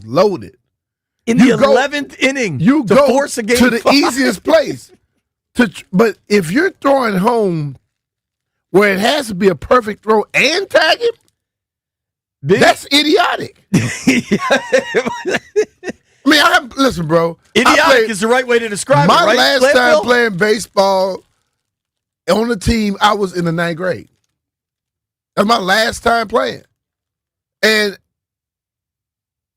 loaded. In the 11th inning, you to go force a game to the 5. easiest place. But if you're throwing home where it has to be a perfect throw and tag him, that's idiotic. I mean, listen, bro. Idiotic is the right way to describe it, my right? last time playing baseball on the team, I was in the 9th grade. That's my last time playing. And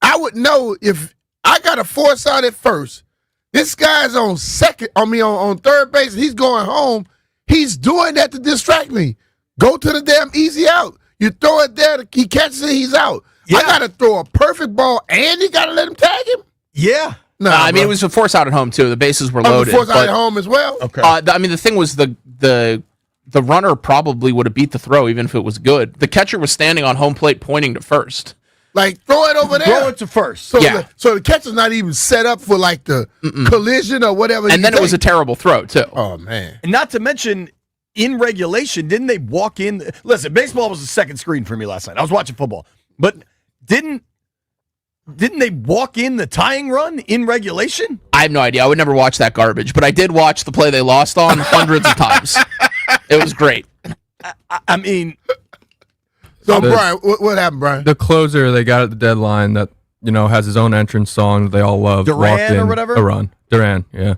I would know if I got a force out at first. This guy's on third base. He's going home. He's doing that to distract me. Go to the damn easy out. You throw it there. He catches it. He's out. Yeah. I got to throw a perfect ball, and you got to let him tag him? Yeah. No, I mean, it was a force out at home, too. The bases were loaded. Force out at home as well? Okay. I mean, the thing was the runner probably would have beat the throw even if it was good. The catcher was standing on home plate pointing to first. Like, throw it over there. Throw it to first. So, so the catcher's not even set up for, like, the collision or whatever. And then it was a terrible throw, too. Oh, man. And not to mention, in regulation, didn't they walk in? Listen, baseball was the second screen for me last night. I was watching football. But didn't they walk in the tying run in regulation? I have no idea. I would never watch that garbage. But I did watch the play they lost on hundreds of times. It was great. I mean... So, Brian, what happened, Brian? The closer they got at the deadline that, has his own entrance song that they all love. Duran or whatever? A run. Duran, yeah.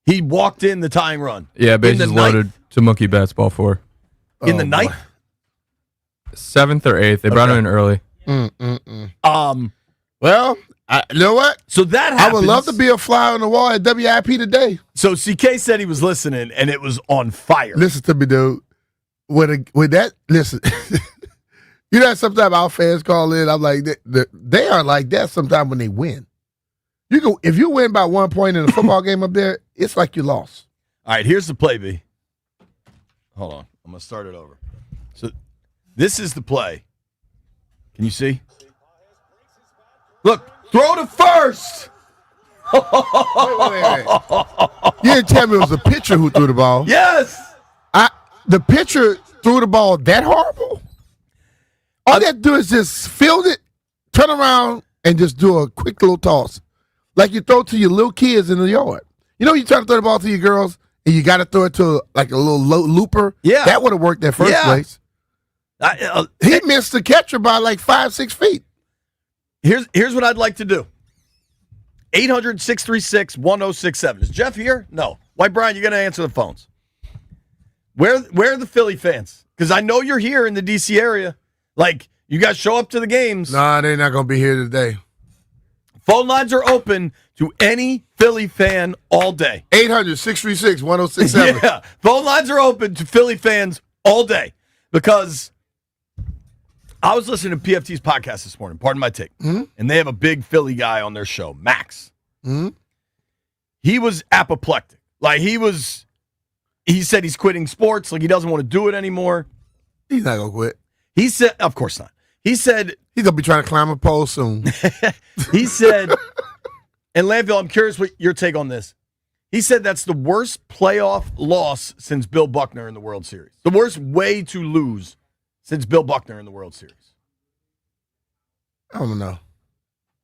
He walked in the tying run. Yeah, bases loaded to Mookie Betts, ball 4. In the 9th? 7th or 8th. They brought him in early. Well, you know what? So that happens. I would love to be a fly on the wall at WIP today. So CK said he was listening, and it was on fire. Listen to me, dude. With that, listen. You know, sometimes our fans call in. I'm like, they are like that sometimes when they win. If you win by 1 point in a football game up there, it's like you lost. All right, here's the play, B. Hold on. I'm going to start it over. So this is the play. Can you see? Look, throw to first. Wait. You didn't tell me it was the pitcher who threw the ball. Yes. The pitcher threw the ball that horrible? All they have to do is just field it, turn around, and just do a quick little toss. Like you throw to your little kids in the yard. You know, you try to throw the ball to your girls, and you got to throw it to like a little looper? Yeah. That would have worked at first place. He missed the catcher by like 5-6 feet. Here's what I'd like to do. 800-636-1067. Is Jeff here? No. White Brian, you got to answer the phones. Where are the Philly fans? Because I know you're here in the D.C. area. Like, you guys show up to the games. Nah, they're not going to be here today. Phone lines are open to any Philly fan all day. 800-636-1067. Yeah, phone lines are open to Philly fans all day. Because I was listening to PFT's podcast this morning, pardon my take, and they have a big Philly guy on their show, Max. He was apoplectic. Like, he said he's quitting sports, like he doesn't want to do it anymore. He's not going to quit. He said, of course not. He said, he's going to be trying to climb a pole soon. He said, and Landfill, I'm curious what your take on this. He said that's the worst playoff loss since Bill Buckner in the World Series. The worst way to lose since Bill Buckner in the World Series. I don't know.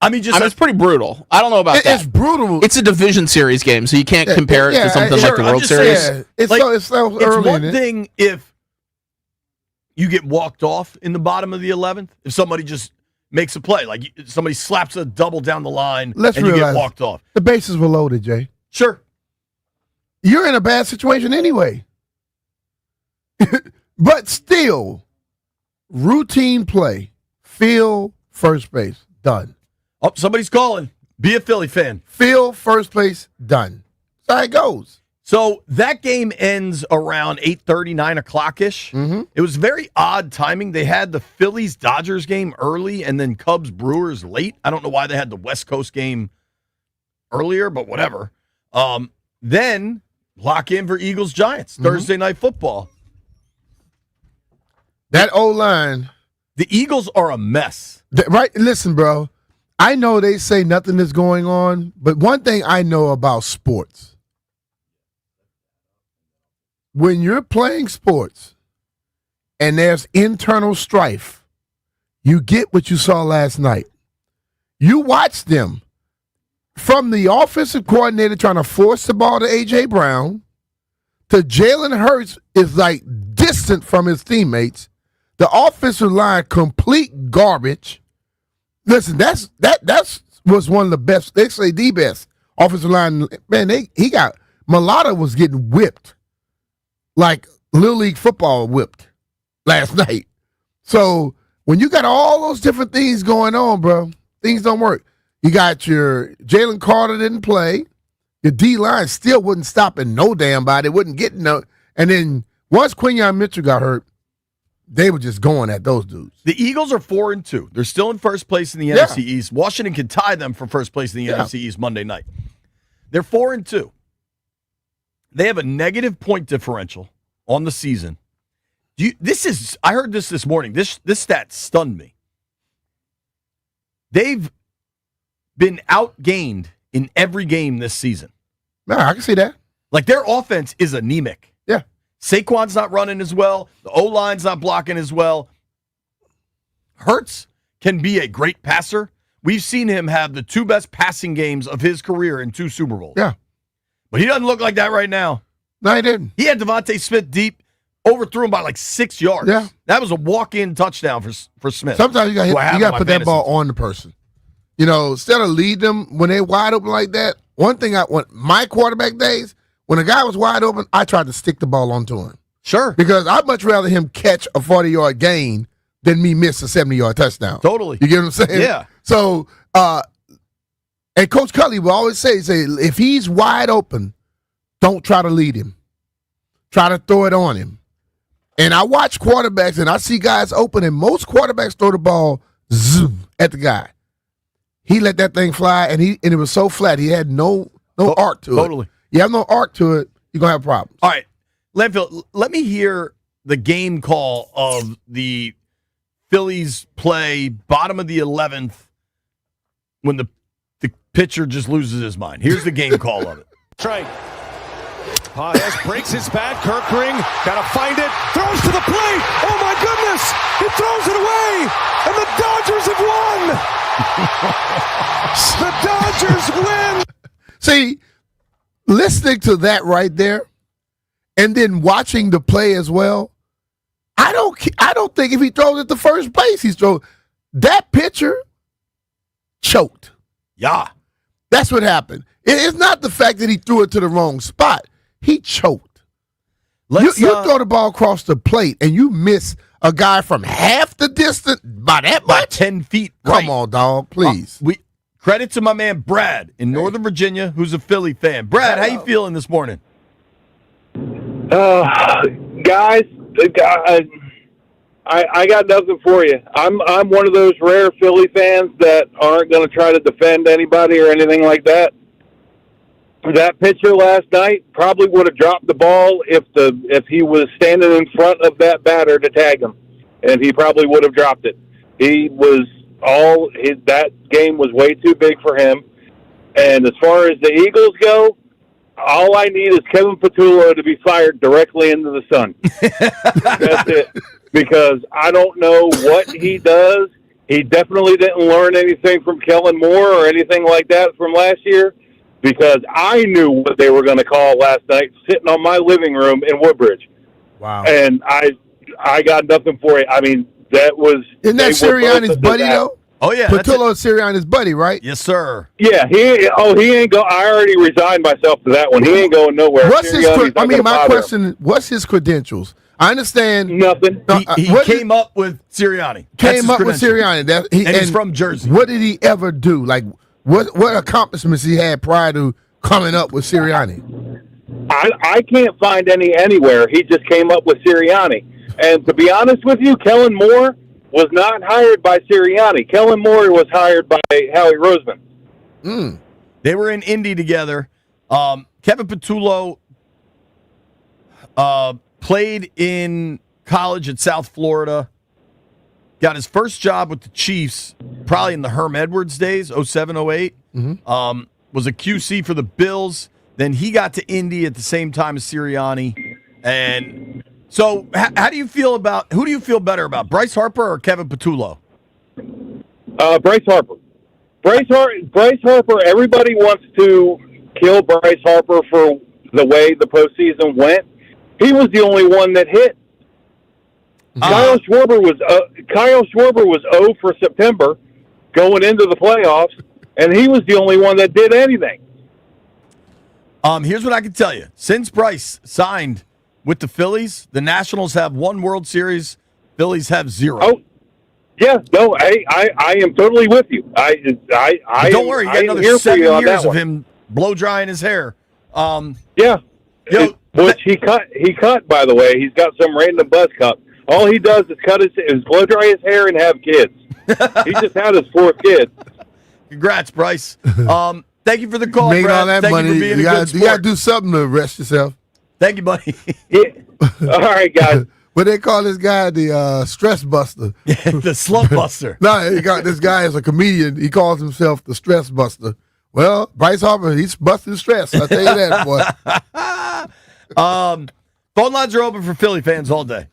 I mean, it's pretty brutal. I don't know about that. It's brutal. It's a division series game, so you can't compare it to something like the World Series. Yeah. It's so early. It's one thing if you get walked off in the bottom of the 11th, if somebody just makes a play, like somebody slaps a double down the line and you get walked off. The bases were loaded, Jay. Sure. You're in a bad situation anyway. But still, routine play, field, first base, done. Oh, somebody's calling. Be a Philly fan. Field, first place, done. That's how it goes. So that game ends around 8:30, 9 o'clock-ish. It was very odd timing. They had the Phillies-Dodgers game early and then Cubs-Brewers late. I don't know why they had the West Coast game earlier, but whatever. Then lock in for Eagles-Giants, Thursday Night Football. That O-line. The Eagles are a mess. Right? Listen, bro. I know they say nothing is going on, but one thing I know about sports, when you're playing sports and there's internal strife, you get what you saw last night. You watch them from the offensive coordinator trying to force the ball to A.J. Brown to Jalen Hurts is like distant from his teammates. The offensive line, complete garbage. Listen, that was one of the best. They say the best offensive line. Man, Mulata was getting whipped like Little League football whipped last night. So when you got all those different things going on, bro, things don't work. You got your Jalen Carter didn't play. Your D-line still wasn't stopping no damn body. Wouldn't get no. And then once Quinyon Mitchell got hurt, they were just going at those dudes. The Eagles are 4-2. They're still in first place in the NFC East. Washington can tie them for first place in the NFC East Monday night. They're 4-2. They have a negative point differential on the season. I heard this morning. This stat stunned me. They've been outgained in every game this season. No, I can see that. Like, their offense is anemic. Yeah. Saquon's not running as well. The O-line's not blocking as well. Hurts can be a great passer. We've seen him have the 2 best passing games of his career in 2 Super Bowls. Yeah. But he doesn't look like that right now. No, he didn't. He had Devontae Smith deep, overthrew him by like 6 yards. Yeah. That was a walk-in touchdown for Smith. Sometimes you got to put that ball team. on the person. You know, instead of lead them when they're wide open like that. One thing my quarterback days, when a guy was wide open, I tried to stick the ball onto him. Sure. Because I'd much rather him catch a 40-yard gain than me miss a 70-yard touchdown. Totally. You get what I'm saying? Yeah. So, and Coach Culley will always say, if he's wide open, don't try to lead him. Try to throw it on him. And I watch quarterbacks, and I see guys open, and most quarterbacks throw the ball zoom at the guy. He let that thing fly, and it was so flat. He had no arc to it. Totally. You have no arc to it, you're going to have problems. All right. Landfill, let me hear the game call of the Phillies play bottom of the 11th when the pitcher just loses his mind. Here's the game call of it. Trey. Paez breaks his bat. Kirkring got to find it. Throws to the plate. Oh, my goodness. He throws it away. And the Dodgers have won. The Dodgers win. See, listening to that right there and then watching the play as well, I don't think if he throws it to first base, he's thrown. That pitcher choked. Yeah. That's what happened. It's not the fact that he threw it to the wrong spot. He choked. You throw the ball across the plate and you miss a guy from half the distance by that by much? 10 feet. Come Right. on, dog, please. Credit to my man Brad in Northern Virginia, who's a Philly fan. Brad, how you feeling this morning? Guys, I got nothing for you. I'm one of those rare Philly fans that aren't going to try to defend anybody or anything like that. That pitcher last night probably would have dropped the ball if he was standing in front of that batter to tag him, and he probably would have dropped it. That game was way too big for him. And as far as the Eagles go, all I need is Kevin Patullo to be fired directly into the sun. That's it. Because I don't know what he does. He definitely didn't learn anything from Kellen Moore or anything like that from last year, because I knew what they were going to call last night sitting on my living room in Woodbridge. Wow. And I got nothing for you. I mean, that was... Isn't that Sirianni's buddy, though? Oh, yeah. Patullo is Sirianni's buddy, right? Yes, sir. Yeah, he ain't go. I already resigned myself to that one. He ain't going nowhere. My question, what's his credentials? I understand. Nothing. He came up with Sirianni. Sirianni. And he's from Jersey. What did he ever do? Like, what accomplishments he had prior to coming up with Sirianni? I can't find any anywhere. He just came up with Sirianni. And to be honest with you, Kellen Moore was not hired by Sirianni. Kellen Moore was hired by Howie Roseman. They were in Indy together. Kevin Patullo played in college at South Florida. Got his first job with the Chiefs probably in the Herm Edwards days, 07, 08. Was a QC for the Bills. Then he got to Indy at the same time as Sirianni. And so how do you feel about – who do you feel better about, Bryce Harper or Kevin Patullo? Bryce Harper. Bryce Harper, everybody wants to kill Bryce Harper for the way the postseason went. He was the only one that hit. Kyle Schwarber was 0 for September going into the playoffs, and he was the only one that did anything. Here's what I can tell you. Since Bryce signed with the Phillies, the Nationals have 1 World Series. Phillies have 0. Oh, yeah, no, I am totally with you. Don't worry, you got another 7 years of him blow drying his hair. Yeah, which he cut. By the way, he's got some random buzz cut. All he does is blow dry his hair and have kids. He just had his 4th kid. Congrats, Bryce. Thank you for the call, Make Brad. all that Thank money. you for being a good sport. You got to do something to rest yourself. Thank you, buddy. Yeah. All right, guys. What they call this guy, the stress buster. The slump buster. No, this guy is a comedian. He calls himself the stress buster. Well, Bryce Harper, he's busting stress. I'll tell you that, boy. Phone lines are open for Philly fans all day.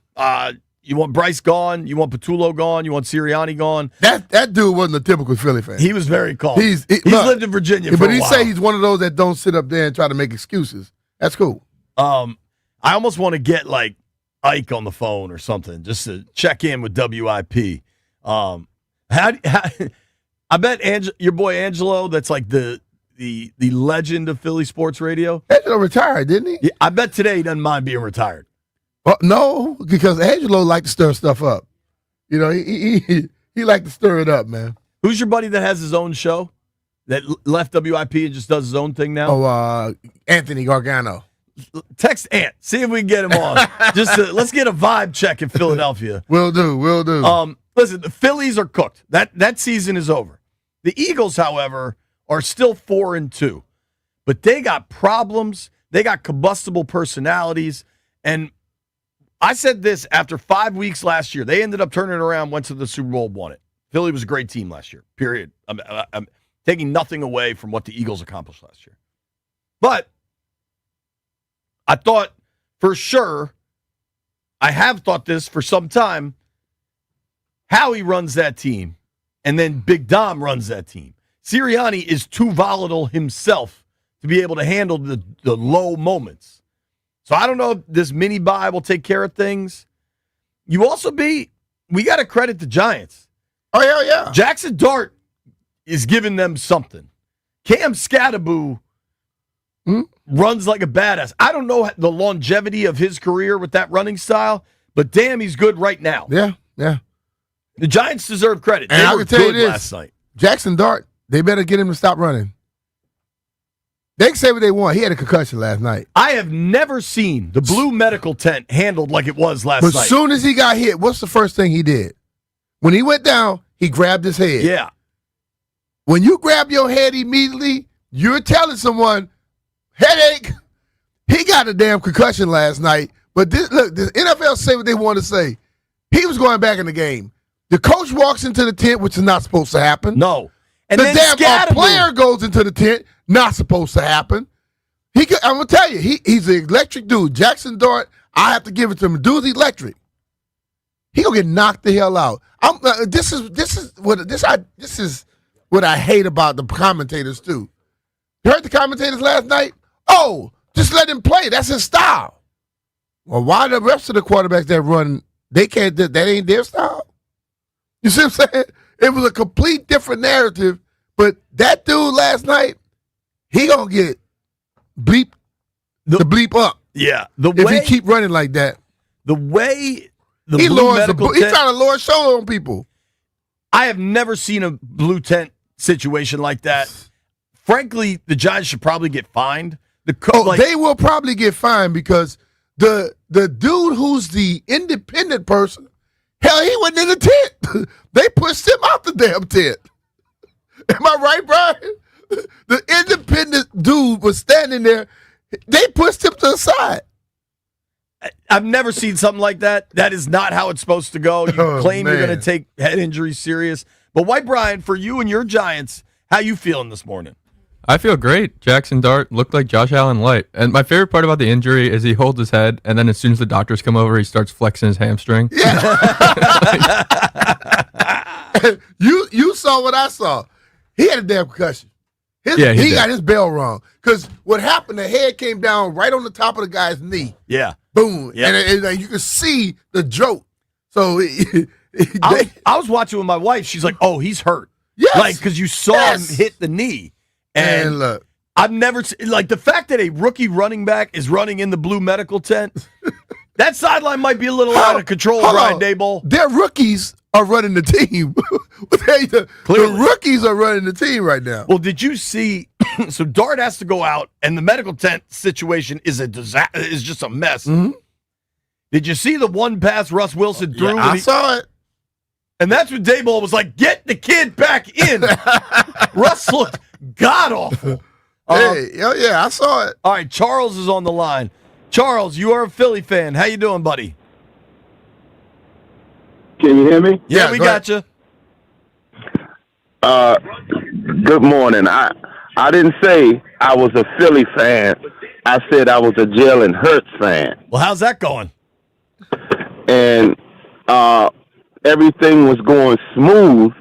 You want Bryce gone? You want Patullo gone? You want Sirianni gone? That dude wasn't a typical Philly fan. He was very calm. He's look, lived in Virginia for but a he while. say he's one of those that don't sit up there and try to make excuses. That's cool. I almost want to get like Ike on the phone or something just to check in with WIP. I bet your boy Angelo, that's like the legend of Philly sports radio. Angelo retired, didn't he? Yeah, I bet today he doesn't mind being retired. No, because Angelo liked to stir stuff up. You know, he liked to stir it up, man. Who's your buddy that has his own show that left WIP and just does his own thing now? Oh, Anthony Gargano. Text Ant. See if we can get him on. Let's get a vibe check in Philadelphia. Will do. Listen, the Phillies are cooked. That season is over. The Eagles, however, are still 4-2. But they got problems. They got combustible personalities. And I said this after 5 weeks last year. They ended up turning it around, went to the Super Bowl, won it. Philly was a great team last year, period. I'm taking nothing away from what the Eagles accomplished last year. But I thought for sure, I have thought this for some time, Howie runs that team, and then Big Dom runs that team. Sirianni is too volatile himself to be able to handle the low moments. So I don't know if this mini bye will take care of things. We got to credit the Giants. Oh, yeah. Jackson Dart is giving them something. Cam Scatterbo runs like a badass. I don't know the longevity of his career with that running style, but damn, he's good right now. Yeah. The Giants deserve credit. And They I were can tell you good this, last night. Jackson Dart, they better get him to stop running. They can say what they want. He had a concussion last night. I have never seen the blue medical tent handled like it was last night. But as soon as he got hit, what's the first thing he did? When he went down, he grabbed his head. Yeah. When you grab your head immediately, you're telling someone, headache. He got a damn concussion last night. But the NFL say what they want to say. He was going back in the game. The coach walks into the tent, which is not supposed to happen. No. And the then damn player goes into the tent, not supposed to happen. I'm going to tell you, he's an electric dude. Jackson Dart, I have to give it to him. Dude's electric. He gonna get knocked the hell out. This is what I hate about the commentators too. You heard the commentators last night? Oh, just let him play. That's his style. Well, why the rest of the quarterbacks that run, they can't? That ain't their style. You see what I'm saying? It was a complete different narrative. But that dude last night, he gonna get the bleep up. Yeah, if he keep running like that. The way the He blue medical he's tent, trying to lower his shoulder on people. I have never seen a blue tent situation like that. Frankly, the Giants should probably get fined. They will probably get fined because the dude who's the independent person, hell, he wasn't in the tent. They pushed him out the damn tent. Am I right, Brian? The independent dude was standing there. They pushed him to the side. I've never seen something like that. That is not how it's supposed to go. You claim you're going to take head injuries serious. But White Brian, for you and your Giants, how you feeling this morning? I feel great. Jackson Dart looked like Josh Allen light. And my favorite part about the injury is he holds his head, and then as soon as the doctors come over, he starts flexing his hamstring. Yeah. You saw what I saw. He had a damn concussion. Yeah, he did. got his bell wrong. Because what happened, the head came down right on the top of the guy's knee. Yeah. Boom. Yep. And like, you could see the jolt. So I was watching with my wife. She's like, "Oh, he's hurt." Yes. Like, because you saw him hit the knee. And look, I've never seen, like, the fact that a rookie running back is running in the blue medical tent, that sideline might be a little out of control, Brian Daboll. Their rookies are running the team. the rookies are running the team right now. Well, did you see? So Dart has to go out, and the medical tent situation is a disaster. Is just a mess. Mm-hmm. Did you see the one pass Russ Wilson threw? Yeah, I saw it. And that's when Daboll was like, "Get the kid back in." Russ looked god awful. Yeah, I saw it. All right, Charles is on the line. Charles, you are a Philly fan. How you doing, buddy? Can you hear me? Yeah, we got you. Good morning. I didn't say I was a Philly fan. I said I was a Jalen Hurts fan. Well, how's that going? And everything was going smooth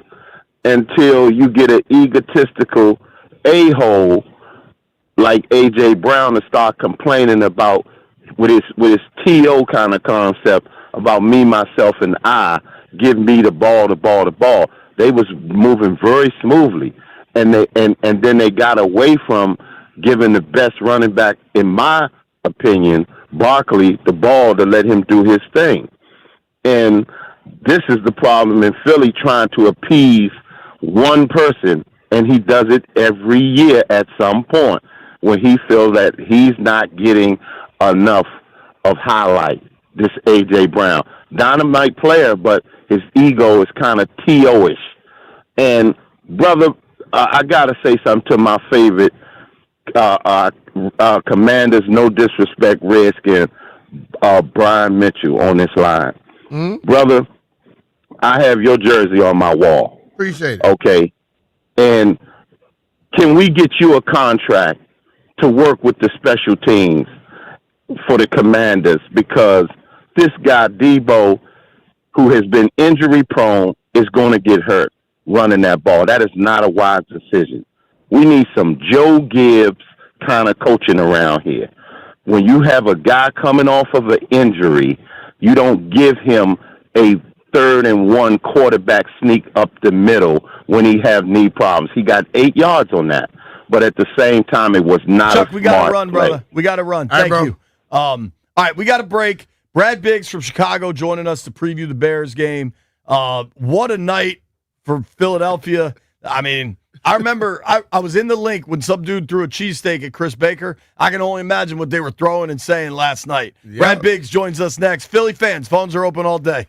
until you get an egotistical a-hole like A.J. Brown to start complaining about with his T.O. kind of concept about me, myself, and I, give me the ball. They was moving very smoothly, and then they got away from giving the best running back, in my opinion, Barkley, the ball to let him do his thing. And this is the problem in Philly, trying to appease one person, and he does it every year at some point when he feels that he's not getting enough of highlight. This A.J. Brown, dynamite player, but his ego is kind of T.O.-ish. And, brother, I got to say something to my favorite Commanders, no disrespect, Redskin, Brian Mitchell on this line. Mm-hmm. Brother, I have your jersey on my wall. Appreciate it. Okay. And can we get you a contract to work with the special teams for the Commanders? Because this guy, Debo, who has been injury prone, is going to get hurt running that ball. That is not a wise decision. We need some Joe Gibbs kind of coaching around here. When you have a guy coming off of an injury, you don't give him a 3rd and 1 quarterback sneak up the middle when he have knee problems. He got 8 yards on that. But at the same time, it was not Chuck, a we got to smart run, play. brother. We got to run. All right, Thank you. All right, we got a break. Brad Biggs from Chicago joining us to preview the Bears game. What a night for Philadelphia. I mean, I remember I was in the link when some dude threw a cheesesteak at Chris Baker. I can only imagine what they were throwing and saying last night. Yeah. Brad Biggs joins us next. Philly fans, phones are open all day.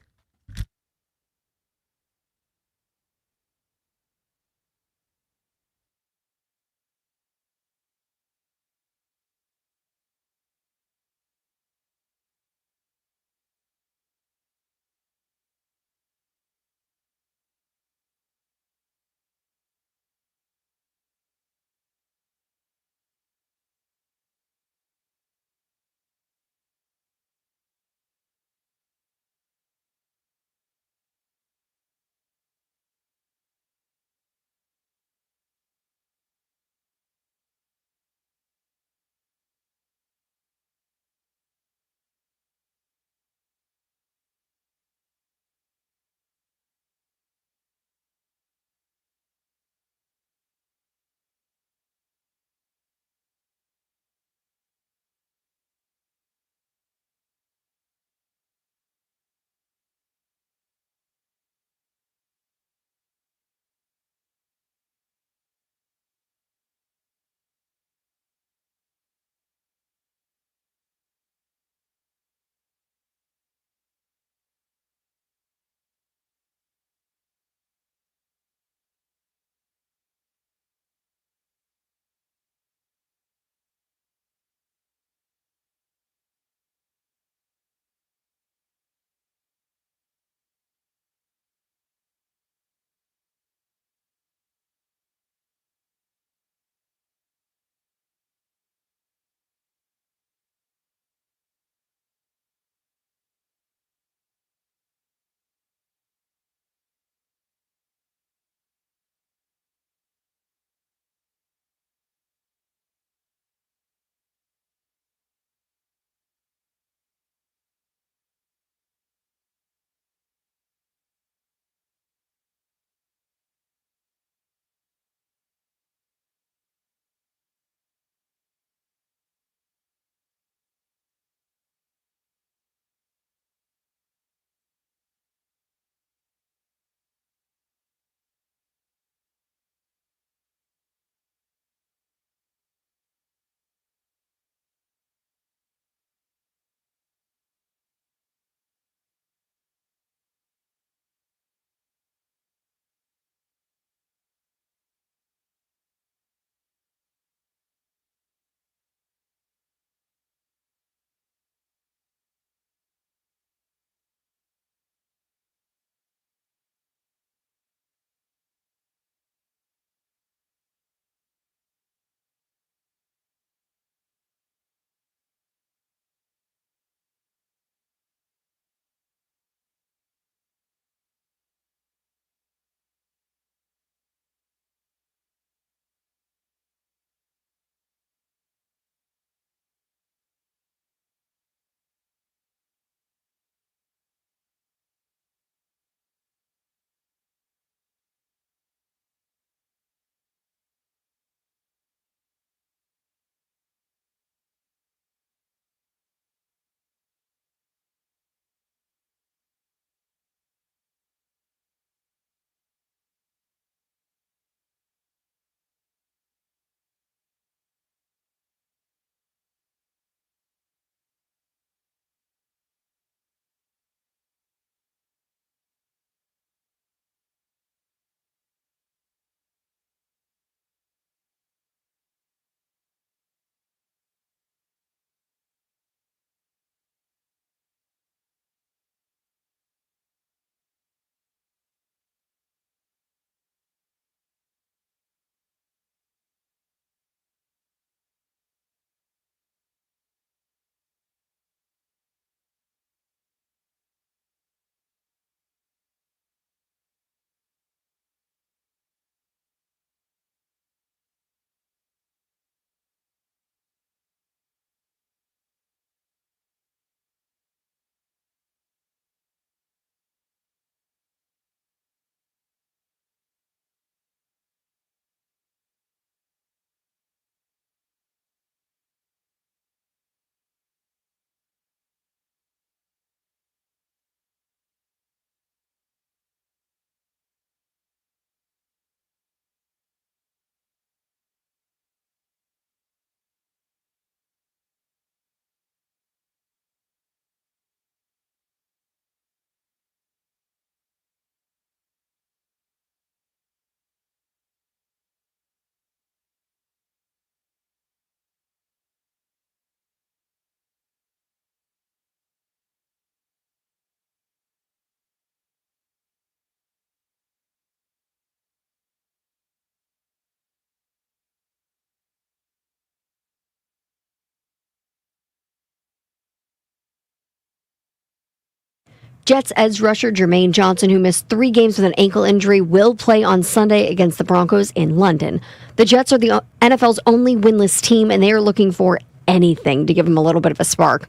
Jets edge rusher Jermaine Johnson, who missed 3 games with an ankle injury, will play on Sunday against the Broncos in London. The Jets are the NFL's only winless team, and they are looking for anything to give him a little bit of a spark.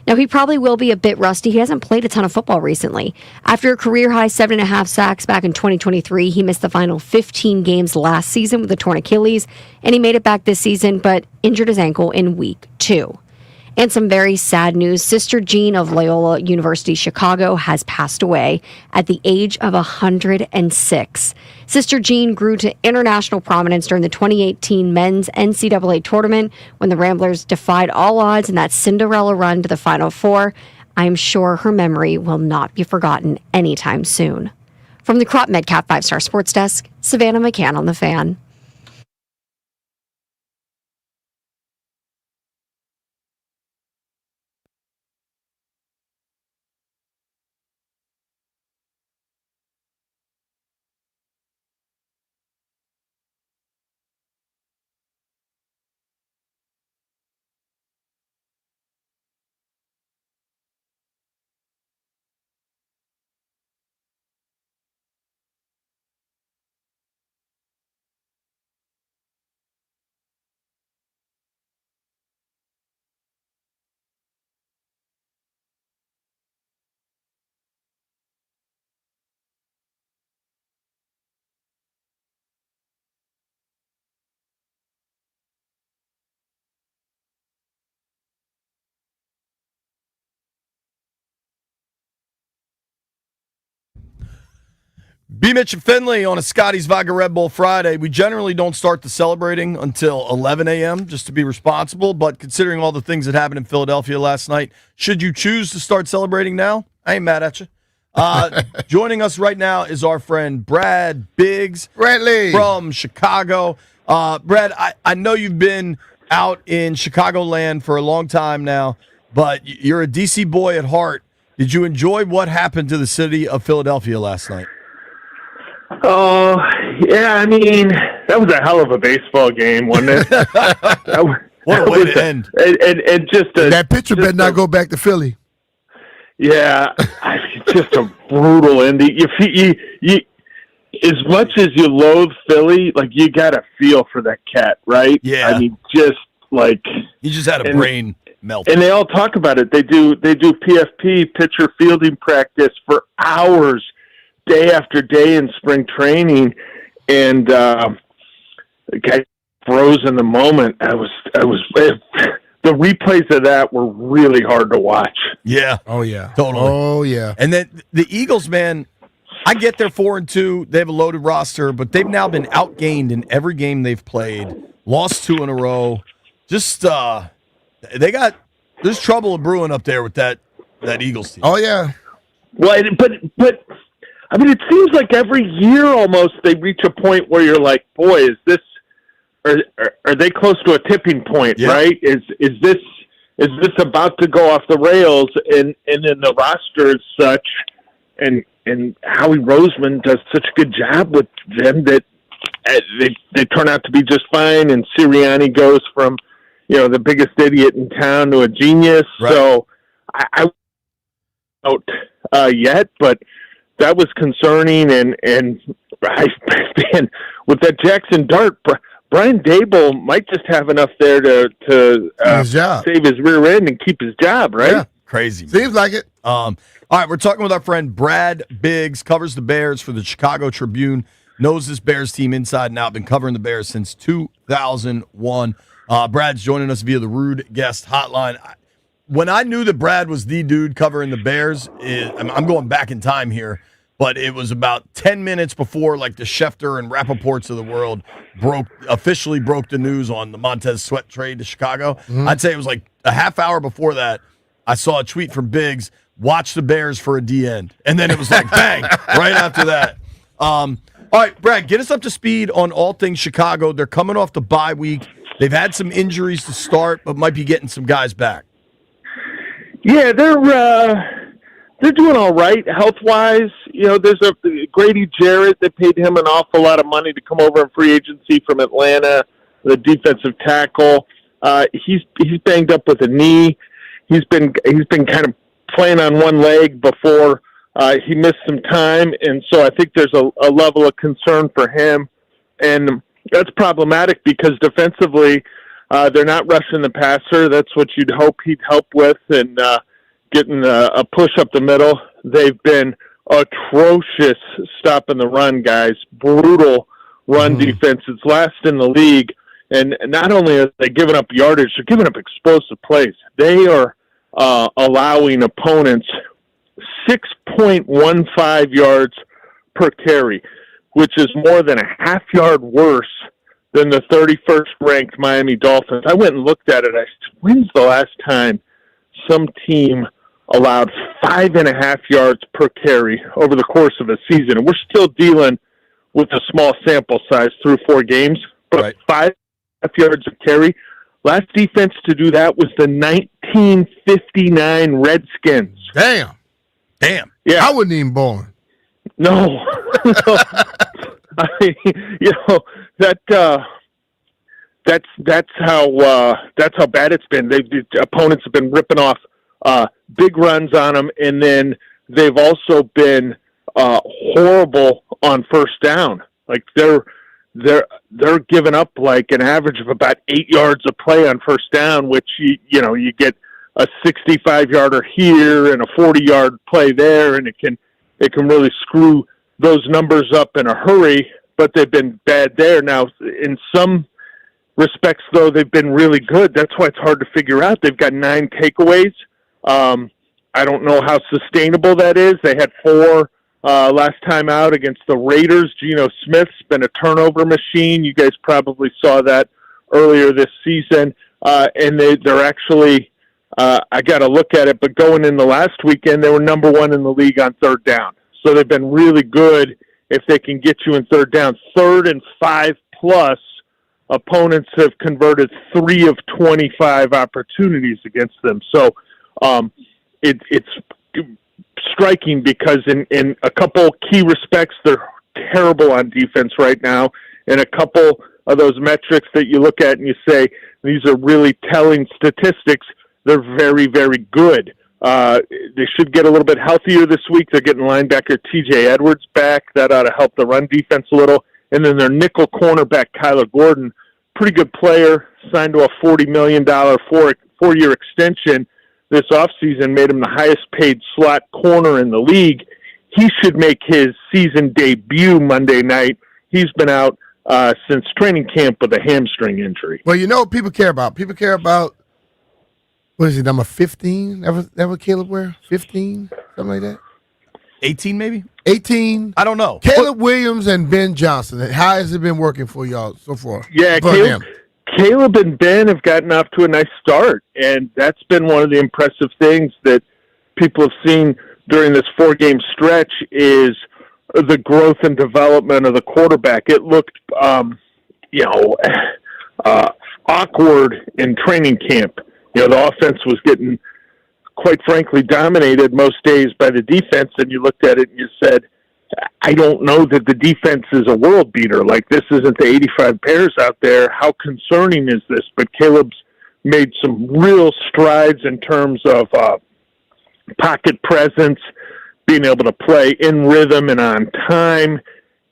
Now, he probably will be a bit rusty. He hasn't played a ton of football recently. After a career-high 7.5 sacks back in 2023, he missed the final 15 games last season with a torn Achilles, and he made it back this season, but injured his ankle in week 2. And some very sad news. Sister Jean of Loyola University Chicago has passed away at the age of 106. Sister Jean grew to international prominence during the 2018 men's NCAA tournament when the Ramblers defied all odds in that Cinderella run to the Final Four. I am sure her memory will not be forgotten anytime soon. From the Crop Medcap 5-Star Sports Desk, Savannah McCann on The Fan. B. Mitch and Finley on a Scotty's Vodka Red Bull Friday. We generally don't start the celebrating until 11 a.m. just to be responsible, but considering all the things that happened in Philadelphia last night, should you choose to start celebrating now, I ain't mad at you. Joining us right now is our friend Brad Biggs Bradley from Chicago. Brad, I know you've been out in Chicagoland for a long time now, but you're a DC boy at heart. Did you enjoy what happened to the city of Philadelphia last night? Oh, yeah, I mean, that was a hell of a baseball game, wasn't it? What a way to end. And just that pitcher better not go back to Philly. Yeah, just a brutal ending. You, as much as you loathe Philly, like, you got to feel for that cat, right? Yeah. I mean, just like... He just had a brain melt. And they all talk about it. They do PFP, pitcher fielding practice, for hours, day after day in spring training, and the guy froze in the moment. The replays of that were really hard to watch. Yeah. Oh yeah. Totally. Oh yeah. And then the Eagles, man, I get they're 4-2. They have a loaded roster, but they've now been outgained in every game they've played. Lost 2 in a row. Just there's trouble brewing up there with that Eagles team. Oh yeah. Well, but I mean, it seems like every year almost they reach a point where you're like, boy, are they close to a tipping point, Yeah. right? Is this about to go off the rails? And then the roster is such, and Howie Roseman does such a good job with them that they turn out to be just fine. And Sirianni goes from, the biggest idiot in town to a genius. Right. So I don't yet, but that was concerning, and man, with that Jackson Dart, Brian Dable might just have enough there to his job. save his rear end and keep his job, right? Yeah. Crazy. Seems like it. All right, we're talking with our friend Brad Biggs, covers the Bears for the Chicago Tribune, knows this Bears team inside and out, been covering the Bears since 2001. Brad's joining us via the Rude Guest Hotline. When I knew that Brad was the dude covering the Bears, I'm going back in time here, but it was about 10 minutes before, like, the Schefter and Rappaports of the world officially broke the news on the Montez Sweat trade to Chicago. Mm-hmm. I'd say it was like a half hour before that. I saw a tweet from Biggs, watch the Bears for a D end. And then it was like, bang, right after that. All right, Brad, get us up to speed on all things Chicago. They're coming off the bye week. They've had some injuries to start, but might be getting some guys back. Yeah, they're doing all right health-wise. There's a Grady Jarrett. They paid him an awful lot of money to come over in free agency from Atlanta, the defensive tackle. He's banged up with a knee. He's been kind of playing on one leg before He missed some time, and so I think there's a level of concern for him, and that's problematic because defensively they're not rushing the passer. That's what you'd hope he'd help with, and getting a push up the middle. They've been atrocious stopping the run, guys. Brutal run defense. It's last in the league, and not only are they giving up yardage, they're giving up explosive plays. They are allowing opponents 6.15 yards per carry, which is more than a half yard worse than the 31st ranked Miami Dolphins. I went and looked at it. I said, when's the last time some team allowed 5.5 yards per carry over the course of a season? And we're still dealing with a small sample size through 4 games, but 5.5 yards a carry. Last defense to do that was the 1959 Redskins. Damn. Yeah. I wasn't even born. No. No. I mean, that's how bad it's been. The opponents have been ripping off big runs on them, and then they've also been horrible on first down. Like they're giving up like an average of about 8 yards a play on first down, which you get a 65-yarder here and a 40-yard play there, and it can really screw those numbers up in a hurry. But they've been bad there. Now, in some respects, though, they've been really good. That's why it's hard to figure out. They've got 9 takeaways. I don't know how sustainable that is. They had 4 last time out against the Raiders. Geno Smith's been a turnover machine. You guys probably saw that earlier this season. And they're actually, I got to look at it, but going in the last weekend, they were number 1 in the league on third down. So they've been really good if they can get you in third down. 3rd and 5+, opponents have converted 3 of 25 opportunities against them. So it's striking because in a couple key respects, they're terrible on defense right now. And a couple of those metrics that you look at and you say, these are really telling statistics, they're very, very good. They should get a little bit healthier this week. They're getting linebacker TJ Edwards back. That ought to help the run defense a little. And then their nickel cornerback, Kyler Gordon, pretty good player, signed to a $40 million 4-year extension this offseason, made him the highest paid slot corner in the league. He should make his season debut Monday night. He's been out since training camp with a hamstring injury. Well, what people care about? People care about, what is he, number 15? That what Caleb wear? 15? Something like that? 18 maybe? 18. I don't know. Caleb Williams and Ben Johnson. How has it been working for y'all so far? Yeah, Caleb and Ben have gotten off to a nice start, and that's been one of the impressive things that people have seen during this 4-game stretch is the growth and development of the quarterback. It looked, awkward in training camp. The offense was getting, quite frankly, dominated most days by the defense, and you looked at it and you said, I don't know that the defense is a world beater. Like, this isn't the 85 Bears out there. How concerning is this? But Caleb's made some real strides in terms of pocket presence, being able to play in rhythm and on time,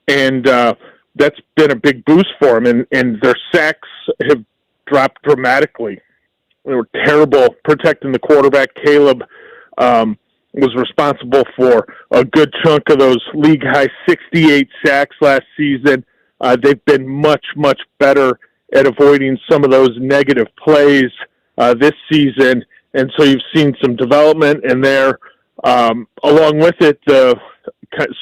and that's been a big boost for him. And their sacks have dropped dramatically. They were terrible protecting the quarterback. Caleb was responsible for a good chunk of those league-high 68 sacks last season. They've been much, much better at avoiding some of those negative plays this season, and so you've seen some development in there. Along with it, the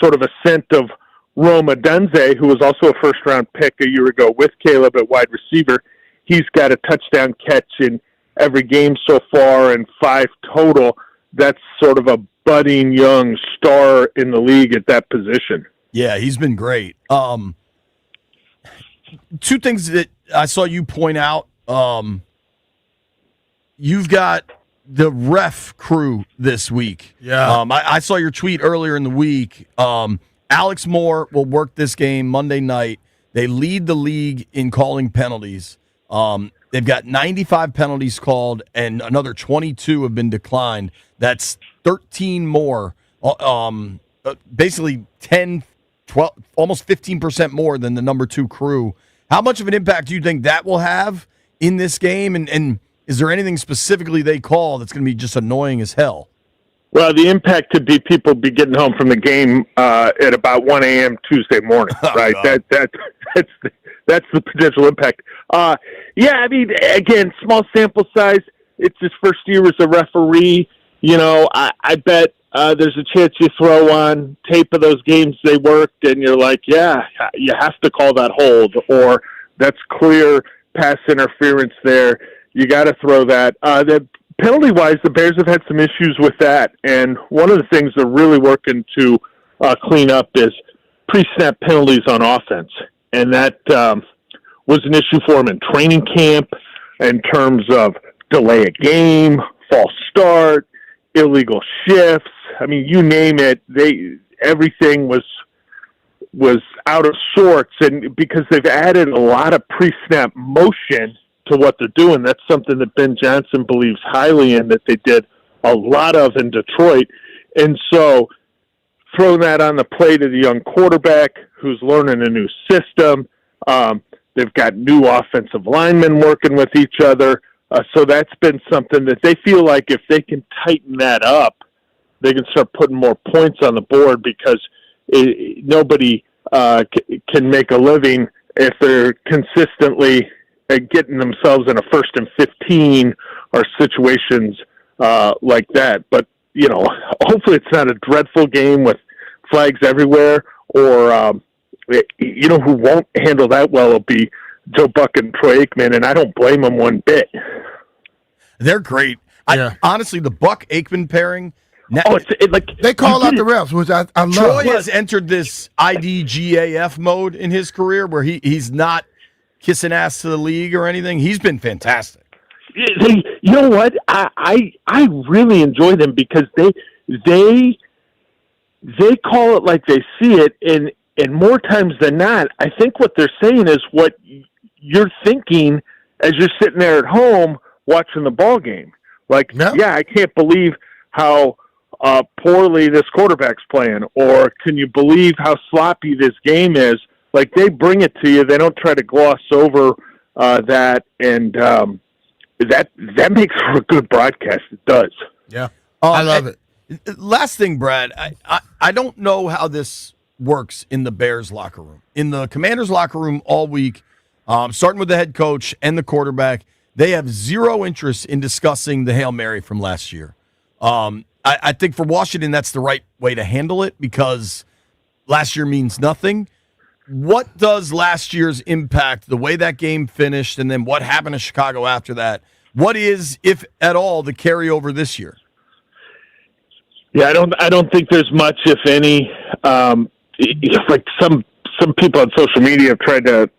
sort of ascent of Rome Odunze, who was also a first-round pick a year ago with Caleb at wide receiver. He's got a touchdown catch in every game so far, and 5 total. That's sort of a budding young star in the league at that position. Yeah, he's been great. 2 things that I saw you point out. You've got the ref crew this week. Yeah. I saw your tweet earlier in the week. Alex Moore will work this game Monday night. They lead the league in calling penalties. They've got 95 penalties called, and another 22 have been declined. That's 13 more basically 10, 12, almost 15% more than the number 2 crew. How much of an impact do you think that will have in this game? And is there anything specifically they call that's going to be just annoying as hell? Well, the impact could be people be getting home from the game at about 1 a.m. Tuesday morning, right? That's the potential impact. Yeah, I mean, again, small sample size. It's his first year as a referee. You know, I bet there's a chance you throw on tape of those games they worked, and you're like, yeah, you have to call that hold, or that's clear pass interference there. You got to throw that. Penalty-wise, the Bears have had some issues with that, and one of the things they're really working to clean up is pre-snap penalties on offense, and that was an issue for them in training camp in terms of delay a game, false start, illegal shifts. I mean, you name it. Everything was out of sorts, and because they've added a lot of pre-snap motion to what they're doing, that's something that Ben Johnson believes highly in, that they did a lot of in Detroit. And so throwing that on the plate of the young quarterback who's learning a new system, they've got new offensive linemen working with each other. So that's been something that they feel like if they can tighten that up, they can start putting more points on the board, because nobody can make a living if they're consistently getting themselves in a 1st and 15 or situations like that. But, you know, hopefully it's not a dreadful game with flags everywhere, or, you know, who won't handle that well will be Joe Buck and Troy Aikman, and I don't blame them one bit. They're great. Yeah. Honestly, the Buck-Aikman pairing. Like they call out the refs, which I love. Troy has entered this IDGAF mode in his career where he's not kissing ass to the league or anything. He's been fantastic. You know what? I really enjoy them because they call it like they see it, and more times than not, I think what they're saying is what you're thinking as you're sitting there at home watching the ball game. Like, yeah, I can't believe how poorly this quarterback's playing, or can you believe how sloppy this game is? Like, they bring it to you. They don't try to gloss over that, and that makes for a good broadcast. It does. Yeah, I love it. Last thing, Brad, I don't know how this works in the Bears locker room. In the Commanders locker room all week, starting with the head coach and the quarterback, they have zero interest in discussing the Hail Mary from last year. I think for Washington, that's the right way to handle it, because last year means nothing. What does last year's impact, the way that game finished, and then what happened to Chicago after that? What is, if at all, the carryover this year? Yeah, I don't think there's much, if any. Like some people on social media have tried to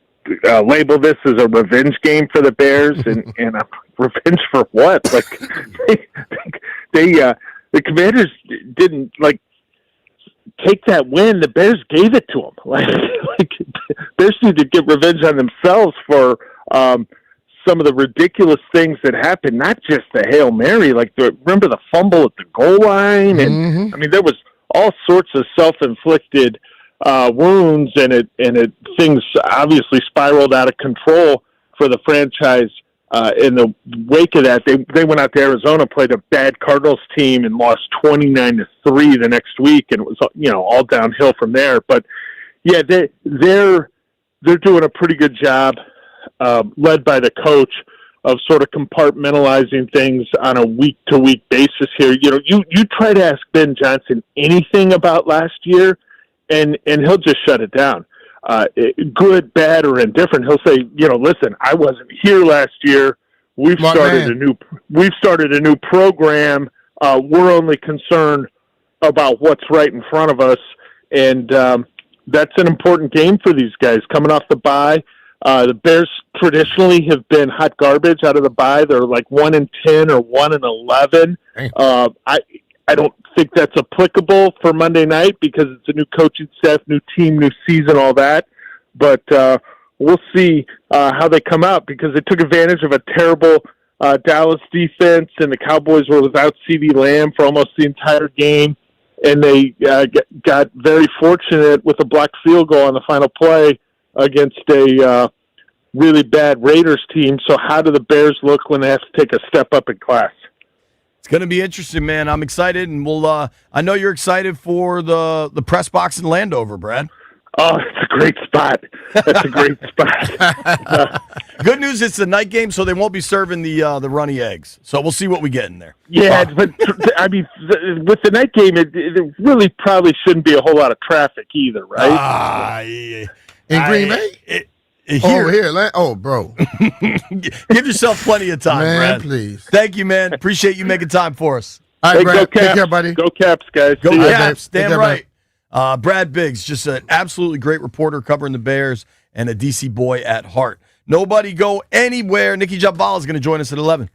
label this as a revenge game for the Bears, and revenge for what? Like the Commanders didn't take that win. The Bears gave it to them. Like Bears need to get revenge on themselves for some of the ridiculous things that happened. Not just the Hail Mary. Remember the fumble at the goal line, and I mean there was all sorts of self-inflicted wounds, and things obviously spiraled out of control for the franchise. In the wake of that, they went out to Arizona, played a bad Cardinals team, and lost 29-3 the next week, and it was all downhill from there. But yeah, they're doing a pretty good job, led by the coach, of sort of compartmentalizing things on a week-to-week basis here. You try to ask Ben Johnson anything about last year, and he'll just shut it down. Good, bad, or indifferent, he'll say, listen, I wasn't here last year. We've started a new program. We're only concerned about what's right in front of us, and that's an important game for these guys coming off the bye. The Bears traditionally have been hot garbage out of the bye. They're like 1-10 or 1-11. I don't think that's applicable for Monday night because it's a new coaching staff, new team, new season, all that. But we'll see how they come out, because they took advantage of a terrible Dallas defense, and the Cowboys were without CeeDee Lamb for almost the entire game. and they got very fortunate with a blocked field goal on the final play against a really bad Raiders team. So how do the Bears look when they have to take a step up in class? It's going to be interesting, man. I'm excited, and I know you're excited for the press box in Landover, Brad. Oh, it's a great spot. That's a great spot. Good news, it's a night game, so they won't be serving the runny eggs. So we'll see what we get in there. Yeah, but I mean, with the night game, it really probably shouldn't be a whole lot of traffic either, right? In Green Bay? Bro. Give yourself plenty of time, Man, Brad. please. Thank you, man. Appreciate you making time for us. All right, Hey, Brad. go Caps. Take care, buddy. Go Caps, guys. Go See ya. Caps. Take Damn care, right. Brad Biggs, just an absolutely great reporter covering the Bears and a DC boy at heart. Nobody go anywhere. Nikki Jabal is going to join us at 11.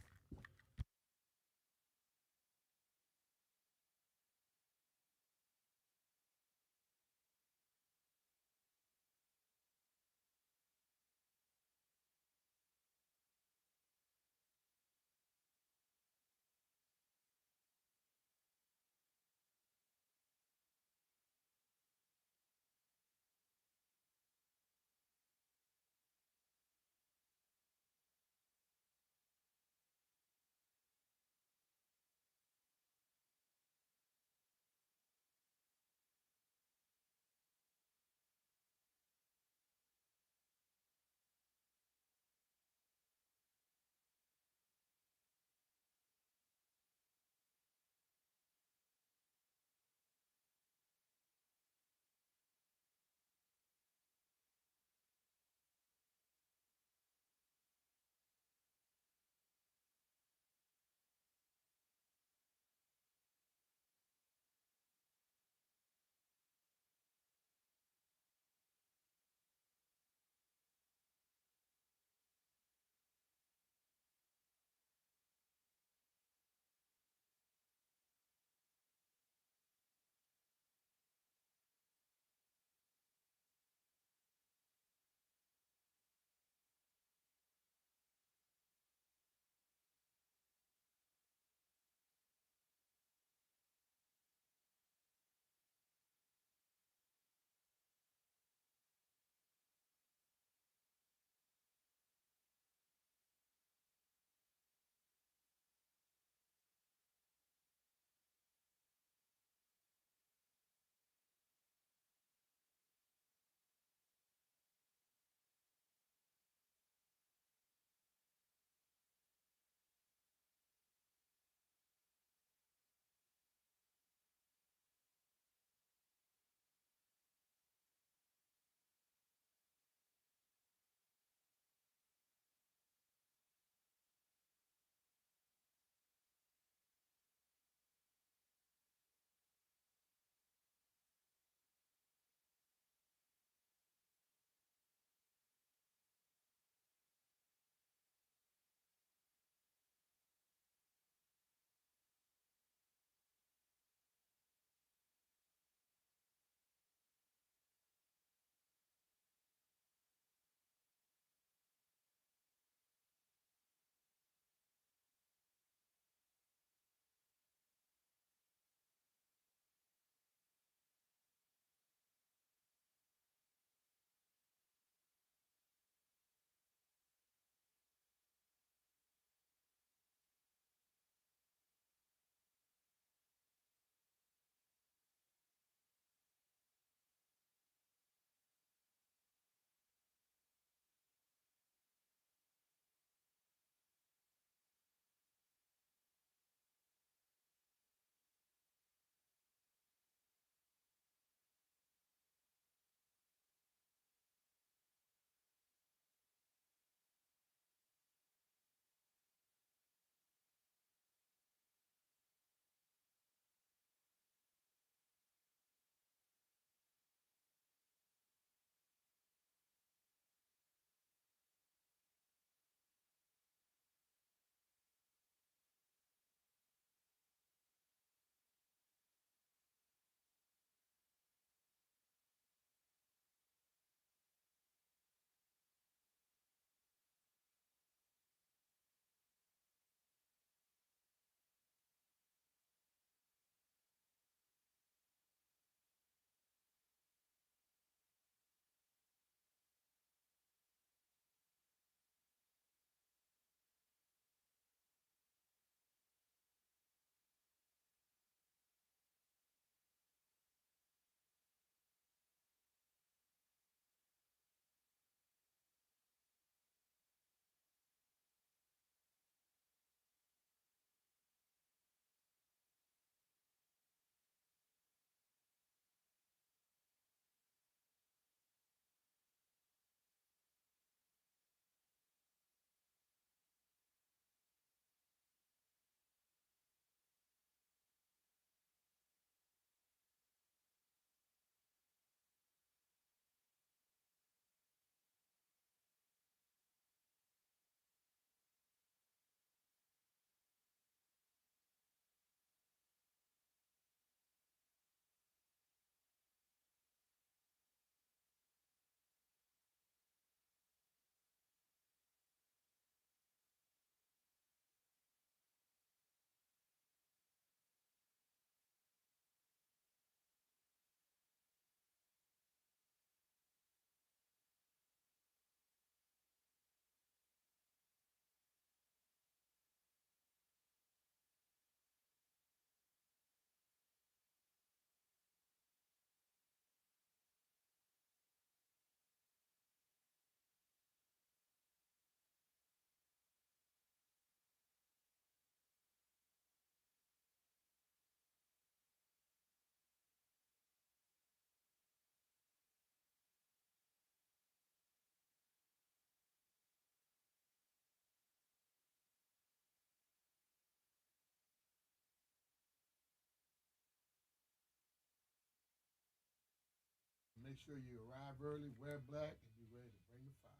Make sure you arrive early, wear black, and be ready to bring the fire.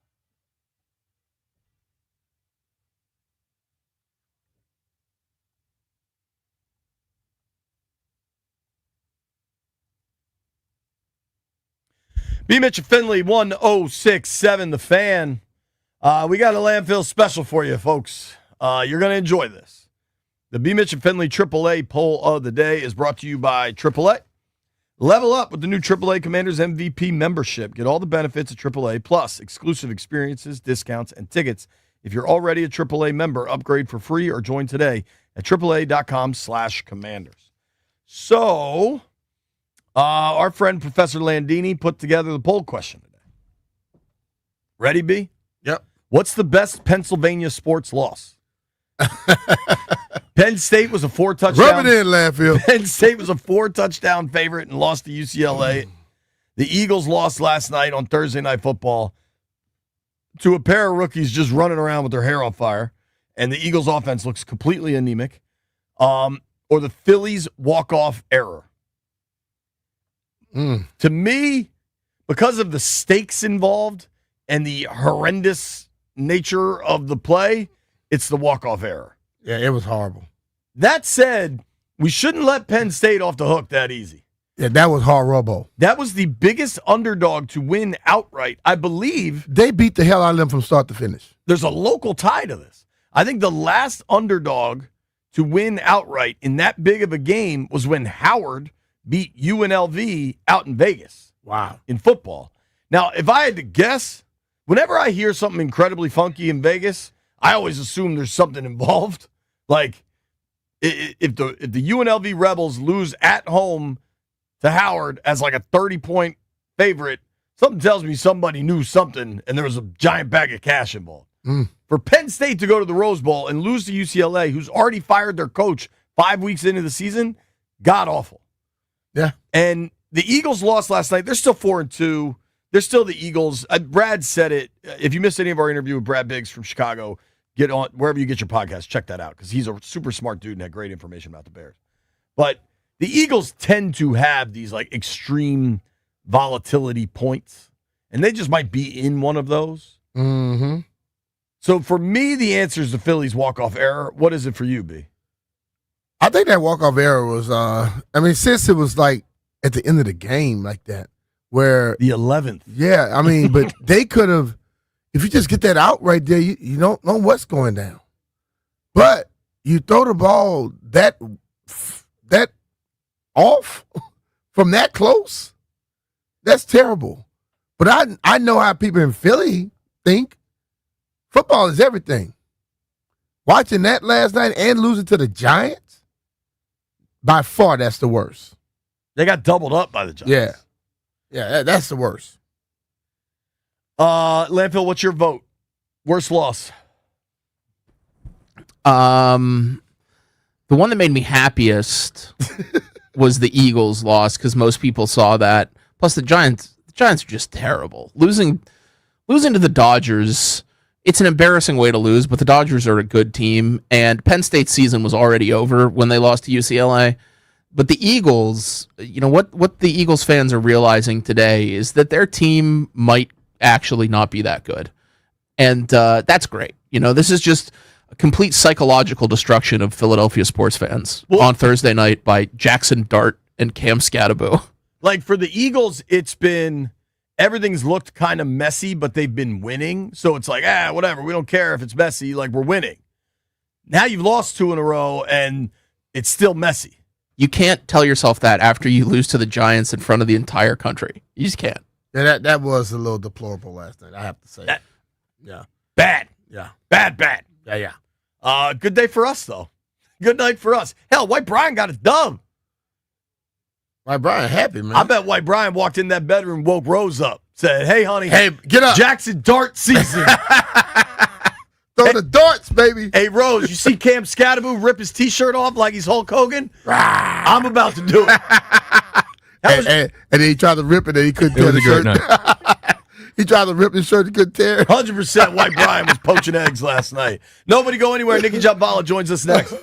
B. Mitch and Finley, 1067 The Fan. We got a landfill special for you, folks. You're going to enjoy this. The B. Mitch and Finley AAA poll of the day is brought to you by AAA. Level up with the new AAA Commanders MVP membership. Get all the benefits of AAA, plus exclusive experiences, discounts, and tickets. If you're already a AAA member, upgrade for free or join today at AAA.com/Commanders. So, our friend Professor Landini put together the poll question today. Ready, B? Yep. What's the best Pennsylvania sports loss? Penn State was a 4-touchdown. Rub it in, landfill. Penn State was a 4-touchdown favorite and lost to UCLA. The Eagles lost last night on Thursday Night Football to a pair of rookies just running around with their hair on fire, and the Eagles' offense looks completely anemic. Or the Phillies' walk-off error. To me, because of the stakes involved and the horrendous nature of the play, it's the walk-off error. Yeah, it was horrible. That said, we shouldn't let Penn State off the hook that easy. Yeah, that was horrible. That was the biggest underdog to win outright. I believe They beat the hell out of them from start to finish. there's a local tie to this. I think the last underdog to win outright in that big of a game was when Howard beat UNLV out in Vegas. Wow. In football. Now, if I had to guess, whenever I hear something incredibly funky in Vegas, I always assume there's something involved. Like, if the UNLV Rebels lose at home to Howard as like a 30-point favorite, something tells me somebody knew something and there was a giant bag of cash involved. For Penn State to go to the Rose Bowl and lose to UCLA, who's already fired their coach 5 weeks into the season, god awful. Yeah. And the Eagles lost last night. They're still 4-2. They're still the Eagles. Brad said it. If you missed any of our interview with Brad Biggs from Chicago, get on wherever you get your podcast. Check that out because he's a super smart dude and had great information about the Bears. But the Eagles tend to have these like extreme volatility points, and they just might be in one of those. Mm-hmm. So for me, the answer is the Phillies walk-off error. What is it for you, B? I think that walk-off error was, since it was like at the end of the game like that, where The 11th. Yeah, I mean, but they could have, if you just get that out right there, you don't know what's going down. But you throw the ball that off from that close, that's terrible. But I know how people in Philly think. Football is everything. Watching that last night and losing to the Giants, by far that's the worst. They got doubled up by the Giants. Yeah. Yeah, that's the worst. Landfill, what's your vote? Worst loss? The one that made me happiest was the Eagles loss because most people saw that. Plus, the Giants are just terrible. Losing to the Dodgers, it's an embarrassing way to lose, but the Dodgers are a good team, and Penn State's season was already over when they lost to UCLA. But the Eagles, you know, what the Eagles fans are realizing today is that their team might actually not be that good. And that's great. You know, this is just a complete psychological destruction of Philadelphia sports fans on Thursday night by Jackson Dart and Cam Scatterbo. Like for the Eagles, it's been everything's looked kind of messy, but they've been winning. So it's like, whatever. We don't care if it's messy. Like we're winning. Now you've lost 2 in a row and it's still messy. You can't tell yourself that after you lose to the Giants in front of the entire country. You just can't. Yeah, that was a little deplorable last night, I have to say. Yeah. Bad. Yeah. Bad. Yeah. Good day for us, though. Good night for us. Hell, White Brian got his dub. White Brian happy, man. I bet White Brian walked in that bedroom, woke Rose up, said, "Hey, honey. Hey, get up. Jackson Dart season." Throw the darts, baby. Hey, Rose, you see Cam Scatterbo rip his T-shirt off like he's Hulk Hogan? I'm about to do it. And then he tried to rip it and he couldn't It tear was the a great shirt. night. He tried to rip his shirt and couldn't tear it. 100% White Brian was poaching eggs last night. Nobody go anywhere. Nicky Jambala joins us next.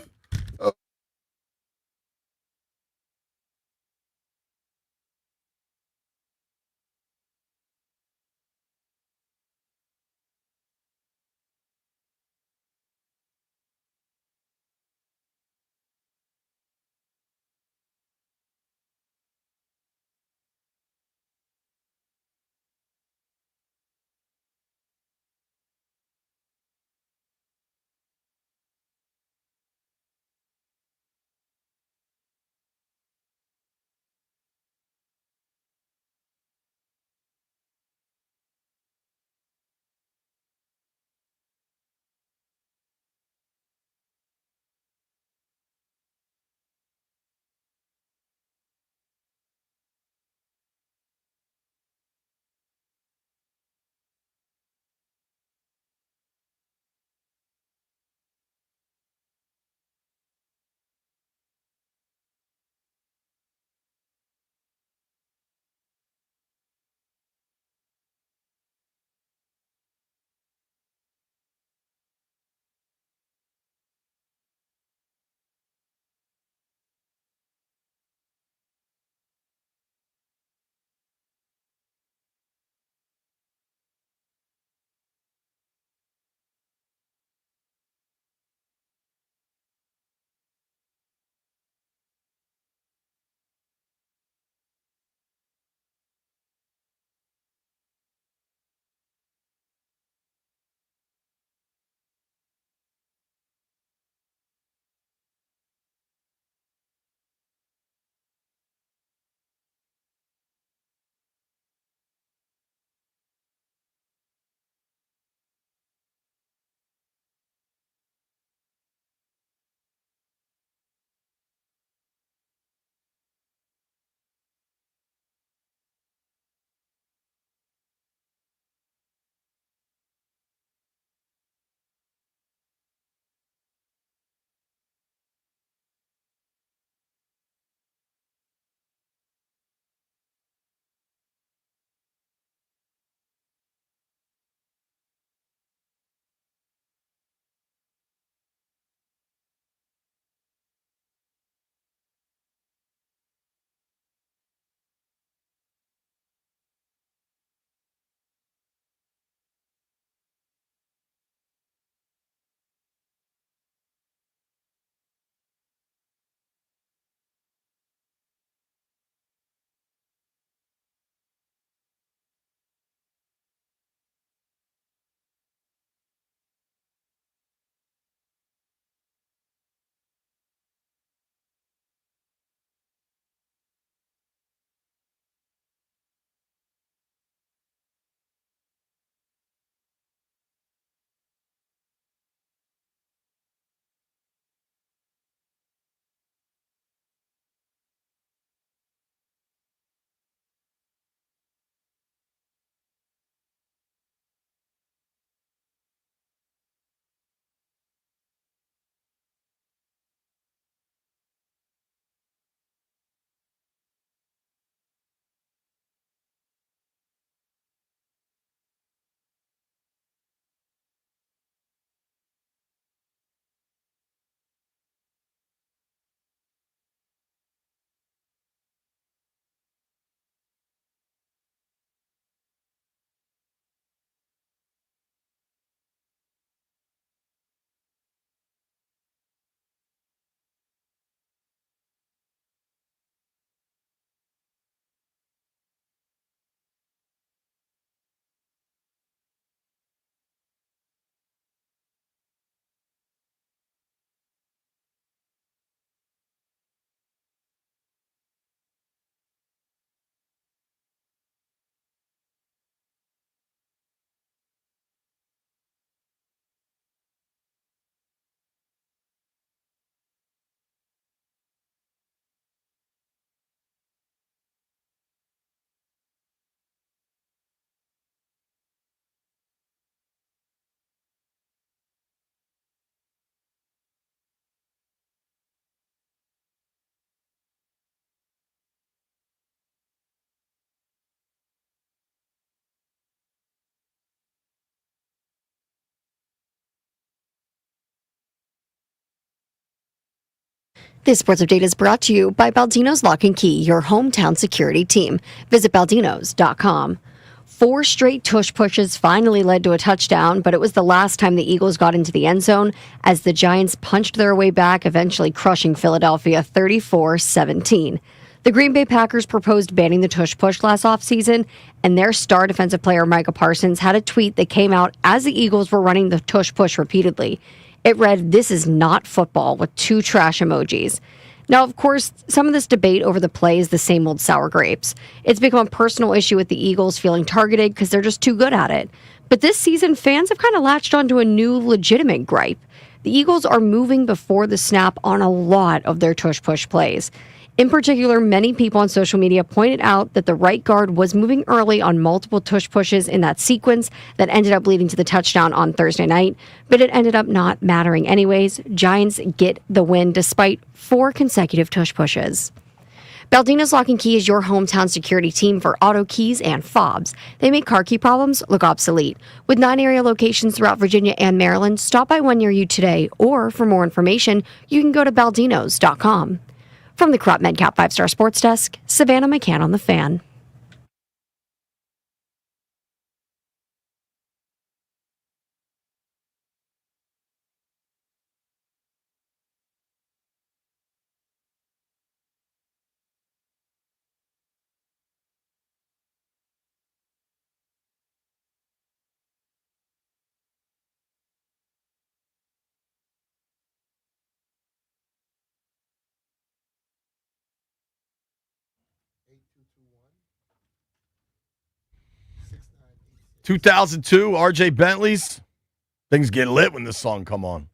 This sports update is brought to you by Baldino's Lock and Key, your hometown security team. Visit baldinos.com. 4 straight tush pushes finally led to a touchdown, but it was the last time the Eagles got into the end zone as the Giants punched their way back, eventually crushing Philadelphia 34-17. The Green Bay Packers proposed banning the tush push last offseason, and their star defensive player Micah Parsons had a tweet that came out as the Eagles were running the tush push repeatedly. It read, "This is not football," with 2 trash emojis. Now, of course, some of this debate over the play is the same old sour grapes. It's become a personal issue with the Eagles feeling targeted because they're just too good at it. But this season, fans have kind of latched onto a new legitimate gripe. The Eagles are moving before the snap on a lot of their tush-push plays. In particular, many people on social media pointed out that the right guard was moving early on multiple tush pushes in that sequence that ended up leading to the touchdown on Thursday night, but it ended up not mattering anyways. Giants get the win despite 4 consecutive tush pushes. Baldino's Lock and Key is your hometown security team for auto keys and fobs. They make car key problems look obsolete. With 9 area locations throughout Virginia and Maryland, stop by one near you today, or for more information, you can go to baldinos.com. From the Crop MedCap 5-Star Sports Desk, Savannah McCann on the Fan. (2002) RJ Bentley's. Things get lit when this song come on.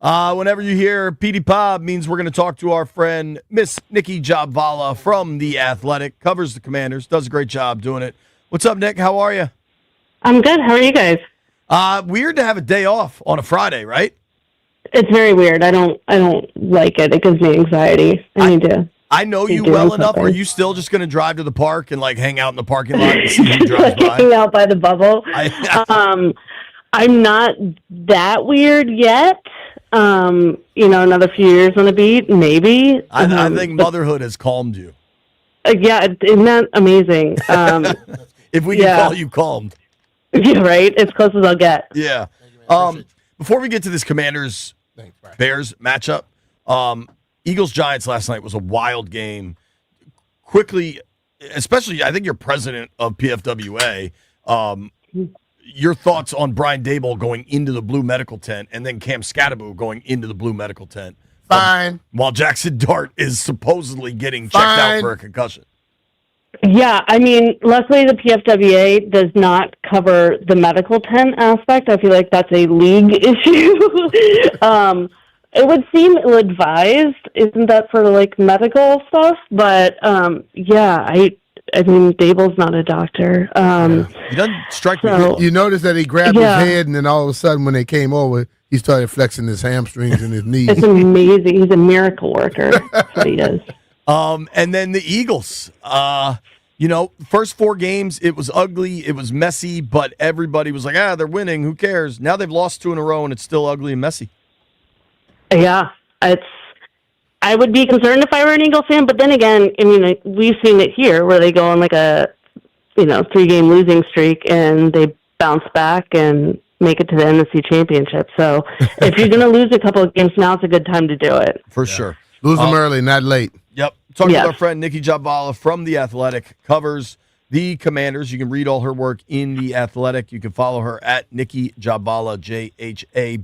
Whenever you hear Petey Pop, means we're going to talk to our friend Miss Nikki Jobvala from The Athletic. Covers the Commanders, does a great job doing it. What's up, Nick? How are you? I'm good. How are you guys? Weird to have a day off on a Friday, right? It's very weird. I don't like it. It gives me anxiety. I know you well enough. Are you still just going to drive to the park and like hang out in the parking lot and see who drives by? Hang out by the bubble. I'm not that weird yet. Another few years on the beat, maybe. I think motherhood has calmed you. Yeah, isn't that amazing? If we can call you calmed. Yeah, right? As close as I'll get. Yeah. Before we get to this Commanders-Bears matchup, Eagles-Giants last night was a wild game. Quickly, especially, I think you're president of PFWA. Your thoughts on Brian Daboll going into the blue medical tent and then Cam Scatterbo going into the blue medical tent. Fine. While Jackson Dart is supposedly getting checked out for a concussion. Yeah, luckily the PFWA does not cover the medical tent aspect. I feel like that's a league issue. It would seem ill-advised, isn't that for medical stuff? But Daboll's not a doctor. He doesn't strike me. You notice that he grabbed his head, and then all of a sudden, when they came over, he started flexing his hamstrings and his knees. It's amazing. He's a miracle worker. That's what he is. And then the Eagles. First 4 games, it was ugly, it was messy, but everybody was like, they're winning. Who cares? Now they've lost 2 in a row, and it's still ugly and messy. Yeah, I would be concerned if I were an Eagle fan, but then again, we've seen it here where they go on a 3-game losing streak and they bounce back and make it to the NFC Championship. So if you're going to lose a couple of games, now's a good time to do it. For sure. Lose them early, not late. Yep. Talking with our friend Nikki Jobvala from The Athletic, covers the Commanders. You can read all her work in The Athletic. You can follow her at Nikki Jobvala, JHABVALA.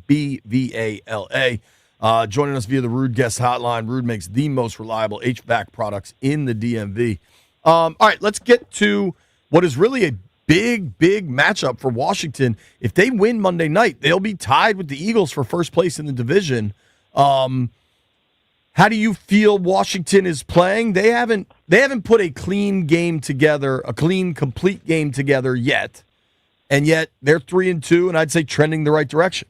Joining us via the Rude Guest Hotline. Rude makes the most reliable HVAC products in the DMV. All right, let's get to what is really a big matchup for Washington. If they win Monday night, they'll be tied with the Eagles for first place in the division. How do you feel Washington is playing? They haven't put a clean game together, a clean, complete game together yet, and yet they're 3-2, and I'd say trending the right direction.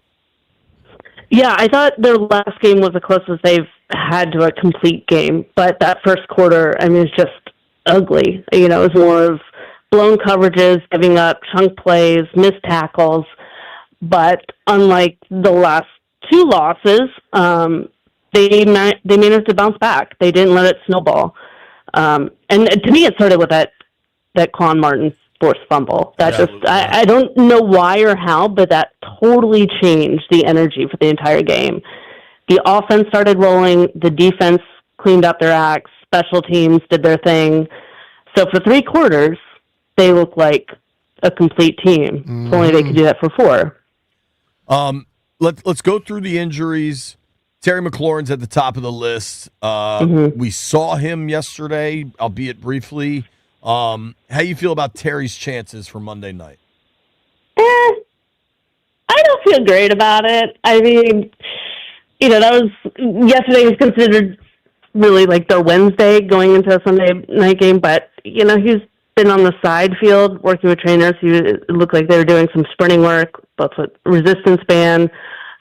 Yeah, I thought their last game was the closest they've had to a complete game, but that first quarter, it's just ugly. It was more of blown coverages, giving up chunk plays, missed tackles, but unlike the last 2 losses, they managed to bounce back. They didn't let it snowball. And to me, it started with that Quan Martin forced fumble. I don't know why or how, but that totally changed the energy for the entire game. The offense started rolling. The defense cleaned up their acts. Special teams did their thing. So for 3 quarters, they looked like a complete team. If only they could do that for 4. Let's go through the injuries. Terry McLaurin's at the top of the list. We saw him yesterday, albeit briefly. How you feel about Terry's chances for Monday night? I don't feel great about it. I mean, that was yesterday was considered really like their Wednesday going into a Sunday night game, but he's been on the side field working with trainers. It looked like they were doing some sprinting work, both with resistance band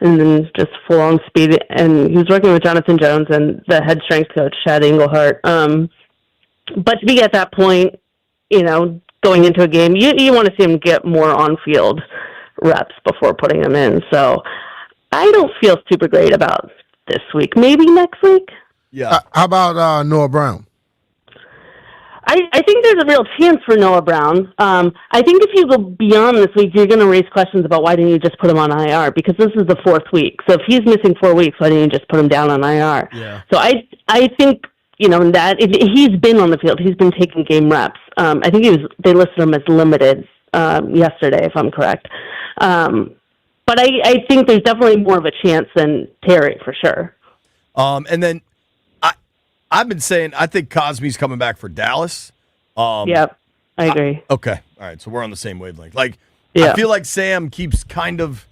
and then just full on speed. And he was working with Jonathan Jones and the head strength coach, Chad Englehart. But to be at that point, going into a game, you want to see him get more on-field reps before putting him in. So I don't feel super great about this week. Maybe next week. Yeah. How about Noah Brown? I think there's a real chance for Noah Brown. I think if you go beyond this week, you're going to raise questions about why didn't you just put him on IR, because this is the 4th week. So if he's missing 4 weeks, why didn't you just put him down on IR? Yeah. So I think that he's been on the field, he's been taking game reps. I think they listed him as limited yesterday, if I'm correct. But I think there's definitely more of a chance than Terry for sure. And then I've been saying I think Cosme's coming back for Dallas. Yep, I agree. Okay, all right, so we're on the same wavelength. Like, yeah. I feel like Sam keeps kind of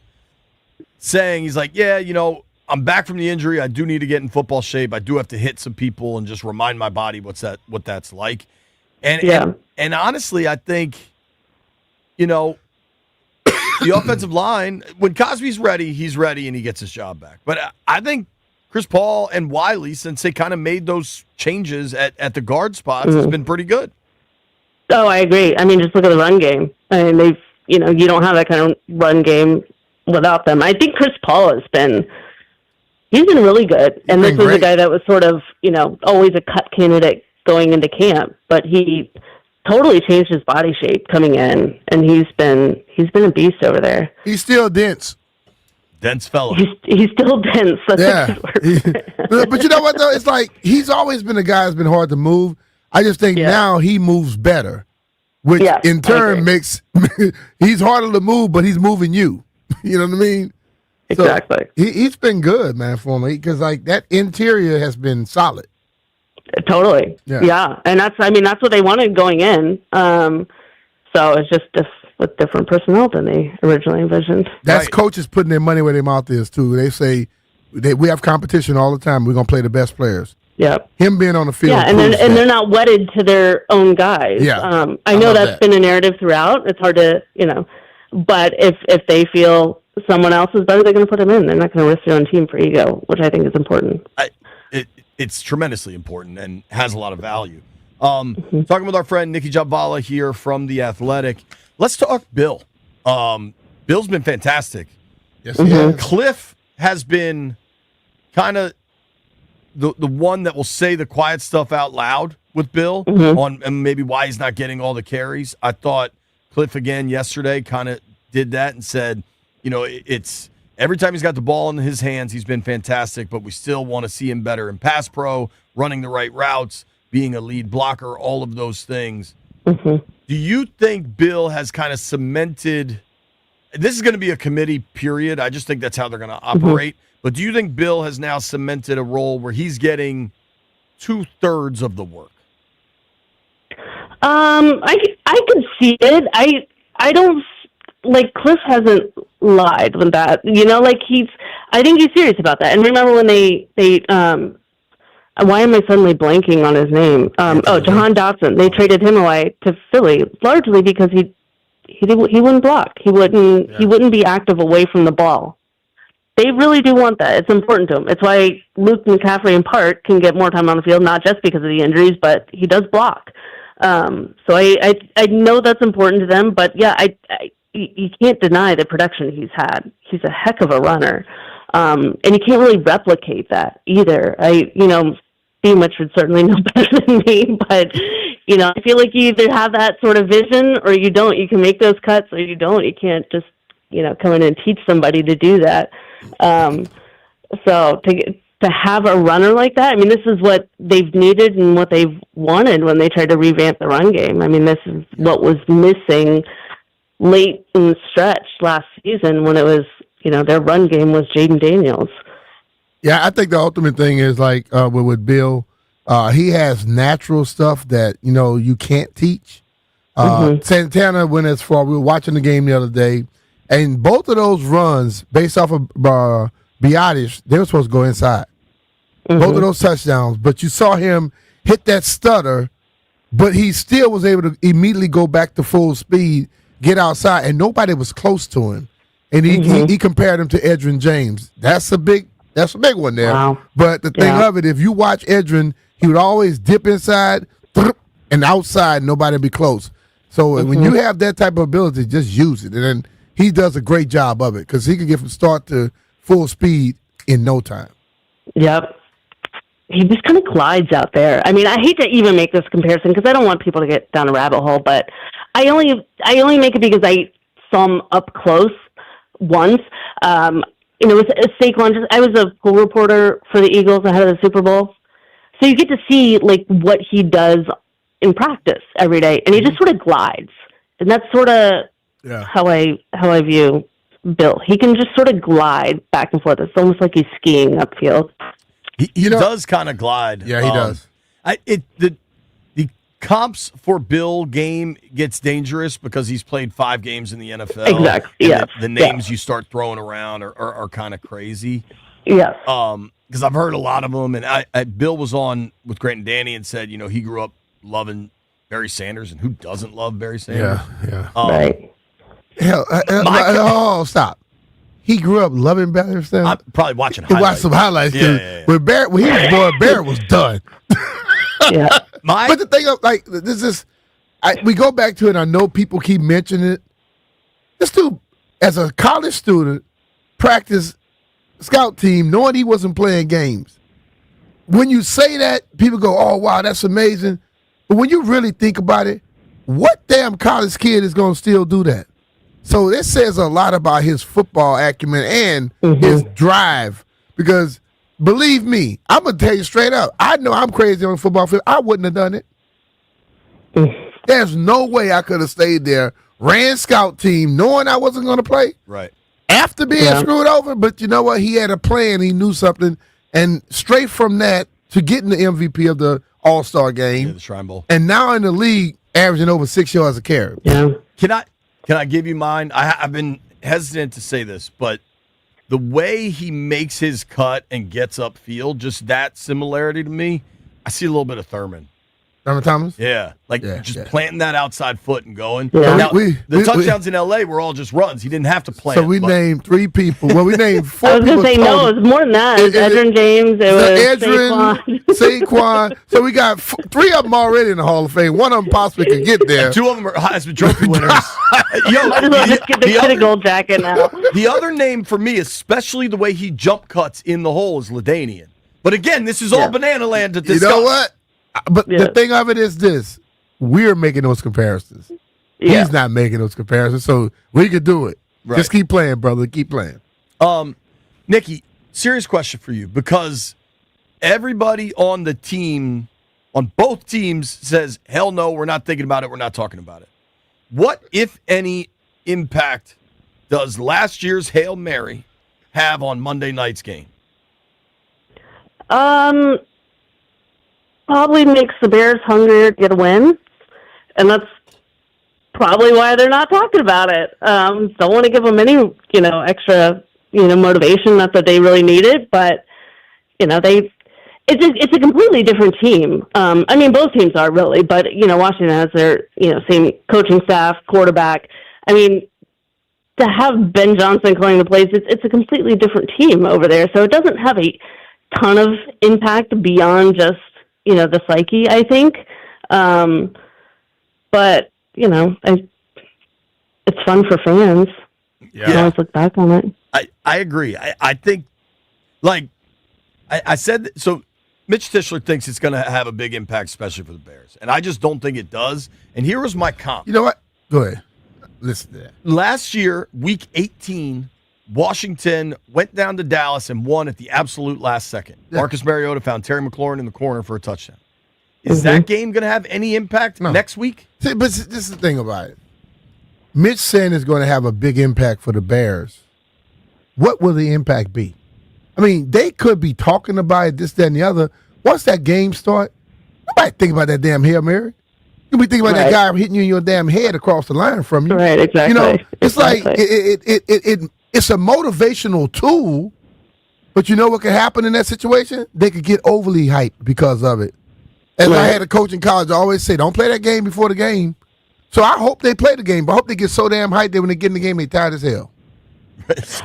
saying, he's like, yeah, I'm back from the injury. I do need to get in football shape. I do have to hit some people and just remind my body what that's like. And honestly, I think, the offensive line, when Cosme's ready, he's ready and he gets his job back. But I think Chris Paul and Wiley, since they kind of made those changes at the guard spots, has been pretty good. Oh, I agree. I mean, just look at the run game. I mean, you don't have that kind of run game without them. I think Chris Paul he's been really good. And this was a guy that was sort of, always a cut candidate going into camp, but he totally changed his body shape coming in, and he's been a beast over there. He's still dense. Dense fellow. He's still dense. That's yeah. But you know what, though? It's like he's always been a guy that's been hard to move. I just think now he moves better, which in turn makes he's harder to move, but he's moving you. You know what I mean? Exactly. So he's been good, man, for me, because like that interior has been solid. Totally. Yeah. And that's what they wanted going in. So it's just with different personnel than they originally envisioned. That's coaches putting their money where their mouth is, too. They say we have competition all the time. We're going to play the best players. Yep. Him being on the field. Yeah, and they're not wedded to their own guys. Yeah. I know that's been a narrative throughout. It's hard to, but if they feel someone else is better, they're going to put them in. They're not going to risk their own team for ego, which I think is important. It's tremendously important and has a lot of value. Talking with our friend Nikki Jabvala here from The Athletic. Let's talk Bill. Bill's been fantastic. Yes, he has. Cliff has been kind of the one that will say the quiet stuff out loud with Bill on and maybe why he's not getting all the carries. I thought Cliff again yesterday kind of did that and said, it's every time he's got the ball in his hands, he's been fantastic, but we still want to see him better in pass pro, running the right routes, being a lead blocker, all of those things. Do you think Bill has kind of cemented – this is going to be a committee, period. I just think that's how they're going to operate. But do you think Bill has now cemented a role where he's getting 2/3 of the work? I can see it. I don't – like, Cliff hasn't lied with that. I think he's serious about that. And remember when they why am I suddenly blanking on his name? Jahan Dotson. They traded him away to Philly largely because he wouldn't block. He wouldn't be active away from the ball. They really do want that. It's important to them. It's why Luke McCaffrey in part can get more time on the field, not just because of the injuries, but he does block. So I know that's important to them, but yeah, you can't deny the production he's had. He's a heck of a runner. And you can't really replicate that either. Beamish would certainly know better than me, but, I feel like you either have that sort of vision or you don't. You can make those cuts or you don't. You can't just, come in and teach somebody to do that. So to have a runner like that, this is what they've needed and what they've wanted when they tried to revamp the run game. This is what was missing late in the stretch last season when it was, their run game was Jaden Daniels. Yeah, I think the ultimate thing is like with Bill, he has natural stuff that, you can't teach. Santana went as far. We were watching the game the other day, and both of those runs, based off of Biotis, they were supposed to go inside. Both of those touchdowns, but you saw him hit that stutter, but he still was able to immediately go back to full speed, get outside, and nobody was close to him. And he compared him to Edgerrin James. That's a big one there. Wow. But the thing of it, if you watch Edgerrin, he would always dip inside and outside, nobody would be close. So when you have that type of ability, just use it. And then he does a great job of it because he can get from start to full speed in no time. Yep. He just kind of glides out there. I hate to even make this comparison because I don't want people to get down a rabbit hole, but I only make it because I saw him up close once. It was Saquon. I was a pool reporter for the Eagles ahead of the Super Bowl, so you get to see like what he does in practice every day, and he just sort of glides, and that's sort of how I view Bill. He can just sort of glide back and forth. It's almost like he's skiing upfield. He does kind of glide. Yeah, he does. The comps for Bill game gets dangerous because he's played 5 games in the NFL. Exactly. Yeah. The names you start throwing around are kind of crazy. Yes. Because I've heard a lot of them, and Bill was on with Grant and Danny and said, he grew up loving Barry Sanders, and who doesn't love Barry Sanders? Yeah. Right. Hell, stop. He grew up loving Barry Sanders. I'm probably watching He highlights. watched some highlights. Yeah. When he was born, Barry was done. Yeah. But the thing of this is, we go back to it. I know people keep mentioning it. This dude, as a college student, practiced scout team, knowing he wasn't playing games. When you say that, people go, "Oh wow, that's amazing." But when you really think about it, what damn college kid is going to still do that? So this says a lot about his football acumen and his drive. Because believe me, I'm going to tell you straight up, I know I'm crazy on the football field. I wouldn't have done it. There's no way I could have stayed there, ran scout team, knowing I wasn't going to play. Right. After being screwed over. But you know what? He had a plan. He knew something. And straight from that to getting the MVP of the All-Star game. Yeah, the Shrine Bowl. And now in the league, averaging over 6 yards a carry. Yeah. Can I give you mine? I've been hesitant to say this, but the way he makes his cut and gets upfield, just that similarity to me, I see a little bit of Thurman. Thurman Thomas? Yeah, planting that outside foot and going. Yeah. Now, the touchdowns in L.A. were all just runs. He didn't have to plant. So we named 3 people. Well, we named 4 I was people. going to say, no, it was more than that. It was Edgerrin James. It was Saquon. So we got 3 of them already in the Hall of Fame. One of them possibly could get there. 2 of them are Heisman Trophy winners. Might as well just get the gold jacket now. The other name for me, especially the way he jump cuts in the hole, is LaDainian. But again, this is all banana land to discuss. You know what? But the thing of it is this. We're making those comparisons. Yeah. He's not making those comparisons, so we could do it. Right. Just keep playing, brother. Keep playing. Nikki, serious question for you, because everybody on the team, on both teams, says, hell no, we're not thinking about it, we're not talking about it. What, if any, impact does last year's Hail Mary have on Monday night's game? Probably makes the Bears hungrier to get a win, and that's probably why they're not talking about it. Don't want to give them any, extra, motivation. Not that they really need it, but it's a completely different team. Both teams are really, but Washington has their same coaching staff, quarterback. To have Ben Johnson calling the plays, it's a completely different team over there. So it doesn't have a ton of impact beyond just the psyche, I think. But it's fun for fans. Yeah. You always look back on it. I agree. I think Like I said, so Mitch Tischler thinks it's going to have a big impact, especially for the Bears. And I just don't think it does. And here was my comp. You know what? Go ahead. Listen to that. Last year, week 18, Washington went down to Dallas and won at the absolute last second. Yeah. Marcus Mariota found Terry McLaurin in the corner for a touchdown. Is that game going to have any impact next week? See, but this is the thing about it. Mitch saying is going to have a big impact for the Bears. What will the impact be? I mean, they could be talking about it, this, that, and the other. Once that game start, nobody think about that damn Hail Mary. You'll be thinking about that guy hitting you in your damn head across the line from you. Right, exactly. You know, it's Exactly. like it's a motivational tool, but you know what could happen in that situation? They could get overly hyped because of it. As I had a coach in college, I always say, don't play that game before the game. So I hope they play the game, but I hope they get so damn hyped that when they get in the game, they tired as hell.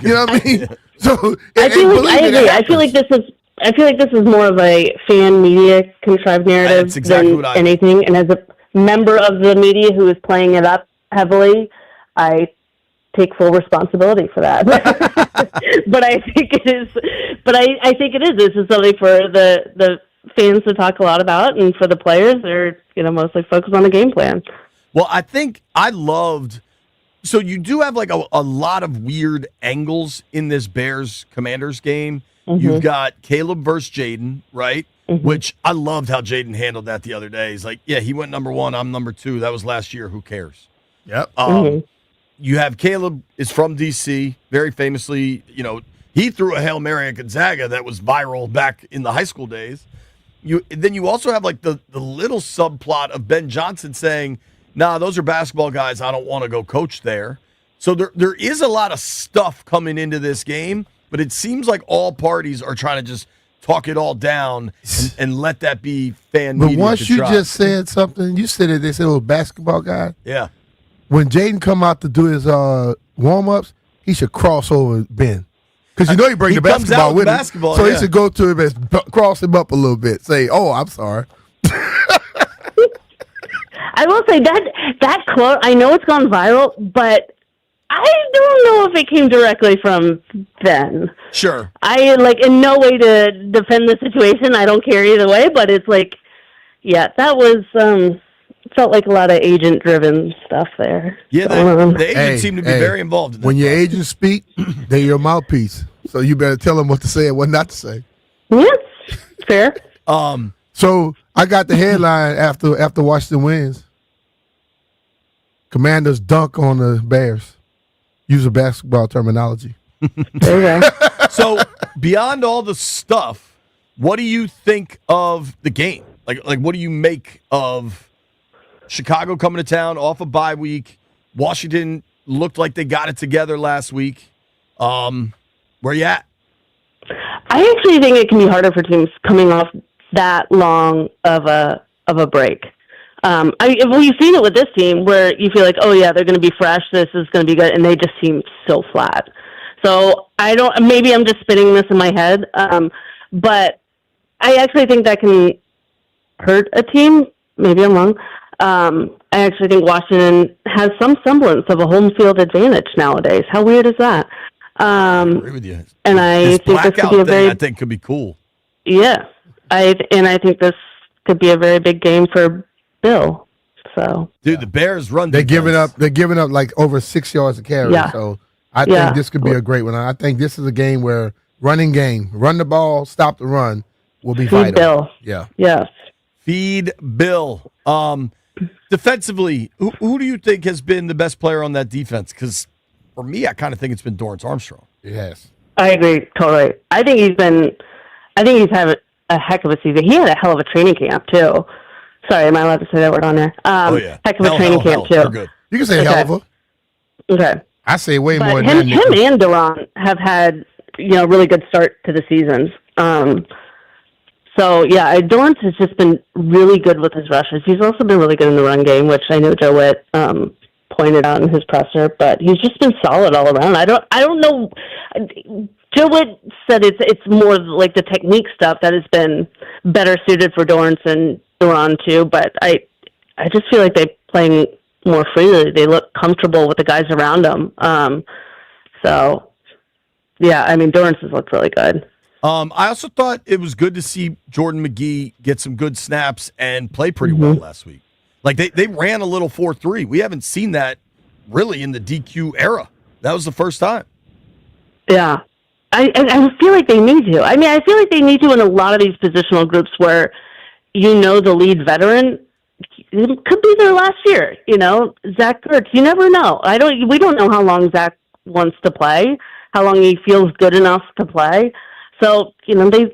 You know what I mean? So I agree. I feel like this is more of a fan media contrived narrative That's exactly than what I anything. And as a member of the media who is playing it up heavily, I take full responsibility for that. But I think it is. But I think it is. This is something for the fans to talk a lot about, and for the players, they're mostly focused on the game plan. Well, I think I loved. So you do have like a lot of weird angles in this Bears Commanders game. Mm-hmm. You've got Caleb versus Jaden, right? Mm-hmm. Which I loved how Jaden handled that the other day. He's like, yeah, he went number 1, I'm number 2. That was last year. Who cares? Yep. You have Caleb is from D.C., very famously, he threw a Hail Mary at Gonzaga that was viral back in the high school days. Then you also have like the little subplot of Ben Johnson saying, nah, those are basketball guys. I don't want to go coach there. So there is a lot of stuff coming into this game, but it seems like all parties are trying to just talk it all down and let that be fan But media. once you contrived. just said something, you said it, they said it was basketball guy. Yeah. When Jaden come out to do his warm-ups, he should cross over Ben. Because he bring he the comes basketball out with with him. basketball, So yeah. he should go to him and cross him up a little bit. Say, oh, I'm sorry. I will say that quote, I know it's gone viral, but I don't know if it came directly from Ben. Sure. I in no way to defend the situation. I don't care either way, but it's like, yeah, that was felt like a lot of agent driven stuff there. Yeah, the agents seem to be very involved in that. When your agents speak, they're your mouthpiece. So you better tell them what to say and what not to say. Yes, fair. So I got the headline after Washington wins. Commanders dunk on the Bears. Use a basketball terminology. There you go. So beyond all the stuff, what do you think of the game? Like what do you make of Chicago coming to town off a bye week? Washington looked like they got it together last week. Where you at? I actually think it can be harder for teams coming off that long of a break. We've seen it with this team where you feel like, oh yeah, they're going to be fresh. This is going to be good, and they just seem so flat. So maybe I'm just spinning this in my head, but I actually think that can hurt a team. Maybe I'm wrong. I actually think Washington has some semblance of a home field advantage nowadays. How weird is that? I agree with you. And I think this could be a very, I think could be cool. yeah. I think this could be a very big game for Bill. So, Dude, the Bears run. They're giving up like over 6 yards a carry. Yeah. So I think this could be a great one. I think this is a game where run the ball, stop the run will be vital. feed Bill. Yeah. Yes. Feed Bill. Defensively, who do you think has been the best player on that defense? Because for me, I kind of think it's been Dorrance Armstrong. It has. I agree totally. I think he's had a heck of a season. He had a hell of a training camp too. Sorry, am I allowed to say that word on there? Heck of a training camp too. You're good. You can say hell of a. Okay. I say way But more him than that. and Duran have had really good start to the season. So yeah, Dorrance has just been really good with his rushes. He's also been really good in the run game, which I know Joe Witt pointed out in his presser. But he's just been solid all around. I don't know. Joe Witt said it's more like the technique stuff that has been better suited for Dorrance and Duran too. But I just feel like they're playing more freely. They look comfortable with the guys around them. So yeah, I mean Dorrance has looked really good. I also thought it was good to see Jordan McGee get some good snaps and play pretty well last week. Like they ran a little 4-3. We haven't seen that really in the DQ era. That was the first time. Yeah. I feel like they need to. I mean, I feel like they need to in a lot of these positional groups where the lead veteran it could be their last year. Zach Ertz. You never know. We don't know how long Zach wants to play, how long he feels good enough to play. So I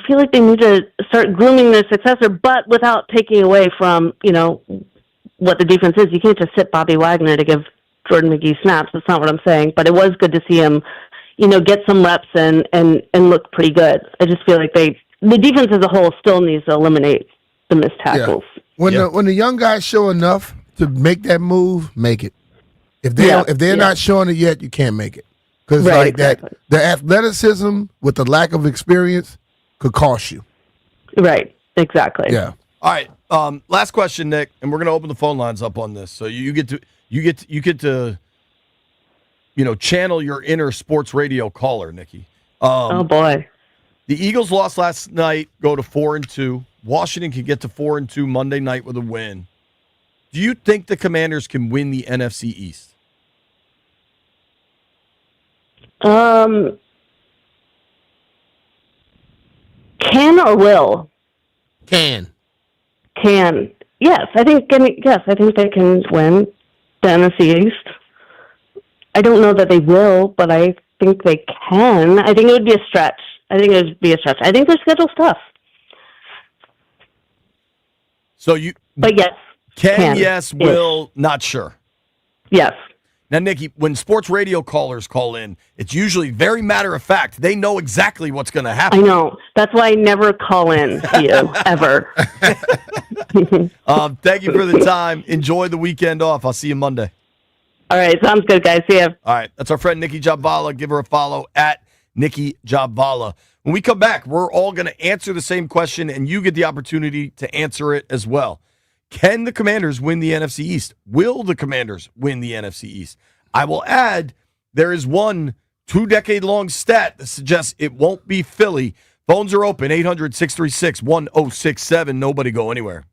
feel like they need to start grooming their successor, but without taking away from what the defense is. You can't just sit Bobby Wagner to give Jordan McGee snaps. That's not what I'm saying. But it was good to see him, get some reps and look pretty good. I just feel like the defense as a whole still needs to eliminate the missed tackles. Yeah. When the young guys show enough to make that move, make it. If they're not showing it yet, you can't make it. Because exactly. the athleticism with the lack of experience could cost you. Right. Exactly. Yeah. All right. Last question, Nick, and we're going to open the phone lines up on this. So you get to channel your inner sports radio caller, Nikki. Oh boy. The Eagles lost last night, go to 4-2. Washington can get to 4-2 Monday night with a win. Do you think the Commanders can win the NFC East? Can or will? Can. Yes, I think they can win the NFC East. I don't know that they will, but I think they can. I think it would be a stretch. I think their schedule's tough. But yes. Can, yes, will, not sure. Yes. Now, Nikki, when sports radio callers call in, it's usually very matter of fact. They know exactly what's going to happen. I know. That's why I never call in to you, ever. Thank you for the time. Enjoy the weekend off. I'll see you Monday. All right. Sounds good, guys. See ya. All right. That's our friend Nikki Jhabvala. Give her a follow at Nikki Jhabvala. When we come back, we're all going to answer the same question, and you get the opportunity to answer it as well. Can the Commanders win the NFC East? Will the Commanders win the NFC East? I will add, there is one 2-decade-long stat that suggests it won't be Philly. Phones are open, 800-636-1067. Nobody go anywhere.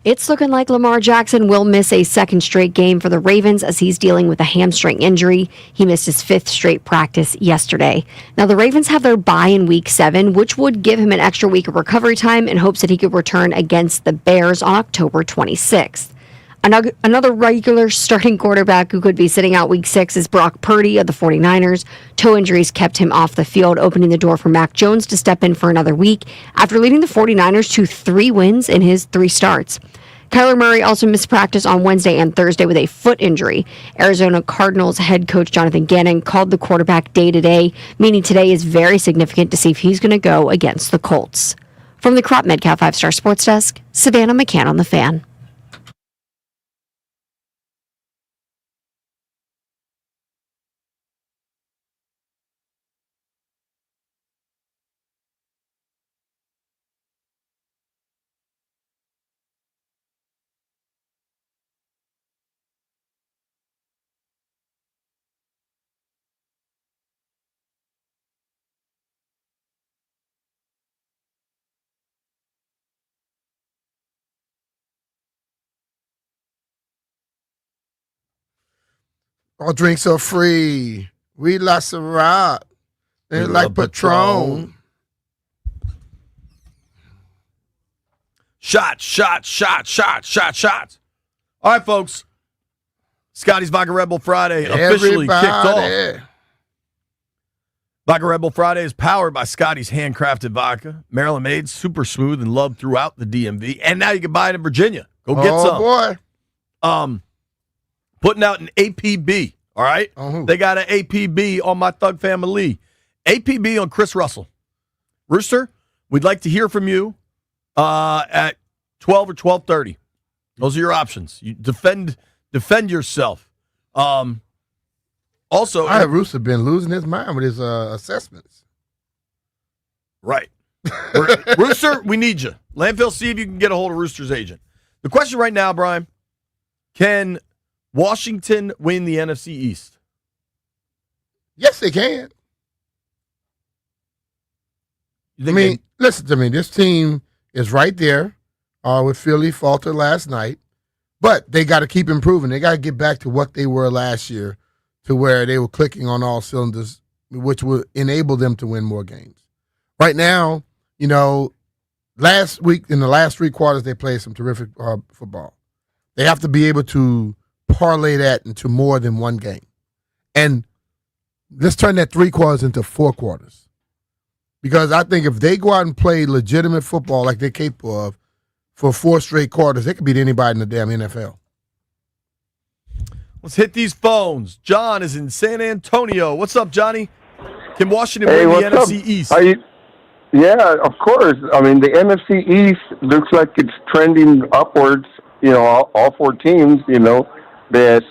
It's looking like Lamar Jackson will miss a second straight game for the Ravens as he's dealing with a hamstring injury. He missed his 5th straight practice yesterday. Now, the Ravens have their bye in Week 7, which would give him an extra week of recovery time in hopes that he could return against the Bears on October 26th. Another regular starting quarterback who could be sitting out Week 6 is Brock Purdy of the 49ers. Toe injuries kept him off the field, opening the door for Mac Jones to step in for another week after leading the 49ers to 3 wins in his 3 starts. Kyler Murray also missed practice on Wednesday and Thursday with a foot injury. Arizona Cardinals head coach Jonathan Gannon called the quarterback day-to-day, meaning today is very significant to see if he's going to go against the Colts. From the Crop Metcalf 5-Star Sports Desk, Savannah McCann on the Fan. All drinks are free. We La Ciroc. They like Patron. Shots. All right, folks. Scotty's Vodka Red Bull Friday officially kicked off. Vodka Red Bull Friday is powered by Scotty's handcrafted vodka. Maryland made, super smooth and loved throughout the DMV. And now you can buy it in Virginia. Go get some. Oh, boy. Putting out an APB, all right? They got an APB on my Thug Family. APB on Chris Russell. Rooster, we'd like to hear from you at 12 or 12:30. Those are your options. You defend yourself. Also, I have Rooster been losing his mind with his assessments. Right. Rooster, we need you. Landfill, see if you can get a hold of Rooster's agent. The question right now, Brian, can Washington win the NFC East? Yes, they can. Listen to me. This team is right there with Philly faltered last night, but they got to keep improving. They got to get back to what they were last year, to where they were clicking on all cylinders, which will enable them to win more games. Right now, last week, in the last 3 quarters, they played some terrific football. They have to be able to parlay that into more than one game. And let's turn that 3 quarters into 4 quarters. Because I think if they go out and play legitimate football like they're capable of for 4 straight quarters, they could beat anybody in the damn NFL. Let's hit these phones. John is in San Antonio. What's up, Johnny? Can Washington win the NFC East? Yeah, of course. I mean, the NFC East looks like it's trending upwards. All 4 teams, that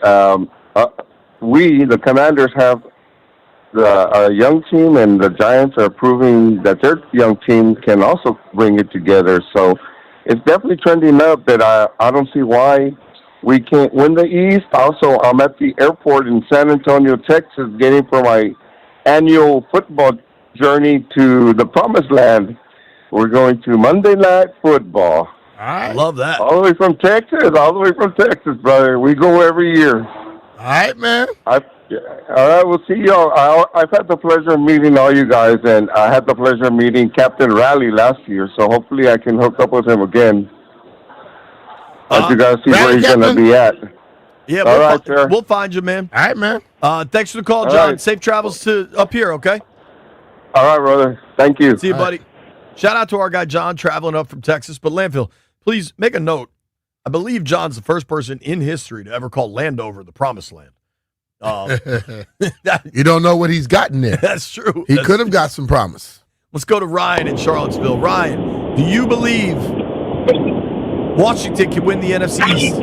we, the Commanders, have a young team, and the Giants are proving that their young team can also bring it together. So it's definitely trending up that I don't see why we can't win the East. Also, I'm at the airport in San Antonio, Texas, getting for my annual football journey to the Promised Land. We're going to Monday Night Football. I love that. All the way from Texas, brother. We go every year. All right, man. All right, we'll see y'all. I've had the pleasure of meeting all you guys, and I had the pleasure of meeting Captain Raleigh last year, so hopefully I can hook up with him again. Let you guys see where he's going to be at. Yeah, all right, sir. We'll find you, man. All right, man. Thanks for the call, John. Right. Safe travels to up here, okay? All right, brother. Thank you. See you, buddy. Shout out to our guy, John, traveling up from Texas. But Landfill, please make a note. I believe John's the first person in history to ever call Landover the Promised Land. You don't know what he's gotten there. That's true. He could have got some promise. Let's go to Ryan in Charlottesville. Ryan, do you believe Washington can win the NFC East?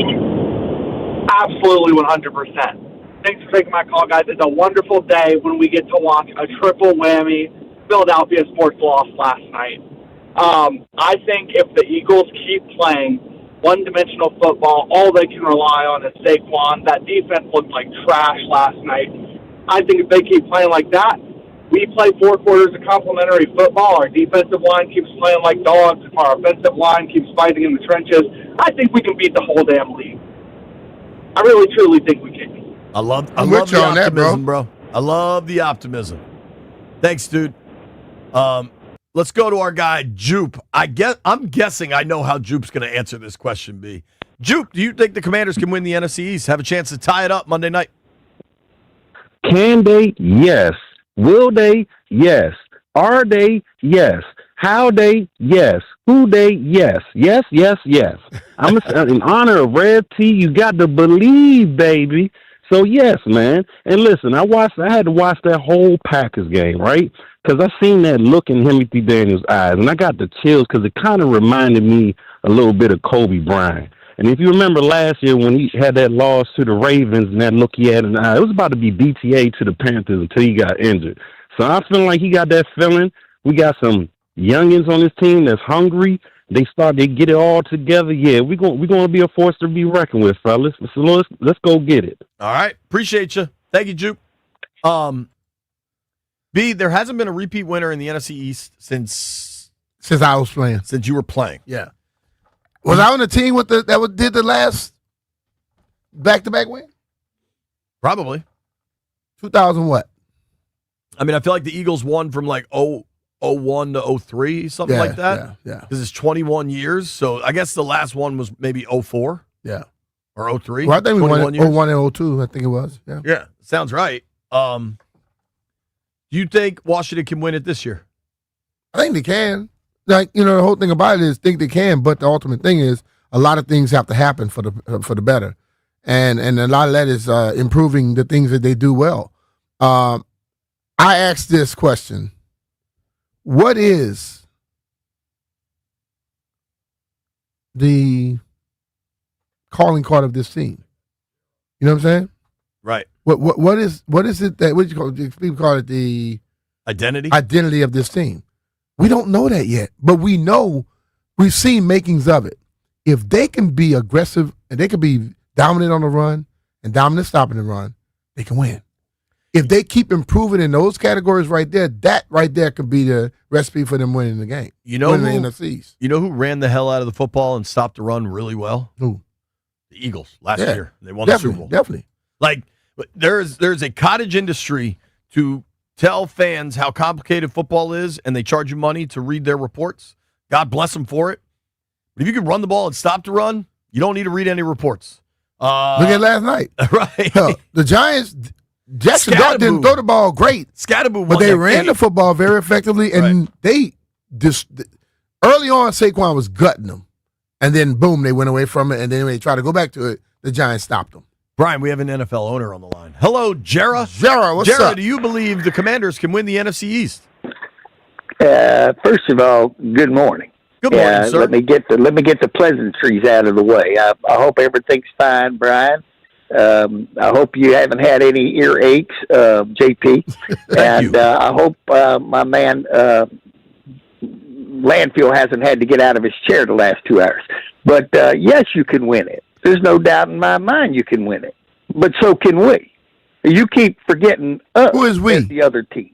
Absolutely, 100%. Thanks for taking my call, guys. It's a wonderful day when we get to watch a triple whammy. Philadelphia sports lost last night. I think if the Eagles keep playing one-dimensional football, all they can rely on is Saquon. That defense looked like trash last night. I think if they keep playing like that, we play 4 quarters of complimentary football. Our defensive line keeps playing like dogs. Our offensive line keeps fighting in the trenches. I think we can beat the whole damn league. I really, truly think we can. I love I'm the with you on that, optimism, bro. I love the optimism. Thanks, dude. Let's go to our guy, Jupe. I'm guessing I know how Jupe's going to answer this question, B. Jupe, do you think the Commanders can win the NFC East, have a chance to tie it up Monday night? Can they? Yes. Will they? Yes. Are they? Yes. How they? Yes. Who they? Yes. Yes, yes, yes. In honor of Red T, you got to believe, baby. So, yes, man. And listen, I had to watch that whole Packers game, right? Because I seen that look in Timothy Daniels' eyes, and I got the chills because it kind of reminded me a little bit of Kobe Bryant. And if you remember last year when he had that loss to the Ravens and that look he had in the eye, it was about to be BTA to the Panthers until he got injured. So I feel like he got that feeling. We got some youngins on this team that's hungry. They get it all together. Yeah, we're gonna be a force to be reckoned with, fellas. So let's go get it. All right. Appreciate you. Thank you, Jupe. B, there hasn't been a repeat winner in the NFC East since I was playing. Since you were playing. Yeah. Was I on the team did the last back-to-back win? Probably. 2000 what? I mean, I feel like the Eagles won from like 01 to 03, something like that. Yeah. Because it's 21 years. So I guess the last one was maybe 04. Yeah. Or 03. Well, I think we won years. 01 and 02, I think it was. Yeah. Yeah. Sounds right. Do you think Washington can win it this year? I think they can. Like, the whole thing about it is think they can, but the ultimate thing is a lot of things have to happen for the better. And a lot of that is improving the things that they do well. I asked this question. What is the calling card of this team? You know what I'm saying? Right. What is it that what you call it? People call it the identity of this team. We don't know that yet, but we know we've seen makings of it. If they can be aggressive and they can be dominant on the run and dominant stopping the run, they can win. If they keep improving in those categories right there, that right there could be the recipe for them winning the game. Winning the NFCs. You know who ran the hell out of the football and stopped the run really well? Who? The Eagles last year. They won the Super Bowl. Definitely. Like there's a cottage industry to tell fans how complicated football is, and they charge you money to read their reports. God bless them for it. But if you can run the ball and stop the run, you don't need to read any reports. Look at last night. Right. Hell, the Giants, Jackson Dart didn't throw the ball great. Scatterboo, but they ran the football very effectively, and they just early on Saquon was gutting them, and then boom, they went away from it, and then when they tried to go back to it, the Giants stopped them. Brian, we have an NFL owner on the line. Hello, Jera. Jera, what's up? Do you believe the Commanders can win the NFC East? First of all, good morning. Good morning, sir. Let me get the pleasantries out of the way. I hope everything's fine, Brian. I hope you haven't had any earaches, JP. And I hope my man Landfill hasn't had to get out of his chair the last 2 hours. But yes, you can win it. There's no doubt in my mind you can win it. But so can we. You keep forgetting us. Who is we? As the other team.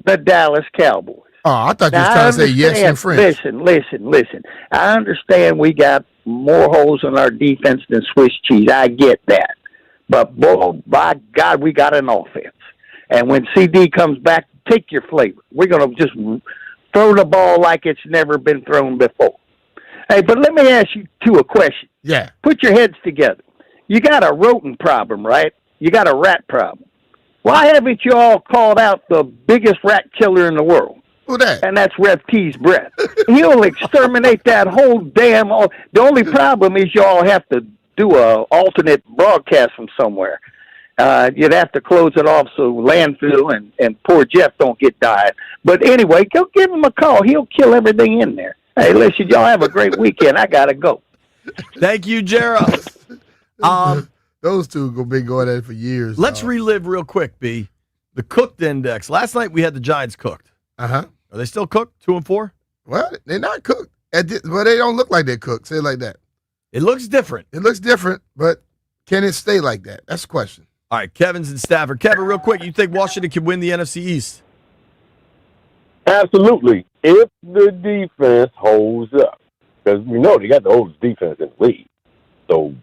The Dallas Cowboys. Oh, I thought you was trying to say yes in French. Listen. I understand we got more holes in our defense than Swiss cheese. I get that. But, boy, by God, we got an offense. And when CD comes back, take your flavor. We're going to just throw the ball like it's never been thrown before. Hey, but let me ask you two a question. Yeah. Put your heads together. You got a rodent problem, right? You got a rat problem. Why haven't you all called out the biggest rat killer in the world? Who that? And that's Rev T's breath. He'll exterminate that whole damn... The only problem is you all have to do a alternate broadcast from somewhere. You'd have to close it off so Landfill and poor Jeff don't get died. But anyway, go give him a call. He'll kill everything in there. Hey, listen, y'all have a great weekend. I got to go. Thank you, Jera. Those two have been going at it for years. Let's relive real quick, B. The cooked index. Last night we had the Giants cooked. Uh-huh. Are they still cooked? 2-4? Well, they're not cooked. Well, they don't look like they're cooked. Say it like that. It looks different. It looks different, but can it stay like that? That's the question. All right, Kevin's in Stafford. Kevin, real quick, you think Washington can win the NFC East? Absolutely. If the defense holds up. because we know they got the oldest defense in the league. So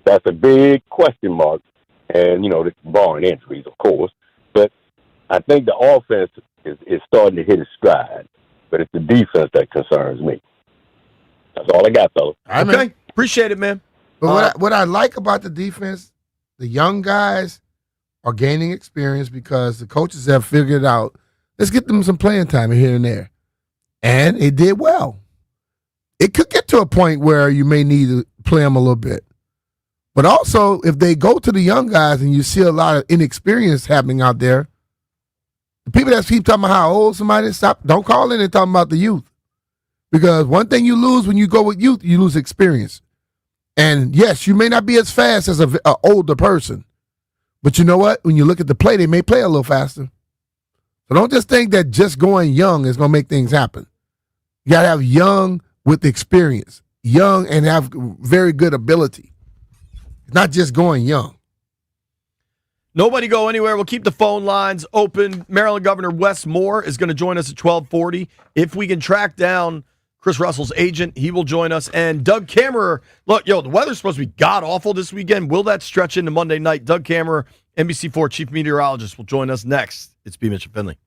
that's a big question mark. And, barring injuries, of course. But I think the offense is starting to hit its stride. But it's the defense that concerns me. That's all I got, fellas. Okay. Appreciate it, man. But what I like about the defense, the young guys are gaining experience because the coaches have figured out, let's get them some playing time here and there. And it did well. It could get to a point where you may need to play them a little bit. But also, if they go to the young guys and you see a lot of inexperience happening out there, the people that keep talking about how old somebody is, don't call in and talk about the youth. Because one thing you lose when you go with youth, you lose experience. And yes, you may not be as fast as an older person. But you know what? When you look at the play, they may play a little faster. So don't just think that just going young is going to make things happen. You got to have young with experience, young and have very good ability. Not just going young. Nobody go anywhere. We'll keep the phone lines open. Maryland Governor Wes Moore is going to join us at 1240. If we can track down Chris Russell's agent, he will join us. And Doug Kammerer, look, the weather's supposed to be god-awful this weekend. Will that stretch into Monday night? Doug Kammerer, NBC4 chief meteorologist, will join us next. It's B. Mitch and Finley.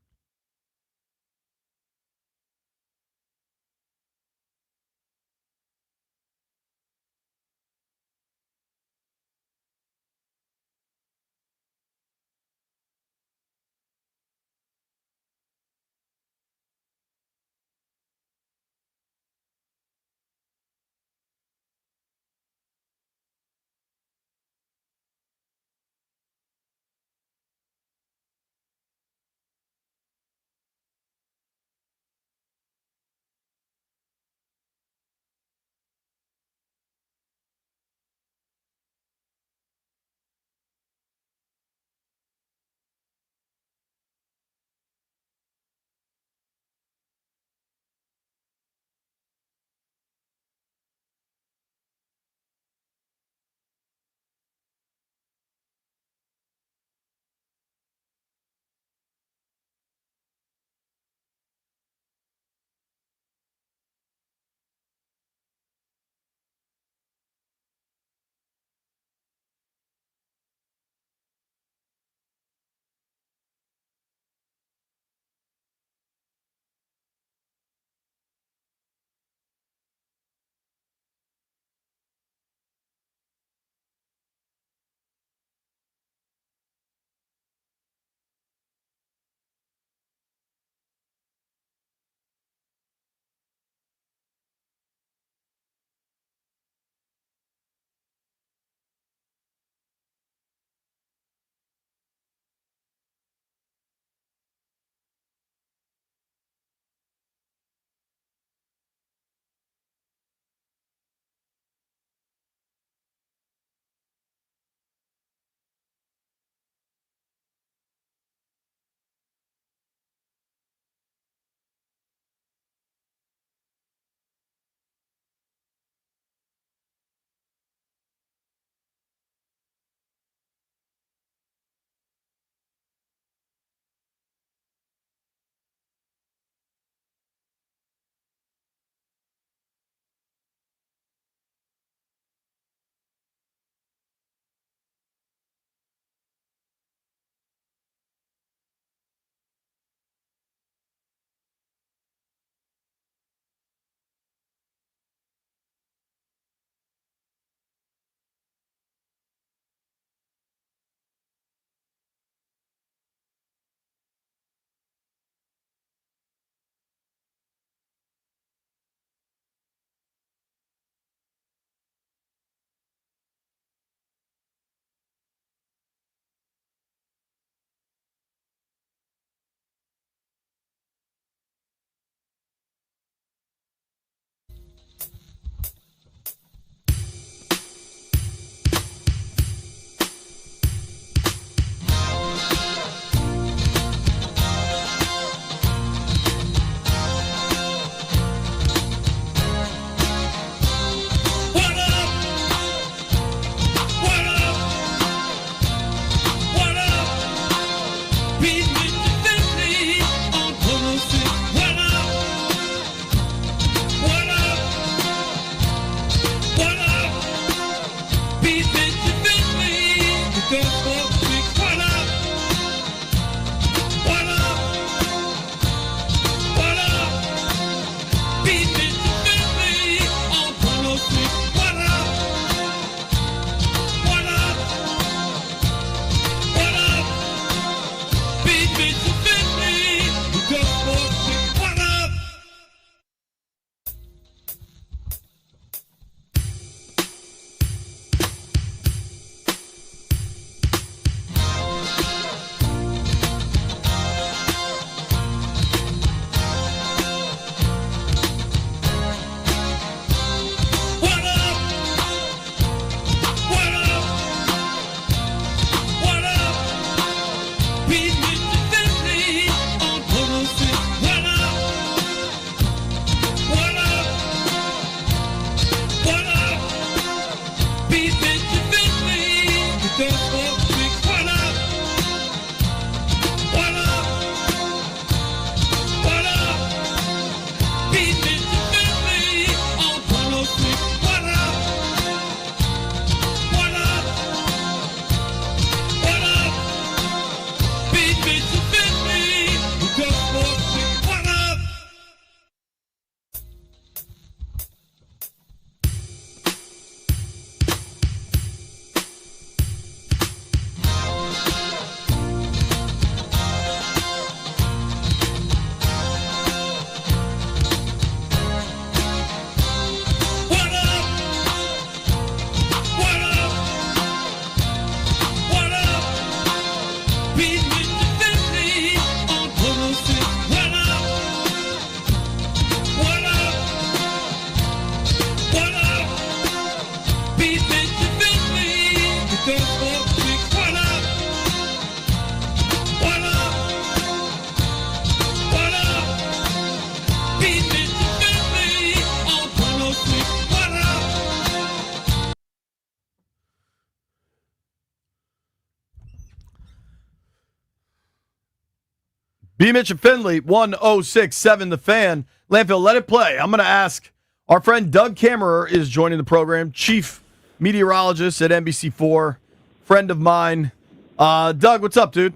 B. Mitch and Finley, 1067 The Fan. Landfill, let it play. I'm going to ask our friend Doug Kammerer is joining the program, chief meteorologist at NBC4, friend of mine. Doug, what's up, dude?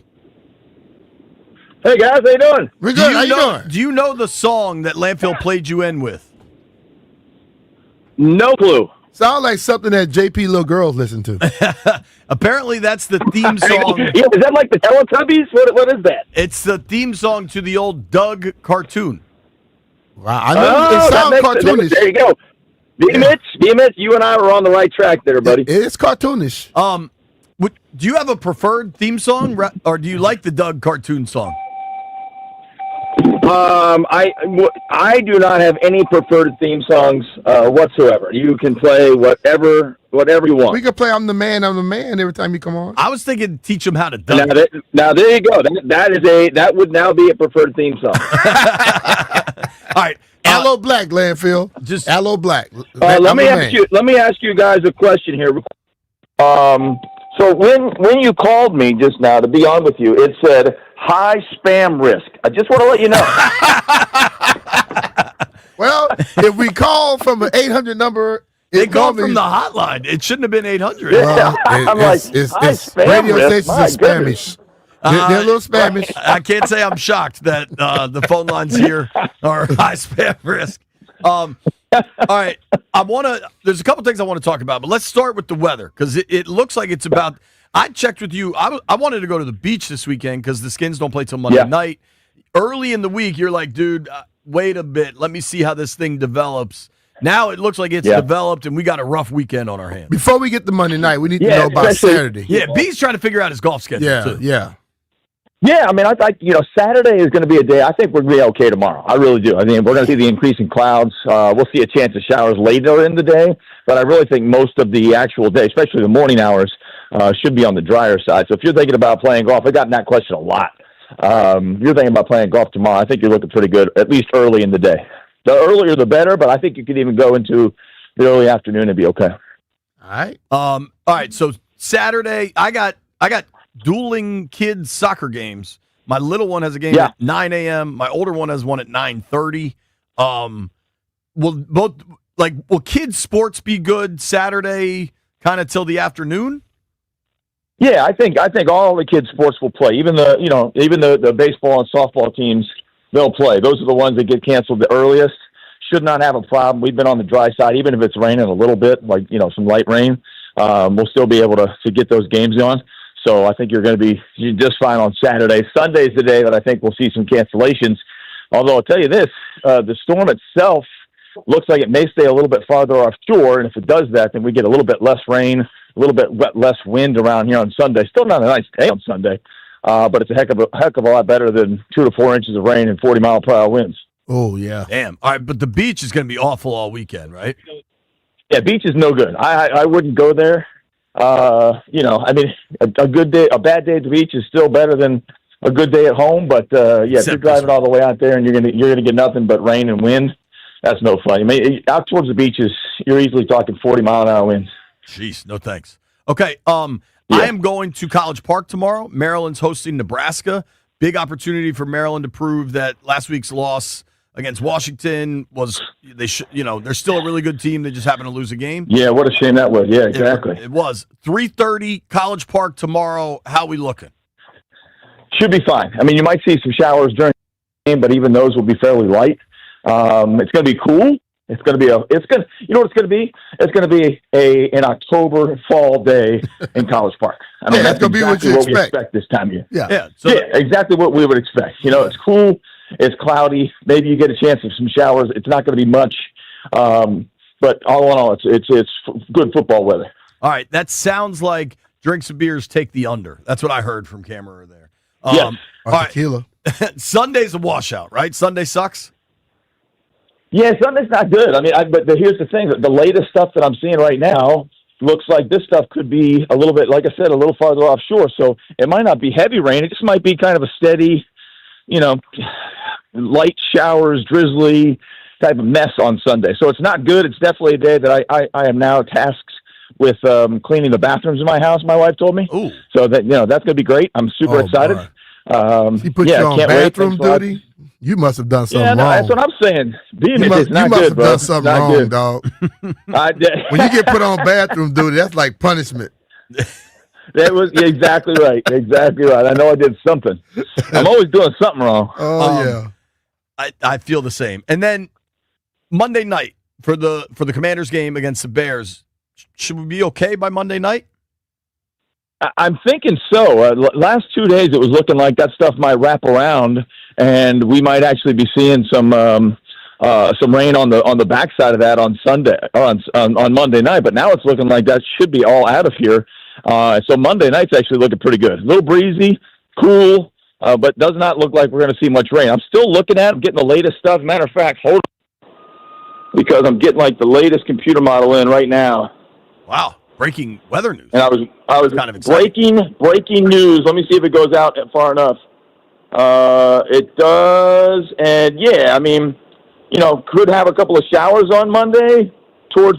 Hey, guys, how you doing? We're good. How you doing? Do you know the song that Landfill played you in with? No clue. Sound like something that JP little girls listen to. Apparently, that's the theme song. Yeah, is that like the Teletubbies? What is that? It's the theme song to the old Doug cartoon. Wow, I know it sounds cartoonish. There you go. D-Mitch, you and I were on the right track there, buddy. It's cartoonish. Do you have a preferred theme song, or do you like the Doug cartoon song? I do not have any preferred theme songs whatsoever. You can play whatever you want. We could play I'm the Man every time you come on. I was thinking teach them how to Doug. Now there you go. That would now be a preferred theme song. All right. Aloe Black, Landfill. Just Aloe Black. Let me ask you guys a question here. So when you called me just now to be on with you, it said high spam risk. I just want to let you know. Well, if we call from an 800 number, they called from the hotline. It shouldn't have been 800. Well, it's radio stations are Spanish. They're a little Spanish. I can't say I'm shocked that the phone lines here are high spam risk. All right, there's a couple things I want to talk about, but let's start with the weather because it looks like it's about. I checked with you. I wanted to go to the beach this weekend because the Skins don't play till Monday night. Early in the week, you're like, dude, wait a bit. Let me see how this thing develops. Now it looks like it's developed, and we got a rough weekend on our hands. Before we get to Monday night, we need to know about Saturday. Yeah, B's trying to figure out his golf schedule, too. Yeah, I mean, I Saturday is going to be a day. I think we're going to be okay tomorrow. I really do. I mean, we're going to see the increasing clouds. We'll see a chance of showers later in the day, but I really think most of the actual day, especially the morning hours, should be on the drier side. So if you're thinking about playing golf, I've gotten that question a lot. You're thinking about playing golf tomorrow, I think you're looking pretty good, at least early in the day. The earlier the better, but I think you could even go into the early afternoon and be okay. All right. So Saturday, I got dueling kids soccer games. My little one has a game at 9 a.m. My older one has one at 9:30. Will kids sports be good Saturday kind of till the afternoon? Yeah, I think all the kids sports will play. Even the baseball and softball teams, they'll play. Those are the ones that get canceled the earliest. Should not have a problem. We've been on the dry side, even if it's raining a little bit, like some light rain. We'll still be able to get those games on. So I think you're going to be just fine on Saturday. Sunday's the day that I think we'll see some cancellations. Although I'll tell you this, the storm itself looks like it may stay a little bit farther offshore, and if it does that, then we get a little bit less rain, a little bit less wind around here on Sunday. Still not a nice day on Sunday, but it's a heck of a lot better than 2 to 4 inches of rain and 40-mile-per-hour winds. Oh, yeah. Damn. All right, but the beach is going to be awful all weekend, right? Yeah, beach is no good. I wouldn't go there. I mean, a good day, a bad day at the beach is still better than a good day at home. But if you're driving all the way out there and you're gonna get nothing but rain and wind, that's no fun. I mean, out towards the beaches, you're easily talking 40-mile-an-hour winds. Jeez, no thanks. Okay, I am going to College Park tomorrow. Maryland's hosting Nebraska. Big opportunity for Maryland to prove that last week's loss against Washington was they're still a really good team. They just happened to lose a game. Yeah, what a shame that was. Yeah, exactly. It was 3:30 College Park tomorrow. How we looking? Should be fine. I mean, you might see some showers during the game, but even those will be fairly light. It's going to be cool. It's going to be you know what it's going to be? It's going to be an October fall day in College Park. I mean, that's going to be what you expect this time of year. Yeah. Exactly what we would expect. It's cool. It's cloudy. Maybe you get a chance of some showers. It's not going to be much, but all in all, it's good football weather. All right, that sounds like drinks and beers take the under. That's what I heard from Kammerer there. Yes. Or tequila. Sunday's a washout, right? Sunday sucks. Yeah, Sunday's not good. I mean, but here's the thing: the latest stuff that I'm seeing right now looks like this stuff could be a little bit, like I said, a little farther offshore. So it might not be heavy rain. It just might be kind of a steady, light showers, drizzly type of mess on Sunday. So it's not good. It's definitely a day that I am now tasked with cleaning the bathrooms in my house, my wife told me. Ooh. So that that's going to be great. I'm super excited. He put yeah, you on can't wait. bathroom Thanks a lot. duty. You must have done something Yeah, no, wrong. that's what I'm saying. Being you is must, not you must good, have bro. done something Not wrong, good. dog. I did. When you get put on bathroom duty, that's like punishment. That was exactly right. Exactly right. I know I did something. I'm always doing something wrong. Oh yeah. I feel the same. And then Monday night for the Commanders game against the Bears, should we be okay by Monday night? I'm thinking so. Last 2 days, it was looking like that stuff might wrap around, and we might actually be seeing some rain on the backside of that on Sunday on Monday night. But now it's looking like that should be all out of here. So Monday night's actually looking pretty good. A little breezy, cool, but does not look like we're going to see much rain. I'm still looking at it, getting the latest stuff. Matter of fact, hold on, because I'm getting like the latest computer model in right now. Wow. Breaking weather news. And I was kind of exciting. breaking news. Let me see if it goes out far enough. It does, and yeah, I mean, could have a couple of showers on Monday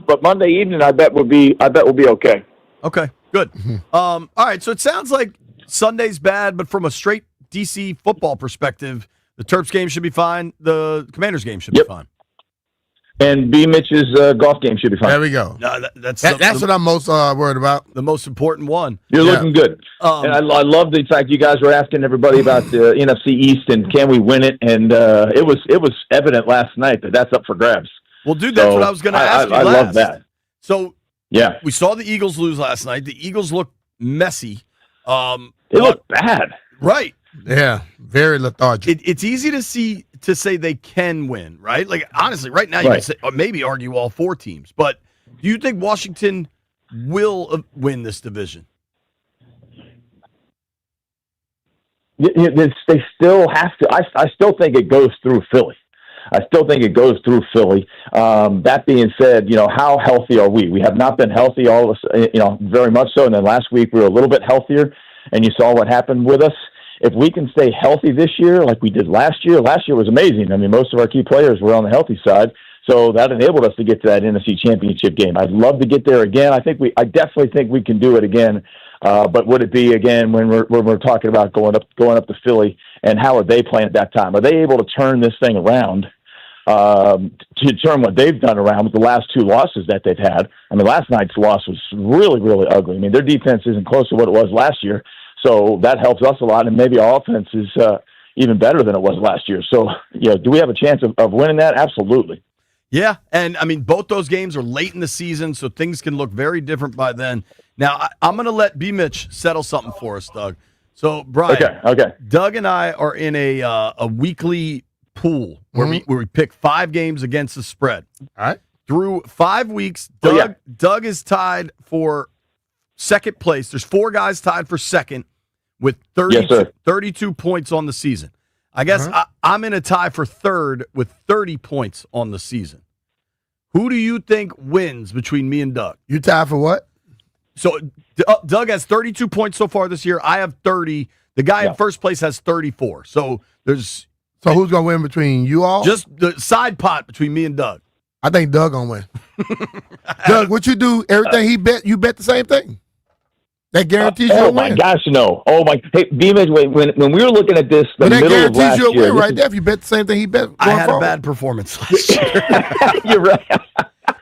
but Monday evening, I bet we'll be okay. Okay, good. All right, so it sounds like Sunday's bad, but from a straight DC football perspective, the Terps game should be fine. The Commanders game should be fine. And B. Mitch's golf game should be fine. There we go. No, that's what I'm most worried about. The most important one. You're looking good. And I love the fact you guys were asking everybody about the NFC East and can we win it? And it was evident last night that that's up for grabs. Well, dude, that's what I was going to ask you I last. love that. So, yeah, we saw the Eagles lose last night. The Eagles look messy. They look bad. Right. Yeah, very lethargic. It's easy to say they can win, right? Like, honestly, right now you can say, or maybe argue all four teams. But do you think Washington will win this division? They still have to. I still think it goes through Philly. That being said, how healthy are we? We have not been healthy all of us, very much so. And then last week we were a little bit healthier, and you saw what happened with us. If we can stay healthy this year, like we did last year was amazing. I mean, most of our key players were on the healthy side, so that enabled us to get to that NFC Championship game. I'd love to get there again. I definitely think we can do it again. But would it be again when we're talking about going up to Philly, and how are they playing at that time? Are they able to turn this thing around? To turn what they've done around with the last two losses that they've had. I mean, last night's loss was really, really ugly. I mean, their defense isn't close to what it was last year, so that helps us a lot. And maybe our offense is even better than it was last year. So, do we have a chance of winning that? Absolutely. Yeah, and I mean, both those games are late in the season, so things can look very different by then. Now, I'm going to let B. Mitch settle something for us, Doug. So, Brian, okay. Doug and I are in a weekly pool where we pick 5 games against the spread. All right. Through 5 weeks, Doug is tied for second place. There's 4 guys tied for second with 32 points on the season. I guess I'm in a tie for third with 30 points on the season. Who do you think wins between me and Doug? You tied for what? So Doug has 32 points so far this year. I have 30. The guy in first place has 34. So there's... So who's going to win between you all? Just the side pot between me and Doug. I think Doug going to win. Doug, what you do, everything he bet, you bet the same thing. That guarantees you a win. Oh, my gosh, no. Oh, my. Hey, B-Mitch, when we were looking at this, that middle of last year. That guarantees you a win right there if you bet the same thing he bet. I had a bad performance last year. You're right.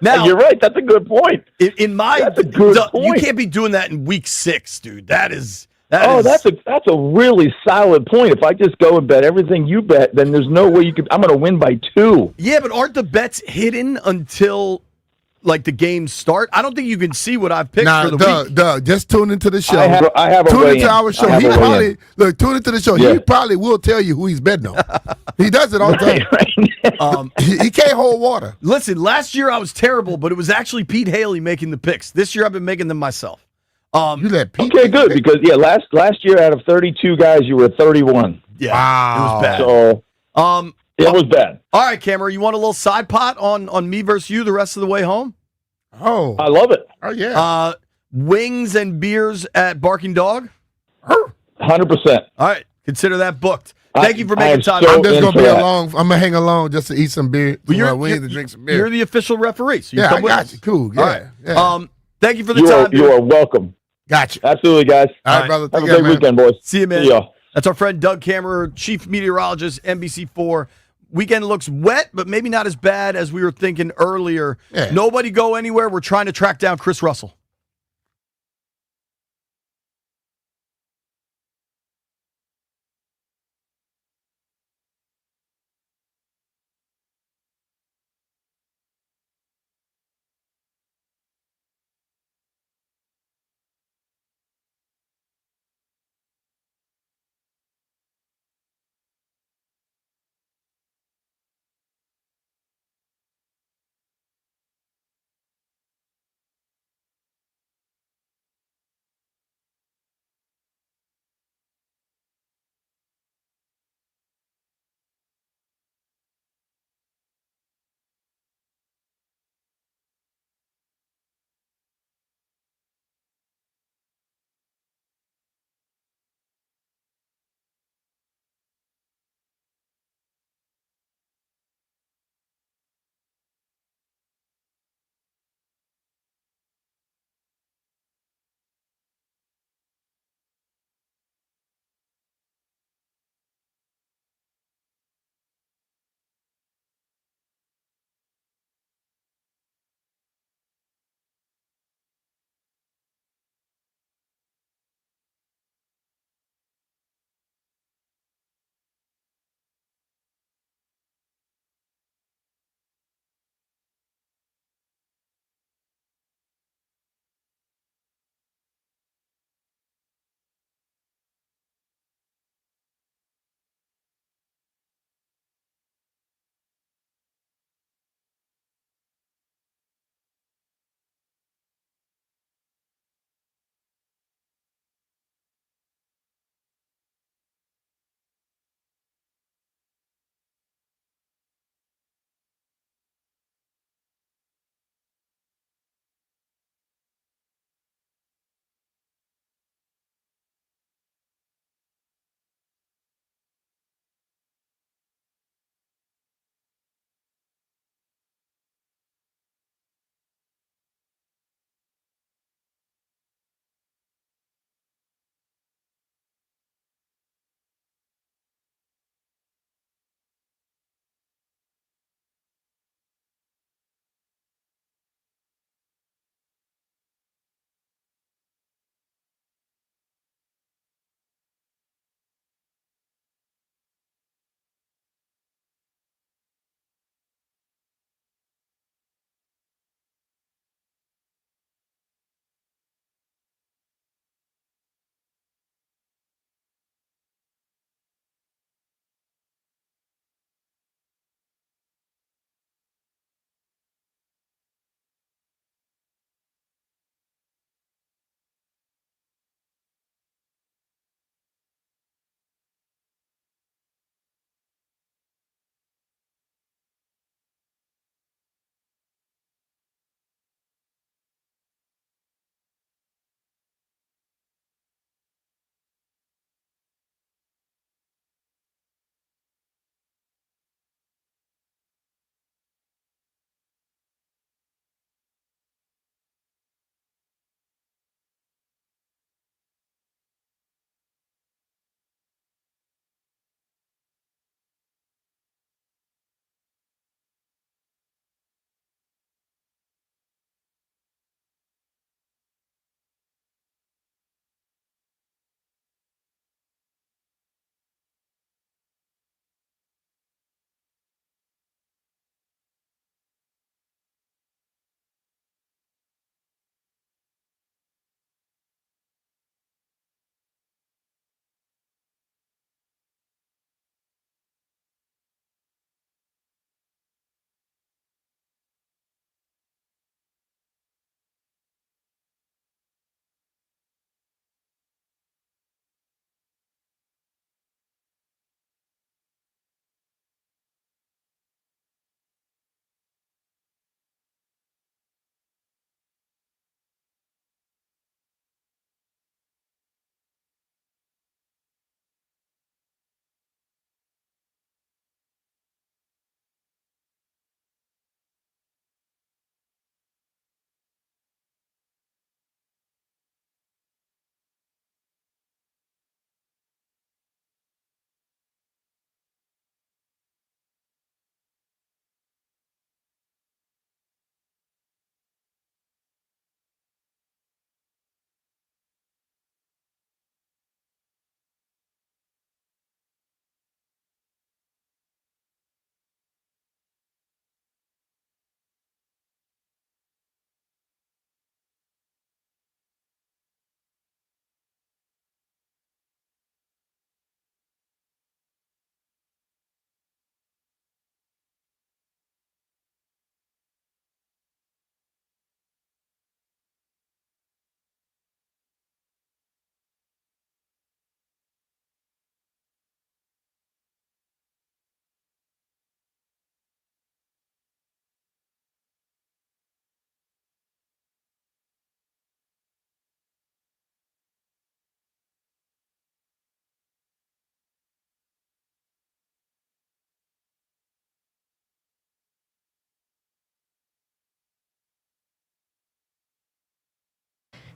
Now, you're right. That's a good point. In my, that's a good point. You can't be doing that in week 6, dude. That's a really solid point. If I just go and bet everything you bet, then there's no way you could. I'm going to win by 2. Yeah, but aren't the bets hidden until like the games start? I don't think you can see what I've picked for the week. Doug, just tune into the show. I have a tune way into our show. He probably tune into the show. Yeah. He probably will tell you who he's betting on. He does it all the time. He can't hold water. Listen, last year I was terrible, but it was actually Pete Haley making the picks. This year I've been making them myself. You let Pete. Okay, good, because last year out of 32 guys, you were 31. Yeah, wow. It was bad. So it was bad. All right, Cameron, you want a little side pot on me versus you the rest of the way home? Oh, I love it. Oh yeah. Wings and beers at Barking Dog. 100%. All right, consider that booked. Thank you for making time. So I'm just gonna be along. I'm gonna hang along just to eat some beer, wings and drink some beer. You're the official referee. So you I come with got us. you. Cool. Yeah. All right. Yeah. Thank you for the time. You are welcome. Got you. Absolutely, guys. All right, brother. Have a great weekend, boys. See you, man. See y'all. That's our friend Doug Kammerer, chief meteorologist, NBC4. Weekend looks wet, but maybe not as bad as we were thinking earlier. Yeah. Nobody go anywhere. We're trying to track down Chris Russell.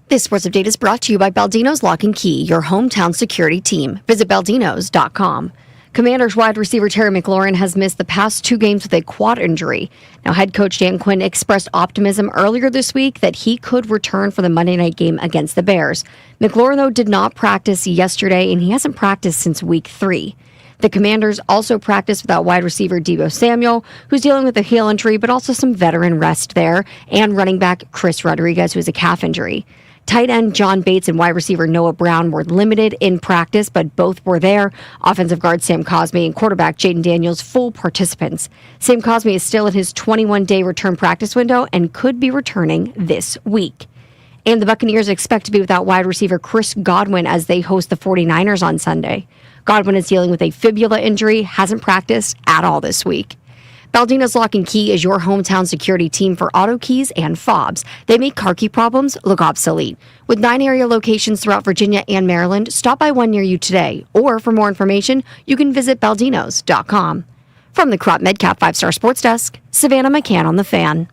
This Sports Update is brought to you by Baldino's Lock and Key, your hometown security team. Visit baldinos.com. Commanders wide receiver Terry McLaurin has missed the past 2 games with a quad injury. Now, head coach Dan Quinn expressed optimism earlier this week that he could return for the Monday night game against the Bears. McLaurin, though, did not practice yesterday, and he hasn't practiced since week 3. The Commanders also practiced without wide receiver Deebo Samuel, who's dealing with a heel injury, but also some veteran rest there, and running back Chris Rodriguez, who has a calf injury. Tight end John Bates and wide receiver Noah Brown were limited in practice, but both were there. Offensive guard Sam Cosmi and quarterback Jaden Daniels full participants. Sam Cosmi is still in his 21-day return practice window and could be returning this week. And the Buccaneers expect to be without wide receiver Chris Godwin as they host the 49ers on Sunday. Godwin is dealing with a fibula injury, hasn't practiced at all this week. Baldino's Lock and Key is your hometown security team for auto keys and fobs. They make car key problems look obsolete. With 9 area locations throughout Virginia and Maryland, stop by one near you today. Or for more information, you can visit baldinos.com. From the Crop MedCap 5-Star Sports Desk, Savannah McCann on The Fan.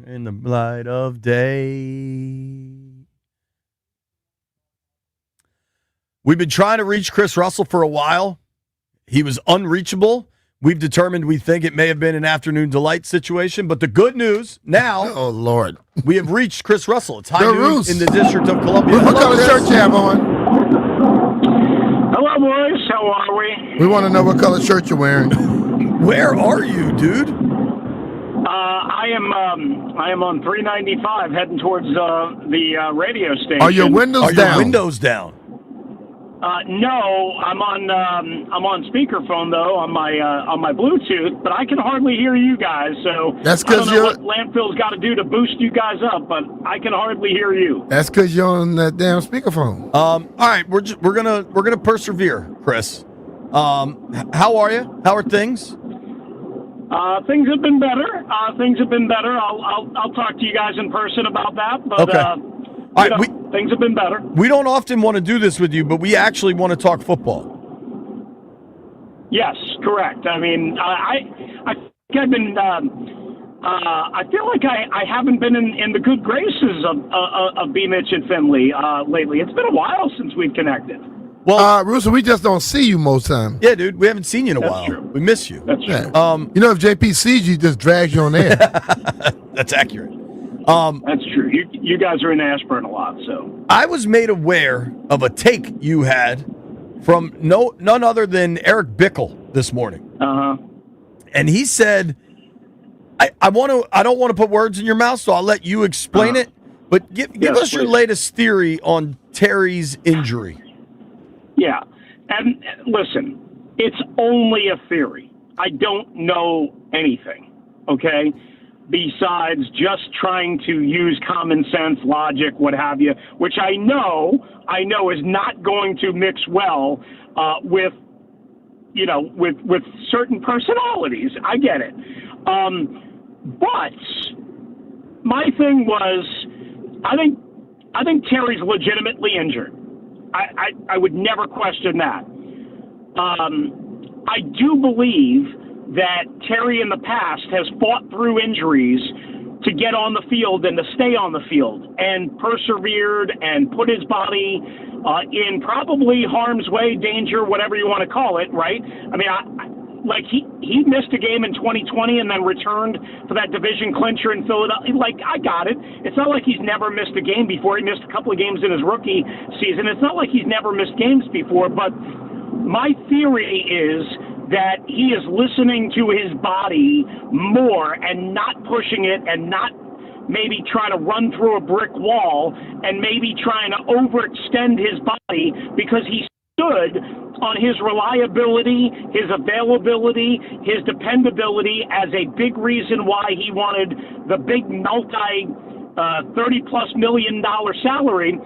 In the light of day. We've been trying to reach Chris Russell for a while. He was unreachable. We've determined we think it may have been an afternoon delight situation, but the good news now, oh Lord, we have reached Chris Russell. It's high The noon Roos. in the District of Columbia. What Hello, color Chris. shirt you have on? Hello, boys. How are we? We want to know what color shirt you're wearing. Where are you, dude? I am on 395 heading towards the radio station. Are your windows down? Windows down. No, I'm on speakerphone though on my Bluetooth, but I can hardly hear you guys. So That's I don't 'cause know you're- what Landfill's got to do to boost you guys up, but I can hardly hear you. That's because you're on that damn speakerphone. All right, we're gonna persevere, Chris. How are you? How are things? Things have been better. I'll talk to you guys in person about that. But Okay. All right, things have been better. We don't often want to do this with you, but we actually want to talk football. Yes, correct. I mean, I've been. I feel like I haven't been in the good graces of B. Mitch and Finley lately. It's been a while since we've connected. Well, Russo, we just don't see you most times. Yeah, dude, we haven't seen you in a That's while. true. We miss you. That's true. You know, if JP sees you, he just drags you on air. That's accurate. That's true. You guys are in Ashburn a lot, so. I was made aware of a take you had from none other than Eric Bickle this morning. Uh-huh. And he said, I don't want to put words in your mouth, so I'll let you explain it. But give Yes, us your please. latest theory on Terry's injury. Yeah. And listen, it's only a theory. I don't know anything, okay? Besides just trying to use common sense, logic, what have you, which I know is not going to mix well with certain personalities. I get it. But my thing was, I think Terry's legitimately injured. I would never question that. I do believe that Terry in the past has fought through injuries to get on the field and to stay on the field and persevered and put his body in probably harm's way, danger, whatever you want to call it, right? I mean, he missed a game in 2020 and then returned for that division clincher in Philadelphia. Like, I got it. It's not like he's never missed a game before. He missed a couple of games in his rookie season. It's not like he's never missed games before, but my theory is that he is listening to his body more and not pushing it and not maybe trying to run through a brick wall and maybe trying to overextend his body because he stood on his reliability, his availability, his dependability as a big reason why he wanted the big $30+ million salary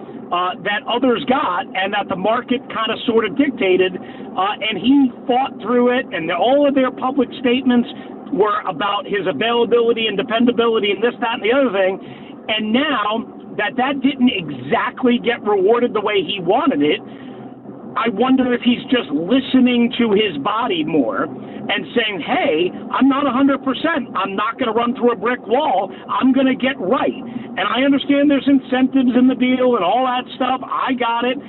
that others got and that the market kind of sort of dictated. And he fought through it, and all of their public statements were about his availability and dependability and this, that, and the other thing. And now that didn't exactly get rewarded the way he wanted it, I wonder if he's just listening to his body more and saying, hey, I'm not 100%. I'm not going to run through a brick wall. I'm going to get right. And I understand there's incentives in the deal and all that stuff. I got it.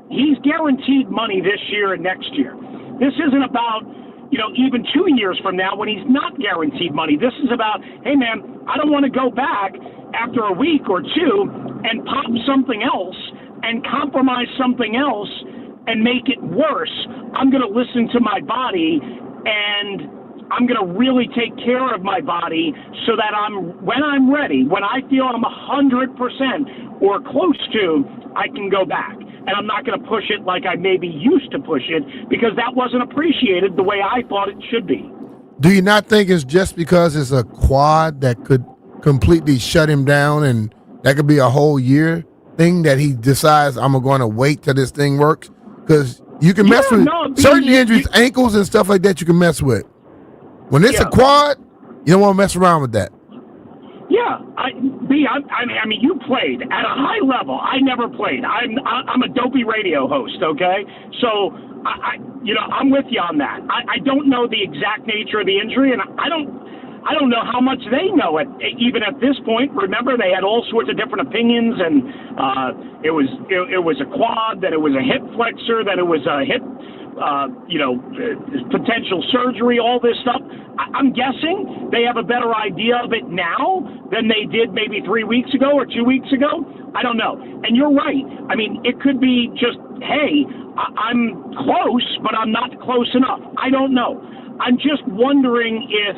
He's guaranteed money this year and next year. This isn't about, even 2 years from now when he's not guaranteed money. This is about, hey, man, I don't want to go back after a week or two and pop something else and compromise something else and make it worse. I'm going to listen to my body, and I'm going to really take care of my body so that when I'm ready, when I feel I'm 100% or close to, I can go back. And I'm not going to push it like I maybe used to push it because that wasn't appreciated the way I thought it should be. Do you not think it's just because it's a quad that could completely shut him down and that could be a whole year thing that he decides I'm going to wait till this thing works? Because you can mess with certain injuries, ankles and stuff like that you can mess with. When it's a quad, you don't want to mess around with that. Yeah, I mean, you played at a high level. I never played. I'm a dopey radio host, okay? So, I'm with you on that. I don't know the exact nature of the injury, and I don't know how much they know it, even at this point. Remember, they had all sorts of different opinions, and it was a quad, that it was a hip flexor, that it was a hip, potential surgery, all this stuff. I'm guessing they have a better idea of it now than they did maybe 3 weeks ago or 2 weeks ago. I don't know. And you're right. I mean, it could be just, hey, I'm close, but I'm not close enough. I don't know. I'm just wondering if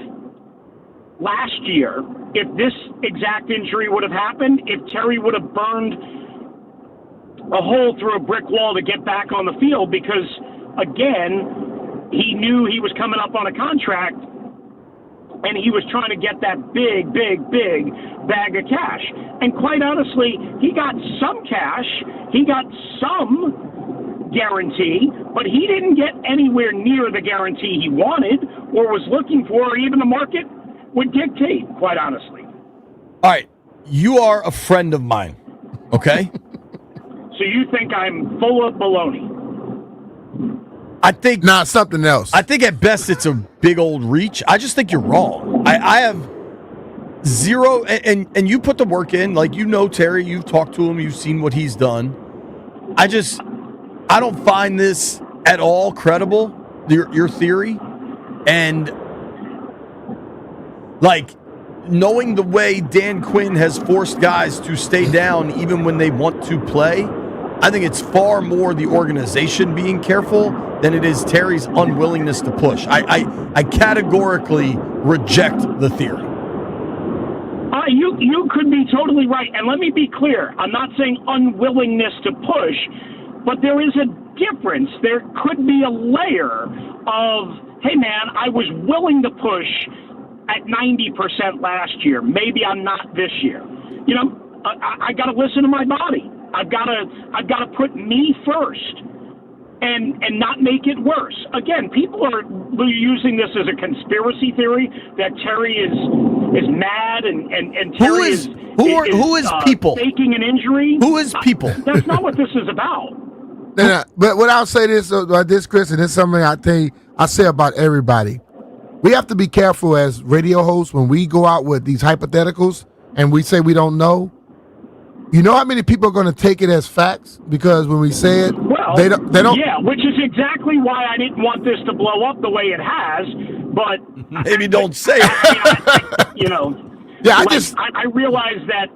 last year, if this exact injury would have happened, if Terry would have burned a hole through a brick wall to get back on the field, because, again, he knew he was coming up on a contract, and he was trying to get that big, big, big bag of cash. And quite honestly, he got some cash, he got some guarantee, but he didn't get anywhere near the guarantee he wanted or was looking for, or even the market would dictate, quite honestly. All right, you are a friend of mine, okay? So you think I'm full of baloney? I think not something else. I think at best it's a big old reach. I just think you're wrong. I have zero, and you put the work in, like Terry. You've talked to him. You've seen what he's done. I don't find this at all credible. Your theory, and like knowing the way Dan Quinn has forced guys to stay down even when they want to play. I think it's far more the organization being careful than it is Terry's unwillingness to push. I categorically reject the theory. You could be totally right. And let me be clear. I'm not saying unwillingness to push, but there is a difference. There could be a layer of, hey, man, I was willing to push at 90% last year. Maybe I'm not this year. I got to listen to my body. I've got to put me first and not make it worse. Again, people are using this as a conspiracy theory that Terry is mad and Terry is people faking an injury. Who is people? That's not what this is about. But what I'll say this, Chris, and it's something I say about everybody. We have to be careful as radio hosts when we go out with these hypotheticals and we say we don't know. You know how many people are going to take it as facts? Because when we say it, they don't. Yeah, which is exactly why I didn't want this to blow up the way it has. But maybe don't say it. Yeah, I realized that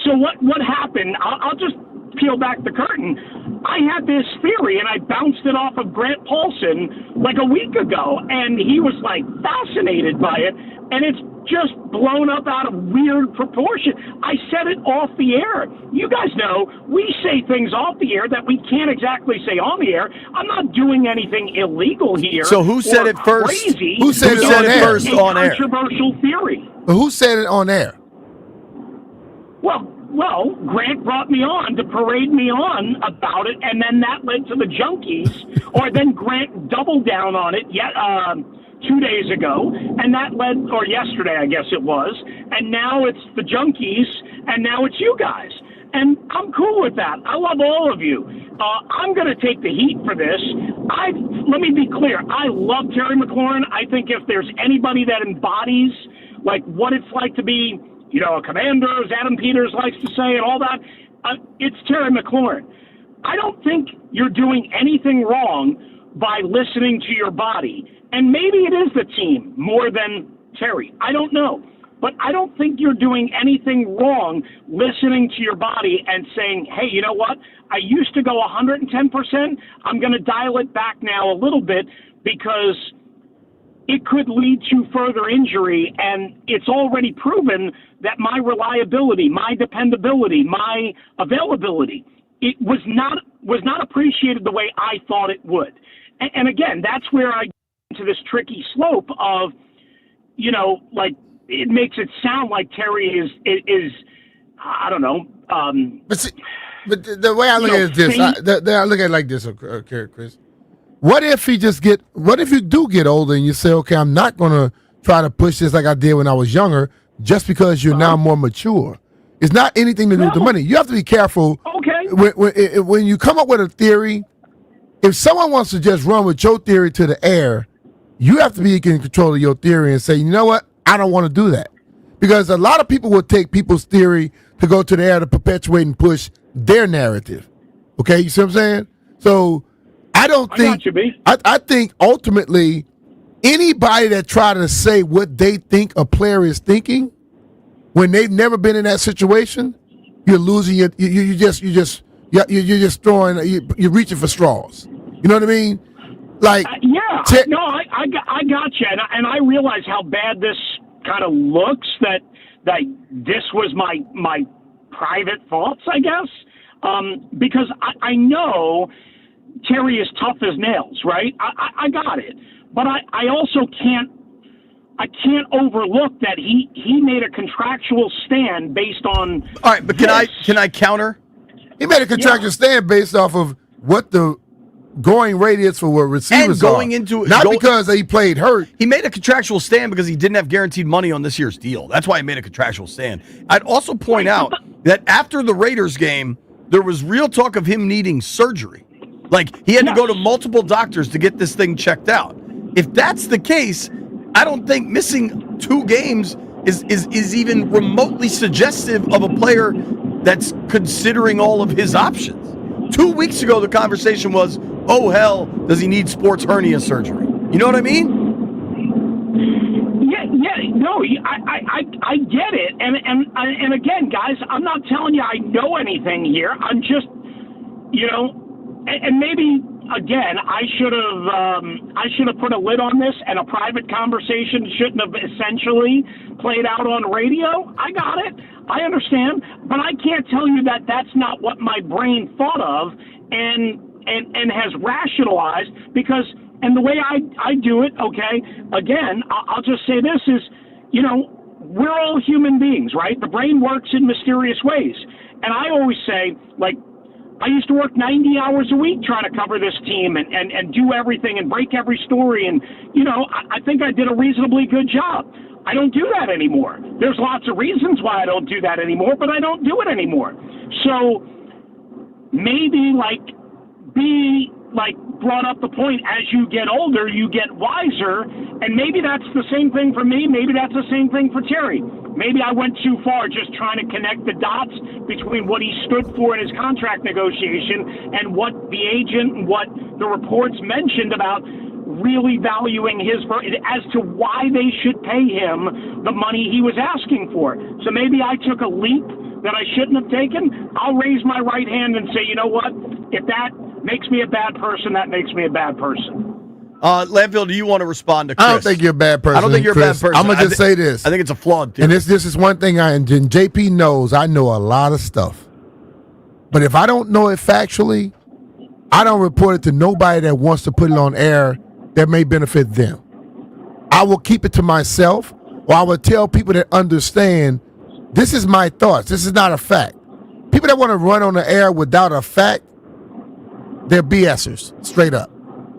So what happened? I'll just peel back the curtain. I had this theory, and I bounced it off of Grant Paulson like a week ago, and he was fascinated by it. And it's just blown up out of weird proportion. I said it off the air. You guys know we say things off the air that we can't exactly say on the air. I'm not doing anything illegal here. So who said it first? Crazy. Who said it first on air? Controversial theory. But who said it on air? Well, Grant brought me on to parade me on about it, and then that led to the Junkies, or then Grant doubled down on it 2 days ago, and that led, or yesterday I guess it was, and now it's the Junkies, and now it's you guys. And I'm cool with that. I love all of you. I'm going to take the heat for this. Let me be clear. I love Terry McLaurin. I think if there's anybody that embodies like what it's like to be, a commander, as Adam Peters likes to say, and all that, it's Terry McLaurin. I don't think you're doing anything wrong by listening to your body. And maybe it is the team more than Terry. I don't know. But I don't think you're doing anything wrong listening to your body and saying, hey, you know what? I used to go 110%. I'm going to dial it back now a little bit because it could lead to further injury. And it's already proven that my reliability, my dependability, my availability, it was not appreciated the way I thought it would. And again, that's where I get into this tricky slope of, it makes it sound like Terry is I don't know. But the way I look at it is this. I look at it like this, okay, Chris. What if you do get older and you say, okay, I'm not going to try to push this like I did when I was younger just because you're now more mature? It's not anything to do with the money. You have to be careful. Okay. When you come up with a theory, if someone wants to just run with your theory to the air, you have to be in control of your theory and say, you know what? I don't want to do that. Because a lot of people will take people's theory to go to the air to perpetuate and push their narrative. Okay, you see what I'm saying? So I don't think, I think ultimately anybody that try to say what they think a player is thinking when they've never been in that situation, you're losing your, you're just throwing, you're reaching for straws. You know what I mean? Like, I got you, and I realize how bad this kind of looks. That this was my private thoughts, I guess, because I know Terry is tough as nails, right? I got it, but I also can't overlook that he made a contractual stand based on. All right, but can I counter? He made a contractual stand based off of what the going rate is for what receivers because he played hurt. He made a contractual stand because he didn't have guaranteed money on this year's deal. That's why he made a contractual stand. I'd also point out that after the Raiders game, there was real talk of him needing surgery. Like, he had to go to multiple doctors to get this thing checked out. If that's the case, I don't think missing 2 games is even remotely suggestive of a player that's considering all of his options. 2 weeks ago, the conversation was, oh, hell, does he need sports hernia surgery? You know what I mean? No, I get it. And again, guys, I'm not telling you I know anything here. I'm just, and maybe, again, I should have put a lid on this, and a private conversation shouldn't have essentially played out on radio. I got it. I understand, but I can't tell you that that's not what my brain thought of and has rationalized because, and the way I do it, okay, again, I'll just say this is, we're all human beings, right? The brain works in mysterious ways. And I always say, like, I used to work 90 hours a week trying to cover this team and do everything and break every story. And, I think I did a reasonably good job. I don't do that anymore. There's lots of reasons why I don't do that anymore, but I don't do it anymore. So maybe be brought up the point as you get older, you get wiser. And maybe that's the same thing for me. Maybe that's the same thing for Terry. Maybe I went too far just trying to connect the dots between what he stood for in his contract negotiation and what the agent and what the reports mentioned about really valuing his as to why they should pay him the money he was asking for. So maybe I took a leap that I shouldn't have taken. I'll raise my right hand and say, you know what? If that makes me a bad person, that makes me a bad person. Landfill, do you want to respond to Chris? I don't think you're a bad person. I don't think you're Chris. a bad person. I'm gonna just say this. I think it's a flawed theory. And this is one thing and JP knows I know a lot of stuff. But if I don't know it factually, I don't report it to nobody that wants to put it on air that may benefit them. I will keep it to myself, or I will tell people that understand this is my thoughts. This is not a fact. People that want to run on the air without a fact, they're BSers, straight up.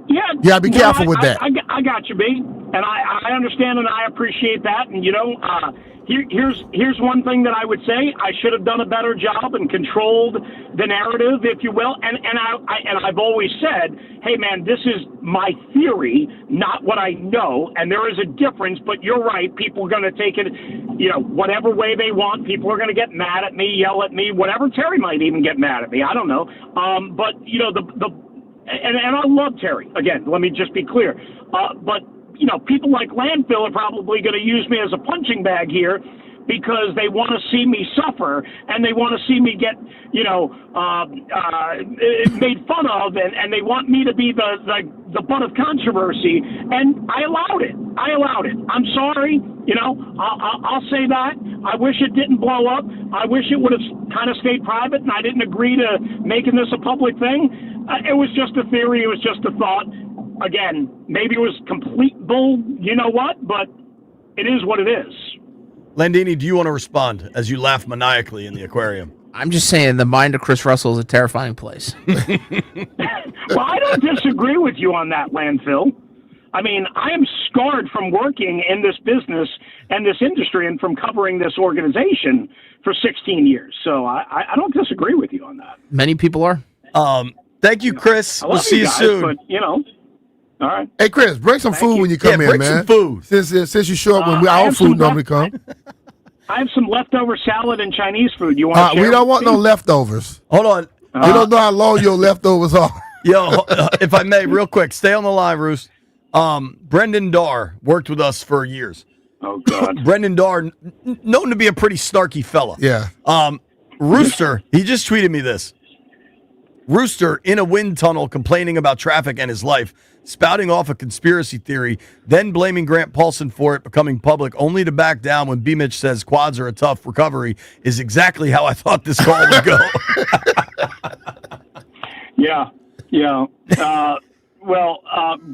Yeah, You gotta be careful with that. I got you, B, and I understand and I appreciate that. And here's one thing that I would say: I should have done a better job and controlled the narrative, if you will. And I've always said, hey, man, this is my theory, not what I know, and there is a difference. But you're right; people are going to take it, whatever way they want. People are going to get mad at me, yell at me, whatever. Terry might even get mad at me. I don't know. But And I love Terry. Again, let me just be clear. But, people like Landfill are probably going to use me as a punching bag here because they want to see me suffer and they want to see me get, made fun of and they want me to be the butt of controversy. And I allowed it. I'm sorry. I'll say that. I wish it didn't blow up. I wish it would have kind of stayed private and I didn't agree to making this a public thing. It was just a theory. It was just a thought. Again, maybe it was complete bull, but it is what it is. Landini, do you want to respond as you laugh maniacally in the aquarium? I'm just saying the mind of Chris Russell is a terrifying place. Well, I don't disagree with you on that, Landfill. I mean, I am scarred from working in this business and this industry and from covering this organization for 16 years. So I don't disagree with you on that. Many people are. Thank you, Chris. We'll see you guys, soon. But, all right. Hey, Chris, bring some food when you come in, bring man. some food. Since you show up when I our have food some normally come. I have some leftover salad and Chinese food. You want to share? We don't want with no me? leftovers. Hold on. We don't know how long your leftovers are. Yo, if I may, real quick, stay on the line, Roos. Brendan Darr worked with us for years. Oh, God. Brendan Darr, known to be a pretty snarky fella. Yeah. Rooster, he just tweeted me this. Rooster in a wind tunnel complaining about traffic and his life, spouting off a conspiracy theory, then blaming Grant Paulson for it becoming public, only to back down when B-Mitch says quads are a tough recovery, is exactly how I thought this call would go. Yeah.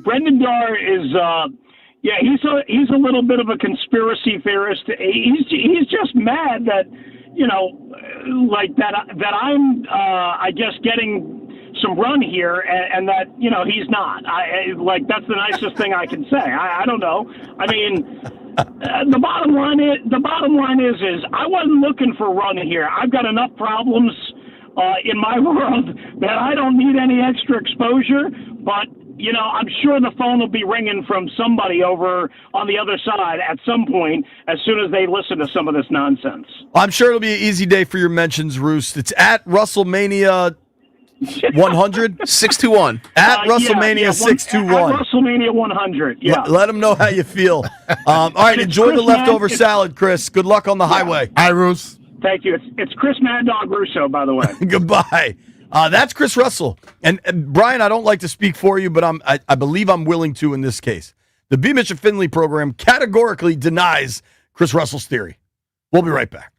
Brendan Darr is, he's a little bit of a conspiracy theorist. He's just mad that, that I'm, I guess, getting some run here and that, he's not. That's the nicest thing I can say. I don't know. I mean, the bottom line is I wasn't looking for run here. I've got enough problems in my world that I don't need any extra exposure, but I'm sure the phone will be ringing from somebody over on the other side at some point as soon as they listen to some of this nonsense. I'm sure it'll be an easy day for your mentions, Roost. It's at WrestleMania 100? 621. At WrestleMania 621. At WrestleMania 100, yeah. Let them know how you feel. All right, enjoy the leftover salad, Chris. Good luck on the highway. Hi, Roos. Thank you. It's Chris Mad Dog Russo, by the way. Goodbye. That's Chris Russell. And Brian, I don't like to speak for you, but I believe I'm willing to in this case. The B. Mitch and Finley program categorically denies Chris Russell's theory. We'll be right back.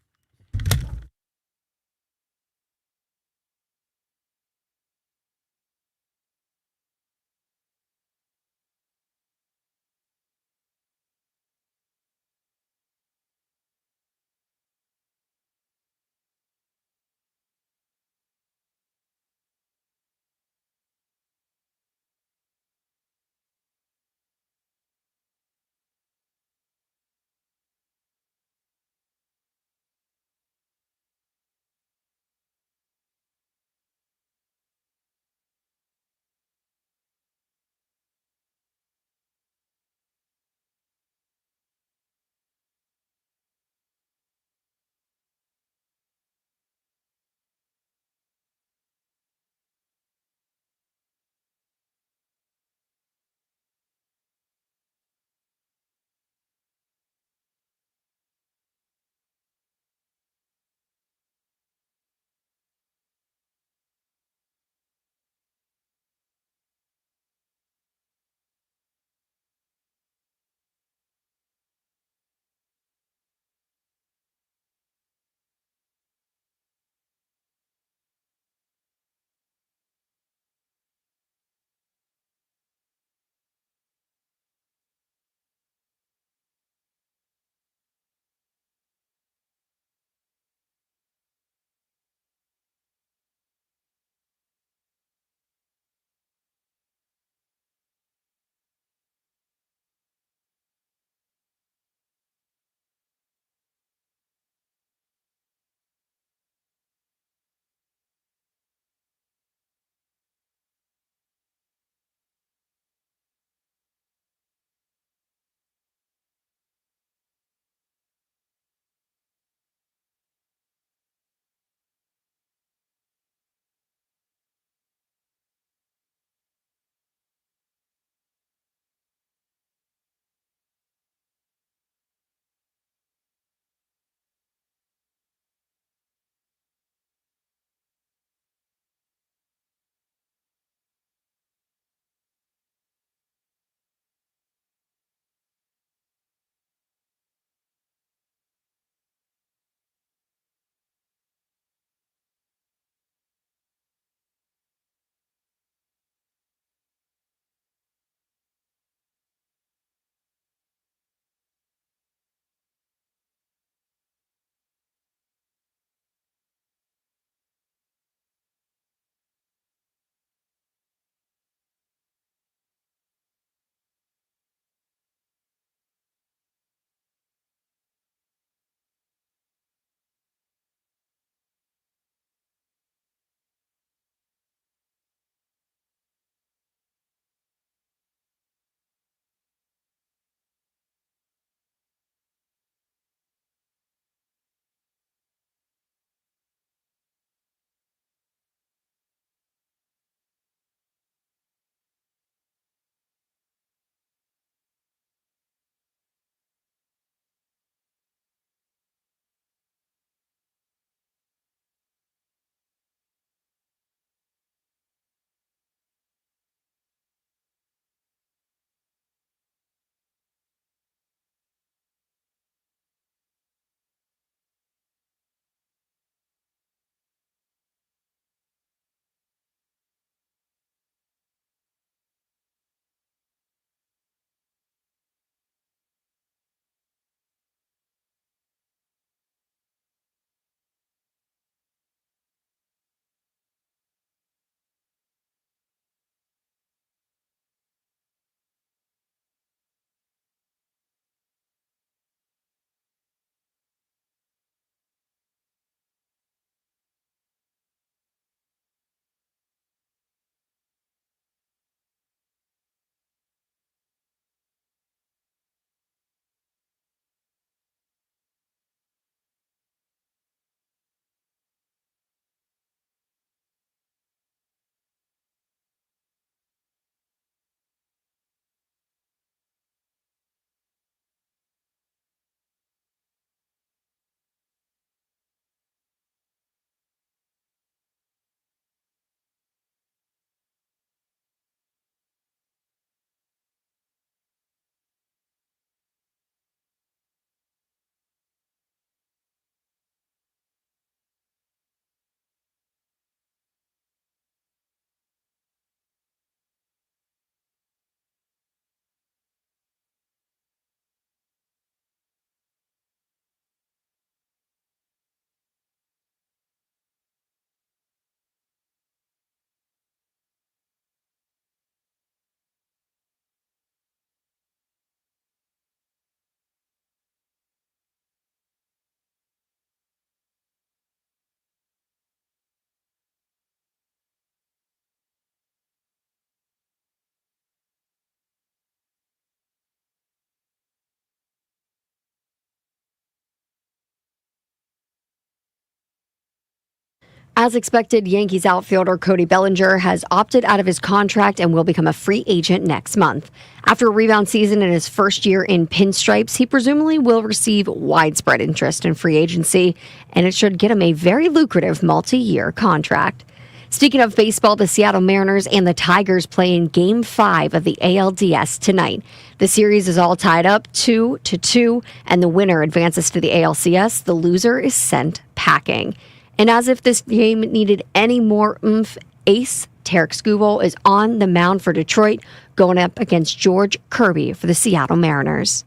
As expected, Yankees outfielder Cody Bellinger has opted out of his contract and will become a free agent next month. After a rebound season in his first year in pinstripes, he presumably will receive widespread interest in free agency, and it should get him a very lucrative multi-year contract. Speaking of baseball, the Seattle Mariners and the Tigers play in Game 5 of the ALDS tonight. The series is all tied up 2-2, and the winner advances to the ALCS. The loser is sent packing. And as if this game needed any more oomph, ace Tarek Skubal is on the mound for Detroit, going up against George Kirby for the Seattle Mariners.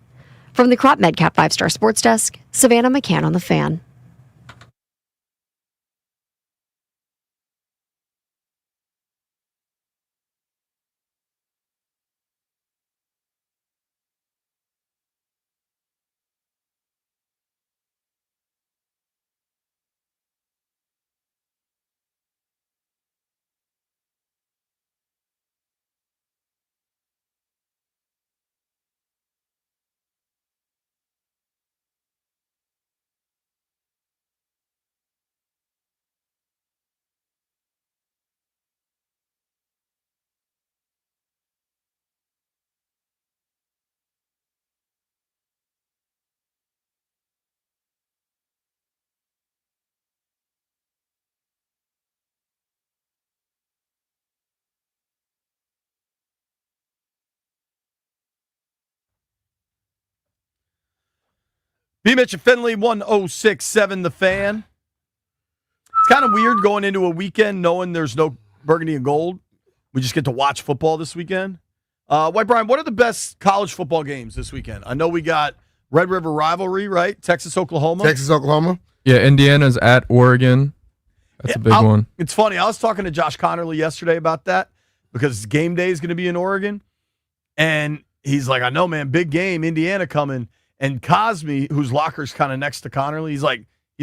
From the Crop Medcap 5-Star Sports Desk, Savannah McCann on the Fan. B. Mitch and Finley, 1067 The Fan. It's kind of weird going into a weekend knowing there's no burgundy and gold. We just get to watch football this weekend. White Brian, what are the best college football games this weekend? I know we got Red River Rivalry, right? Texas, Oklahoma. Yeah, Indiana's at Oregon. That's a big one. It's funny. I was talking to Josh Connerly yesterday about that because game day is going to be in Oregon. And he's like, I know, man, big game, Indiana coming. And Cosme, whose locker's kind of next to Connerly, he's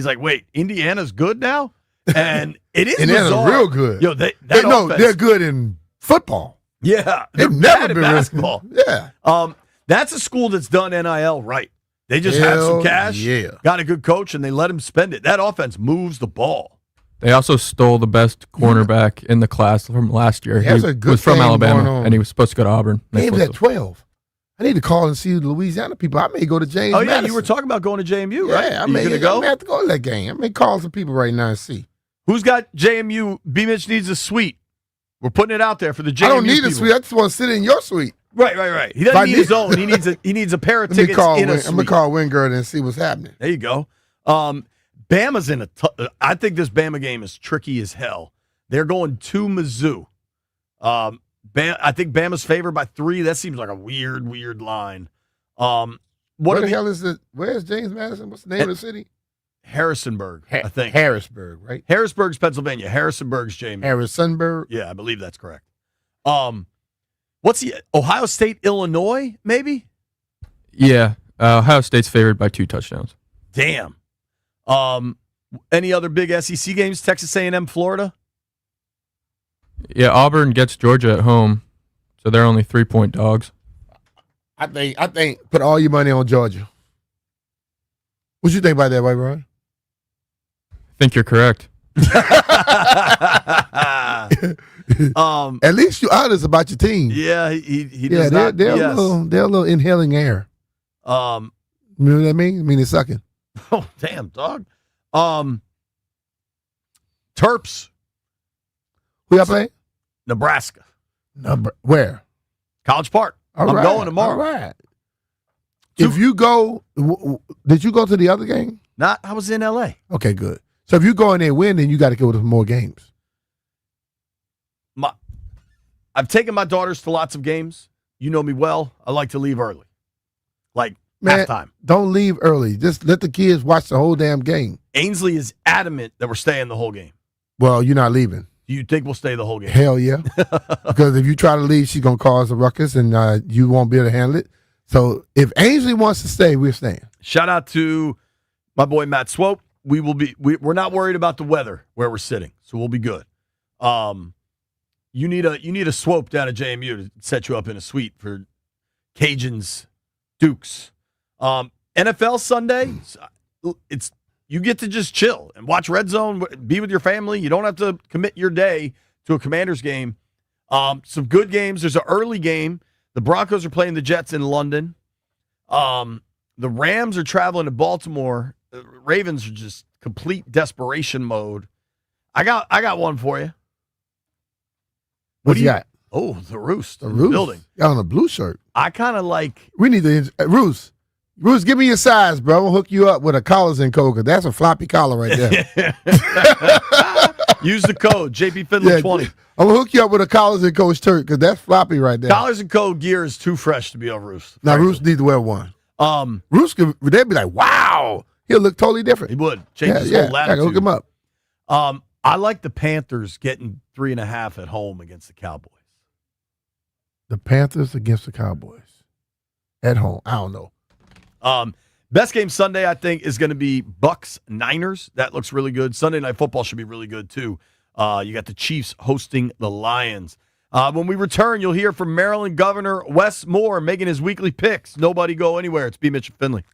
like, wait, Indiana's good now? And it is Indiana's bizarre. real good. Yo, they're good in football. Yeah, They've never been basketball. Yeah. That's a school that's done NIL right. They just have some cash, got a good coach, and they let him spend it. That offense moves the ball. They also stole the best cornerback in the class from last year. He has He a good was from thing going Alabama, on. and he was supposed to go to Auburn. They Game's supposed at to- 12. I need to call and see the Louisiana people. I may go to James Oh, yeah, Madison. you were talking about going to JMU, right? Yeah, I You may gonna go? have to go to that game. I may call some people right now and see. Who's got JMU? B. Mitch needs a suite. We're putting it out there for the JMU I don't need people. a suite. I just want to sit in your suite. Right. He doesn't need his own. He needs a pair of Let me tickets call in a I'm suite. going to call Wingard and see what's happening. There you go. Bama's in I think this Bama game is tricky as hell. They're going to Mizzou. I think Bama's favored by 3. That seems like a weird line. Where the hell is it? Where's James Madison? What's the name of the city? Harrisonburg, I think. Harrisburg, right? Harrisburg's Pennsylvania. Harrisonburg's JMU. Harrisonburg. Yeah, I believe that's correct. What's the Ohio State, Illinois, maybe? Yeah, Ohio State's favored by 2 touchdowns. Damn. Any other big SEC games? Texas A&M, Florida? Yeah, Auburn gets Georgia at home, so they're only 3-point dogs. I think put all your money on Georgia. What you think about that, White Brian? I think you're correct. At least you're honest about your team. Yeah, he Yeah, does not. they're yes. a little inhaling air. You know what I mean? I mean, they're sucking. Oh, damn, dog. Terps. Who y'all play? Nebraska. Where? College Park. All I'm right, going tomorrow. All right. If you go, did you go to the other game? I was in L.A. Okay, good. So if you go in there and win, then you got to go to more games. I've taken my daughters to lots of games. You know me well. I like to leave early. Like halftime. Don't leave early. Just let the kids watch the whole damn game. Ainsley is adamant that we're staying the whole game. Well, you're not leaving. Do you think we'll stay the whole game? Hell yeah. Because if you try to leave, she's going to cause a ruckus and you won't be able to handle it. So if Ainsley wants to stay, we're staying. Shout out to my boy Matt Swope. We're not worried about the weather where we're sitting, so we'll be good. You need a Swope down at JMU to set you up in a suite for Cajuns, Dukes. NFL Sunday, it's you get to just chill and watch Red Zone, be with your family. You don't have to commit your day to a Commanders game. Some good games. There's an early game. The Broncos are playing the Jets in London. The Rams are traveling to Baltimore. The Ravens are just complete desperation mode. I got one for you. What do you got? Oh, the Roost. The in the Roost. building. Got on a blue shirt. I kind of like. We need to Roost. Roost, give me your size, bro. I'm gonna hook you up with a collars and code, 'cause that's a floppy collar right there. Use the code JP Finley 20. I'm gonna hook you up with a collars and code shirt, 'cause that's floppy right there. Collars and code gear is too fresh to be on Roost. Now Roost needs to wear one. Roost, they'd be like, wow, he'll look totally different. He would change his whole I attitude. gotta hook him up. I like the Panthers getting 3.5 at home against the Cowboys. The Panthers against the Cowboys at home. I don't know. Best game Sunday, I think, is going to be Bucks Niners. That looks really good. Sunday Night Football should be really good too. You got the Chiefs hosting the Lions. When we return, you'll hear from Maryland Governor Wes Moore making his weekly picks. Nobody go anywhere. It's B. Mitch and Finley.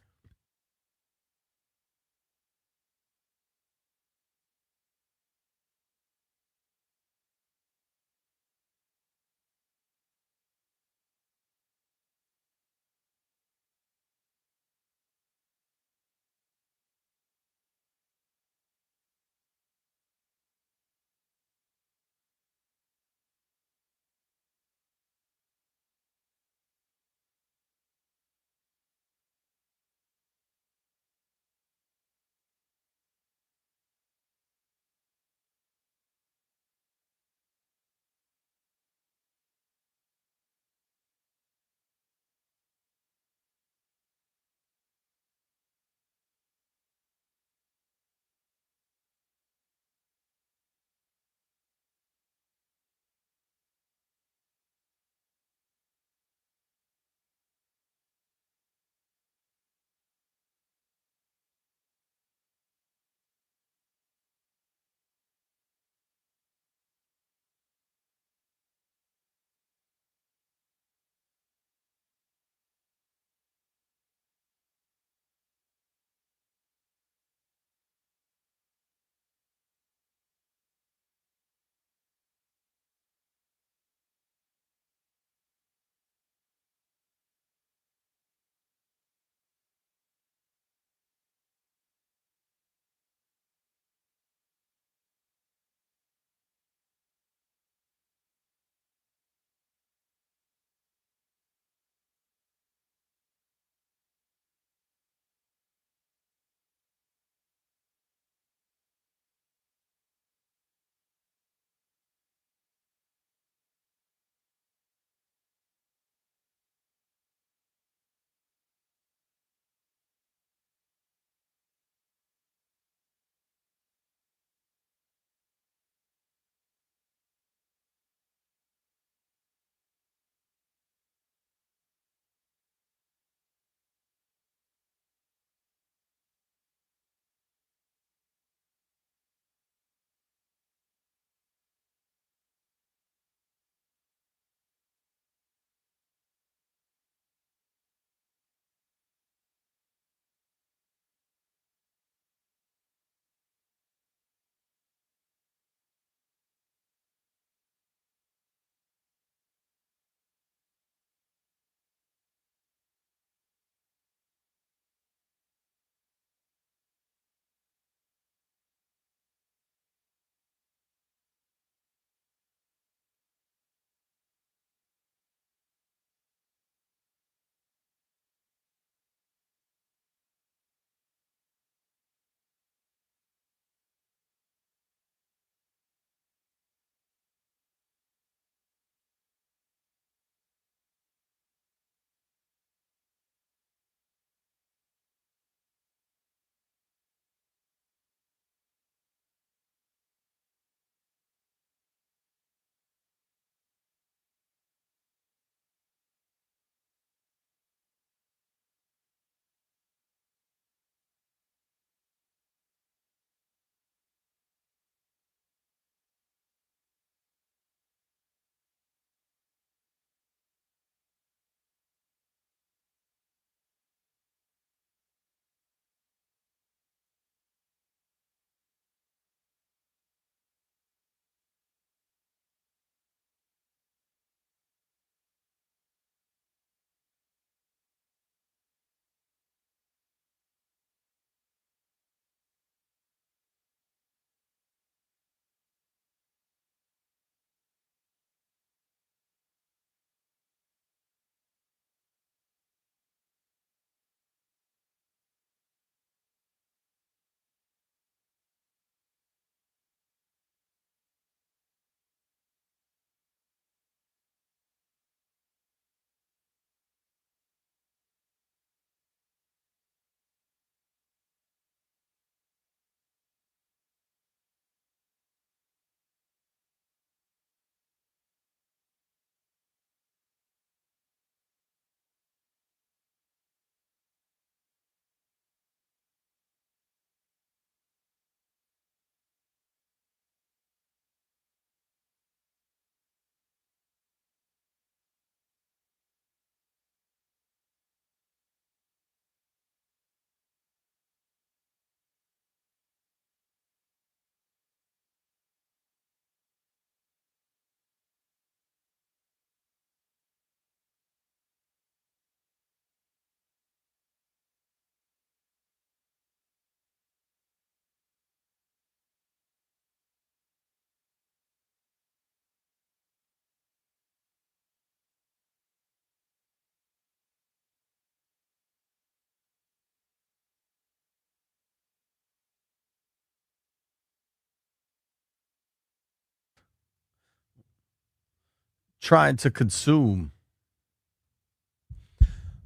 trying to consume.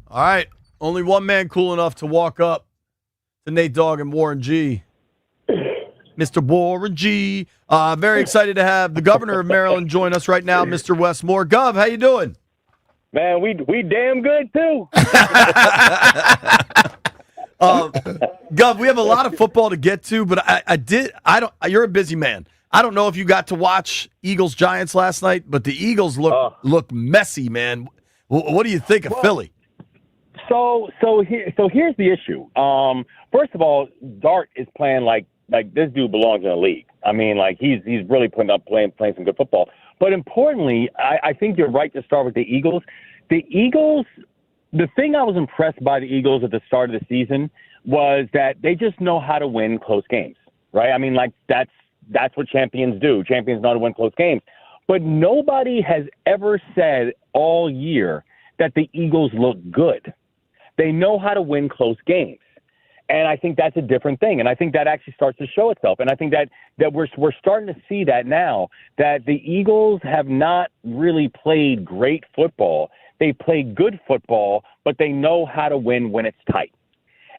All right. Only one man cool enough to walk up to Nate Dogg and Warren G. Mr. Warren G. Very excited to have the governor of Maryland join us right now, Mr. Wes Moore. Gov, how you doing? Man, we damn good too. Gov, we have a lot of football to get to, but you're a busy man. I don't know if you got to watch Eagles Giants last night, but the Eagles look messy, man. What do you think of Philly? So here's the issue. First of all, Dart is playing like this dude belongs in a league. I mean, like he's really playing some good football. But importantly, I think you're right to start with the Eagles. The thing I was impressed by the Eagles at the start of the season was that they just know how to win close games, right? I mean, like that's what champions do. Champions know how to win close games. But nobody has ever said all year that the Eagles look good. They know how to win close games. And I think that's a different thing. And I think that actually starts to show itself. And I think that we're starting to see that now, that the Eagles have not really played great football. They play good football, but they know how to win when it's tight.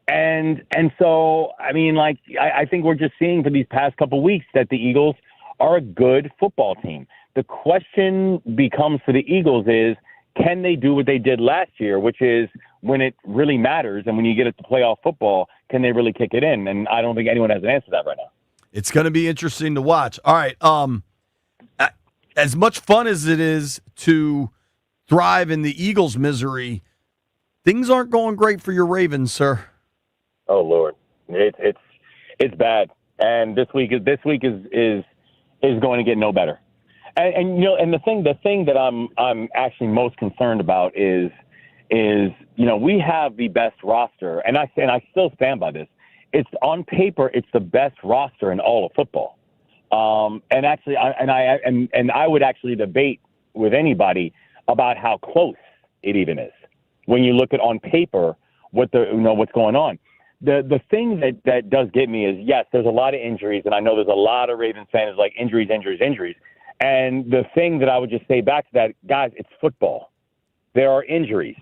And so, I mean, like, I think we're just seeing for these past couple of weeks that the Eagles are a good football team. The question becomes for the Eagles is, can they do what they did last year, which is when it really matters and when you get it to playoff football, can they really kick it in? And I don't think anyone has an answer to that right now. It's going to be interesting to watch. All right. As much fun as it is to thrive in the Eagles' misery, things aren't going great for your Ravens, sir. Oh Lord, it's bad. And this week is going to get no better. And you know, and the thing that I'm actually most concerned about is you know, we have the best roster, and I still stand by this. It's on paper, it's the best roster in all of football. And actually, I would actually debate with anybody about how close it even is when you look at on paper what's going on. The thing that does get me is, yes, there's a lot of injuries, and I know there's a lot of Ravens fans like injuries. And the thing that I would just say back to that, guys, it's football. There are injuries.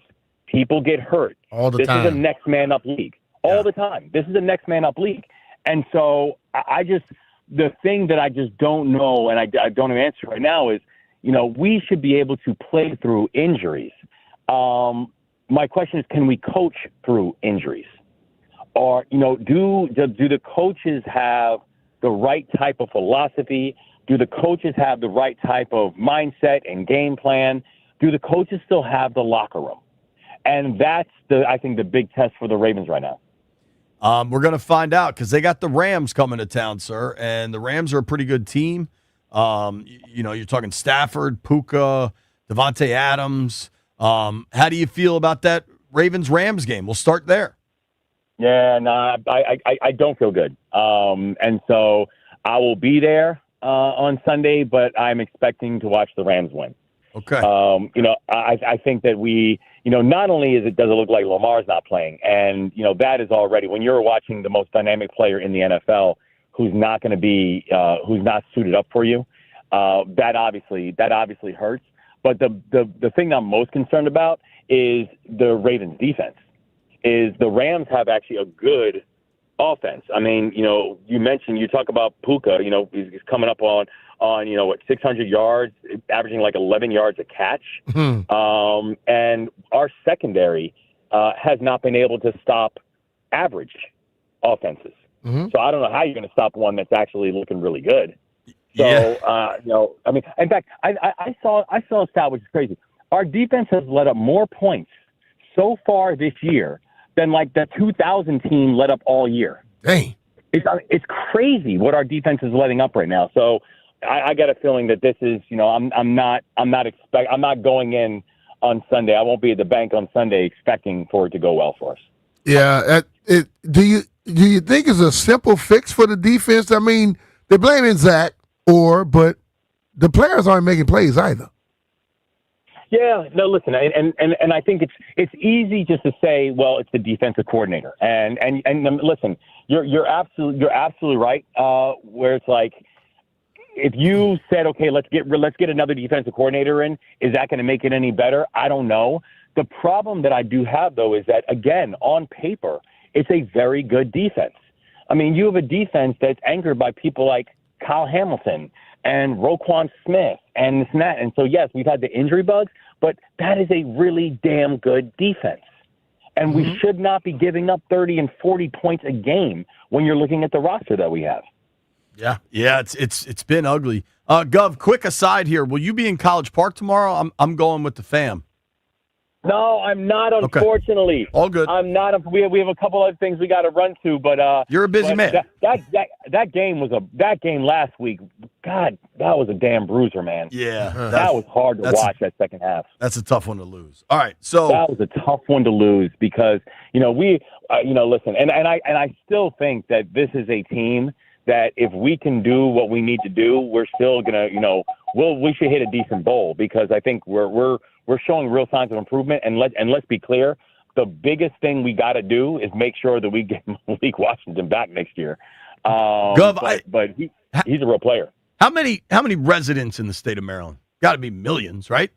People get hurt. All the time. This is a next man up league. All the time. This is a next man up league. And so the thing that I just don't know, and I don't have an answer right now is, you know, we should be able to play through injuries. My question is, can we coach through injuries? Or, you know, do the coaches have the right type of philosophy? Do the coaches have the right type of mindset and game plan? Do the coaches still have the locker room? And that's I think the big test for the Ravens right now. We're going to find out because they got the Rams coming to town, sir. And the Rams are a pretty good team. You know, you're talking Stafford, Puka, Devontae Adams. How do you feel about that Ravens-Rams game? We'll start there. Yeah, no, I don't feel good. And so I will be there on Sunday, but I'm expecting to watch the Rams win. Okay. You know, I think that not only does it look like Lamar's not playing, and, you know, that is already, when you're watching the most dynamic player in the NFL who's not going to be, who's not suited up for you, that obviously hurts. But the thing I'm most concerned about is the Ravens defense. Is the Rams have actually a good offense. I mean, you know, you talk about Puka, you know, he's coming up on 600 yards, averaging like 11 yards a catch. And our secondary has not been able to stop average offenses. So I don't know how you're going to stop one that's actually looking really good. So, you know, I mean, in fact, I saw a stat which is crazy. Our defense has let up more points so far this year than like the 2000 team let up all year. Dang. It's crazy what our defense is letting up right now. So I got a feeling that this is, you know, I'm not going in on Sunday. I won't be at the bank on Sunday expecting for it to go well for us. Yeah. Do you think it's a simple fix for the defense? I mean, they're blaming Zach, but the players aren't making plays either. Yeah, no, listen, and I think it's easy just to say, well, it's the defensive coordinator, and listen, you're absolutely right. Where it's like, if you said, okay, let's get another defensive coordinator in, is that going to make it any better? I don't know. The problem that I do have, though, is that, again, on paper, it's a very good defense. I mean, you have a defense that's anchored by people like Kyle Hamilton and Roquan Smith and this and that. And so, yes, we've had the injury bugs, but that is a really damn good defense. And we should not be giving up 30 and 40 points a game when you're looking at the roster that we have. Yeah, it's been ugly. Gov, quick aside here. Will you be in College Park tomorrow? I'm going with the fam. No, I'm not, unfortunately. Okay. All good. I'm not. We have a couple other things we got to run to, but you're a busy man. That game last week. God, that was a damn bruiser, man. Yeah, that was hard to watch that second half. That's a tough one to lose. All right, so that was a tough one to lose because listen, and I still think that this is a team that if we can do what we need to do, we're still gonna, we should hit a decent bowl because I think we're showing real signs of improvement. And let's be clear, the biggest thing we got to do is make sure that we get Malik Washington back next year. Gov, but he's a real player. How many residents in the state of Maryland? Got to be millions, right?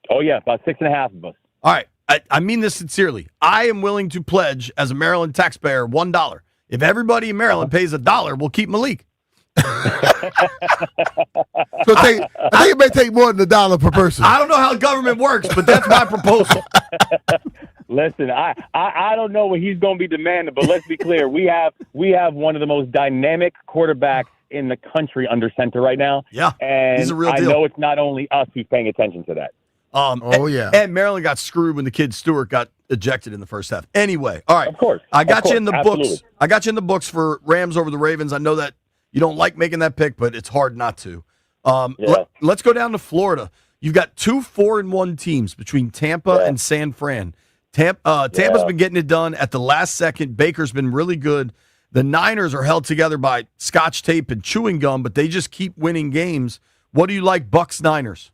Oh yeah, about 6.5 of us. All right, I mean this sincerely. I am willing to pledge as a Maryland taxpayer $1. If everybody in Maryland pays $1, we'll keep Malik. So I think it may take more than $1 per person. I don't know how government works, but that's my proposal. Listen, I don't know what he's going to be demanding, but let's be clear. We have one of the most dynamic quarterbacks in the country under center right now. Yeah, and he's a real deal. I know it's not only us who's paying attention to that. And Maryland got screwed when the kid Stewart got ejected in the first half. Anyway, all right. Of course. I got you in the absolutely. books. I got you in the books for Rams over the Ravens. I know that you don't like making that pick, but it's hard not to. Let's go down to Florida. You've got 2 4-1 teams between Tampa and San Fran. Tampa's been getting it done at the last second. Baker's been really good. The Niners are held together by Scotch tape and chewing gum, but they just keep winning games. What do you like, Bucs Niners?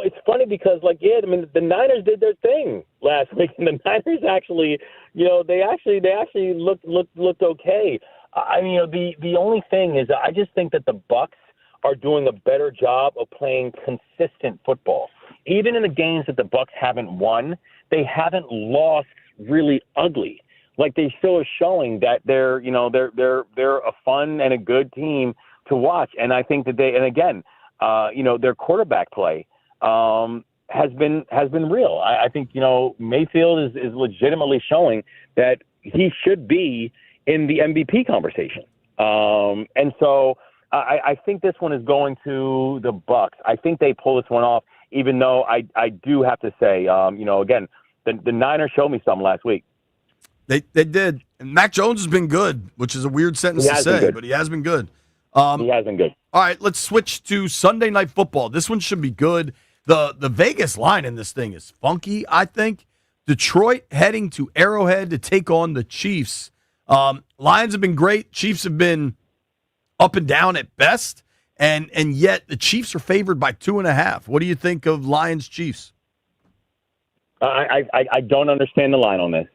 It's funny because, the Niners did their thing last week, and the Niners actually, they actually looked okay. The only thing is, I just think that the Bucs are doing a better job of playing consistent football. Even in the games that the Bucs haven't won, they haven't lost really ugly. Like they still are showing that they're a fun and a good team to watch. And I think that their quarterback play has been real. I think Mayfield is legitimately showing that he should be in the MVP conversation. And so I think this one is going to the Bucs. I think they pull this one off, even though I do have to say, again, the Niners showed me something last week. They did. And Mac Jones has been good, which is a weird sentence to say, but he has been good. He has been good. All right, let's switch to Sunday Night Football. This one should be good. The Vegas line in this thing is funky, I think. Detroit heading to Arrowhead to take on the Chiefs. Lions have been great. Chiefs have been up and down at best, and yet the Chiefs are favored by 2.5. What do you think of Lions Chiefs? I don't understand the line on this.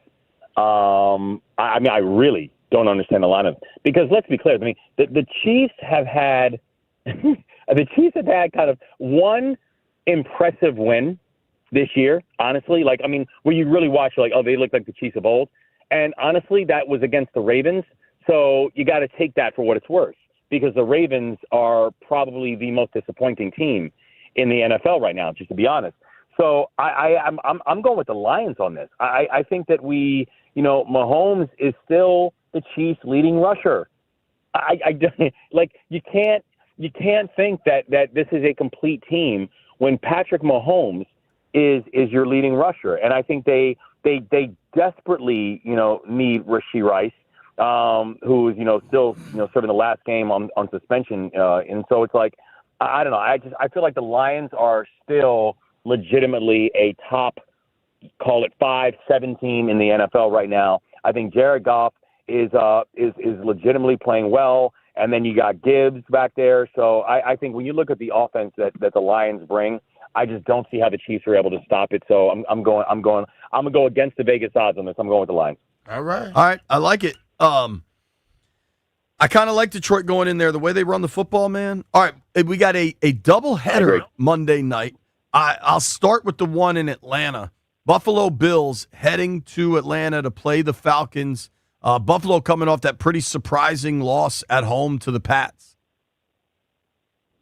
I really don't understand the line of it because let's be clear. The Chiefs have had kind of one impressive win this year. Honestly, where you really watch, they look like the Chiefs of old. And honestly, that was against the Ravens. So you got to take that for what it's worth because the Ravens are probably the most disappointing team in the NFL right now, just to be honest. So I'm going with the Lions on this. I think that Mahomes is still the Chiefs' leading rusher. You can't think that this is a complete team when Patrick Mahomes is your leading rusher. And I think they desperately, need Rashee Rice, who is, still, serving the last game on suspension. And so it's I don't know. I feel like the Lions are still legitimately a top, call it 5-7 team in the NFL right now. I think Jared Goff is legitimately playing well. And then you got Gibbs back there. So I think when you look at the offense that the Lions bring, I just don't see how the Chiefs are able to stop it. So I'm going to go against the Vegas odds on this. I'm going with the Lions. All right. I like it. I kind of like Detroit going in there, the way they run the football, man. All right, we got a doubleheader Monday night. I'll start with the one in Atlanta. Buffalo Bills heading to Atlanta to play the Falcons. Buffalo coming off that pretty surprising loss at home to the Pats.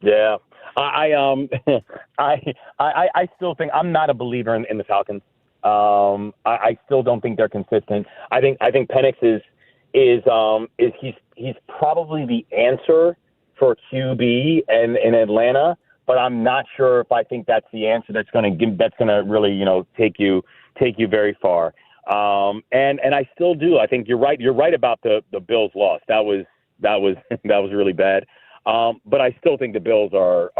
Yeah, I still think I'm not a believer in the Falcons. I still don't think they're consistent. I think Penix he's probably the answer for QB in Atlanta, but I'm not sure if I think that's the answer that's going to really take you very far. And I still do. I think you're right. You're right about the Bills loss. That was really bad. But I still think the Bills are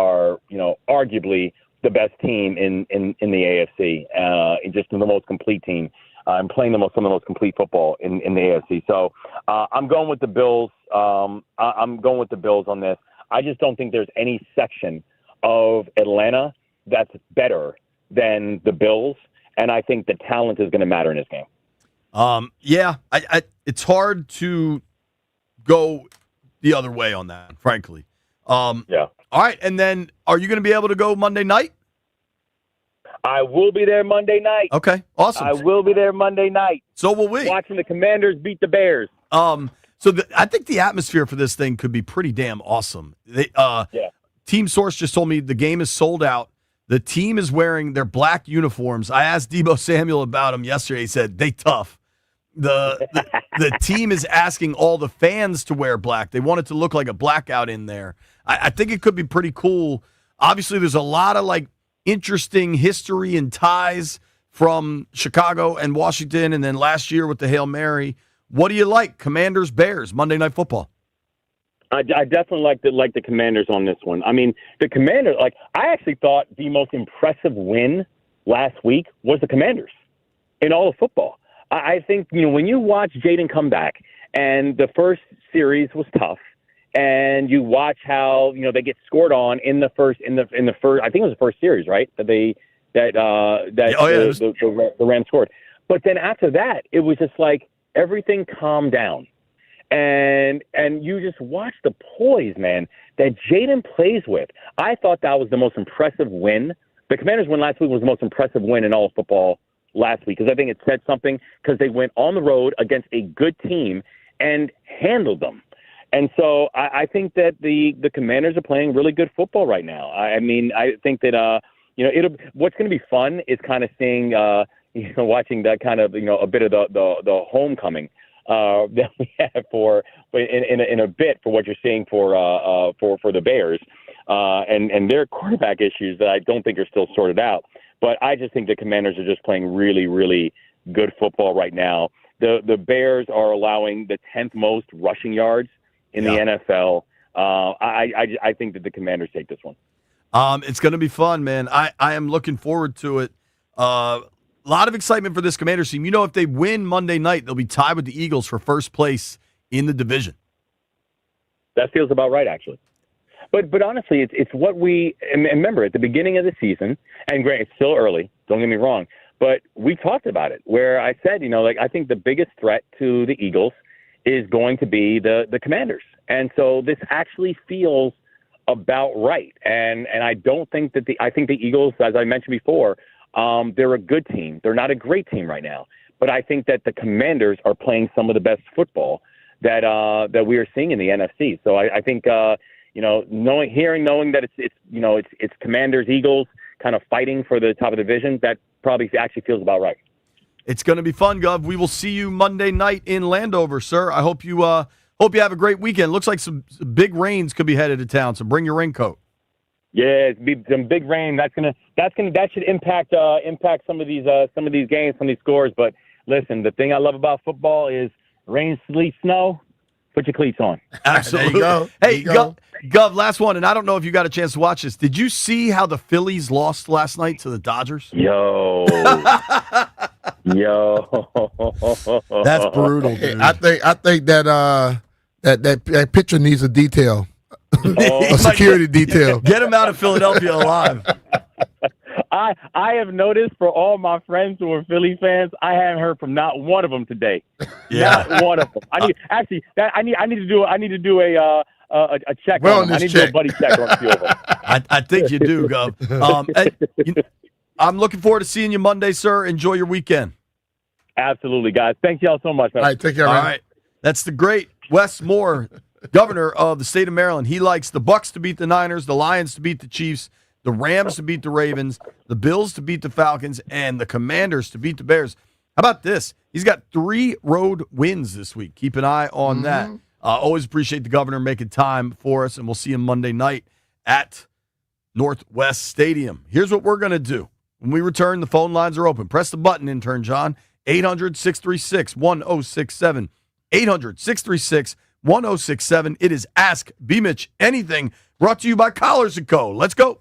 arguably the best team in the AFC, just the most complete team, and playing some of the most complete football in the AFC. So I'm going with the Bills. I'm going with the Bills on this. I just don't think there's any section of Atlanta that's better than the Bills, and I think the talent is going to matter in this game. Yeah, it's hard to go the other way on that, frankly. Yeah. All right, and then are you going to be able to go Monday night? I will be there Monday night. Okay, awesome. I will be there Monday night. So will we. Watching the Commanders beat the Bears. I think the atmosphere for this thing could be pretty damn awesome. Team Source just told me the game is sold out. The team is wearing their black uniforms. I asked Deebo Samuel about them yesterday. He said, they tough. The team is asking all the fans to wear black. They want it to look like a blackout in there. I think it could be pretty cool. Obviously, there's a lot of interesting history and ties from Chicago and Washington, and then last year with the Hail Mary. What do you like? Commanders, Bears, Monday Night Football. I definitely like the Commanders on this one. I mean, the Commanders, I actually thought the most impressive win last week was the Commanders in all of football. I think, when you watch Jaden come back, and the first series was tough, and you watch how, they get scored on in the first, I think it was the first series, right? The Rams scored. But then after that, it was just everything calmed down. And you just watch the poise, man, that Jaden plays with. I thought that was the most impressive win. The Commanders' win last week was the most impressive win in all of football last week, because I think it said something, because they went on the road against a good team and handled them. And so I think that the Commanders are playing really good football right now. I mean, I think that, what's going to be fun is kind of seeing, watching that kind of, a bit of the homecoming that we have in a bit for what you're seeing for the Bears and their quarterback issues that I don't think are still sorted out. But I just think the Commanders are just playing really, really good football right now. The Bears are allowing the 10th most rushing yards in the NFL. I think that the Commanders take this one. It's going to be fun, man. I am looking forward to it. A lot of excitement for this Commanders team. If they win Monday night, they'll be tied with the Eagles for first place in the division. That feels about right, actually. But honestly, it's what we remember at the beginning of the season, and great, it's still early, don't get me wrong, but we talked about it, where I said, I think the biggest threat to the Eagles is going to be the Commanders. And so this actually feels about right. And I don't think that I think the Eagles, as I mentioned before, they're a good team. They're not a great team right now. But I think that the Commanders are playing some of the best football that we are seeing in the NFC. So I think, knowing that it's Commanders, Eagles kind of fighting for the top of the division, that probably actually feels about right. It's going to be fun, Gov. We will see you Monday night in Landover, sir. I hope you have a great weekend. Looks like some big rains could be headed to town, so bring your raincoat. Yeah, it's be some big rain. That should impact some of these games, some of these scores. But listen, the thing I love about football is rain, sleet, snow. Put your cleats on. Absolutely. There you go. Hey, Gov, last one, and I don't know if you got a chance to watch this. Did you see how the Phillies lost last night to the Dodgers? Yo. That's brutal, dude. I think that picture needs a detail, a security detail. Get him out of Philadelphia alive. I have noticed for all my friends who are Philly fans, I haven't heard from not one of them today. Yeah. Not one of them. I need to do a check on them. I need to do a buddy check on a few of them. I think you do, Gov. I'm looking forward to seeing you Monday, sir. Enjoy your weekend. Absolutely, guys. Thank y'all so much, man. All right, take care, All man. right. That's the great Wes Moore, governor of the state of Maryland. He likes the Bucks to beat the Niners, the Lions to beat the Chiefs, the Rams to beat the Ravens, the Bills to beat the Falcons, and the Commanders to beat the Bears. How about this? He's got 3 road wins this week. Keep an eye on that. Always appreciate the governor making time for us, and we'll see him Monday night at Northwest Stadium. Here's what we're going to do. When we return, the phone lines are open. Press the button, intern John. 800-636-1067. 800-636-1067. It is Ask B. Mitch Anything, brought to you by Collars & Co. Let's go.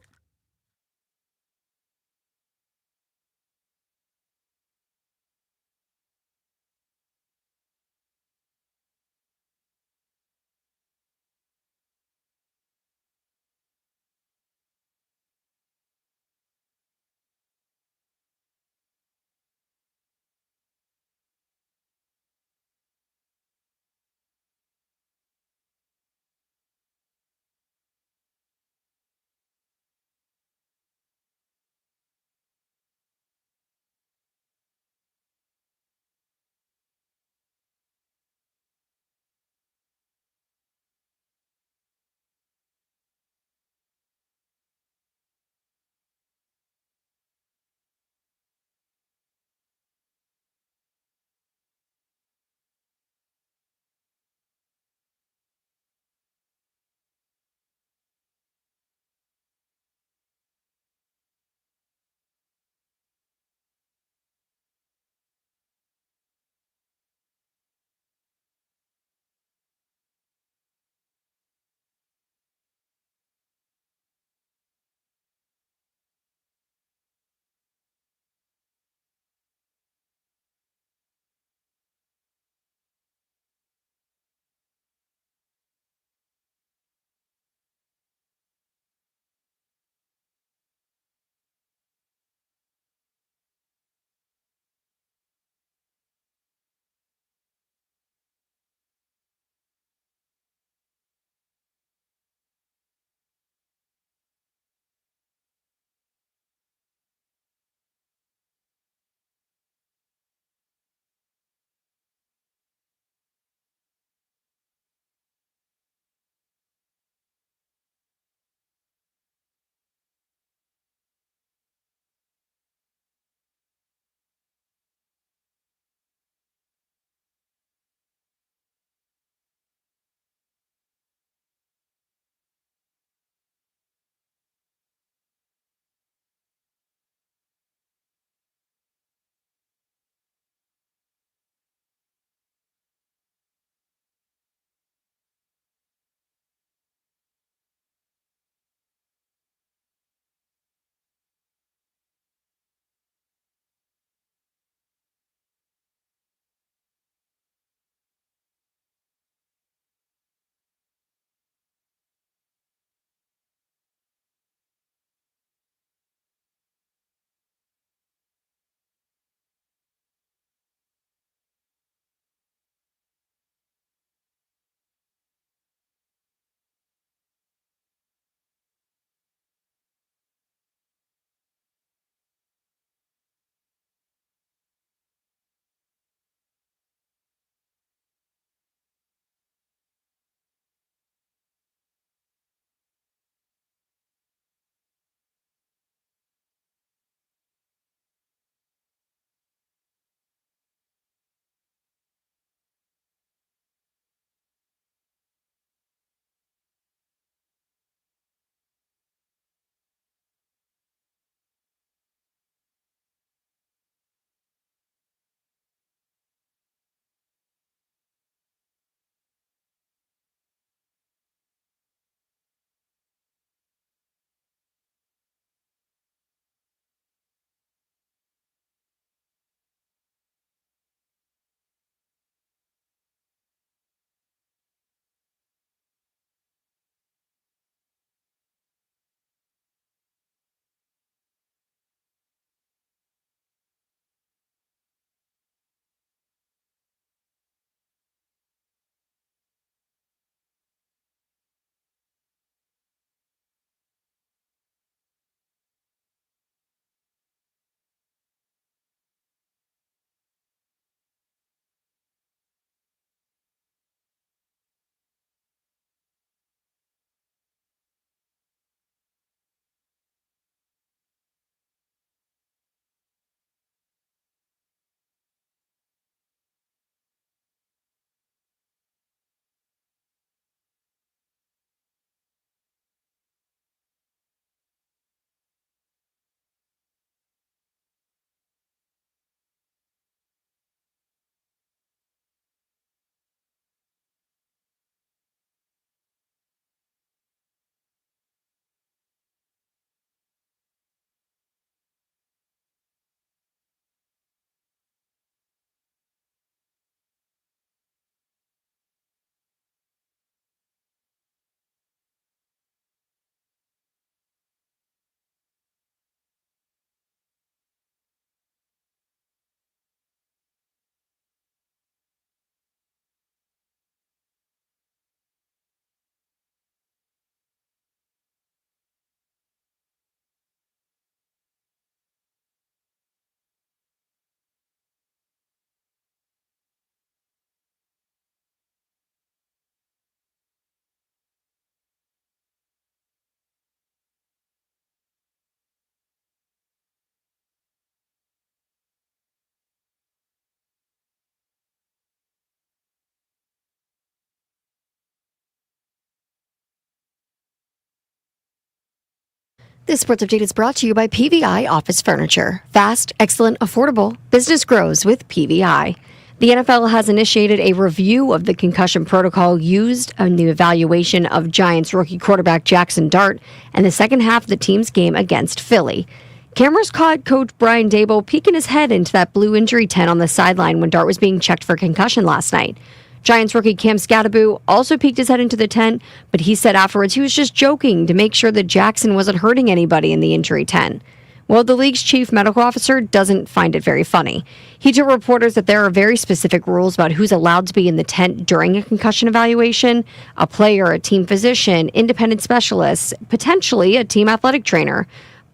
This sports update is brought to you by PVI Office Furniture. Fast, excellent, affordable. Business grows with PVI. The NFL has initiated a review of the concussion protocol used in the evaluation of Giants rookie quarterback Jackson Dart and the second half of the team's game against Philly. Cameras caught coach Brian Daboll peeking his head into that blue injury tent on the sideline when Dart was being checked for concussion last night. Giants rookie Cam Scatterbo also peeked his head into the tent, but he said afterwards he was just joking to make sure that Jackson wasn't hurting anybody in the injury tent. Well, the league's chief medical officer doesn't find it very funny. He told reporters that there are very specific rules about who's allowed to be in the tent during a concussion evaluation: a player, a team physician, independent specialists, potentially a team athletic trainer.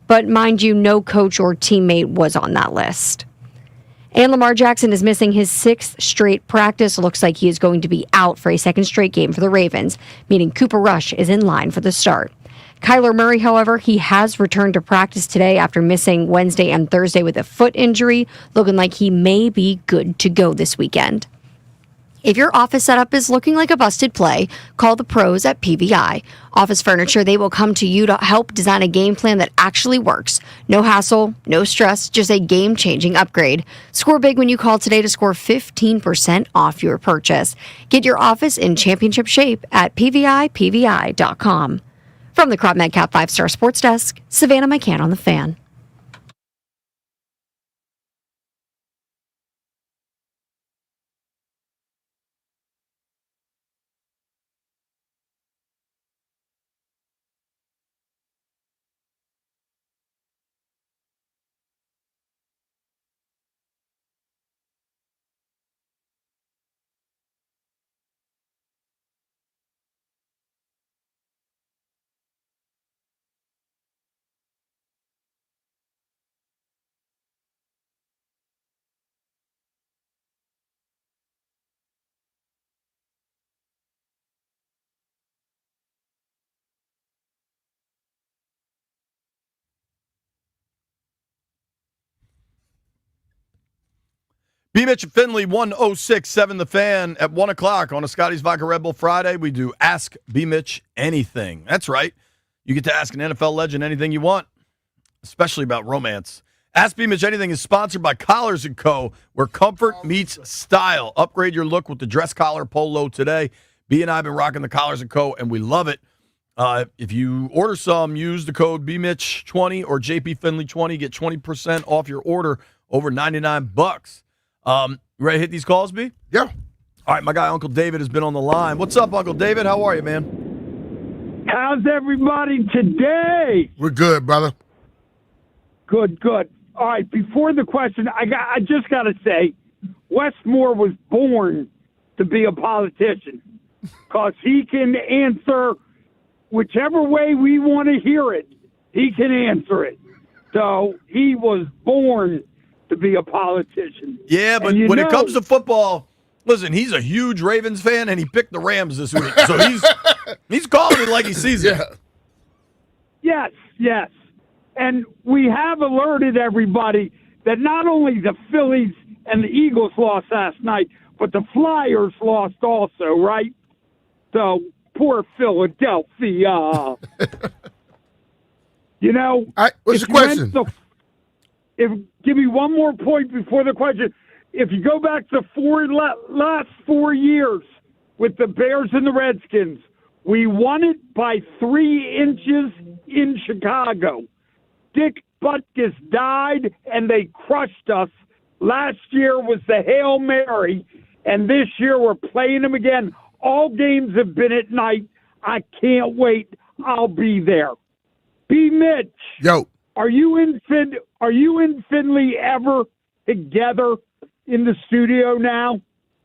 But mind you, no coach or teammate was on that list. And Lamar Jackson is missing his 6th straight practice. Looks like he is going to be out for a 2nd straight game for the Ravens, meaning Cooper Rush is in line for the start. Kyler Murray, however, he has returned to practice today after missing Wednesday and Thursday with a foot injury, looking like he may be good to go this weekend. If your office setup is looking like a busted play, call the pros at PVI. Office Furniture, they will come to you to help design a game plan that actually works. No hassle, no stress, just a game-changing upgrade. Score big when you call today to score 15% off your purchase. Get your office in championship shape at PVIPVI.com. From the Crop Medcap 5-Star Sports Desk, Savannah McCann on the Fan. B. Mitch and Finley, 106.7 The Fan at 1 o'clock on a Scotty's Vodka Red Bull Friday. We do Ask B. Mitch Anything. That's right. You get to ask an NFL legend anything you want, especially about romance. Ask B. Mitch Anything is sponsored by Collars & Co., where comfort meets style. Upgrade your look with the dress collar polo today. B and I have been rocking the Collars & Co., and we love it. If you order some, use the code BMitch20 or JPFinley20. Get 20% off your order over $99. You ready to hit these calls, B? Yeah. All right, my guy Uncle David has been on the line. What's up, Uncle David? How are you, man? How's everybody today? We're good, brother. Good. All right, before the question, I just got to say, Wes Moore was born to be a politician because he can answer whichever way we want to hear it. He can answer it. So he was born to be a politician. Yeah, but when it comes to football, listen, he's a huge Ravens fan, and he picked the Rams this week. So he's calling it like he sees it. Yes. And we have alerted everybody that not only the Phillies and the Eagles lost last night, but the Flyers lost also, right? So, poor Philadelphia. What's the question? Give me one more point before the question. If you go back to last 4 years with the Bears and the Redskins, we won it by 3 inches in Chicago. Dick Butkus died, and they crushed us. Last year was the Hail Mary, and this year we're playing them again. All games have been at night. I can't wait. I'll be there. B. Mitch. Yo. Are you in Finley ever together in the studio now?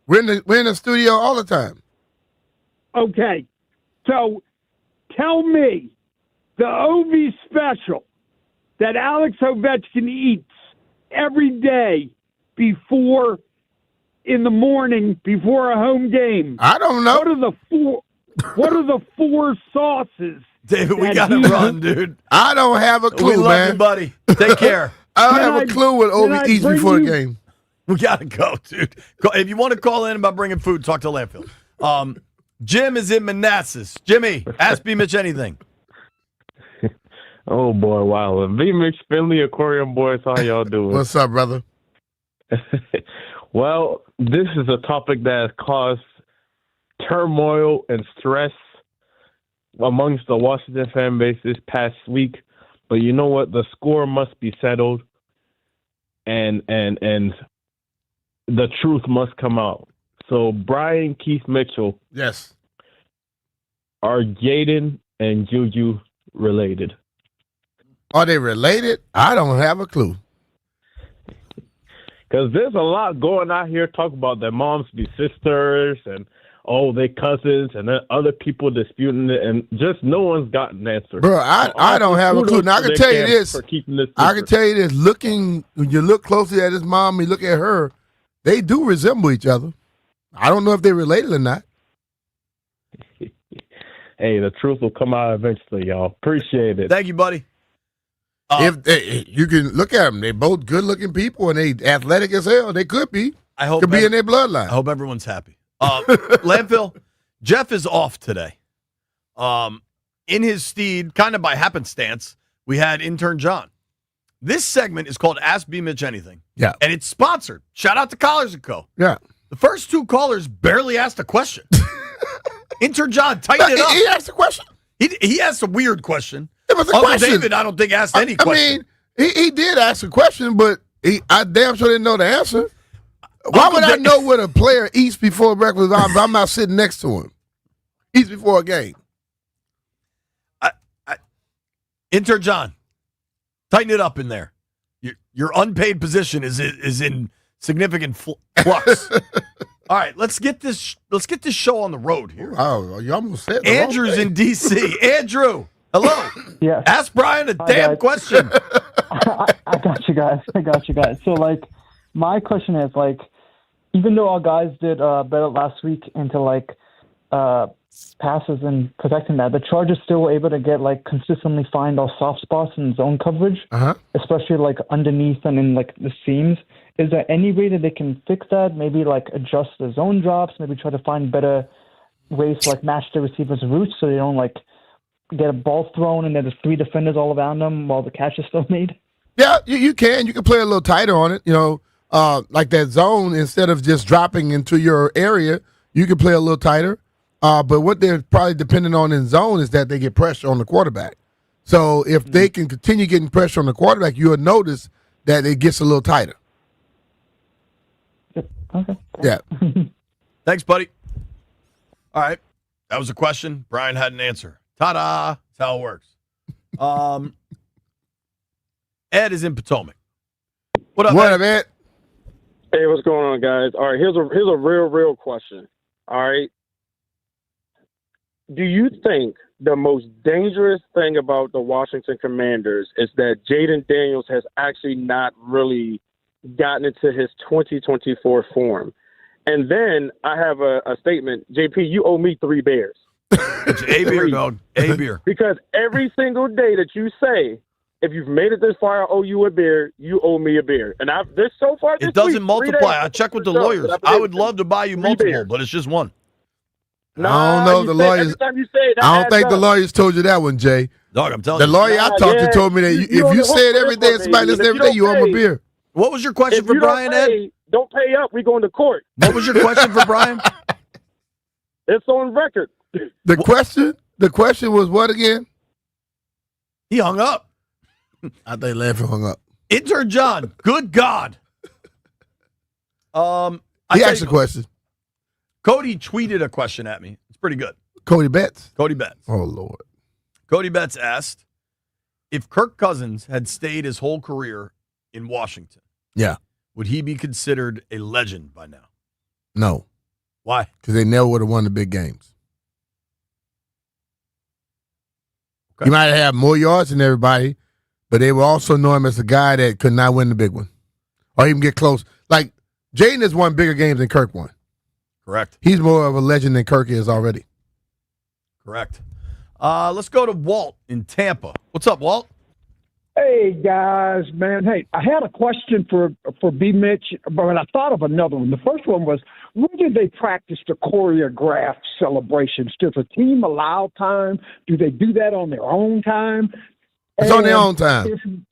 We're in the studio all the time. Okay. So tell me the OV special that Alex Ovechkin eats every day in the morning before a home game. I don't know. What are the 4 sauces? David, we got to run, dude. I don't have a clue, we love man. you, buddy. Take care. I don't have a clue what Ovi eats before the game. We got to go, dude. If you want to call in about bringing food, talk to Landfill. Jim is in Manassas. Jimmy, ask B. Mitch anything. Oh boy, wow. V Mix, Finley, Aquarium Boys, how y'all doing? What's up, brother? Well, this is a topic that has caused turmoil and stress amongst the Washington fan base this past week. But you know what? The score must be settled, and the truth must come out. So Brian Keith Mitchell, yes, are Jaden and Juju related? Are they related? I don't have a clue. Because there's a lot going out here talking about their moms be sisters and they cousins, and then other people disputing it, and just no one's got an answer. Bro, I don't have a clue. Now I can tell you this. I can tell you this. Looking, when you look closely at his mom, you look at her, they do resemble each other. I don't know if they're related or not. Hey, the truth will come out eventually, y'all. Appreciate it. Thank you, buddy. You can look at them, they both good-looking people and they athletic as hell. They could be. I hope could be in their bloodline. I hope everyone's happy. Landfill, Jeff is off today. In his stead, kind of by happenstance, we had intern John. This segment is called Ask B. Mitch Anything. Yeah. And it's sponsored. Shout out to Collars & Co. Yeah. The first two callers barely asked a question. Intern John, tighten it up. He asked a question. He asked a weird question. It was a Uncle question. David, I don't think, asked any question. I mean, he did ask a question, but I damn sure didn't know the answer. Why would I know what a player eats before breakfast if I'm not sitting next to him? Eats before a game. Intern John, tighten it up in there. Your unpaid position is in significant flux. All right, let's get this show on the road here. Oh, you almost said it. Andrew's in D.C. Andrew, hello. Yeah. Ask Brian a damn question. I got you guys. So, my question is, even though our guys did better last week into, passes and protecting that, the Chargers still were able to get, consistently find our soft spots in zone coverage, especially, underneath and in, the seams. Is there any way that they can fix that? Maybe, adjust the zone drops, maybe try to find better ways to, match the receivers' routes so they don't, get a ball thrown and there's 3 defenders all around them while the catch is still made? Yeah, you can. You can play a little tighter on it. Like that zone, instead of just dropping into your area, you can play a little tighter. But what they're probably depending on in zone is that they get pressure on the quarterback. So if they can continue getting pressure on the quarterback, you'll notice that it gets a little tighter. Okay. Yeah. Thanks, buddy. All right. That was a question. Brian had an answer. Ta-da. That's how it works. Ed is in Potomac. What up, Ed? Hey, what's going on, guys? All right, here's a real question. All right. Do you think the most dangerous thing about the Washington Commanders is that Jaden Daniels has actually not really gotten into his 2024 form? And then I have a statement. JP, you owe me 3 beers. It's a beer, dog. A beer. Because every single day that you say, if you've made it this far, I owe you a beer, you owe me a beer. And so far this it doesn't week, multiply. I checked with the lawyers. I would love to buy you multiple, but it's just one. I don't know the lawyers. I don't think the lawyers told you that one, Jay. Dog, I'm telling the you. lawyer I talked to told me that if you said every day and somebody listens every day, you owe him a beer. What was your question for Brian, Ed? Don't pay up. We going to court. What was your question for Brian? It's on record. The question was what again? He hung up. I think Landfill hung up. Intern John, good God. He asked a question. Cody tweeted a question at me. It's pretty good. Cody Betts? Cody Betts. Oh, Lord. Cody Betts asked if Kirk Cousins had stayed his whole career in Washington. Yeah. Would he be considered a legend by now? No. Why? Because they never would have won the big games. Okay. You might have more yards than everybody, but they will also know him as a guy that could not win the big one or even get close. Like, Jaden has won bigger games than Kirk won. Correct. He's more of a legend than Kirk is already. Correct. Let's go to Walt in Tampa. What's up, Walt? Hey, guys, man. Hey, I had a question for B. Mitch, but I thought of another one. The first one was, where did they practice the choreographed celebrations? Does a team allow time? Do they do that on their own time? It's on their own time.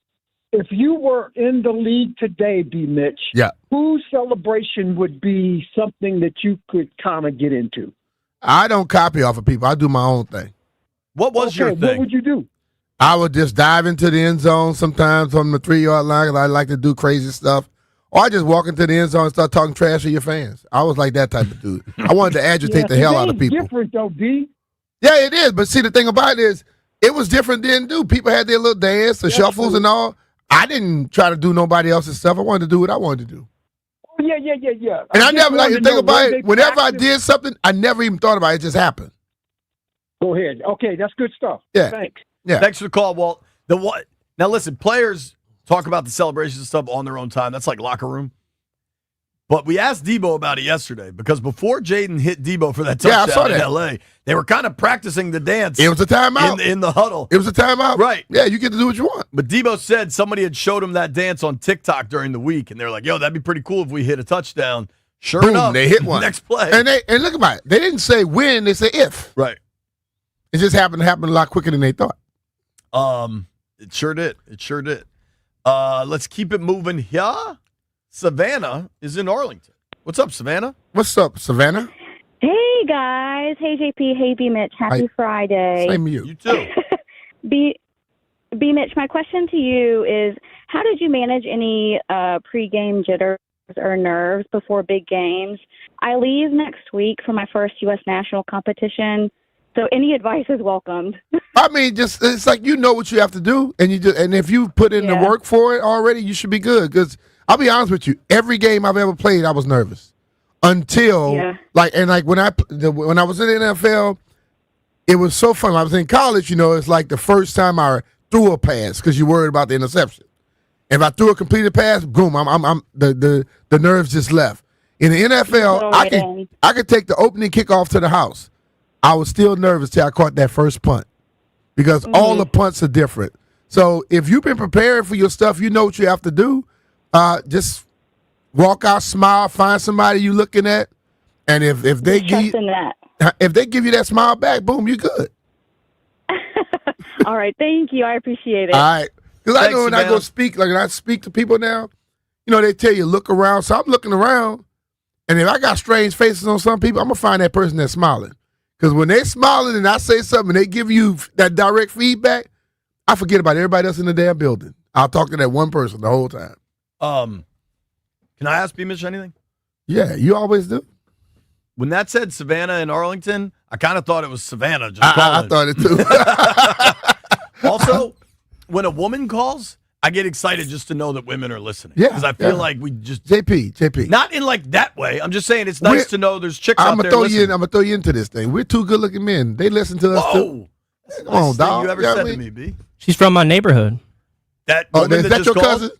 If you were in the league today, B. Mitch, Yeah. whose celebration would be something that you could kind of get into? I don't copy off of people. I do my own thing. What was your What thing? would you do? I would just dive into the end zone sometimes from the 3-yard line 'cause I like to do crazy stuff. Or I just walk into the end zone and start talking trash to your fans. I was like that type of dude. I wanted to agitate the hell out of people. Different though, B. Yeah, it is. But see, the thing about it is, it was different then, too. People had their little dance, the shuffles and all. I didn't try to do nobody else's stuff. I wanted to do what I wanted to do. Oh, yeah. And I just never, like, wanted the to thing know about where it, they whenever I practice. did something, I never even thought about it. It just happened. Go ahead. Okay, that's good stuff. Yeah. Thanks. Yeah. Thanks for the call, Walt. Now, listen, players talk about the celebrations and stuff on their own time. That's like locker room. But we asked Debo about it yesterday because before Jaden hit Debo for that Yeah, I touchdown saw in that. L.A., they were kind of practicing the dance. It was a timeout. In the huddle. It was a timeout. Right. Yeah, you get to do what you want. But Debo said somebody had showed him that dance on TikTok during the week, and they're like, yo, that'd be pretty cool if we hit a touchdown. Sure Boom, enough, they hit one. Next play. And look about it. They didn't say when, they said if. Right. It just happened to happen a lot quicker than they thought. It sure did. Let's keep it moving here. Savannah is in Arlington. What's up, Savannah? What's up, Savannah? Hey guys, hey JP, hey B Mitch, happy Friday. Same to you. You too. B Mitch, my question to you is, how did you manage any pregame jitters or nerves before big games? I leave next week for my first U.S. national competition, so any advice is welcomed. I mean, just it's like you know what you have to do, and if you put in the work for it already, you should be good. Because I'll be honest with you, every game I've ever played, I was nervous until when I was in the NFL, it was so fun. When I was in college, it's like the first time I threw a pass because you're worried about the interception. If I threw a completed pass, boom, I'm the nerves just left. In the NFL, I could take the opening kickoff to the house. I was still nervous till I caught that first punt because all the punts are different. So if you've been preparing for your stuff, you know what you have to do. Just walk out, smile, find somebody you're looking at, and if they give you that smile back, boom, you're good. All right, thank you. I appreciate it. All right, because I know when I go speak, like when I speak to people now, they tell you look around. So I'm looking around, and if I got strange faces on some people, I'm gonna find that person that's smiling. Because when they're smiling and I say something, and they give you that direct feedback, I forget about everybody else in the damn building. I'll talk to that one person the whole time. Can I ask B. Mitch anything? Yeah, you always do. When that said Savannah in Arlington, I kind of thought it was Savannah. Just I thought it too. Also, when a woman calls, I get excited just to know that women are listening. Yeah, because I feel like we just JP. Not in like that way. I'm just saying it's nice to know there's chicks out there listening. I'm gonna throw you into this thing. We're two good-looking men. They listen to us too. Come on, dog. You ever said to me, B? She's from my neighborhood. That Oh, woman is that that just your called? cousin?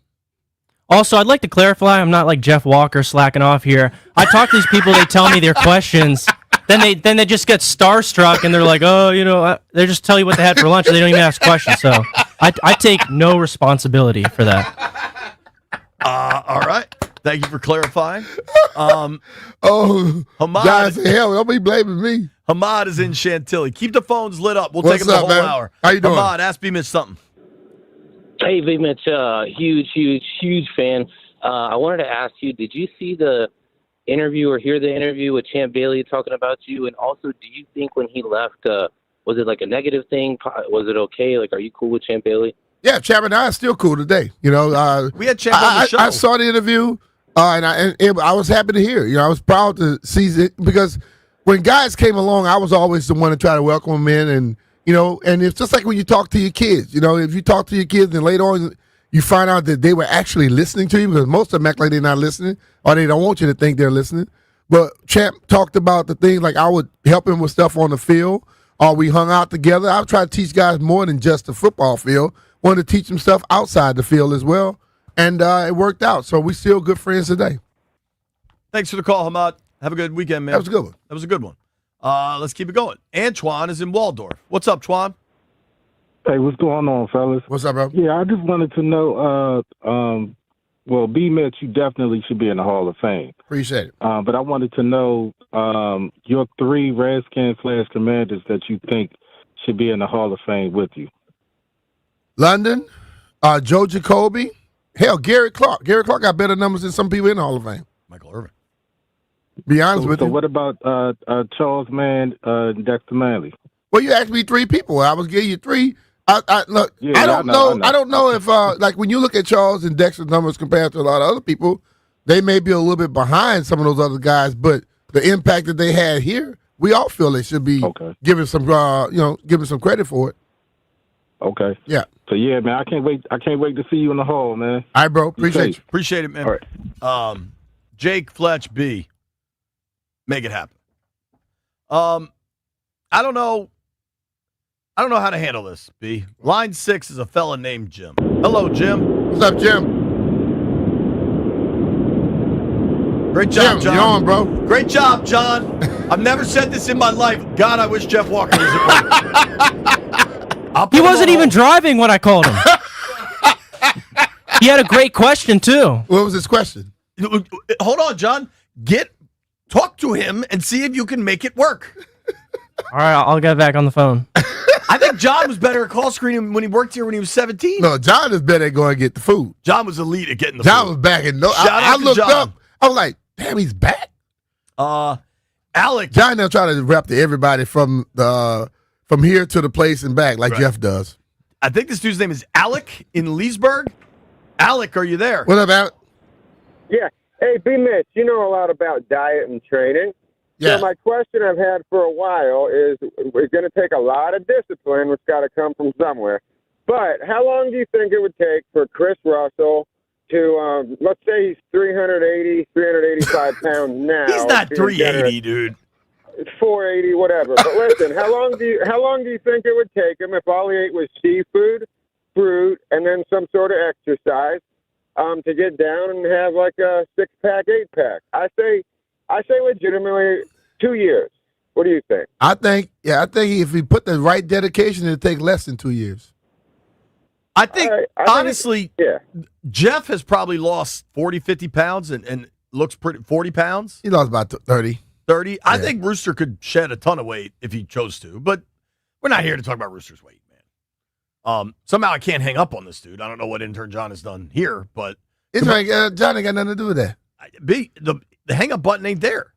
Also, I'd like to clarify, I'm not like Jeff Walker slacking off here. I talk to these people, they tell me their questions, then they just get starstruck and they're like, they just tell you what they had for lunch and they don't even ask questions. So I take no responsibility for that. All right. Thank you for clarifying. Hamad, Hamad, hell, don't be blaming me. Hamad is in Chantilly. Keep the phones lit up. We'll What's take him the up, whole man? hour. How you doing? Hamad, ask B. Mitch something. Hey, V. Mitch, huge fan. I wanted to ask you, did you see the interview or hear the interview with Champ Bailey talking about you? And also, do you think when he left, was it like a negative thing? Was it okay? Like, are you cool with Champ Bailey? Yeah, Champ and I are still cool today. We had Champ on the show. I saw the interview, and I was happy to hear it. I was proud to see it because when guys came along, I was always the one to try to welcome them in, and and it's just like when you talk to your kids. If you talk to your kids and later on you find out that they were actually listening to you, because most of them act like they're not listening or they don't want you to think they're listening. But Champ talked about the things like I would help him with stuff on the field, or we hung out together. I would try to teach guys more than just the football field. Wanted to teach them stuff outside the field as well, and it worked out. So we're still good friends today. Thanks for the call, Hamad. Have a good weekend, man. That was a good one. That was a good one. Let's keep it going. Antoine is in Waldorf. What's up, Twan? Hey, what's going on, fellas? What's up, bro? Yeah, I just wanted to know, well, B. Mitch, you definitely should be in the Hall of Fame. Appreciate it. But I wanted to know your 3 Redskins/Commanders that you think should be in the Hall of Fame with you. London, Joe Jacoby. Hell, Gary Clark. Gary Clark got better numbers than some people in the Hall of Fame. Michael Irvin. Be honest with So you. what about Charles Mann, Dexter Manley? Well, you asked me 3 people. I was giving you 3. Look, Yeah, I don't I know. know. I don't know if like when you look at Charles and Dexter's numbers compared to a lot of other people, they may be a little bit behind some of those other guys. But the impact that they had here, we all feel they should be given some, given some credit for it. Okay. Yeah. So yeah, man, I can't wait. I can't wait to see you in the hall, man. All right, bro. Appreciate you. Appreciate it, man. All right. Jake Fletch B. Make it happen. I don't know how to handle this, B. Line 6 is a fella named Jim. Hello, Jim. What's up, Jim? Great job, Jim, John. you're on, bro. Great job, John. I've never said this in my life. God, I wish Jeff Walker was at work. He wasn't even driving when I called him. He had a great question, too. What was his question? Hold on, John. Talk to him and see if you can make it work. All right, I'll get back on the phone. I think John was better at call screening when he worked here when he was 17. No, John is better at going to get the food. John was elite at getting the John food. was back in Shout I out to looked John. up. I was like, damn, he's back. Alec. John now trying to rap to everybody from here to the place and back like Jeff does. I think this dude's name is Alec in Leesburg. Alec, are you there? What up, Alec? Yeah. Hey, B. Mitch, you know a lot about diet and training. Yeah. So my question I've had for a while is we're going to take a lot of discipline, which got to come from somewhere. But how long do you think it would take for Chris Russell to, let's say he's 385 pounds now. He's not being 380, dude. 480, whatever. But listen, how long do you think it would take him if all he ate was seafood, fruit, and then some sort of exercise to get down and have like a 6-pack, 8-pack? I say legitimately 2 years. What do you think? I think if he put the right dedication, it'd take less than 2 years. I think, honestly, yeah. Jeff has probably lost 40, 50 pounds and looks pretty, 40 pounds? He lost about 30. 30? I think Rooster could shed a ton of weight if he chose to, but we're not here to talk about Rooster's weight, man. Somehow I can't hang up on this dude. I don't know what intern John has done here, but It's like John ain't got nothing to do with that. The hang up button ain't there.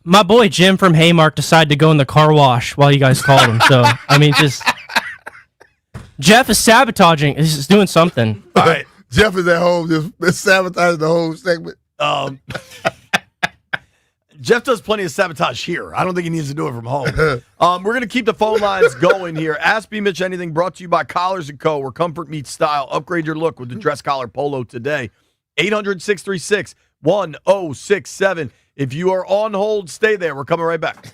My boy Jim from Haymark decided to go in the car wash while you guys called him. So, I mean, just Jeff is sabotaging. He's doing something. All right. Jeff is at home just sabotaging the whole segment. Jeff does plenty of sabotage here. I don't think he needs to do it from home. We're going to keep the phone lines going here. Ask B. Mitch Anything brought to you by Collars & Co., where comfort meets style. Upgrade your look with the dress collar polo today. 800-636-1067. If you are on hold, stay there. We're coming right back.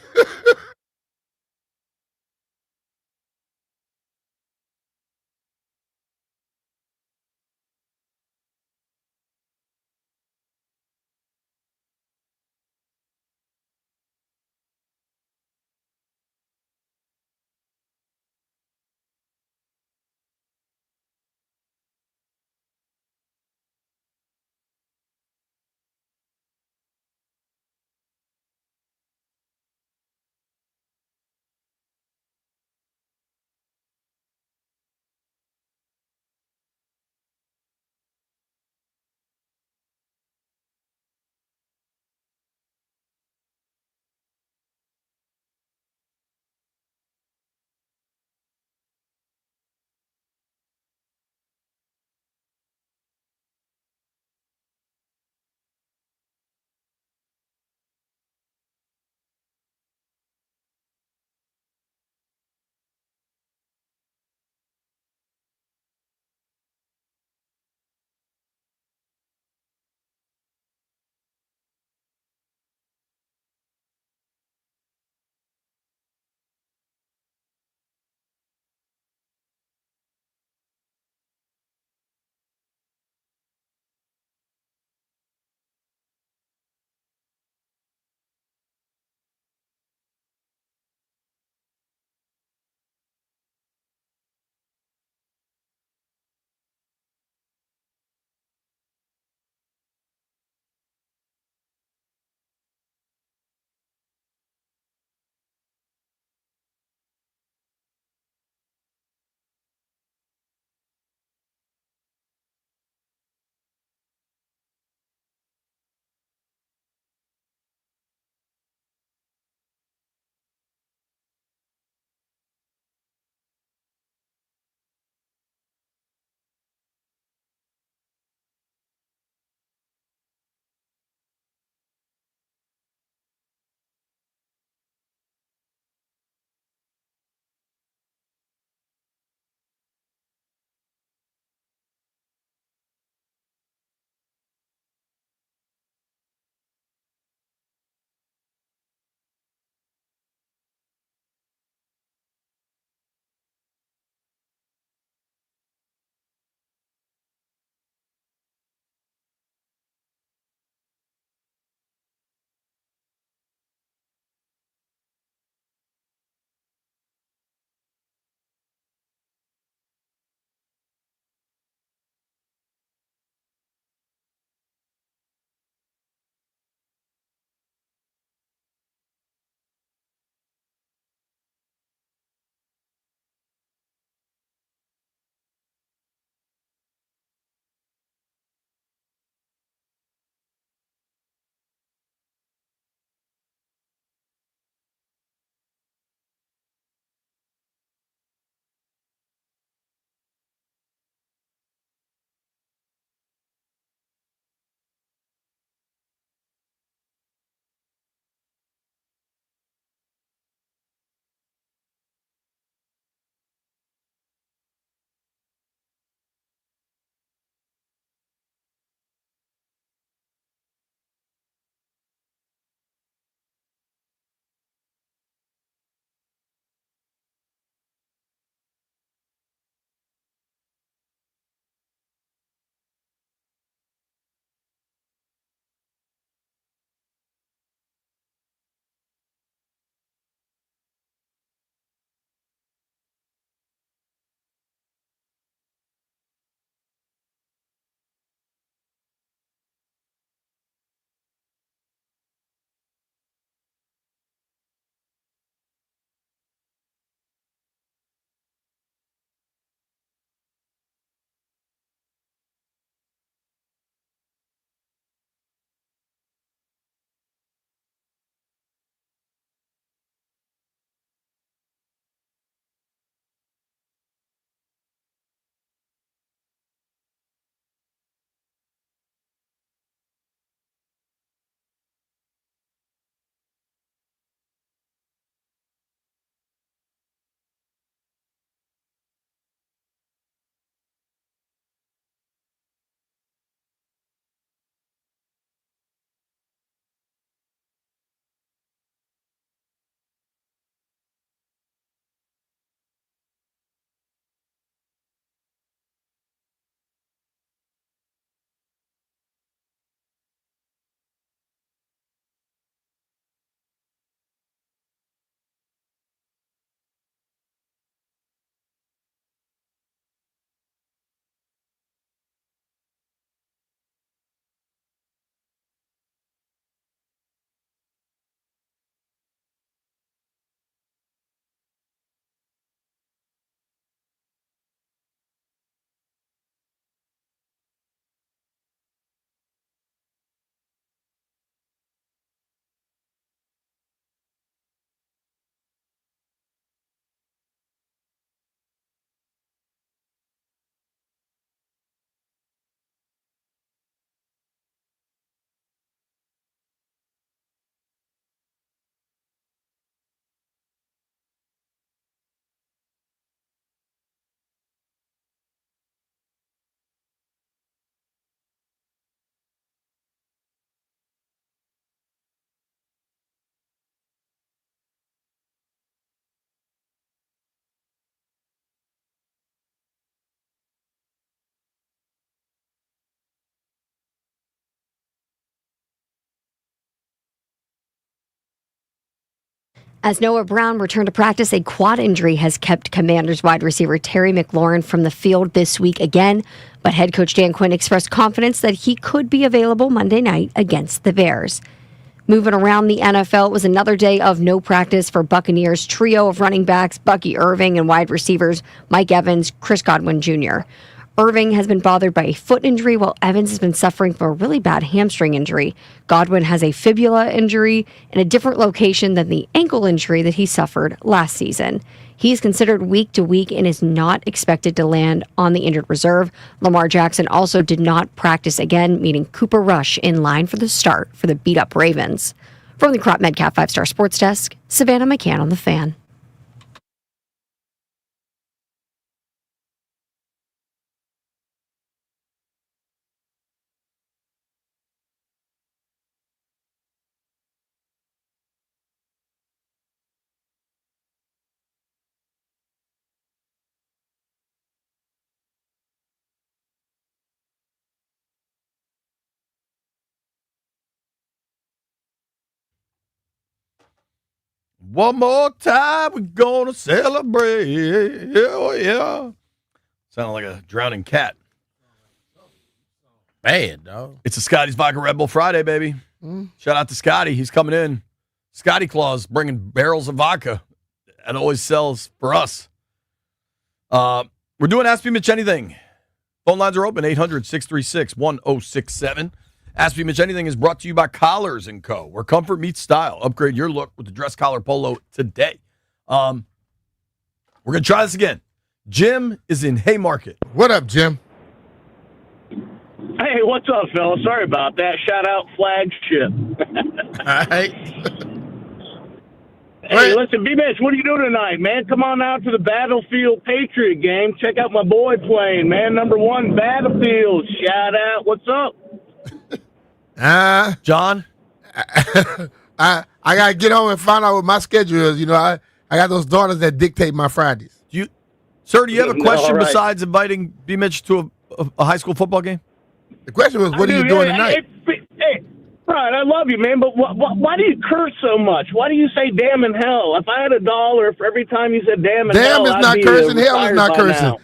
As Noah Brown returned to practice, a quad injury has kept Commanders wide receiver Terry McLaurin from the field this week again, but head coach Dan Quinn expressed confidence that he could be available Monday night against the Bears. Moving around the NFL, it was another day of no practice for Buccaneers trio of running backs Bucky Irving and wide receivers Mike Evans, Chris Godwin Jr. Irving has been bothered by a foot injury, while Evans has been suffering from a really bad hamstring injury. Godwin has a fibula injury in a different location than the ankle injury that he suffered last season. He is considered week to week and is not expected to land on the injured reserve. Lamar Jackson also did not practice again, meaning Cooper Rush in line for the start for the beat-up Ravens. From the Crop Metcalf 5-Star Sports Desk, Savannah McCann on The Fan. One more time, we're going to celebrate. Yeah. Sounded like a drowning cat. Bad, dog. It's a Scotty's Vodka Red Bull Friday, baby. Shout out to Scotty. He's coming in. Scotty Claus bringing barrels of vodka. That always sells for us. We're doing Ask Me Mitch Anything. Phone lines are open, 800-636-1067. Ask Me Mitch Anything is brought to you by Collars & Co., where comfort meets style. Upgrade your look with the dress collar polo today. We're going to try this again. Jim is in Haymarket. What up, Jim? Hey, what's up, fella? Sorry about that. Shout out Flagship. All right. Hey, listen, B-Mitch, what are you doing tonight, man? Come on out to the Battlefield Patriot game. Check out my boy playing, man. Number 1, Battlefield. Shout out. What's up? John? I got to get home and find out what my schedule is. You know, I got those daughters that dictate my Fridays. Sir, do you have a question all right. besides inviting B-Mitch to a high school football game? The question was, what are you doing tonight? Hey, right, I love you, man, but why do you curse so much? Why do you say damn and hell? If I had $1 for every time you said damn and hell, Damn is I'd not be cursing. Hell is retired not by cursing. now.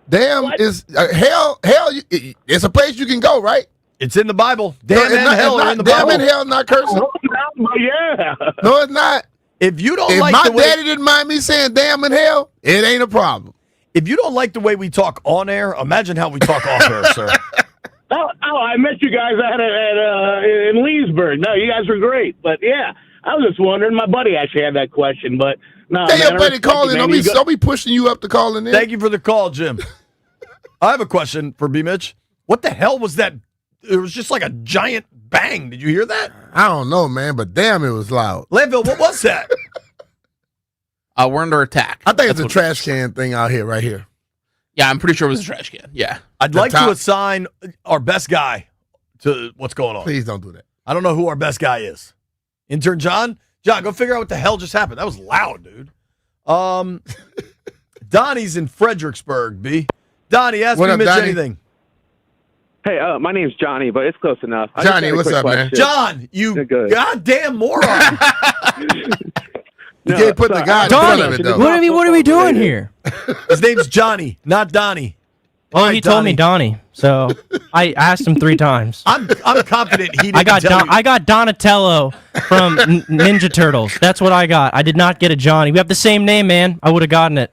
Damn is hell. It's a place you can go, right? It's in the Bible. Damn and hell are in the damn Bible. and hell not cursing. Yeah. No, it's not. If you don't if like my the way, daddy didn't mind me saying damn and hell, it ain't a problem. if you don't like the way we talk on air, imagine how we talk off air, sir. Oh, I met you guys in Leesburg. No, you guys were great. But, yeah, I was just wondering. My buddy actually had that question. But, no, Tell man, your buddy calling. Don't be pushing you up to calling in. Thank you for the call, Jim. I have a question for B-Mitch. What the hell was that? It was just like a giant bang. Did you hear that? I don't know, man, but damn, it was loud. Landville, what was that? We're under attack. I think it's That's a what trash can thing out here, right here. Yeah, I'm pretty sure it was a trash can. Yeah. I'd like to assign our best guy to what's going on. Please don't do that. I don't know who our best guy is. Intern John? John, go figure out what the hell just happened. That was loud, dude. Donnie's in Fredericksburg, B. Donnie, ask me Mitch anything. Hey, my name's Johnny, but it's close enough. Johnny, what's up, man? John, you goddamn moron. You can't put the guy in front of it, though. What are we doing here? His name's Johnny, not Donnie. Well, All he right, told me Donnie, so I asked him 3 times. I'm confident he didn't I got tell you. I got Donatello from Ninja Turtles. That's what I got. I did not get a Johnny. We have the same name, man. I would have gotten it.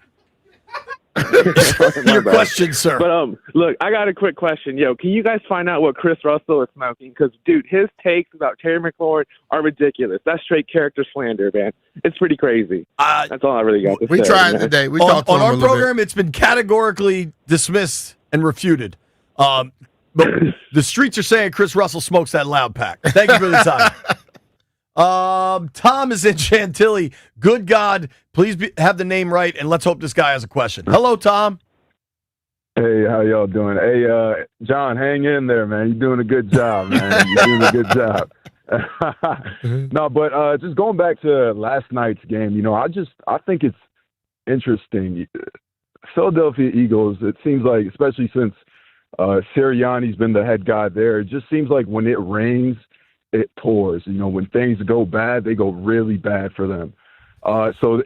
Your question, sir. But look, I got a quick question. Yo, can you guys find out what Chris Russell is smoking? Because, dude, his takes about Terry McLaurin are ridiculous. That's straight character slander, man. It's pretty crazy. That's all I really got to say. We tried man. today. We on talked to him our a little program, it's been categorically dismissed and refuted. But the streets are saying Chris Russell smokes that loud pack. Thank you for the time. Tom is in Chantilly. Good God, please have the name right, and let's hope this guy has a question. Hello, Tom. Hey, how y'all doing? Hey, John, hang in there, man. You're doing a good job, man. You're doing a good job. No, but just going back to last night's game, you know, I think it's interesting. Philadelphia Eagles, it seems like, especially since Sirianni's been the head guy there, it just seems like when it rains, it pours. You know, when things go bad, they go really bad for them. So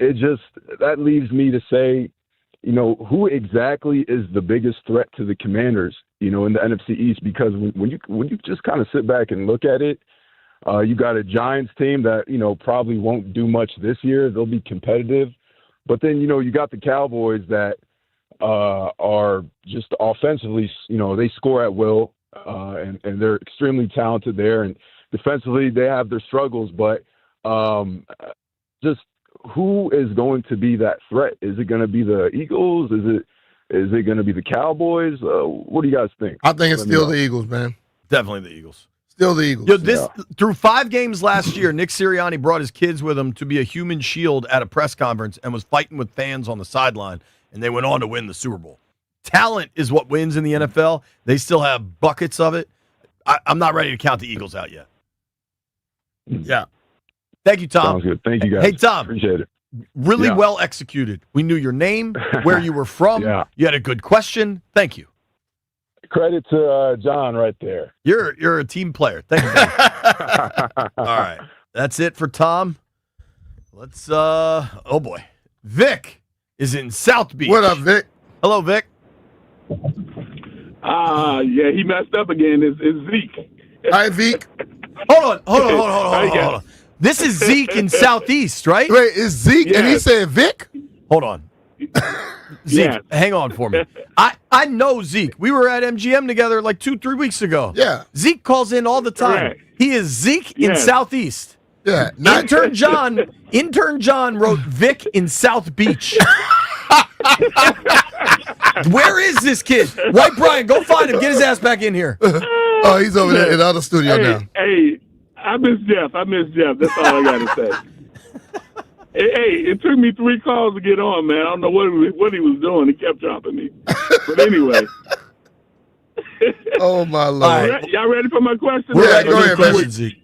that leaves me to say, who exactly is the biggest threat to the Commanders, in the NFC East? Because when you just kind of sit back and look at it, you got a Giants team that, probably won't do much this year. They'll be competitive. But then, you got the Cowboys that are just offensively, they score at will, and they're extremely talented there. And defensively, they have their struggles. But just who is going to be that threat? Is it going to be the Eagles? Is it going to be the Cowboys? What do you guys think? I think it's still the Eagles, man. Definitely the Eagles. Still the Eagles. Through 5 games last year, Nick Sirianni brought his kids with him to be a human shield at a press conference and was fighting with fans on the sideline, and they went on to win the Super Bowl. Talent is what wins in the NFL. They still have buckets of it. I'm not ready to count the Eagles out yet. Yeah. Thank you, Tom. Sounds good. Thank you, guys. Hey, Tom. Appreciate it. Really well executed. We knew your name, where you were from. Yeah. You had a good question. Thank you. Credit to John right there. You're a team player. Thank you. All right. That's it for Tom. Let's oh boy. Vic is in South Beach. What up, Vic? Hello, Vic. Yeah, he messed up again. It's Zeke. Hi, Vic. Hold on. This is Zeke in Southeast, right? Wait, is Zeke and he said Vic? Hold on. Zeke, hang on for me. I know Zeke. We were at MGM together like 2-3 weeks ago. Yeah. Zeke calls in all the time. Correct. He is Zeke in Southeast. Yeah. Intern John wrote Vic in South Beach. Where is this kid? White Brian, go find him. Get his ass back in here. Oh, he's over there in the other studio now. Hey, I miss Jeff. That's all I got to say. Hey, it took me 3 calls to get on, man. I don't know what he was doing. He kept dropping me. But anyway. Oh, my Lord. Y'all ready for my question? Go ahead, man. Zeke.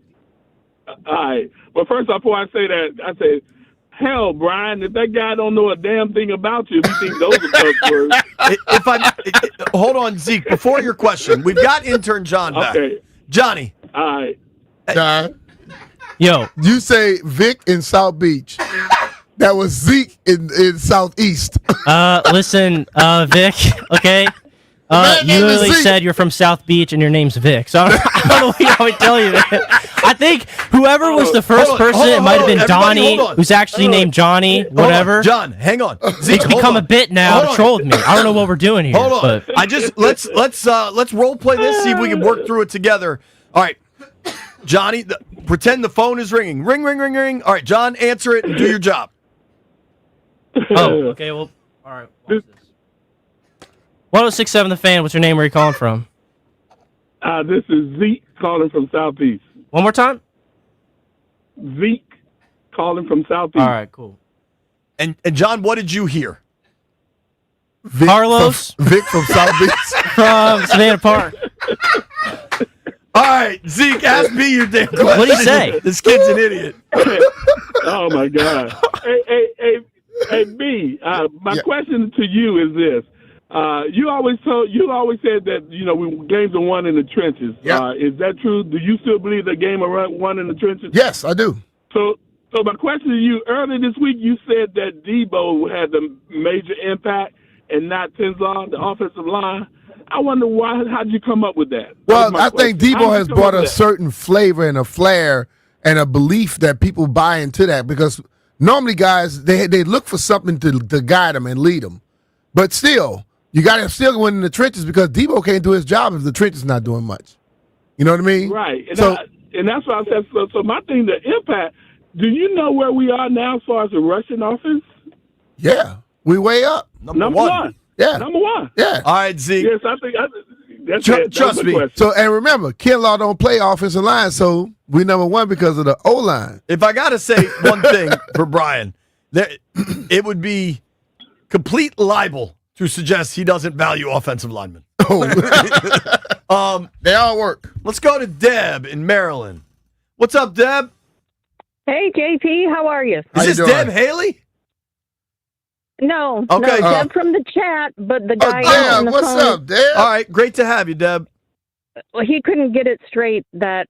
All right. Well, first off, before I say that, I say, hell, Brian, if that guy don't know a damn thing about you, if you think those are cuss words. Hold on, Zeke. Before your question, we've got intern John back. Okay. Johnny. All right. John. Yo. You say Vic in South Beach. That was Zeke in Southeast. Listen, Vic, okay? You literally said you're from South Beach and your name's Vic. So I don't know what I would tell you, man. I think whoever was the first person, it might have been Donnie, who's actually named Johnny, whatever. John, hang on. Zeke's become a bit now to troll with me. I don't know what we're doing here. Hold on. But. Let's role play this, see if we can work through it together. All right. Johnny, pretend the phone is ringing. Ring, ring, ring, ring. All right, John, answer it and do your job. Oh, okay. Well, all right. 1067 The Fan. What's your name? Where are you calling from? This is Zeke calling from Southeast. One more time? Zeke calling from Southeast. All right, cool. And John, what did you hear? Vic Carlos. Vic from South Beach. From Savannah Park. All right, Zeke, ask me your damn question. What'd he say? This kid's an idiot. Oh, my God. Hey, B, my question to you is this. You always said that, games are won in the trenches. Yeah. Is that true? Do you still believe the game are won in the trenches? Yes, I do. So my question to you, earlier this week you said that Debo had the major impact and not Tinslaw, the offensive line. I wonder why. How did you come up with that? Well, I think Debo has brought a certain flavor and a flair and a belief that people buy into that, because normally guys, they look for something to guide them and lead them. But still, you got to still win in the trenches, because Debo can't do his job if the trenches not doing much. You know what I mean? Right. And that's why I said, so my thing, the impact, do you know where we are now as far as the rushing offense? Yeah. We way up. Number one. Yeah. Number one. Yeah. All right, Zeke. Yes, I think that's Trust me. question. So, and remember, Kinlaw don't play offensive line, so we number one because of the O-line. If I got to say one thing for Brian, it would be complete libel to suggest he doesn't value offensive linemen. They all work. Let's go to Deb in Maryland. What's up, Deb? Hey, JP, how are you? Is this Deb Haley? No, Okay. no, Deb from the chat, but the guy on the phone, Deb? All right, great to have you, Deb. well, he couldn't get it straight that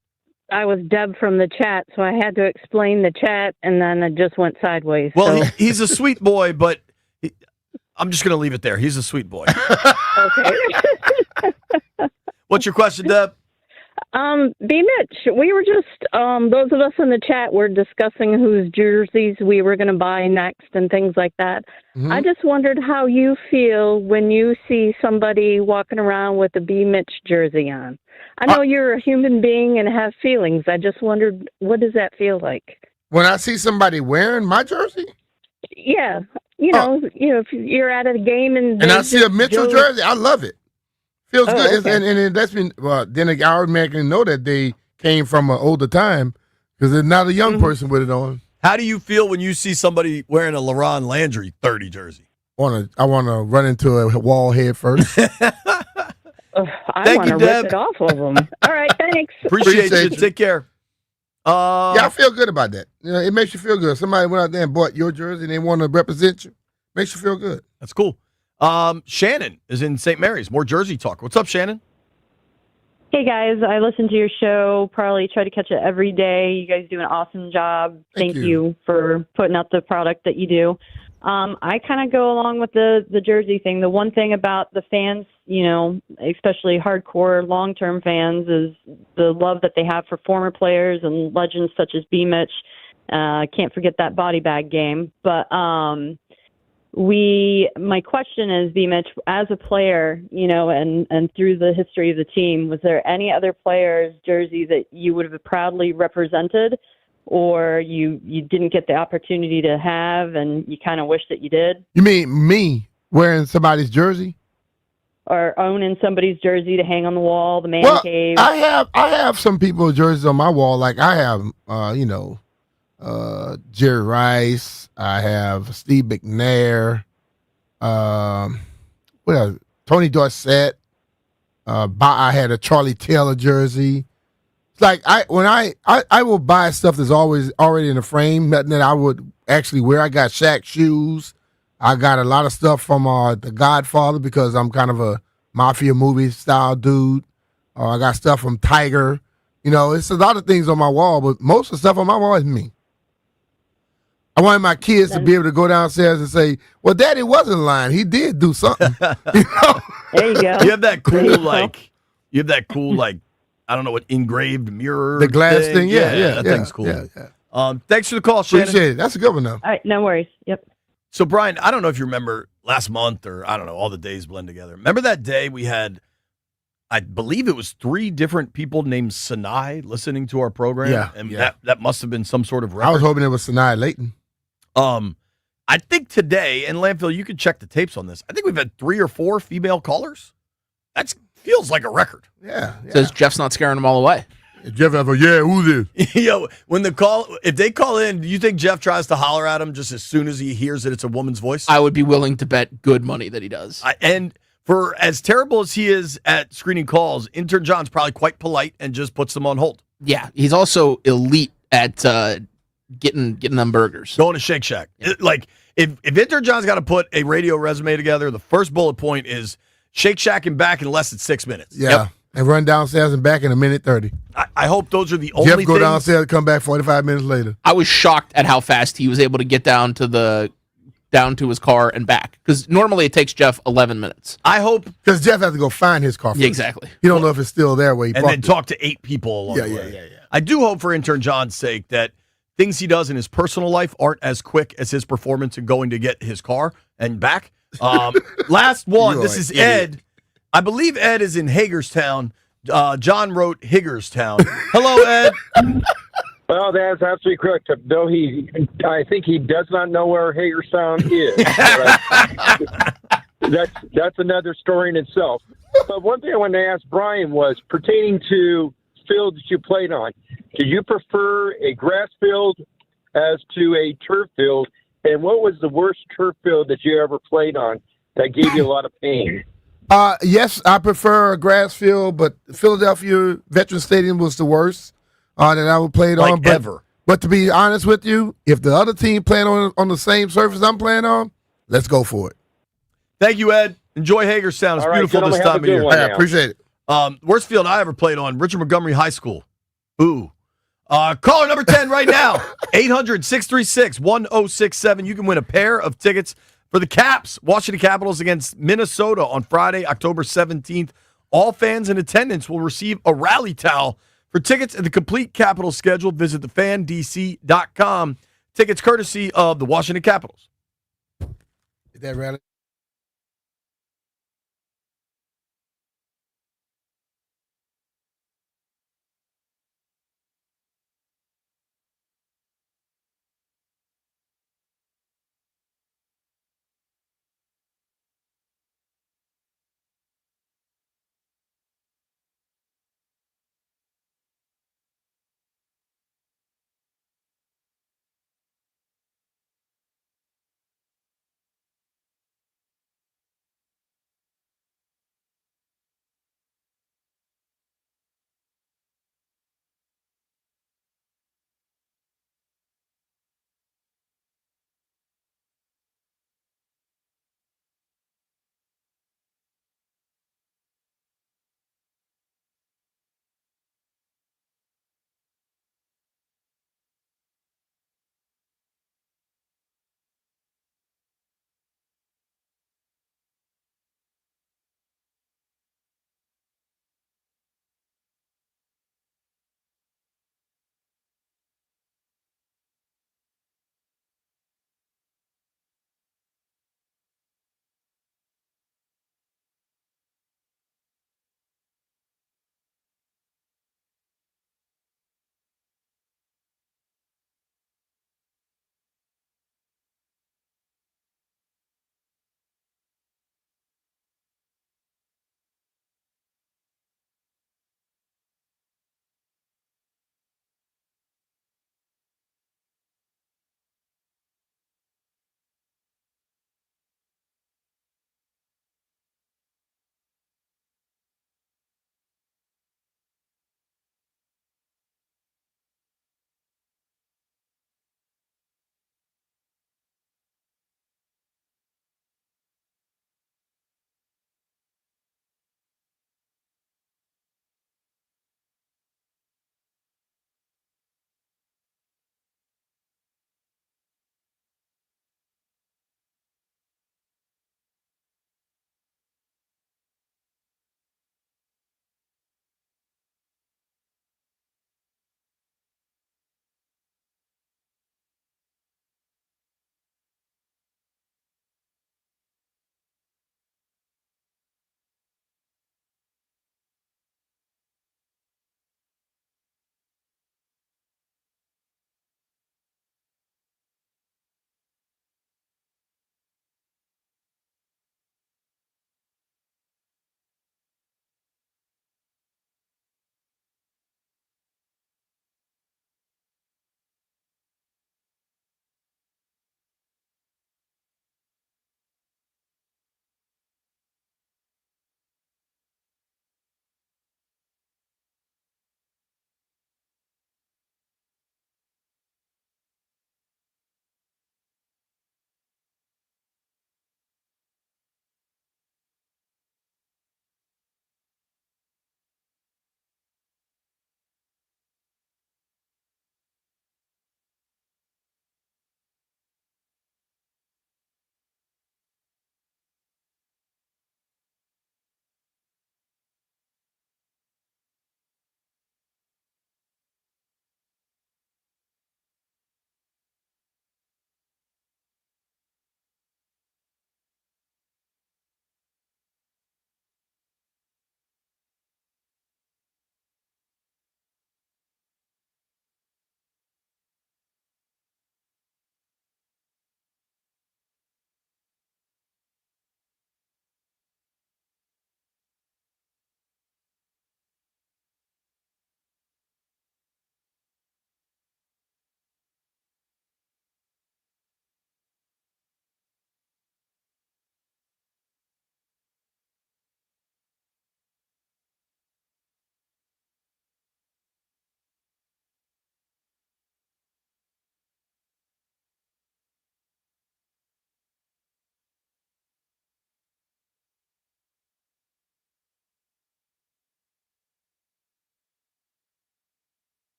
I was Deb from the chat, so I had to explain the chat, and then it just went sideways. Well, so. he's a sweet boy, but I'm just going to leave it there. He's a sweet boy. Okay. What's your question, Deb? B. Mitch, we were just, those of us in the chat were discussing whose jerseys we were going to buy next and things like that. Mm-hmm. I just wondered how you feel when you see somebody walking around with a B. Mitch jersey on. I know you're a human being and have feelings. I just wondered, what does that feel like? When I see somebody wearing my jersey? Yeah. You know, if you're at a game and I see a Mitchell jersey, I love it. Feels good. Okay. And it lets me, then I automatically know that they came from an older time because there's not a young person with it on. How do you feel when you see somebody wearing a LeBron Landry 30 jersey? I want to run into a wall head first. I want to rip it off of them. All right, thanks. Appreciate you. Take care. Yeah, I feel good about that. You know, it makes you feel good. Somebody went out there and bought your jersey and they want to represent you. Makes you feel good. That's cool. Shannon is in St. Mary's. More Jersey talk. What's up, Shannon? Hey, guys. I listen to your show. Probably try to catch it every day. You guys do an awesome job. Thank you for putting out the product that you do. I kind of go along with the jersey thing. The one thing about the fans, you know, especially hardcore long-term fans, is the love that they have for former players and legends such as B. Mitch. Can't forget that body bag game. But my question is, B. Mitch, as a player, you know, and through the history of the team, was there any other player's jersey that you would have proudly represented, or you didn't get the opportunity to have and you kind of wish that you did? You mean me wearing somebody's jersey? Or owning somebody's jersey to hang on the wall, the man cave? I have some people's jerseys on my wall. Like I have, Jerry Rice. I have Steve McNair. What else? Tony Dorsett. I had a Charlie Taylor jersey. It's like I will buy stuff that's always already in the frame, nothing that I would actually wear. I got Shaq shoes. I got a lot of stuff from The Godfather because I'm kind of a mafia movie style dude. I got stuff from Tiger. You know, it's a lot of things on my wall, but most of the stuff on my wall is me. I wanted my kids to be able to go downstairs and say, well, Daddy wasn't lying. He did do something. You know? There you go. You have that cool, I don't know what, engraved mirror. The glass thing? Yeah. That thing's cool. Thanks for the call, Shannon. Appreciate it. That's a good one, though. All right, no worries. Yep. So, Brian, I don't know if you remember last month or, I don't know, all the days blend together. Remember that day we had, I believe it was 3 different people named Sinai listening to our program? Yeah. And that must have been some sort of record. I was hoping it was Sinai Layton. I think today, and Landfill, you can check the tapes on this. I think we've had 3 or 4 female callers. That feels like a record. Yeah. Says Jeff's not scaring them all away. Jeff ever, who's this? Yo, if they call in, do you think Jeff tries to holler at him just as soon as he hears that it's a woman's voice? I would be willing to bet good money that he does. And for as terrible as he is at screening calls, Intern John's probably quite polite and just puts them on hold. Yeah, he's also elite at getting them burgers. Going to Shake Shack. Like, if Intern John's got to put a radio resume together, the first bullet point is Shake Shack and back in less than 6 minutes. Yeah. Yep. And run downstairs and back in a minute 30. I hope those are the only Jeff go things. downstairs and come back 45 minutes later. I was shocked at how fast he was able to get down to his car and back. Because normally it takes Jeff 11 minutes. I hope. Because Jeff has to go find his car first. Yeah, exactly. You don't know if it's still there where he and parked then talk to 8 people along the way. Yeah. I do hope for Intern John's sake that things he does in his personal life aren't as quick as his performance in going to get his car and back. Last one. This is Ed. I believe Ed is in Hagerstown. John wrote Hagerstown. Hello, Ed. Well, that's absolutely correct. Though I think he does not know where Hagerstown is. That's another story in itself. But one thing I wanted to ask Brian was pertaining to fields you played on. Did you prefer a grass field as to a turf field? And what was the worst turf field that you ever played on that gave you a lot of pain? Yes, I prefer a grass field, but Philadelphia Veterans Stadium was the worst that I would play on. But to be honest with you, if the other team playing on the same surface I'm playing on, let's go for it. Thank you, Ed. Enjoy Hagerstown. It's beautiful this time of year. I appreciate it. Worst field I ever played on, Richard Montgomery High School. Ooh. Caller number 10 right now, 800-636-1067. You can win a pair of tickets for the Caps, Washington Capitals against Minnesota on Friday, October 17th. All fans in attendance will receive a rally towel. For tickets and the complete Capitals schedule, visit thefandc.com. Tickets courtesy of the Washington Capitals. Is that rally?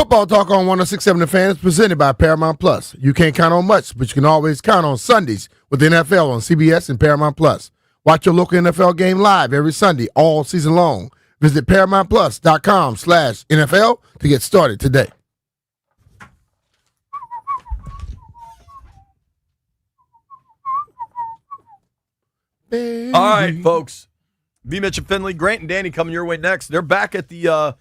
Football Talk on 106.7 The Fan is presented by Paramount Plus. You can't count on much, but you can always count on Sundays with the NFL on CBS and Paramount Plus. Watch your local NFL game live every Sunday all season long. Visit ParamountPlus.com/NFL to get started today. All right, folks. V. Mitch and Finley, Grant and Danny coming your way next. They're back at the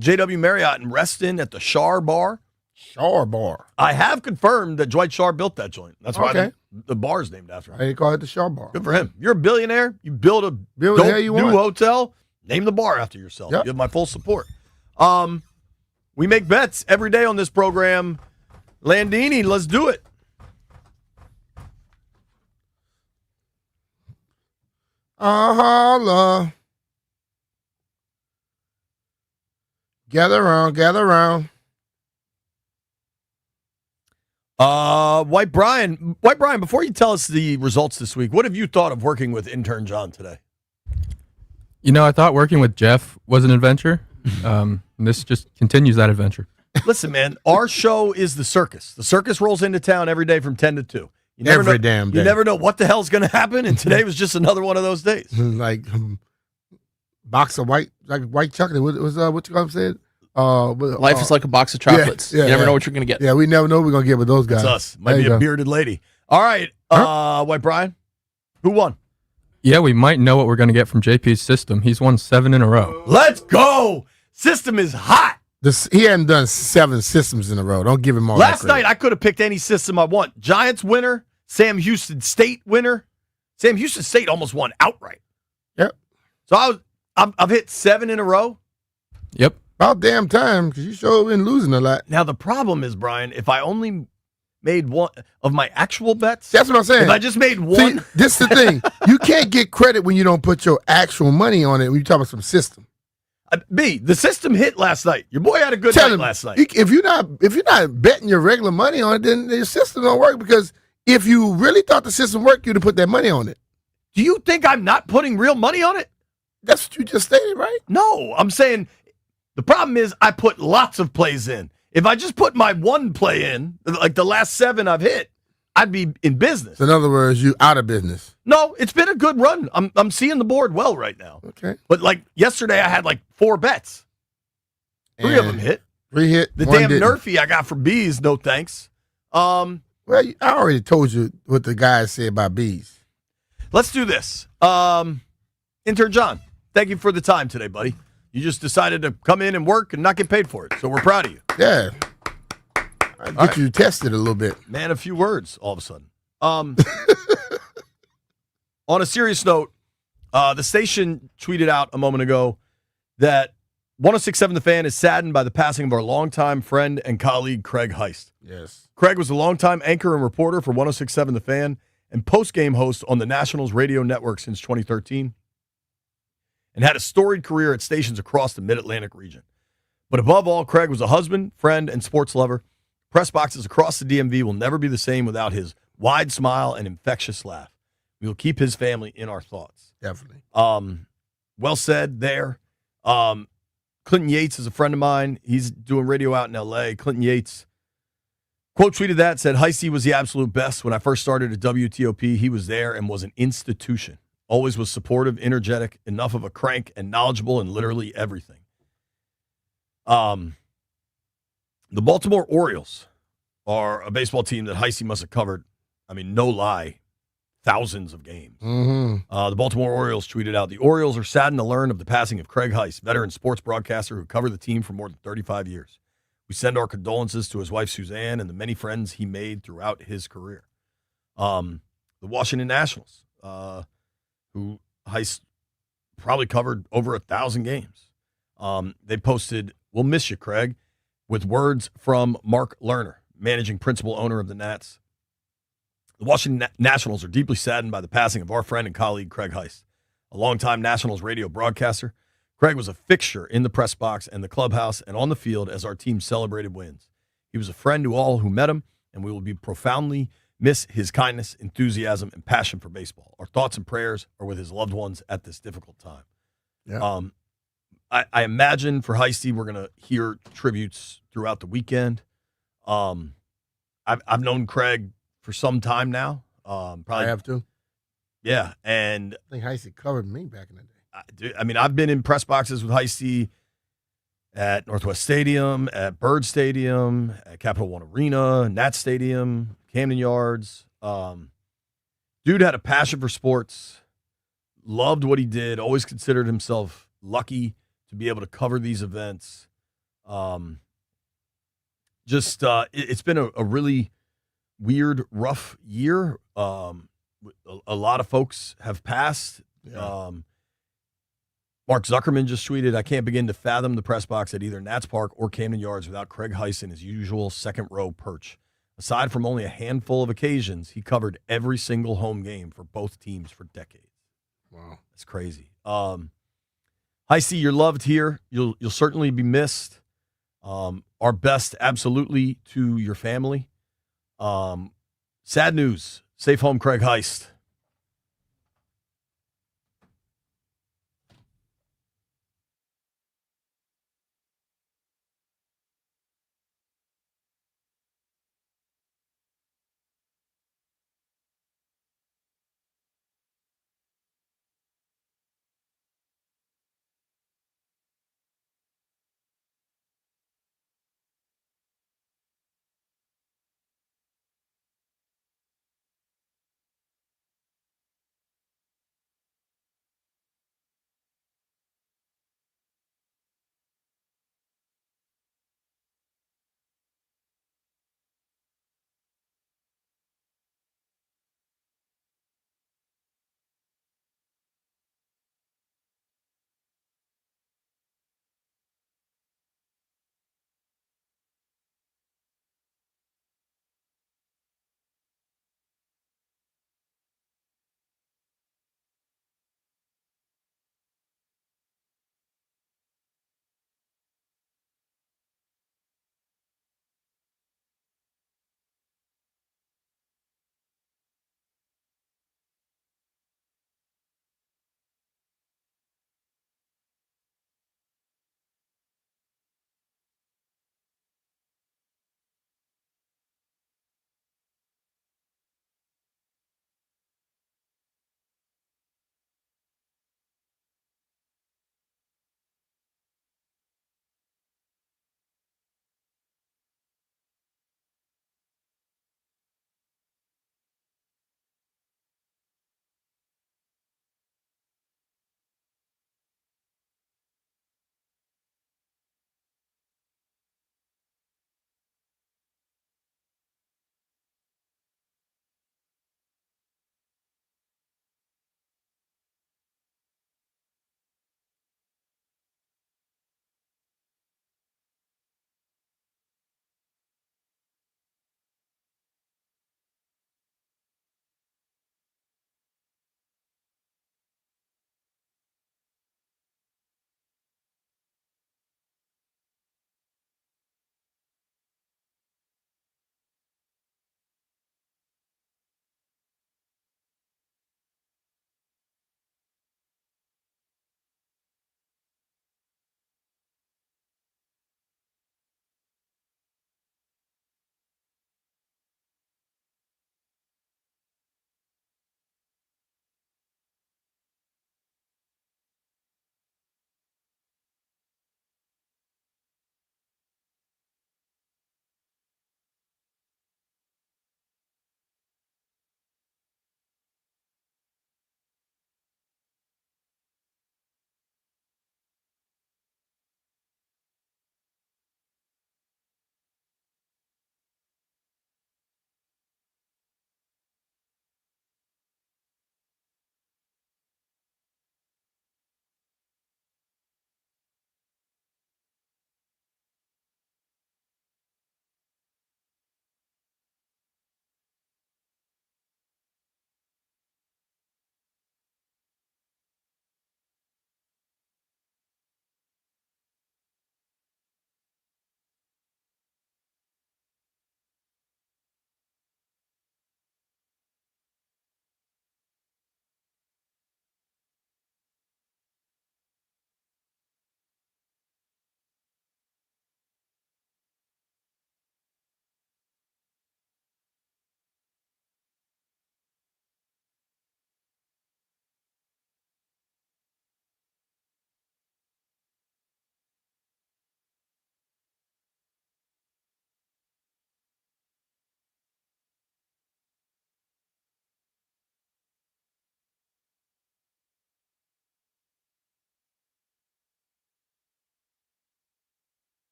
JW Marriott in Reston at the Shar Bar. Shar Bar. I have confirmed that Dwight Shar built that joint. That's why the bar is named after him. They call it the Shar Bar. Good for him. You're a billionaire. You build a the hell you new want. hotel. Name the bar after yourself. Yep. You have my full support. We make bets every day on this program. Landini, let's do it. Holla. Gather around, gather around. White Brian, before you tell us the results this week, what have you thought of working with intern John today? You know, I thought working with Jeff was an adventure. And this just continues that adventure. Listen, man, our show is the circus. The circus rolls into town every day from 10 to 2. You never Every know, damn day. You never know what the hell's going to happen, and today was just another one of those days. Like box of white chocolate. What you guys said? Life is like a box of chocolates. You never know what you're going to get. Yeah, we never know what we're going to get with those guys. That's us. Might be a bearded lady. All right, White Brian, who won? Yeah, we might know what we're going to get from JP's system. He's won 7 in a row. Let's go. System is hot. He hadn't done 7 systems in a row. Don't give him all Last that credit. night, I could have picked any system I want. Giants winner, Sam Houston State winner. Sam Houston State almost won outright. Yep. So I've hit 7 in a row. Yep. About damn time, because you sure been losing a lot. Now, the problem is, Brian, if I only made one of my actual bets. That's what I'm saying. If I just made one. See, this is the thing. You can't get credit when you don't put your actual money on it when you talk about some system. The system hit last night. Your boy had a good night last night. If you're not betting your regular money on it, then the system don't work, because if you really thought the system worked, you'd have put that money on it. Do you think I'm not putting real money on it? That's what you just stated, right? No, I'm saying the problem is I put lots of plays in. If I just put my one play in, like the last 7 I've hit, I'd be in business. So in other words, you out of business. No, it's been a good run. I'm seeing the board well right now. Okay. But like yesterday, I had like 4 bets. 3 of them hit. 3 hit. The one damn didn't. Nerfy I got for bees, no thanks. Well, I already told you what the guys said about bees. Let's do this. Intern John, thank you for the time today, buddy. You just decided to come in and work and not get paid for it, so we're proud of you. Yeah. I get you tested a little bit. Man, a few words all of a sudden. On a serious note, the station tweeted out a moment ago that 106.7 The Fan is saddened by the passing of our longtime friend and colleague, Craig Heist. Yes. Craig was a longtime anchor and reporter for 106.7 The Fan and post-game host on the Nationals radio network since 2013, and had a storied career at stations across the Mid-Atlantic region. But above all, Craig was a husband, friend, and sports lover. Press boxes across the DMV will never be the same without his wide smile and infectious laugh. We will keep his family in our thoughts. Definitely. Well said there. Clinton Yates is a friend of mine. He's doing radio out in L.A. Clinton Yates quote tweeted that, said, Heisty was the absolute best. When I first started at WTOP, he was there and was an institution. Always was supportive, energetic, enough of a crank, and knowledgeable in literally everything. The Baltimore Orioles are a baseball team that Heisty must have covered, I mean, no lie, thousands of games. Mm-hmm. The Baltimore Orioles tweeted out, the Orioles are saddened to learn of the passing of Craig Heist, veteran sports broadcaster who covered the team for more than 35 years. We send our condolences to his wife, Suzanne, and the many friends he made throughout his career. The Washington Nationals, who Heist probably covered over 1,000 games. They posted, we'll miss you, Craig, with words from Mark Lerner, managing principal owner of the Nats. The Washington Nationals are deeply saddened by the passing of our friend and colleague, Craig Heist, a longtime Nationals radio broadcaster. Craig was a fixture in the press box and the clubhouse and on the field as our team celebrated wins. He was a friend to all who met him, and we will be profoundly miss his kindness, enthusiasm, and passion for baseball. Our thoughts and prayers are with his loved ones at this difficult time. Yeah. I imagine for Heisty, we're gonna hear tributes throughout the weekend. I've known Craig for some time now. Probably I have to. Yeah, and I think Heisey covered me back in the day. I mean, I've been in press boxes with Heisty at Northwest Stadium, at Bird Stadium, at Capital One Arena, Nat Stadium, Camden Yards. Dude had a passion for sports, loved what he did, always considered himself lucky to be able to cover these events. It's been a really weird, rough year. A lot of folks have passed. Yeah. Mark Zuckerman just tweeted, I can't begin to fathom the press box at either Nats Park or Camden Yards without Craig Heist in his usual second row perch. Aside from only a handful of occasions, he covered every single home game for both teams for decades. Wow. That's crazy. Heisty, you're loved here. You'll certainly be missed. Our best absolutely to your family. Sad news. Safe home, Craig Heist.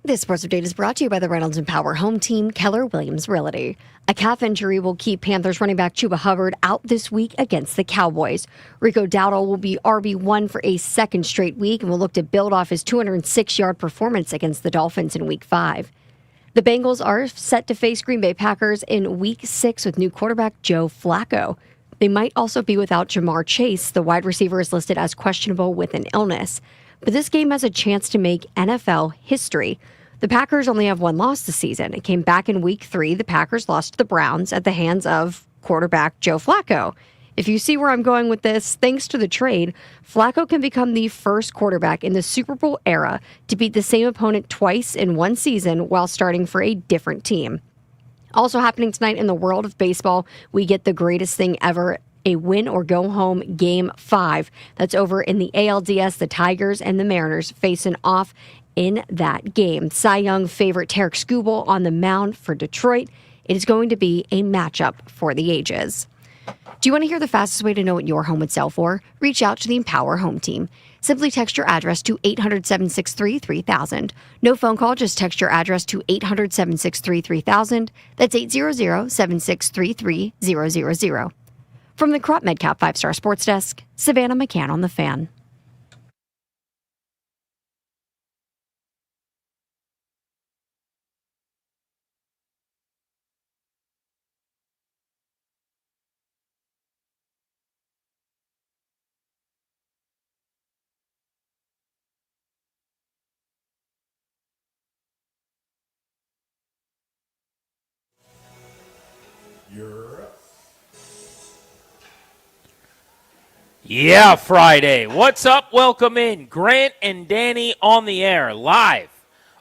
This sports update is brought to you by the Reynolds and Power Home Team, Keller Williams Realty. A calf injury will keep Panthers running back Chuba Hubbard out this week against the Cowboys. Rico Dowdle will be RB1 for a second straight week and will look to build off his 206-yard performance against the Dolphins in Week 5. The Bengals are set to face Green Bay Packers in Week 6 with new quarterback Joe Flacco. They might also be without Jamar Chase. The wide receiver is listed as questionable with an illness. But this game has a chance to make NFL history. The Packers only have one loss this season. It came back in Week 3. The Packers lost to the Browns at the hands of quarterback Joe Flacco. If you see where I'm going with this, thanks to the trade, Flacco can become the first quarterback in the Super Bowl era to beat the same opponent twice in one season while starting for a different team. Also happening tonight in the world of baseball, we get the greatest thing ever, a win or go home Game 5. That's over in the ALDS. The Tigers and the Mariners facing off in that game. Cy Young favorite Tarek Skubal on the mound for Detroit. It is going to be a matchup for the ages. Do you want to hear the fastest way to know what your home would sell for? Reach out to the Empower Home Team. Simply text your address to 800-763-3000. No phone call, just text your address to 800-763-3000. That's 800-763-3000. From the Crop MedCap 5-Star Sports Desk, Savannah McCann on the Fan. Yeah, Friday. What's up? Welcome in. Grant and Danny on the air, live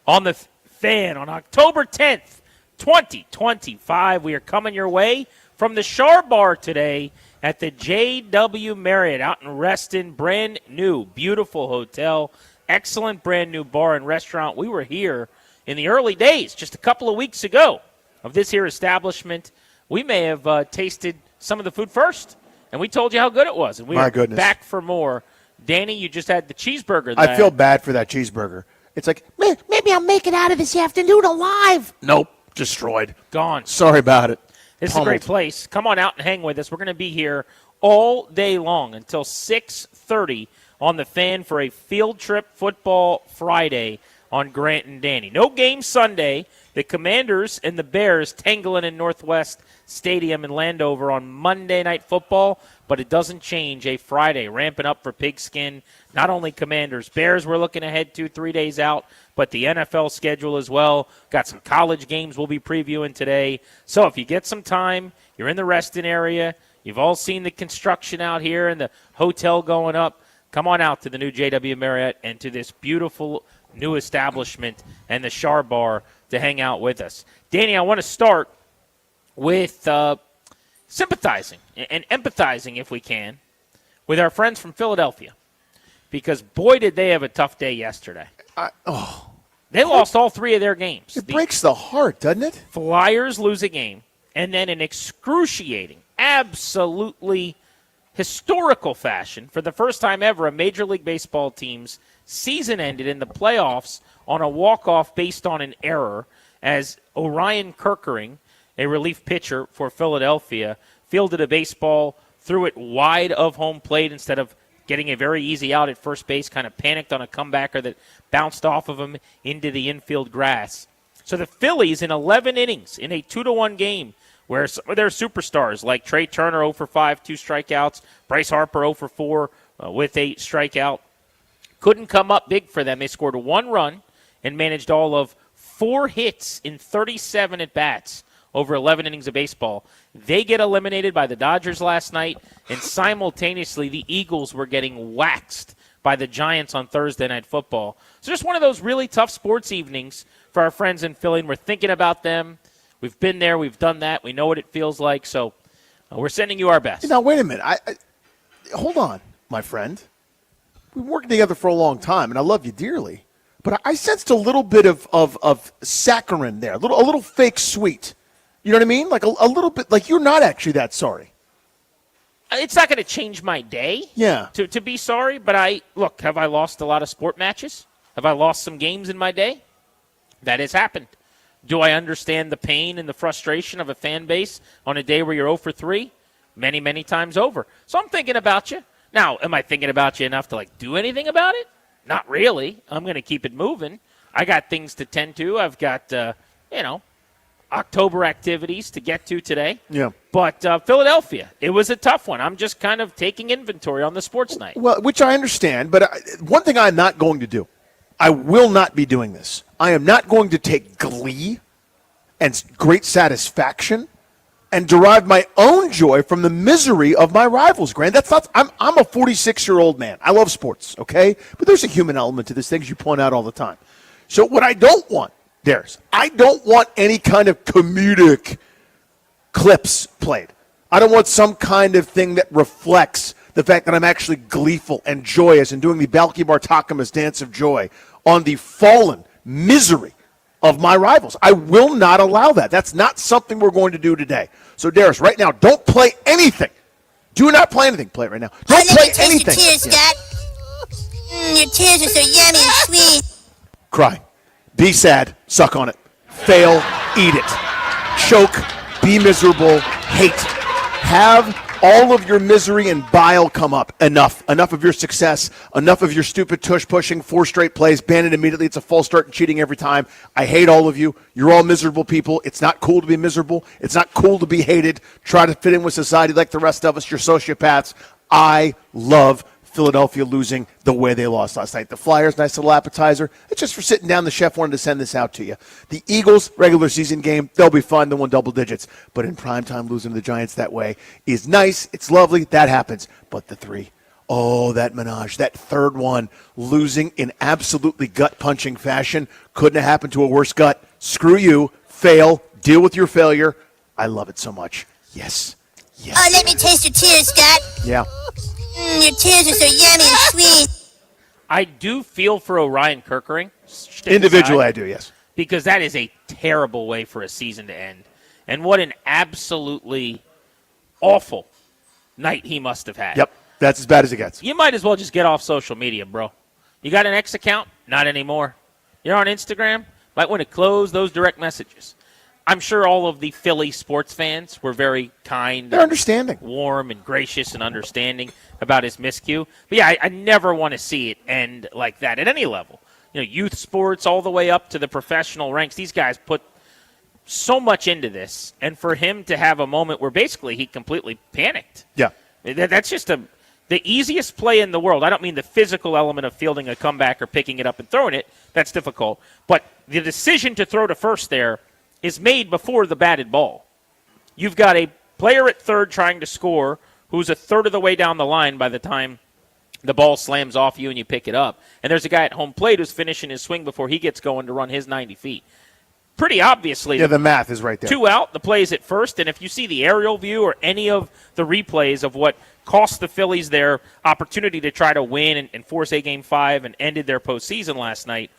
on the Fan on October 10th, 2025. We are coming your way from the Char Bar today at the JW Marriott out in Reston. Brand new, beautiful hotel. Excellent brand new bar and restaurant. We were here in the early days, just a couple of weeks ago, of this here establishment. We may have tasted some of the food first. And we told you how good it was. And we are back for more. Danny, you just had the cheeseburger. I feel bad for that cheeseburger. It's like, maybe I'll make it out of this afternoon alive. Nope, destroyed. Gone. Sorry about it. This is a great place. Come on out and hang with us. We're going to be here all day long until 6:30 on the Fan for a Field Trip Football Friday on Grant and Danny. No game Sunday. The Commanders and the Bears tangling in Northwest Stadium in Landover on Monday Night Football, but it doesn't change a Friday, ramping up for Pigskin. Not only Commanders, Bears we're looking ahead to 3 days out, but the NFL schedule as well. Got some college games we'll be previewing today. So if you get some time, you're in the Reston area, you've all seen the construction out here and the hotel going up, come on out to the new JW Marriott and to this beautiful new establishment and the Char Bar to hang out with us. Danny, I want to start with sympathizing and empathizing, if we can, with our friends from Philadelphia. Because, boy, did they have a tough day yesterday. They lost all 3 of their games. It breaks the heart, doesn't it? Flyers lose a game, and then in excruciating, absolutely historical fashion, for the first time ever, a Major League Baseball team's season ended in the playoffs on a walk-off based on an error as Orion Kerkering, a relief pitcher for Philadelphia, fielded a baseball, threw it wide of home plate instead of getting a very easy out at first base, kind of panicked on a comebacker that bounced off of him into the infield grass. So the Phillies, in 11 innings, in a 2-1 game, where some of their superstars like Trey Turner 0 for 5, 2 strikeouts, Bryce Harper 0 for 4 with a strikeout, couldn't come up big for them. They scored 1 run and managed all of 4 hits in 37 at-bats over 11 innings of baseball. They get eliminated by the Dodgers last night, and simultaneously the Eagles were getting waxed by the Giants on Thursday Night Football. So just one of those really tough sports evenings for our friends in Philly, and we're thinking about them. We've been there. We've done that. We know what it feels like, so we're sending you our best. Now, wait a minute. Hold on, my friend. We've been working together for a long time, and I love you dearly. But I sensed a little bit of saccharin there, a little fake sweet. You know what I mean? Like a little bit, like you're not actually that sorry. It's not going to change my day to be sorry, but have I lost a lot of sport matches? Have I lost some games in my day? That has happened. Do I understand the pain and the frustration of a fan base on a day where you're 0 for 3? Many, many times over. So I'm thinking about you. Now, am I thinking about you enough to, do anything about it? Not really. I'm going to keep it moving. I got things to tend to. I've got, October activities to get to today. Yeah. But Philadelphia, it was a tough one. I'm just kind of taking inventory on the sports night. Well, which I understand, but one thing I'm not going to do, I will not be doing this. I am not going to take glee and great satisfaction and derive my own joy from the misery of my rivals, Grant. That's not. I'm a 46-year-old man. I love sports, okay? But there's a human element to this thing, as you point out all the time. So what I don't want, I don't want any kind of comedic clips played. I don't want some kind of thing that reflects the fact that I'm actually gleeful and joyous and doing the Balki Bartakamas dance of joy on the fallen misery of my rivals. I will not allow that. That's not something we're going to do today. So, Darius, right now, don't play anything. Do not play anything. Play it right now. Don't play anything. Your tears, Scott. Your tears are so yummy and sweet. Cry. Be sad. Suck on it. Fail. Eat it. Choke. Be miserable. Hate. Have all of your misery and bile come up. Enough. Enough of your success. Enough of your stupid tush pushing. 4 straight plays. Ban it immediately. It's a false start and cheating every time. I hate all of you. You're all miserable people. It's not cool to be miserable. It's not cool to be hated. Try to fit in with society like the rest of us. You're sociopaths. I love Philadelphia losing the way they lost last night. The Flyers, nice little appetizer. It's just for sitting down. The chef wanted to send this out to you. The Eagles, regular season game, they'll be fun. They won double digits. But in primetime, losing to the Giants that way is nice. It's lovely. That happens. But the 3, that menage, that third one, losing in absolutely gut-punching fashion. Couldn't have happened to a worse gut. Screw you. Fail. Deal with your failure. I love it so much. Yes. Yes. Oh, let me taste your tears, Scott. Yeah. Your tears are so yummy and sweet. I do feel for Orion Kirkering. Individually, I do, yes. Because that is a terrible way for a season to end. And what an absolutely awful night he must have had. Yep, that's as bad as it gets. You might as well just get off social media, bro. You got an X account? Not anymore. You're on Instagram? Might want to close those direct messages. I'm sure all of the Philly sports fans were very kind. They're understanding. Warm and gracious and understanding about his miscue. But, yeah, I never want to see it end like that at any level. Youth sports all the way up to the professional ranks. These guys put so much into this. And for him to have a moment where basically he completely panicked. Yeah. That's just the easiest play in the world. I don't mean the physical element of fielding a comeback or picking it up and throwing it. That's difficult. But the decision to throw to first there is made before the batted ball. You've got a player at third trying to score who's a third of the way down the line by the time the ball slams off you and you pick it up. And there's a guy at home plate who's finishing his swing before he gets going to run his 90 feet. Pretty obviously. Yeah, the math is right there. 2 out, the play's at first. And if you see the aerial view or any of the replays of what cost the Phillies their opportunity to try to win and force a Game 5 and ended their postseason last night,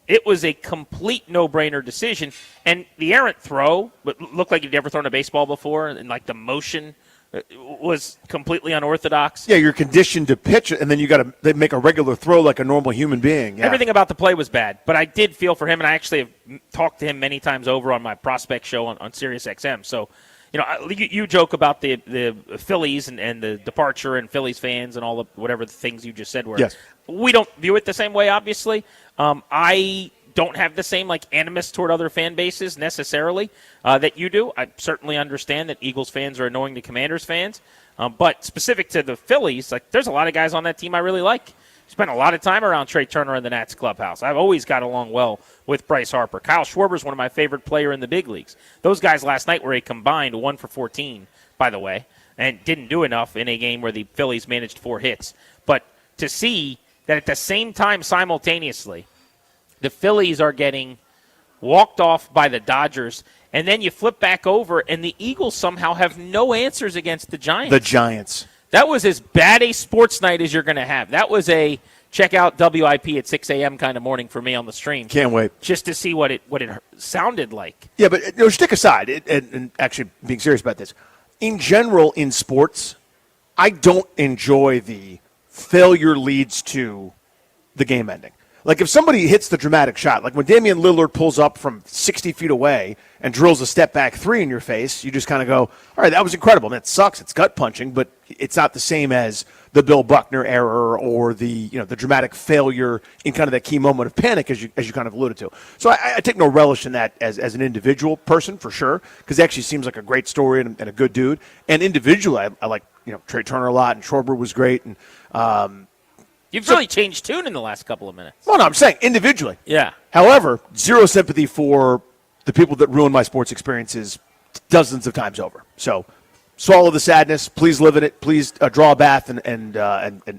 it was a complete no-brainer decision. And the errant throw looked like he'd never thrown a baseball before, and the motion was completely unorthodox. Yeah, you're conditioned to pitch it, and then you got to make a regular throw like a normal human being. Yeah. Everything about the play was bad, but I did feel for him, and I actually have talked to him many times over on my prospect show on Sirius XM. So, you joke about the Phillies and the departure and Phillies fans and all the whatever the things you just said were. Yes. We don't view it the same way, obviously. I don't have the same animus toward other fan bases necessarily that you do. I certainly understand that Eagles fans are annoying to Commanders fans, but specific to the Phillies, there's a lot of guys on that team I really like. Spent a lot of time around Trey Turner in the Nats clubhouse. I've always got along well with Bryce Harper. Kyle Schwarber's one of my favorite players in the big leagues. Those guys last night were a combined 1 for 14, by the way, and didn't do enough in a game where the Phillies managed 4 hits. But to see that at the same time simultaneously, the Phillies are getting walked off by the Dodgers, and then you flip back over, and the Eagles somehow have no answers against the Giants. The Giants. That was as bad a sports night as you're going to have. That was a check out WIP at 6 a.m. kind of morning for me on the stream. Can't wait. Just to see what it sounded like. Yeah, but stick aside, and actually being serious about this. In general, in sports, I don't enjoy the failure leads to the game ending. Like if somebody hits the dramatic shot, like when Damian Lillard pulls up from 60 feet away and drills a step back three in your face, you just kind of go, all right, that was incredible. And it sucks. It's gut punching, but it's not the same as the Bill Buckner error or the dramatic failure in kind of that key moment of panic, as you kind of alluded to. So I take no relish in that as an individual person for sure, because he actually seems like a great story and a good dude. And individually, I like Trey Turner a lot, and Schwarber was great, and You've really changed tune in the last couple of minutes. Well, no, I'm saying individually. Yeah. However, zero sympathy for the people that ruin my sports experiences dozens of times over. So swallow the sadness. Please live in it. Please draw a bath and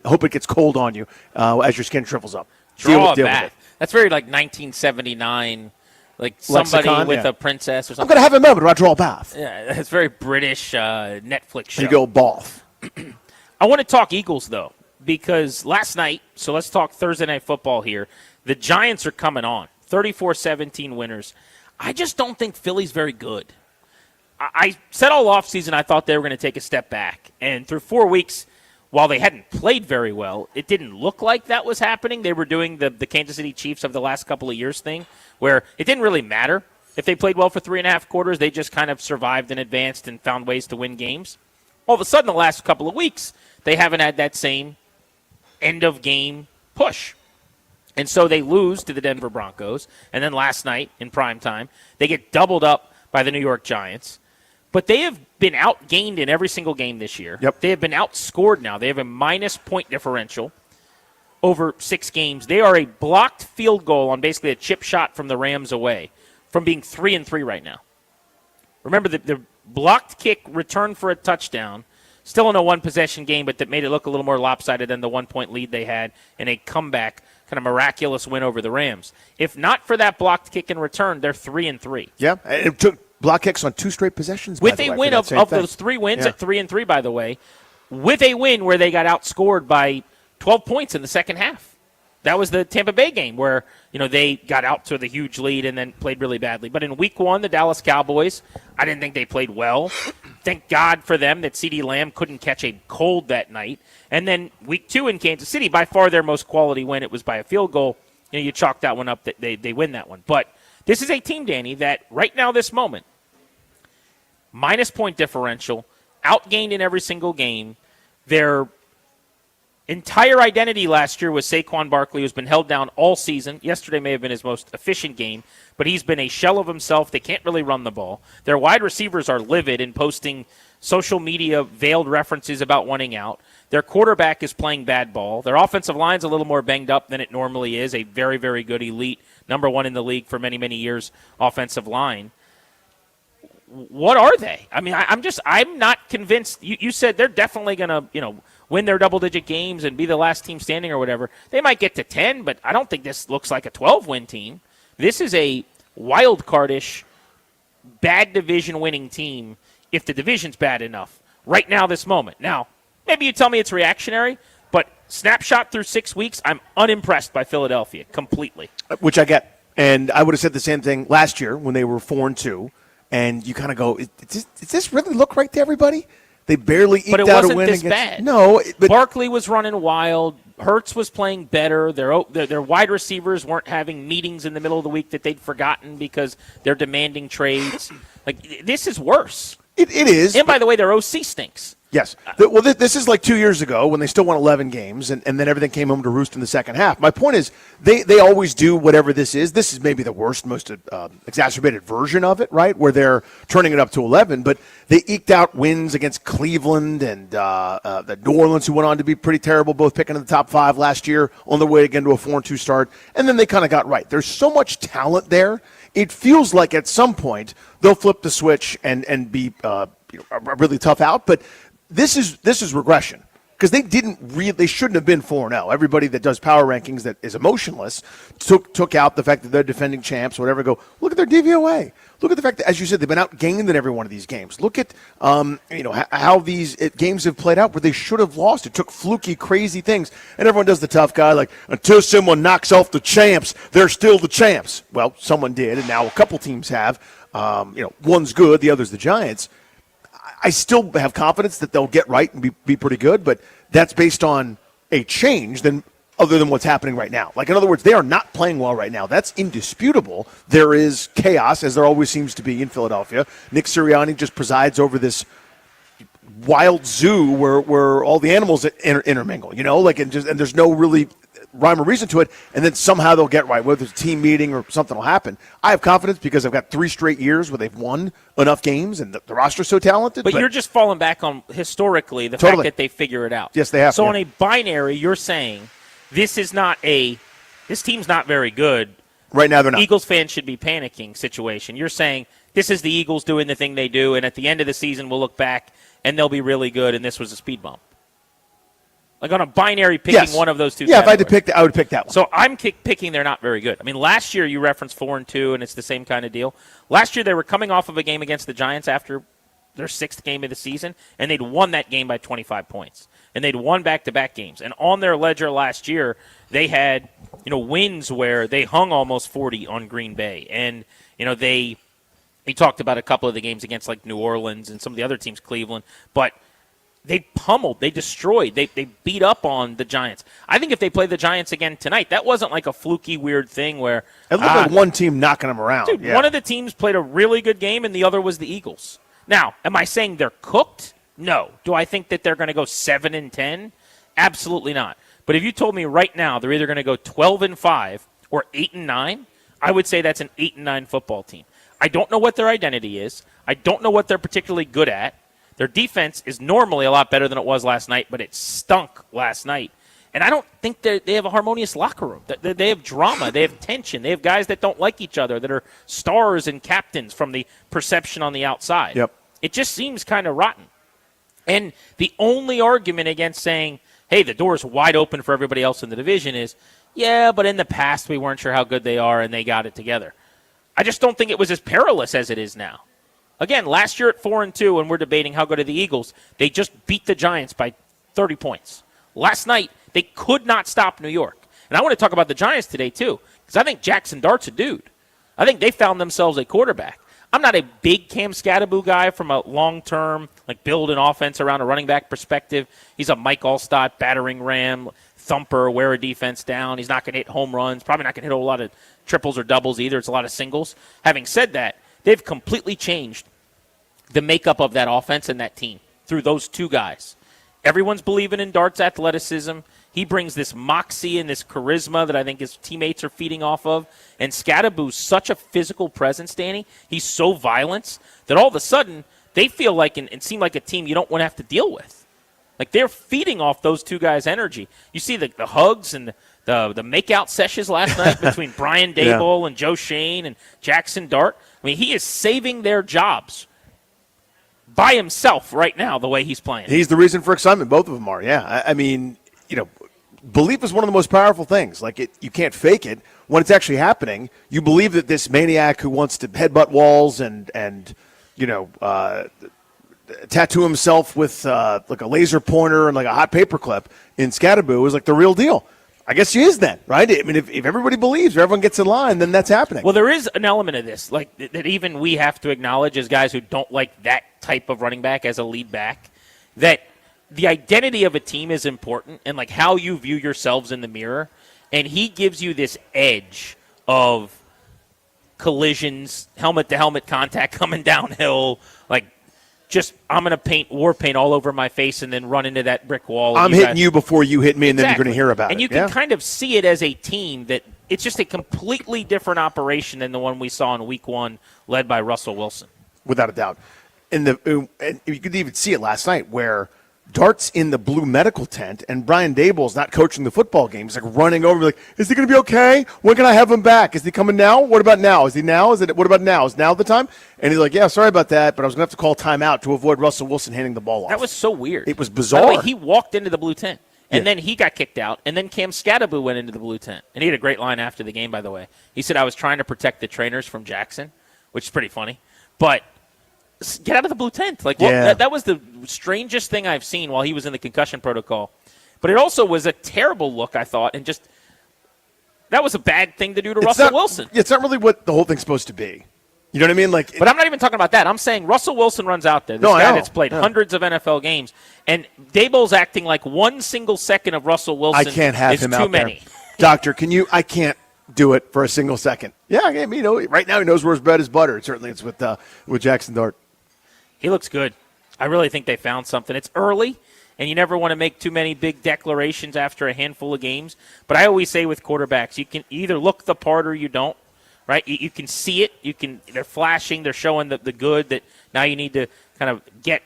hope it gets cold on you as your skin shrivels up. Draw a bath. That's very like 1979, like somebody Lexicon, with yeah. a princess or I'm something. going to have a moment where I draw a bath. Yeah, that's very British Netflix show. You go bath. I want to talk Eagles, though, because last night, so let's talk Thursday Night Football here. The Giants are coming on, 34-17 winners. I just don't think Philly's very good. I said all offseason I thought they were going to take a step back. And through 4 weeks, while they hadn't played very well, it didn't look like that was happening. They were doing the Kansas City Chiefs of the last couple of years thing, where it didn't really matter if they played well for 3.5 quarters. They just kind of survived and advanced and found ways to win games. All of a sudden, the last couple of weeks, they haven't had that same end-of-game push. And so they lose to the Denver Broncos. And then last night in prime time, they get doubled up by the New York Giants. But they have been outgained in every single game this year. Yep. They have been outscored now. They have a minus point differential over 6 games. They are a blocked field goal on basically a chip shot from the Rams away from being 3-3 right now. Remember, the blocked kick return for a touchdown, still in a one-possession game, but that made it look a little more lopsided than the 1-point lead they had in a comeback, kind of miraculous win over the Rams. If not for that blocked kick in return, they're 3-3. Yeah, it took block kicks on 2 straight possessions. With a win of those 3 wins at 3-3, by the way, with a win where they got outscored by 12 points in the second half. That was the Tampa Bay game where, they got out to the huge lead and then played really badly. But in week 1, the Dallas Cowboys, I didn't think they played well. Thank God for them that CeeDee Lamb couldn't catch a cold that night. And then week 2 in Kansas City, by far their most quality win. It was by a field goal. You chalk that one up, that they win that one. But this is a team, Danny, that right now, this moment, minus point differential, outgained in every single game. Their entire identity last year was Saquon Barkley, who's been held down all season. Yesterday may have been his most efficient game, but he's been a shell of himself. They can't really run the ball. Their wide receivers are livid in posting social media veiled references about wanting out. Their quarterback is playing bad ball. Their offensive line's a little more banged up than it normally is. A very, very good elite, number 1 in the league for many, many years, offensive line. What are they? I mean, I'm not convinced. You said they're definitely going to, win their double-digit games and be the last team standing or whatever. They might get to 10, but I don't think this looks like a 12-win team. This is a wild card-ish, bad division-winning team if the division's bad enough right now, this moment. Now, maybe you tell me it's reactionary, but snapshot through 6 weeks, I'm unimpressed by Philadelphia completely. Which I get. And I would have said the same thing last year when they were 4-2. And you kind of go, does this really look right to everybody? They barely eked out a win against. Bad. No, but Barkley was running wild. Hurts was playing better. Their wide receivers weren't having meetings in the middle of the week that they'd forgotten because they're demanding trades. Like, this is worse. It is. And by the way, their OC stinks. Yes. Well, this is like 2 years ago when they still won 11 games, and then everything came home to roost in the second half. My point is they always do whatever this is. This is maybe the worst, most exacerbated version of it, right, where they're turning it up to 11. But they eked out wins against Cleveland and the New Orleans, who went on to be pretty terrible, both picking in the top 5 last year, on their way again to a 4-2 start. And then they kind of got right. There's so much talent there. It feels like at some point they'll flip the switch and be a really tough out. But this is regression, because they shouldn't have been 4-0. Everybody that does power rankings that is emotionless took out the fact that they're defending champs, whatever. Go look at their DVOA. Look at the fact that, as you said, they've been outgained in every one of these games. Look at how these games have played out where they should have lost. It took fluky, crazy things, and everyone does the tough guy, like, until someone knocks off the champs, they're still the champs. Well, someone did, and now a couple teams have. One's good, the other's the Giants. I still have confidence that they'll get right and be pretty good, but that's based on a change. Then other than what's happening right now. Like, in other words, they are not playing well right now. That's indisputable. There is chaos, as there always seems to be in Philadelphia. Nick Sirianni just presides over this wild zoo where all the animals intermingle, you know, like, and there's no really rhyme or reason to it, and then somehow they'll get right, whether it's a team meeting or something will happen. I have confidence because I've got 3 straight years where they've won enough games, and the roster's so talented. But you're just falling back on, historically, the Totally. fact that they figure it out. Yes, they have. So yeah. on a binary, you're saying this team's not very good. Right now they're not. Eagles fans should be panicking situation. You're saying this is the Eagles doing the thing they do, and at the end of the season we'll look back and they'll be really good, and this was a speed bump. Like on a binary, picking one of those two. Yeah, if I had to pick, I would pick that one. So I'm picking they're not very good. I mean, last year you referenced 4-2, and it's the same kind of deal. Last year they were coming off of a game against the Giants after their 6th game of the season, and they'd won that game by 25 points. And they'd won back-to-back games. And on their ledger last year, they had, wins where they hung almost 40 on Green Bay. And, they talked about a couple of the games against, like, New Orleans and some of the other teams, Cleveland. But they pummeled, they destroyed, they beat up on the Giants. I think if they play the Giants again tonight, that wasn't like a fluky, weird thing where it looked like one team knocking them around. Dude, one of the teams played a really good game, and the other was the Eagles. Now, am I saying they're cooked? No. Do I think that they're going to go 7-10? Absolutely not. But if you told me right now they're either going to go 12-5 or 8-9, I would say that's an 8-9 football team. I don't know what their identity is. I don't know what they're particularly good at. Their defense is normally a lot better than it was last night, but it stunk last night. And I don't think they have a harmonious locker room. They have drama. They have tension. They have guys that don't like each other, that are stars and captains from the perception on the outside. Yep. It just seems kind of rotten. And the only argument against saying, hey, the door's wide open for everybody else in the division is, yeah, but in the past we weren't sure how good they are and they got it together. I just don't think it was as perilous as it is now. Again, last year at 4-2, when we're debating how good are the Eagles, they just beat the Giants by 30 points. Last night, they could not stop New York. And I want to talk about the Giants today, too, because I think Jackson Dart's a dude. I think they found themselves a quarterback. I'm not a big Cam Scatterbo guy from a long-term, like, build an offense around a running back perspective. He's a Mike Allstott, battering ram, thumper, wear a defense down. He's not going to hit home runs, probably not going to hit a whole lot of triples or doubles either. It's a lot of singles. Having said that, they've completely changed the makeup of that offense and that team through those two guys. Everyone's believing in Dart's athleticism. He brings this moxie and this charisma that I think his teammates are feeding off of. And Scatterbo's such a physical presence, Danny. He's so violent that all of a sudden they feel like and seem like a team you don't want to have to deal with. Like they're feeding off those two guys' energy. You see the hugs and the make-out sessions last night between Brian Daboll and Joe Shane and Jackson Dart. I mean, he is saving their jobs by himself right now, the way he's playing. He's the reason for excitement. Both of them are, yeah. I mean, belief is one of the most powerful things. Like, you can't fake it. When it's actually happening, you believe that this maniac who wants to headbutt walls and tattoo himself with like a laser pointer and like a hot paper clip in Scatterbo is like the real deal. I guess she is then, right? I mean, if everybody believes or everyone gets in line, then that's happening. Well, there is an element of this, like that even we have to acknowledge as guys who don't like that type of running back as a lead back, that the identity of a team is important and like how you view yourselves in the mirror. And he gives you this edge of collisions, helmet-to-helmet contact coming downhill, like just I'm going to paint war paint all over my face and then run into that brick wall. I'm hitting you before you hit me, and then you're going to hear about it. And you can kind of see it as a team that it's just a completely different operation than the one we saw in Week 1 led by Russell Wilson. Without a doubt. And you could even see it last night where Dart's in the blue medical tent, and Brian Daboll's not coaching the football game. He's like running over, like, is he going to be okay? When can I have him back? Is he coming now? What about now? Is he now? What about now? Is now the time? And he's like, yeah, sorry about that, but I was going to have to call timeout to avoid Russell Wilson handing the ball off. That was so weird. It was bizarre. By the way, he walked into the blue tent, and then he got kicked out, and then Cam Scatterbo went into the blue tent. And he had a great line after the game, by the way. He said, I was trying to protect the trainers from Jackson, which is pretty funny. But get out of the blue tent. Like, that was the strangest thing I've seen while he was in the concussion protocol. But it also was a terrible look, I thought, and just that was a bad thing to do to Russell Wilson. It's not really what the whole thing's supposed to be. You know what I mean? Like, but I'm not even talking about that. I'm saying Russell Wilson runs out there. This No, I guy know. that's played Yeah. hundreds of NFL games, and Daboll's acting like 1 single second of Russell Wilson I can't have is him too out many. there. Doctor, I can't do it for a single second. Yeah, I mean, right now he knows where his bread is buttered. Certainly it's with Jackson Dart. He looks good. I really think they found something. It's early, and you never want to make too many big declarations after a handful of games. But I always say with quarterbacks, you can either look the part or you don't. Right? You can see it. They're flashing. They're showing the good that now you need to kind of get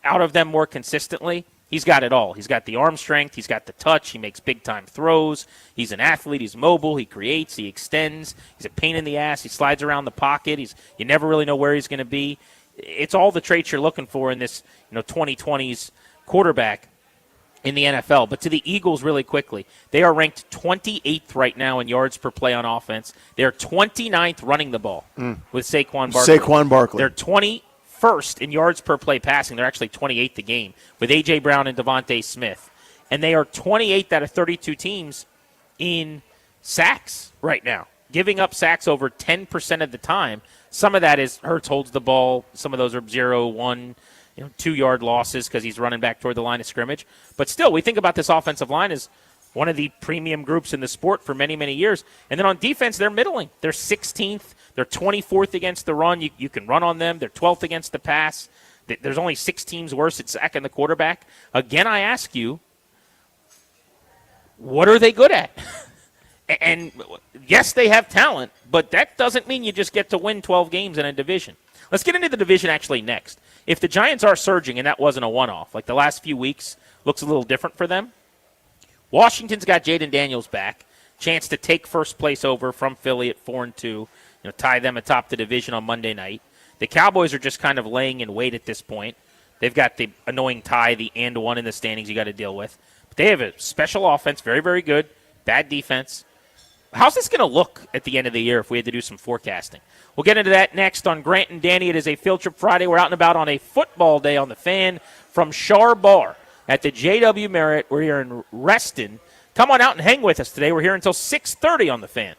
out of them more consistently. He's got it all. He's got the arm strength. He's got the touch. He makes big-time throws. He's an athlete. He's mobile. He creates. He extends. He's a pain in the ass. He slides around the pocket. You never really know where he's going to be. It's all the traits you're looking for in this 2020s quarterback in the NFL. But to the Eagles really quickly, they are ranked 28th right now in yards per play on offense. They're 29th running the ball with Saquon Barkley. Saquon Barkley. They're 21st in yards per play passing. They're actually 28th a game with A.J. Brown and Devontae Smith. And they are 28th out of 32 teams in sacks right now, giving up sacks over 10% of the time. Some of that is Hurts holds the ball. Some of those are 0, 1, 2-yard losses because he's running back toward the line of scrimmage. But still, we think about this offensive line as one of the premium groups in the sport for many, many years. And then on defense, they're middling. They're 16th. They're 24th against the run. You can run on them. They're 12th against the pass. There's only 6 teams worse at sacking the quarterback. Again, I ask you, what are they good at? And yes, they have talent, but that doesn't mean you just get to win 12 games in a division. Let's get into the division actually next. If the Giants are surging, and that wasn't a one-off, like the last few weeks looks a little different for them, Washington's got Jaden Daniels back, chance to take first place over from Philly at 4-2, tie them atop the division on Monday night. The Cowboys are just kind of laying in wait at this point. They've got the annoying tie, the and-1 in the standings you got to deal with. But they have a special offense, very, very good, bad defense. How's this going to look at the end of the year if we had to do some forecasting? We'll get into that next on Grant and Danny. It is a Field Trip Friday. We're out and about on a football day on the Fan from Char Bar at the JW Marriott. We're here in Reston. Come on out and hang with us today. We're here until 6:30 on the Fan.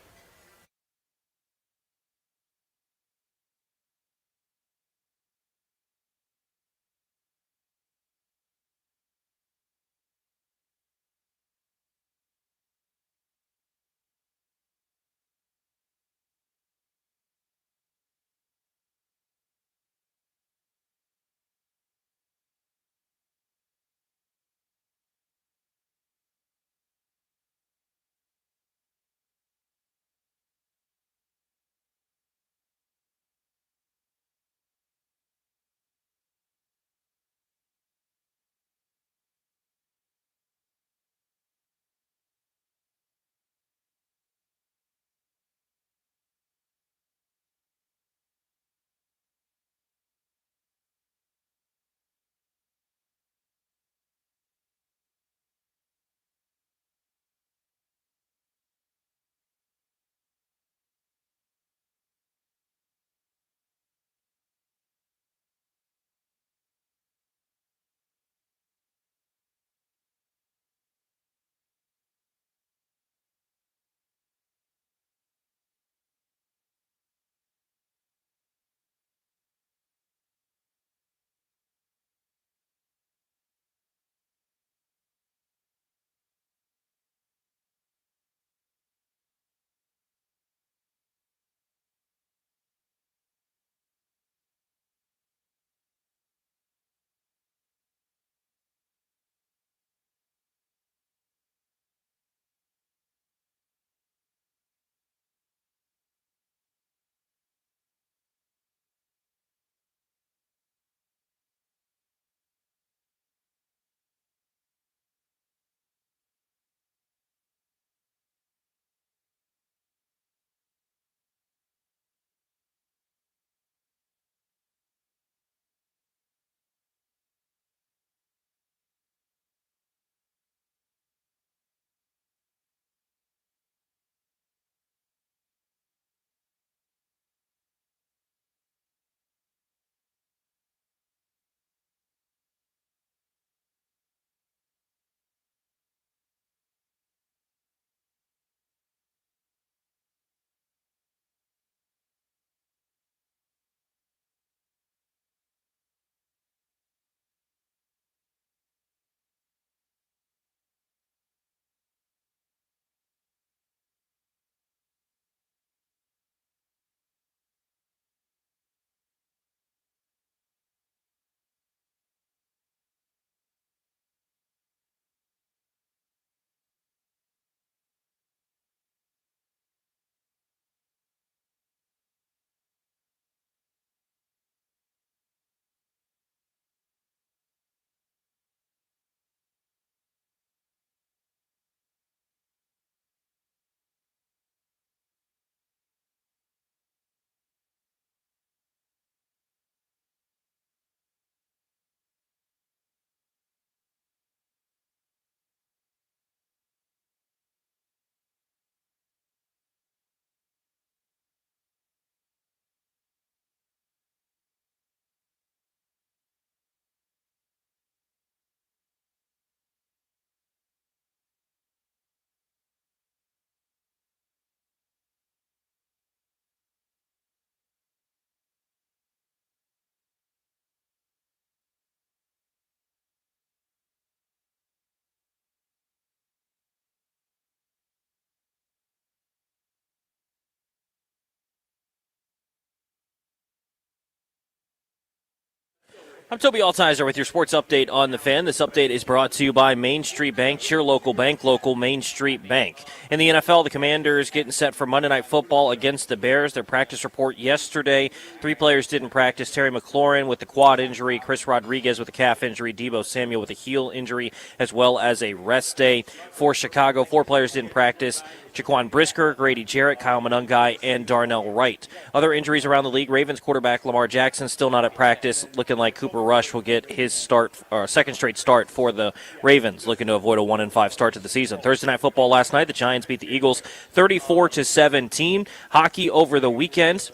I'm Toby Altizer with your sports update on The Fan. This update is brought to you by Main Street Bank, your local bank, local Main Street Bank. In the NFL, the Commanders getting set for Monday Night Football against the Bears. Their practice report yesterday, 3 players didn't practice. Terry McLaurin with the quad injury, Chris Rodriguez with a calf injury, Deebo Samuel with a heel injury, as well as a rest day. For Chicago, 4 players didn't practice. Jaquan Brisker, Grady Jarrett, Kyle Monangai, and Darnell Wright. Other injuries around the league, Ravens quarterback Lamar Jackson still not at practice, looking like Cooper Rush will get his second straight start for the Ravens, looking to avoid a 1-5 start to the season. Thursday Night Football last night, the Giants beat the Eagles 34-17. Hockey over the weekend.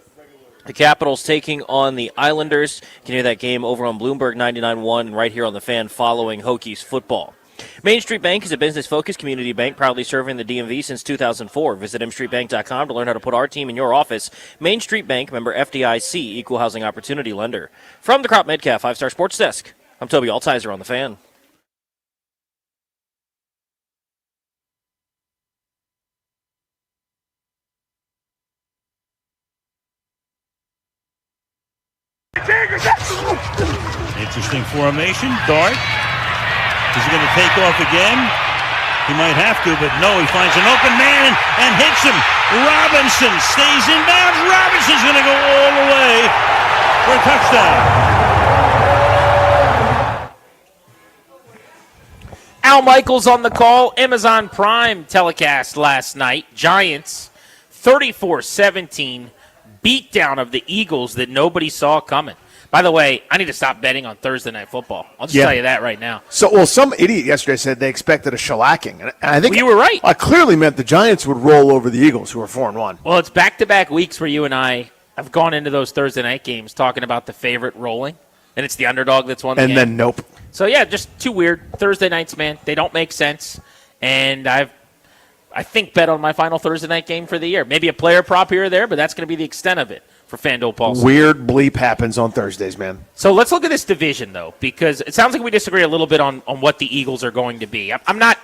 The Capitals taking on the Islanders. You can hear that game over on Bloomberg 99.1 right here on The Fan following Hokies football. Main Street Bank is a business-focused community bank proudly serving the DMV since 2004. Visit mstreetbank.com to learn how to put our team in your office. Main Street Bank, member FDIC, equal housing opportunity lender. From the Crop Medcalf 5-Star Sports Desk, I'm Toby Altizer on The Fan. Interesting formation. Dart. Is he going to take off again? He might have to, but no, he finds an open man and hits him. Robinson stays in bounds. Robinson's going to go all the way for a touchdown. Al Michaels on the call. Amazon Prime telecast last night. Giants 34-17 beatdown of the Eagles that nobody saw coming. By the way, I need to stop betting on Thursday Night Football. I'll just tell you that right now. So, some idiot yesterday said they expected a shellacking. And I think you were right. I clearly meant the Giants would roll over the Eagles, who are 4-1. Well, it's back-to-back weeks where you and I have gone into those Thursday night games talking about the favorite rolling, and it's the underdog that's won the game. And then nope. So, yeah, just too weird. Thursday nights, man, they don't make sense. And I think bet on my final Thursday night game for the year. Maybe a player prop here or there, but that's going to be the extent of it for FanDuel Pulse. Weird bleep happens on Thursdays, man. So let's look at this division, though, because it sounds like we disagree a little bit on what the Eagles are going to be. I'm not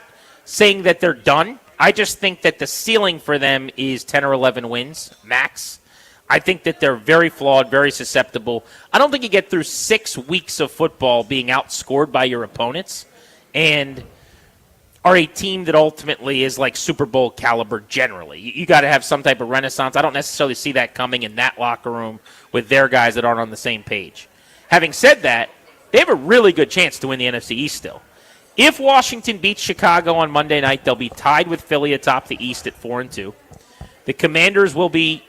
saying that they're done. I just think that the ceiling for them is 10 or 11 wins, max. I think that they're very flawed, very susceptible. I don't think you get through 6 weeks of football being outscored by your opponents and are a team that ultimately is like Super Bowl caliber generally. You got to have some type of renaissance. I don't necessarily see that coming in that locker room with their guys that aren't on the same page. Having said that, they have a really good chance to win the NFC East still. If Washington beats Chicago on Monday night, they'll be tied with Philly atop the East at 4-2. The Commanders will be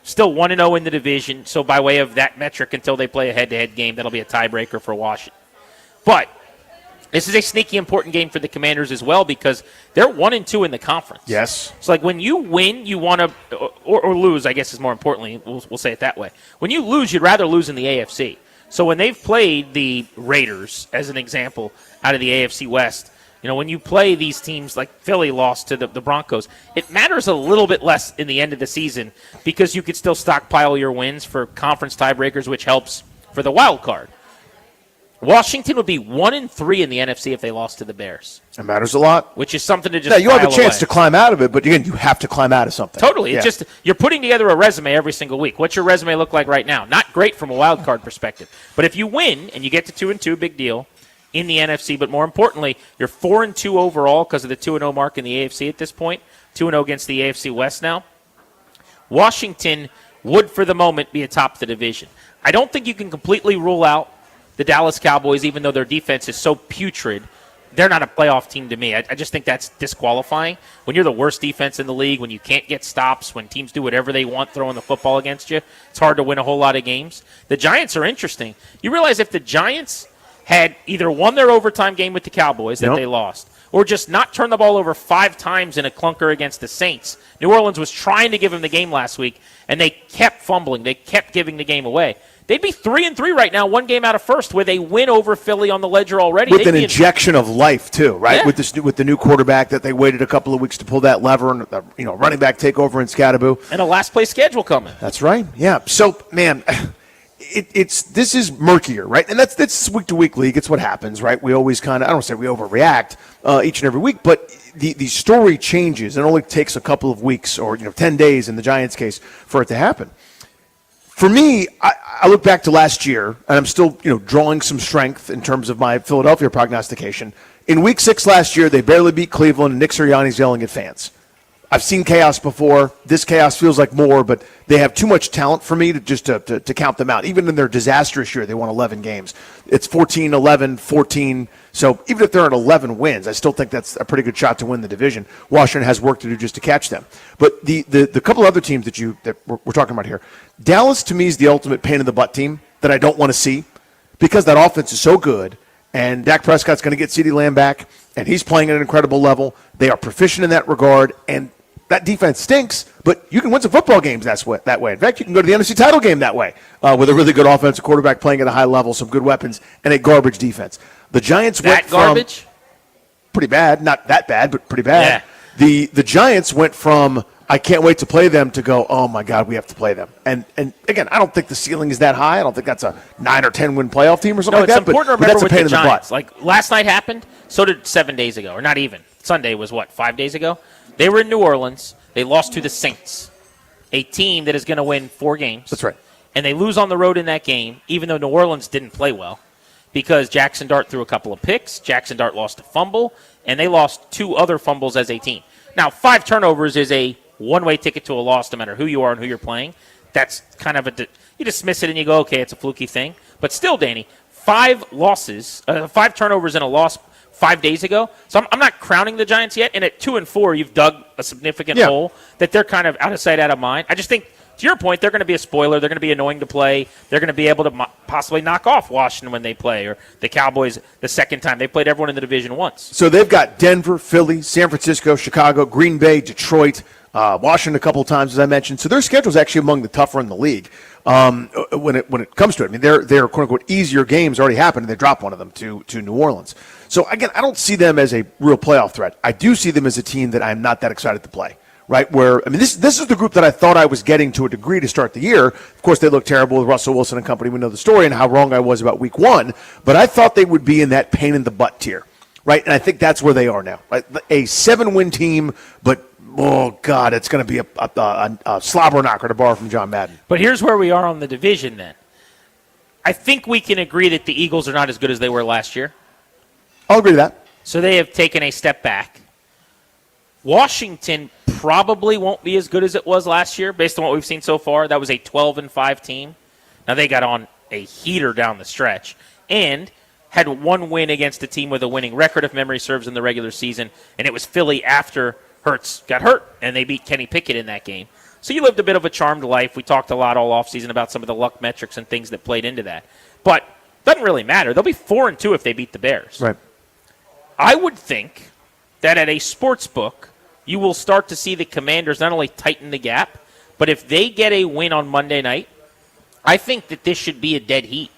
still 1-0 in the division, so by way of that metric, until they play a head-to-head game, that'll be a tiebreaker for Washington. But this is a sneaky important game for the Commanders as well because they're 1-2 in the conference. Yes. So, like, when you win, you want to or lose, I guess is more importantly. We'll say it that way. When you lose, you'd rather lose in the AFC. So when they've played the Raiders, as an example, out of the AFC West, you know, when you play these teams like Philly lost to the Broncos, it matters a little bit less in the end of the season because you could still stockpile your wins for conference tiebreakers, which helps for the wild card. Washington would be 1-3 in the NFC if they lost to the Bears. It matters a lot. Which is something to just you have a chance away. to climb out of it, but again, you have to climb out of something. Totally. Yeah. It's just you're putting together a resume every single week. What's your resume look like right now? Not great from a wild card perspective. But if you win and you get to 2-2, big deal in the NFC. But more importantly, you're 4-2 overall because of the 2-0 mark in the AFC at this point. 2-0 against the AFC West now. Washington would, for the moment, be atop the division. I don't think you can completely rule out the Dallas Cowboys, even though their defense is so putrid. They're not a playoff team to me. I just think that's disqualifying. When you're the worst defense in the league, when you can't get stops, when teams do whatever they want throwing the football against you, it's hard to win a whole lot of games. The Giants are interesting. You realize if the Giants had either won their overtime game with the Cowboys that they lost, or just not turn the ball over 5 times in a clunker against the Saints. New Orleans was trying to give them the game last week, and they kept fumbling. They kept giving the game away. They'd be 3-3 right now, 1 game out of first, with a win over Philly on the ledger already. With an injection of life, too, right? Yeah. With the new quarterback that they waited a couple of weeks to pull that lever and, running back takeover in Scatterboo. And a last-place schedule coming. That's right, yeah. So, man, this is murkier, right? And that's week-to-week league. It's what happens, right? We always kind of, I don't say we overreact each and every week, but the story changes. It only takes a couple of weeks or 10 days in the Giants' case for it to happen. For me, I look back to last year, and I'm still drawing some strength in terms of my Philadelphia prognostication. In Week 6 last year, they barely beat Cleveland, and Nick Sirianni's yelling at fans. I've seen chaos before. This chaos feels like more, but they have too much talent for me to count them out. Even in their disastrous year, they won 11 games. It's 14, 11, 14. So even if they're at 11 wins, I still think that's a pretty good shot to win the division. Washington has work to do just to catch them. But the couple of other teams that we're talking about here, Dallas to me is the ultimate pain in the butt team that I don't want to see because that offense is so good. And Dak Prescott's going to get CeeDee Lamb back, and he's playing at an incredible level. They are proficient in that regard, and that defense stinks, but you can win some football games that way. In fact, you can go to the NFC title game that way with a really good offensive quarterback playing at a high level, some good weapons, and a garbage defense. The Giants went from garbage? Pretty bad, not that bad, but pretty bad. Yeah. The Giants went from I can't wait to play them to go, oh my God, we have to play them. And again, I don't think the ceiling is that high. I don't think that's a 9 or 10 win playoff team or something like that. It's important to remember that's a with pain the in the Giants. butt. Like last night happened, so did 7 days ago, or not even. Sunday was what, 5 days ago? They were in New Orleans. They lost to the Saints, a team that is going to win 4 games. That's right. And they lose on the road in that game, even though New Orleans didn't play well, because Jackson Dart threw a couple of picks. Jackson Dart lost a fumble, and they lost 2 other fumbles as a team. Now, 5 turnovers is a one-way ticket to a loss no matter who you are and who you're playing. That's kind of you dismiss it and you go, okay, it's a fluky thing. But still, Danny, 5 turnovers and a loss 5 days ago. So I'm not crowning the Giants yet. And at 2-4, you've dug a significant hole that they're kind of out of sight, out of mind. I just think, to your point, they're going to be a spoiler. They're going to be annoying to play. They're going to be able to possibly knock off Washington when they play, or the Cowboys the second time. They played everyone in the division once. So they've got Denver, Philly, San Francisco, Chicago, Green Bay, Detroit, Washington a couple of times, as I mentioned. So their schedule is actually among the tougher in the league when it comes to it. I mean, their quote-unquote easier games already happened, and they dropped one of them to New Orleans. So, again, I don't see them as a real playoff threat. I do see them as a team that I'm not that excited to play, right? Where, I mean, this is the group that I thought I was getting to a degree to start the year. Of course, they look terrible with Russell Wilson and company. We know the story and how wrong I was about week 1. But I thought they would be in that pain-in-the-butt tier, right? And I think that's where they are now. Right? A 7-win team, but oh, God, it's going to be a slobber knocker to borrow from John Madden. But here's where we are on the division then. I think we can agree that the Eagles are not as good as they were last year. I'll agree to that. So they have taken a step back. Washington probably won't be as good as it was last year based on what we've seen so far. That was a 12-5 team. Now they got on a heater down the stretch and had 1 win against a team with a winning record, if memory serves, in the regular season, and it was Philly after Hurts got hurt, and they beat Kenny Pickett in that game. So you lived a bit of a charmed life. We talked a lot all offseason about some of the luck metrics and things that played into that. But it doesn't really matter. They'll be 4-2 if they beat the Bears. Right. I would think that at a sports book, you will start to see the Commanders not only tighten the gap, but if they get a win on Monday night, I think that this should be a dead heat.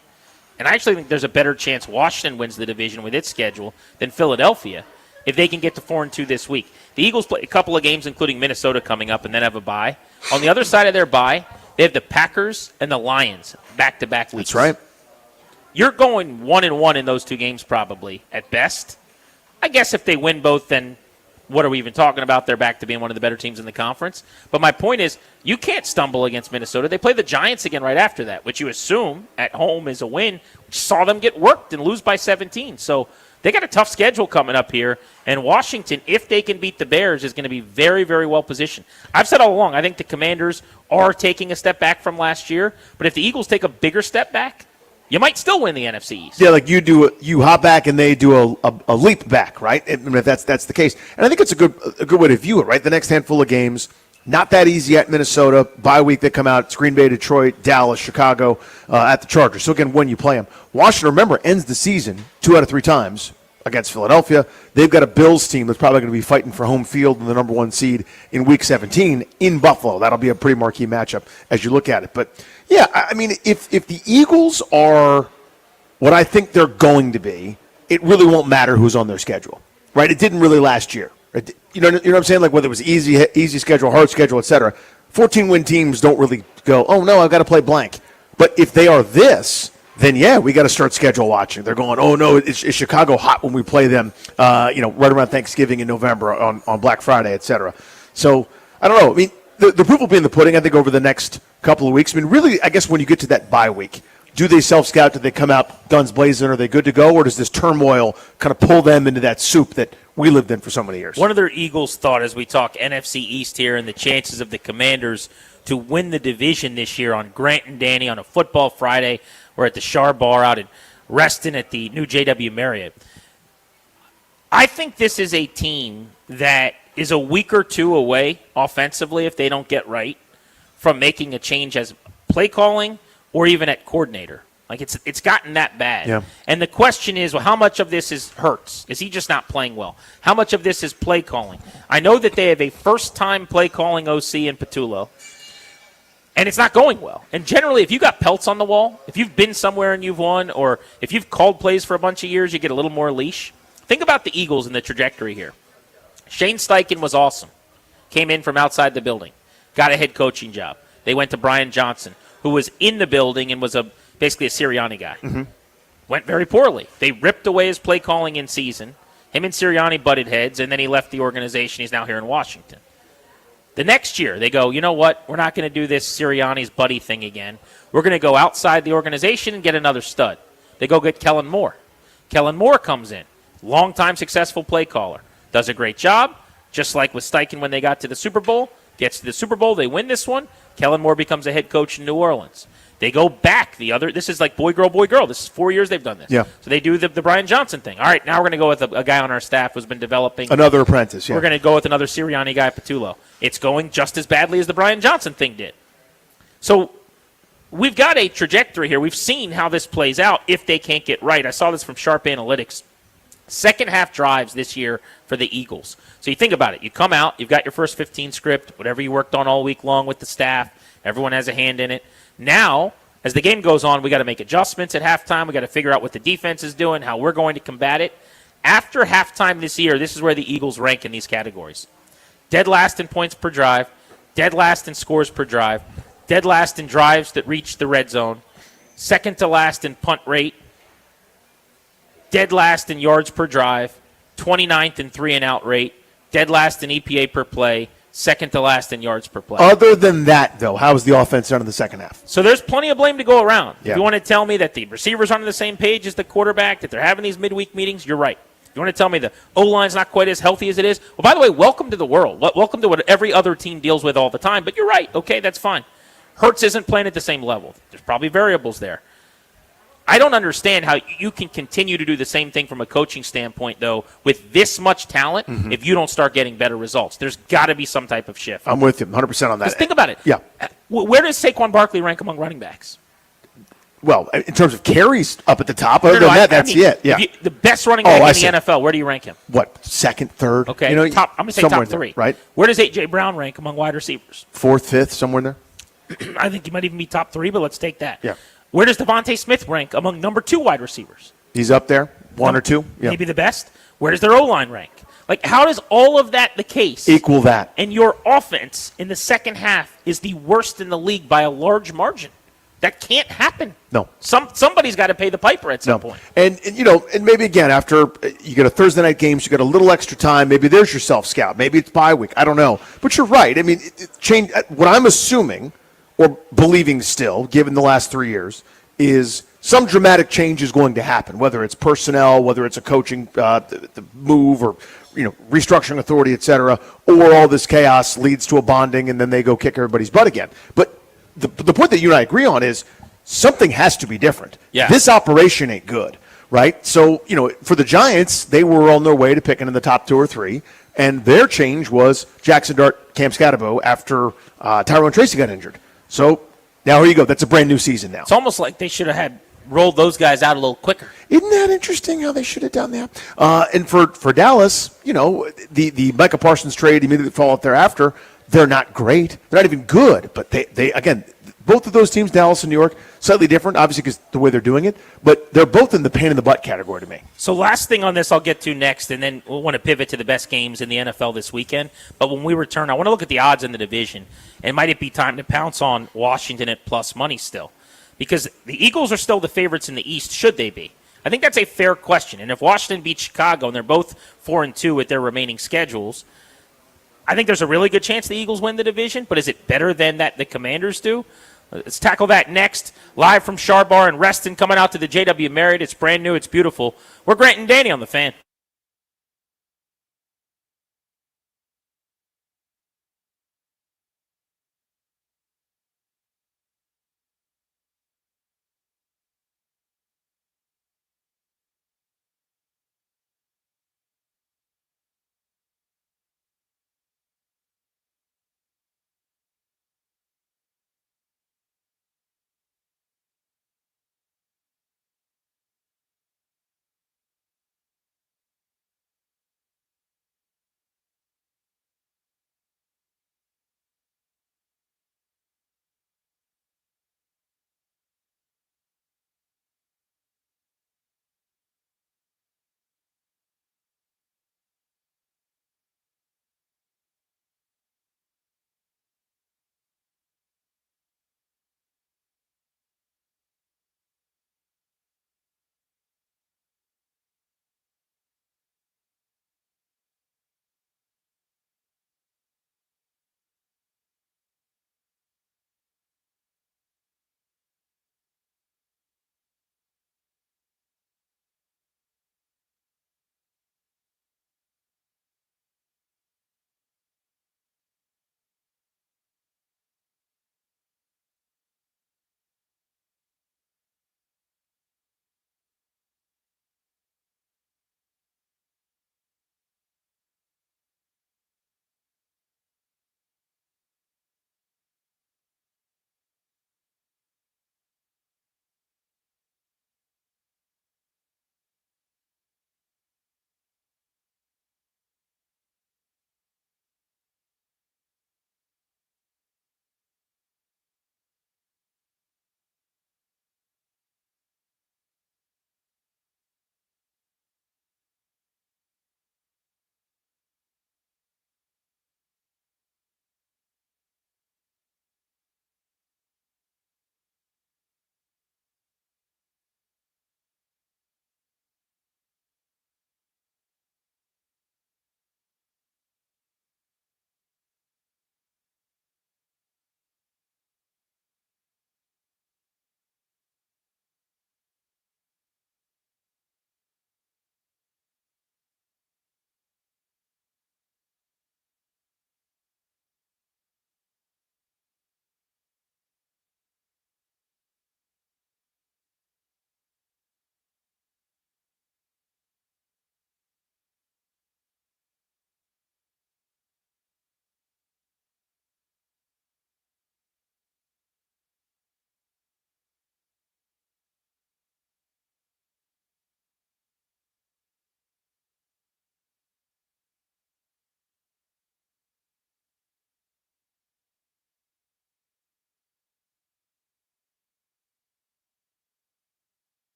And I actually think there's a better chance Washington wins the division with its schedule than Philadelphia if they can get to 4-2 this week. The Eagles play a couple of games, including Minnesota coming up, and then have a bye. On the other side of their bye, they have the Packers and the Lions back-to-back weeks. That's right. You're going 1-1 in those 2 games probably at best. I guess if they win both, then what are we even talking about? They're back to being one of the better teams in the conference. But my point is, you can't stumble against Minnesota. They play the Giants again right after that, which you assume at home is a win, which saw them get worked and lose by 17. So they got a tough schedule coming up here. And Washington, if they can beat the Bears, is going to be very, very well positioned. I've said all along, I think the Commanders are taking a step back from last year. But if the Eagles take a bigger step back, you might still win the NFC East. Yeah, like you hop back and they do a leap back, right? I mean, if that's the case. And I think it's a good way to view it, right? The next handful of games, not that easy at Minnesota. Bye week they come out. It's Green Bay, Detroit, Dallas, Chicago, at the Chargers. So again, when you play them. Washington, remember, ends the season 2 out of 3 times against Philadelphia. They've got a Bills team that's probably going to be fighting for home field and the number 1 seed in Week 17 in Buffalo. That'll be a pretty marquee matchup as you look at it. But yeah, I mean, if the Eagles are what I think they're going to be, it really won't matter who's on their schedule, right? It didn't really last year. You know what I'm saying? Like whether it was easy schedule, hard schedule, et cetera. 14-win teams don't really go, oh, no, I've got to play blank. But if they are this, then, yeah, we got to start schedule watching. They're going, oh, no, is Chicago hot when we play them, right around Thanksgiving in November on Black Friday, et cetera. So, I don't know. I mean, the proof will be in the pudding, I think, over the next couple of weeks. I mean, really, I guess when you get to that bye week, do they self-scout? Do they come out guns blazing? Are they good to go? Or does this turmoil kind of pull them into that soup that we lived in for so many years? One of their Eagles thought, as we talk NFC East here, and the chances of the Commanders to win the division this year on Grant and Danny on a football Friday. We're at the Char Bar out in Reston at the new JW Marriott. I think this is a team that is a week or two away offensively, if they don't get right, from making a change as play calling or even at coordinator. Like, it's gotten that bad. Yeah. And the question is, well, how much of this is Hurts? Is he just not playing well? How much of this is play calling? I know that they have a first-time play calling OC in Patullo, and it's not going well. And generally, if you got pelts on the wall, if you've been somewhere and you've won, or if you've called plays for a bunch of years, you get a little more leash. Think about the Eagles and the trajectory here. Shane Steichen was awesome. Came in from outside the building. Got a head coaching job. They went to Brian Johnson, who was in the building and was basically a Sirianni guy. Mm-hmm. Went very poorly. They ripped away his play calling in season. Him and Sirianni butted heads, and then he left the organization. He's now here in Washington. The next year, they go, you know what? We're not going to do this Sirianni's buddy thing again. We're going to go outside the organization and get another stud. They go get Kellen Moore. Kellen Moore comes in. Long-time successful play caller. Does a great job, just like with Steichen when they got to the Super Bowl. Gets to the Super Bowl, they win this one. Kellen Moore becomes a head coach in New Orleans. They go back this is like boy, girl, boy, girl. This is 4 years they've done this. Yeah. So they do the Brian Johnson thing. All right, now we're going to go with a guy on our staff who's been developing. Another apprentice, yeah. We're going to go with another Sirianni guy, Patullo. It's going just as badly as the Brian Johnson thing did. So we've got a trajectory here. We've seen how this plays out if they can't get right. I saw this from Sharp Analytics. Second half drives this year for the Eagles. So you think about it. You come out, you've got your first 15 script, whatever you worked on all week long with the staff. Everyone has a hand in it. Now, as the game goes on, we got to make adjustments at halftime. We got to figure out what the defense is doing, how we're going to combat it. After halftime this year, this is where the Eagles rank in these categories. Dead last in points per drive, dead last in scores per drive, dead last in drives that reach the red zone, second to last in punt rate, dead last in yards per drive, 29th in 3-and-out rate, dead last in EPA per play, second to last in yards per play. Other than that, though, how was the offense done in the second half? So there's plenty of blame to go around. Yeah. If you want to tell me that the receivers aren't on the same page as the quarterback, that they're having these midweek meetings, you're right. If you want to tell me the O-line's not quite as healthy as it is, well, by the way, welcome to the world. Welcome to what every other team deals with all the time. But you're right. Okay, that's fine. Hurts isn't playing at the same level. There's probably variables there. I don't understand how you can continue to do the same thing from a coaching standpoint, though, with this much talent if you don't start getting better results. There's got to be some type of shift. I'm with you 100% on that. Just think about it. Yeah. Where does Saquon Barkley rank among running backs? Well, in terms of carries up at the top, other than that, that's it. Yeah. The best running back in the NFL, where do you rank him? What, second, third? Okay, You know, I'm going to say somewhere top there, 3. right? Where does A.J. Brown rank among wide receivers? Fourth, fifth, somewhere in there? I think he might even be top 3, but let's take that. Yeah. Where does Devontae Smith rank among number 2 wide receivers? He's up there, one or two. Yeah. Maybe the best. Where does their O-line rank? Like, how does all of that the case equal that? And your offense in the second half is the worst in the league by a large margin. That can't happen. No. Somebody's got to pay the piper at some point. And maybe again, after you get a Thursday night game, so you got a little extra time. Maybe there's your self-scout. Maybe it's bye week. I don't know. But you're right. I mean, change. What I'm assuming or believing still, given the last 3 years, is some dramatic change is going to happen, whether it's personnel, whether it's a coaching the move or restructuring authority, et cetera, or all this chaos leads to a bonding and then they go kick everybody's butt again. But the point that you and I agree on is something has to be different. Yeah. This operation ain't good, right? So, for the Giants, they were on their way to picking in the top 2 or 3, and their change was Jackson Dart, Cam Scatterbo after Tyrone Tracy got injured. So now here you go. That's a brand new season now. It's almost like they should have had rolled those guys out a little quicker. Isn't that interesting how they should have done that? And for Dallas, the Micah Parsons trade immediately followed thereafter. They're not great. They're not even good. But they again, both of those teams, Dallas and New York, slightly different, obviously because the way they're doing it. But they're both in the pain in the butt category to me. So last thing on this I'll get to next, and then we'll want to pivot to the best games in the NFL this weekend. But when we return, I want to look at the odds in the division. And might it be time to pounce on Washington at plus money still? Because the Eagles are still the favorites in the East, should they be? I think that's a fair question. And if Washington beats Chicago, and they're both 4-2 with their remaining schedules, I think there's a really good chance the Eagles win the division, but is it better than that the Commanders do? Let's tackle that next. Live from Sharbar and Reston, coming out to the JW Marriott. It's brand new. It's beautiful. We're Grant and Danny on the Fan.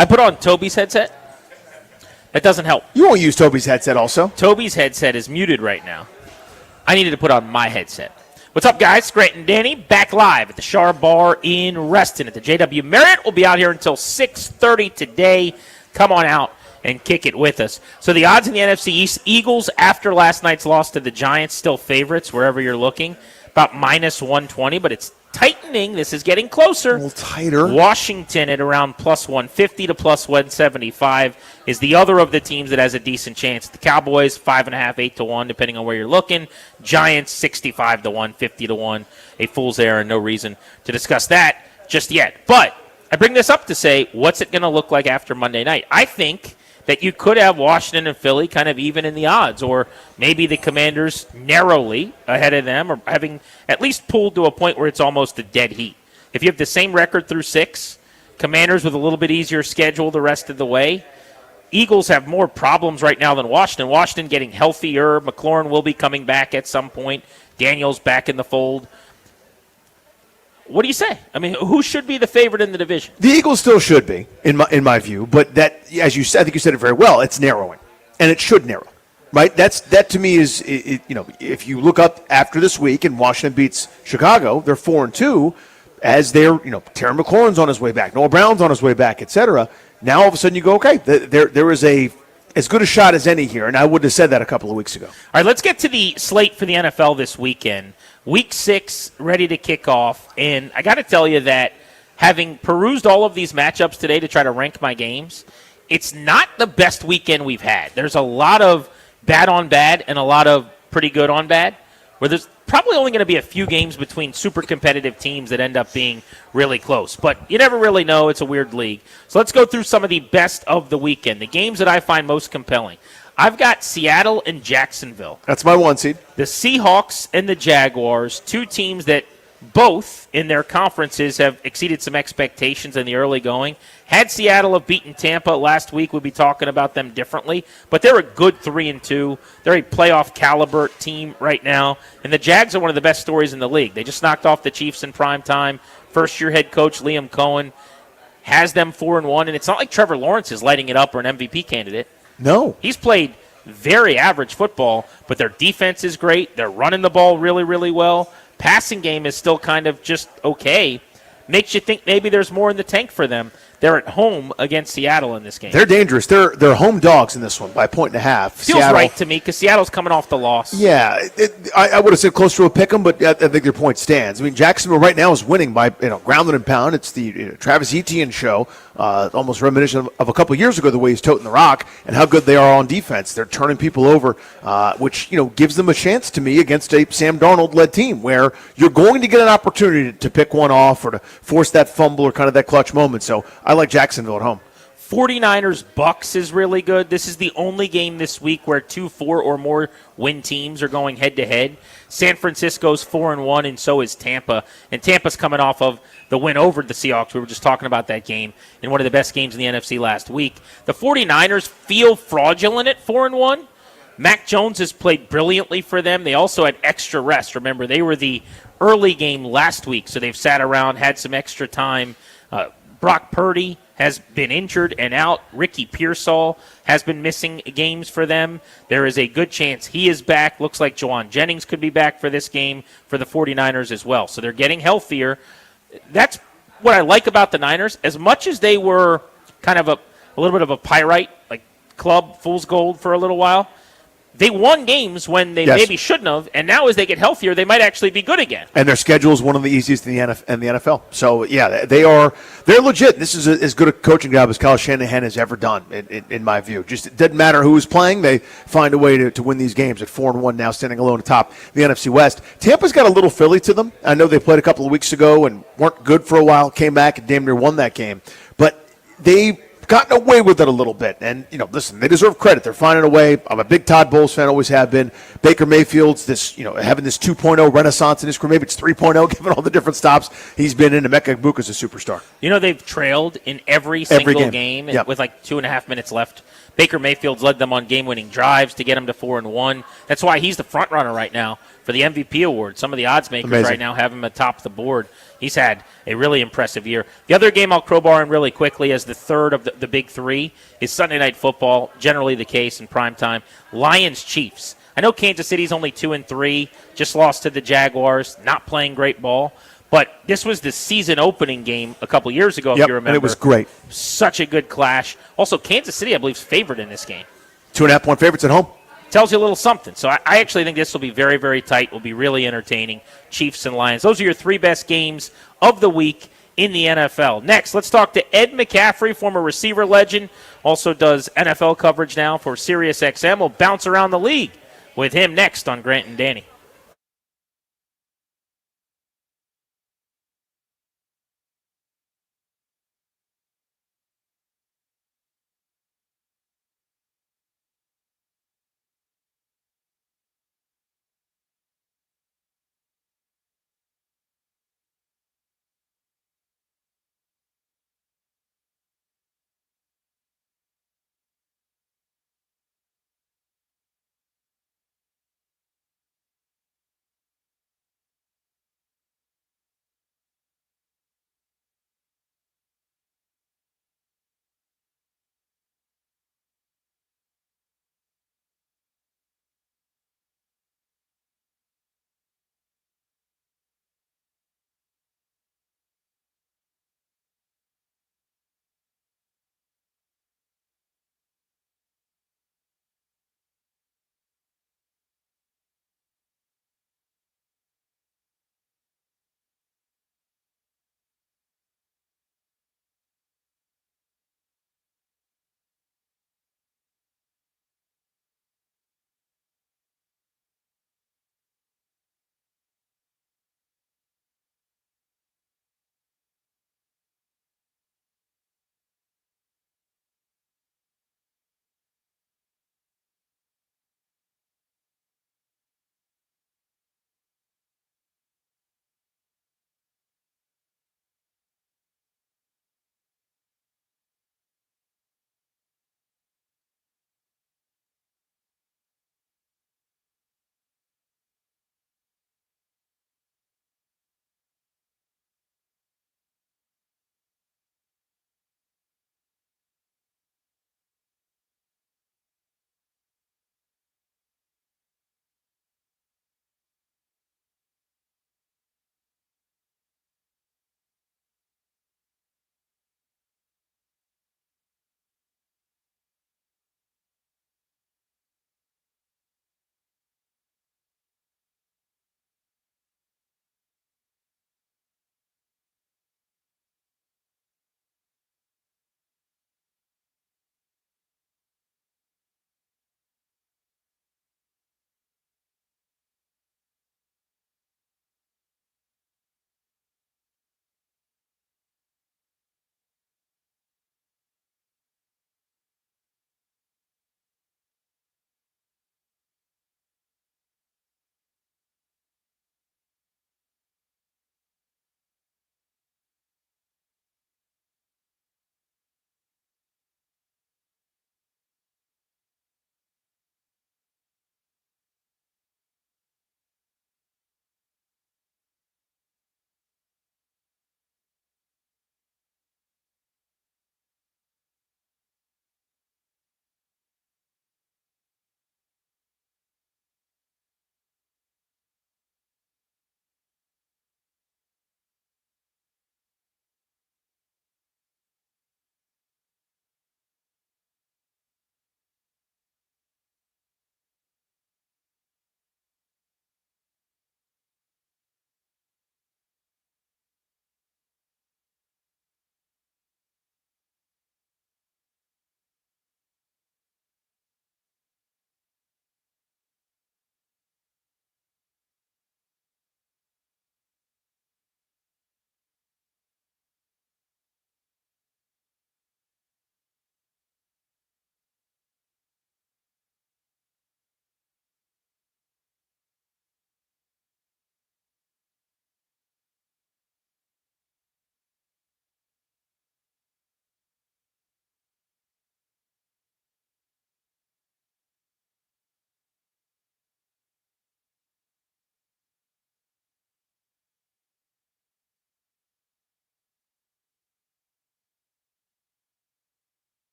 I put on Toby's headset. That doesn't help. You won't use Toby's headset also. Toby's headset is muted right now. I needed to put on my headset. What's up, guys? Grant and Danny back live at the Char Bar in Reston at the JW Marriott. We'll be out here until 6:30 today. Come on out and kick it with us. So the odds in the NFC East, Eagles after last night's loss to the Giants, still favorites wherever you're looking, about minus 120, but it's tightening. This is getting closer. A little tighter. Washington at around plus 150 to plus 175 is the other of the teams that has a decent chance. The Cowboys, 5.5, 8 to 1, depending on where you're looking. Giants, 65 to 1, 50 to 1. A fool's errand. No reason to discuss that just yet. But I bring this up to say, what's it going to look like after Monday night? I think that you could have Washington and Philly kind of even in the odds, or maybe the Commanders narrowly ahead of them, or having at least pulled to a point where it's almost a dead heat. If you have the same record through 6, Commanders with a little bit easier schedule the rest of the way, Eagles have more problems right now than Washington. Washington getting healthier. McLaurin will be coming back at some point. Daniels back in the fold. What do you say? I mean, who should be the favorite in the division? The Eagles still should be, in my view, but that, as you said, I think you said it very well. It's narrowing, and it should narrow, right? That to me is, if you look up after this week and Washington beats Chicago, they're 4-2, as they're, Terry McLaurin's on his way back, Noah Brown's on his way back, etc. Now all of a sudden you go, okay, there is as good a shot as any here, and I would have said that a couple of weeks ago. All right, let's get to the slate for the NFL this weekend. Week 6 ready to kick off, and I got to tell you that having perused all of these matchups today to try to rank my games, it's not the best weekend we've had. There's a lot of bad on bad and a lot of pretty good on bad, where there's probably only going to be a few games between super competitive teams that end up being really close. But you never really know. It's a weird league. So let's go through some of the best of the weekend, the games that I find most compelling. I've got Seattle and Jacksonville. That's my 1 seed. The Seahawks and the Jaguars, two teams that both in their conferences have exceeded some expectations in the early going. Had Seattle have beaten Tampa last week, we'd be talking about them differently. But they're a good 3-2. They're a playoff caliber team right now. And the Jags are one of the best stories in the league. They just knocked off the Chiefs in prime time. First-year head coach Liam Cohen has them 4-1. And it's not like Trevor Lawrence is lighting it up or an MVP candidate. No. He's played very average football, but their defense is great. They're running the ball really, really well. Passing game is still kind of just okay. Makes you think maybe there's more in the tank for them. They're at home against Seattle in this game. They're dangerous. They're home dogs in this one by 1.5. Feels Seattle, right to me because Seattle's coming off the loss. Yeah, I would have said close to a pick 'em, but I think their point stands. I mean, Jacksonville right now is winning by ground and pound. It's the Travis Etienne show, almost reminiscent of a couple years ago, the way he's toting the rock and how good they are on defense. They're turning people over, which gives them a chance to me against a Sam Darnold-led team where you're going to get an opportunity to pick one off or to force that fumble or kind of that clutch moment. So I like Jacksonville at home. 49ers Bucks is really good. This is the only game this week where 2 4 or more win teams are going head-to-head. San Francisco's 4-1, and so is Tampa. And Tampa's coming off of the win over the Seahawks. We were just talking about that game in one of the best games in the NFC last week. The 49ers feel fraudulent at 4-1. Mac Jones has played brilliantly for them. They also had extra rest. Remember, they were the early game last week, so they've sat around, had some extra time. Brock Purdy has been injured and out. Ricky Pearsall has been missing games for them. There is a good chance he is back. Looks like Jawan Jennings could be back for this game for the 49ers as well. So they're getting healthier. That's what I like about the Niners. As much as they were kind of a little bit of a pyrite, like club, fool's gold for a little while, they won games when they maybe shouldn't have, and now as they get healthier, they might actually be good again. And their schedule is one of the easiest in the NFL. So, yeah, they're legit. This is as good a coaching job as Kyle Shanahan has ever done, in my view. Just it doesn't matter who's playing. They find a way to win these games at 4-1 now, standing alone atop the NFC West. Tampa's got a little Philly to them. I know they played a couple of weeks ago and weren't good for a while, came back and damn near won that game. But they gotten away with it a little bit. And, listen, they deserve credit. They're finding a way. I'm a big Todd Bowles fan, always have been. Baker Mayfield's having this 2.0 renaissance in his career. Maybe it's 3.0, given all the different stops he's been in. Emeka Egbuka's a superstar. They've trailed in every single game with like 2.5 minutes left. Baker Mayfield's led them on game-winning drives to get them to 4-1. That's why he's the front runner right now for the MVP award. Some of the odds makers Amazing. right now have him atop the board. He's had a really impressive year. The other game I'll crowbar in really quickly as the third of the big three is Sunday Night Football, generally the case in primetime. Lions-Chiefs. I know Kansas City's only 2-3, just lost to the Jaguars, not playing great ball. But this was the season opening game a couple years ago, if you remember. And it was great. Such a good clash. Also, Kansas City, I believe, is favored in this game. 2.5-point favorites at home. Tells you a little something. So I actually think this will be very, very tight. Will be really entertaining. Chiefs and Lions. Those are your three best games of the week in the NFL. Next, let's talk to Ed McCaffrey, former receiver legend. Also does NFL coverage now for SiriusXM. We'll bounce around the league with him next on Grant and Danny.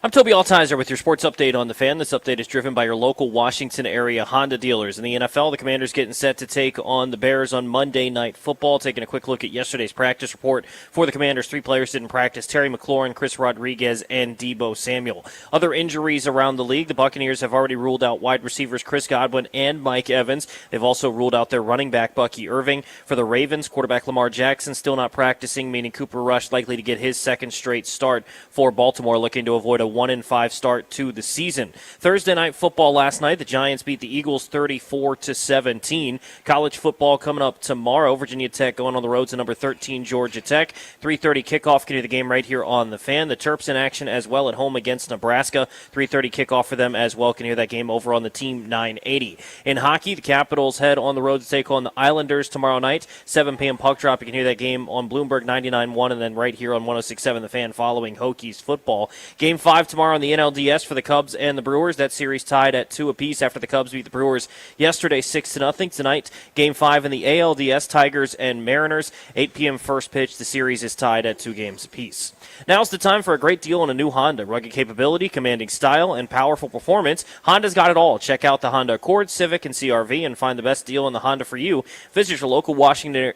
I'm Toby Altizer with your sports update on the Fan. This update is driven by your local Washington area Honda dealers. In the NFL, the Commanders getting set to take on the Bears on Monday Night Football. Taking a quick look at yesterday's practice report for the Commanders. 3 players didn't practice: Terry McLaurin, Chris Rodriguez, and Deebo Samuel. Other injuries around the league: the Buccaneers have already ruled out wide receivers Chris Godwin and Mike Evans. They've also ruled out their running back Bucky Irving. For the Ravens, quarterback Lamar Jackson still not practicing, meaning Cooper Rush likely to get his second straight start for Baltimore, looking to avoid a 1-5 start to the season. Thursday Night Football last night, the Giants beat the Eagles 34-17. College football coming up tomorrow. Virginia Tech going on the road to number 13 Georgia Tech. 3:30 kickoff. Can do the game right here on the Fan. The Terps in action as well at home against Nebraska. 3:30 kickoff for them as well. Can hear that game over on the Team 980. In hockey, the Capitals head on the road to take on the Islanders tomorrow night. 7 p.m. puck drop. You can hear that game on Bloomberg 99.1 and then right here on 106.7 The Fan following Hokies football. Game 5 tomorrow on the NLDS for the Cubs and the Brewers. That series tied at 2 apiece after the Cubs beat the Brewers yesterday 6-0. Tonight, Game 5 in the ALDS, Tigers and Mariners. 8 p.m. first pitch. The series is tied at 2 games apiece. Now's the time for a great deal on a new Honda. Rugged capability, commanding style, and powerful performance. Honda's got it all. Check out the Honda Accord, Civic, and CR-V and find the best deal on the Honda for you. Visit your local Washington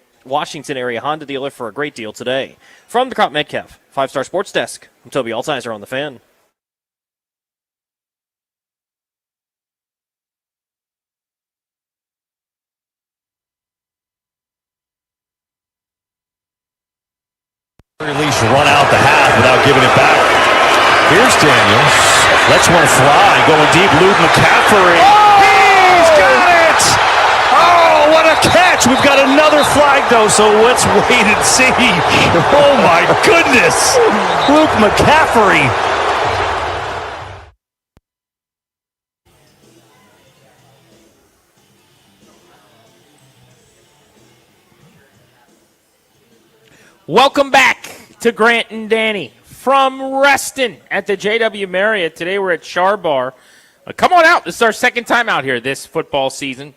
area Honda dealer for a great deal today. From the Crop Metcalf 5-Star Sports Desk, I'm Toby Altizer on the Fan. Release run out the half without giving it back. Here's Daniels. Lets one fly. Going deep. Luke McCaffrey. Oh! He's got it! Oh, what a catch! We've got another flag, though, so let's wait and see. Oh, my goodness! Luke McCaffrey. Welcome back to Grant and Danny from Reston at the JW Marriott. Today we're at Char Bar. Come on out. This is our second time out here this football season.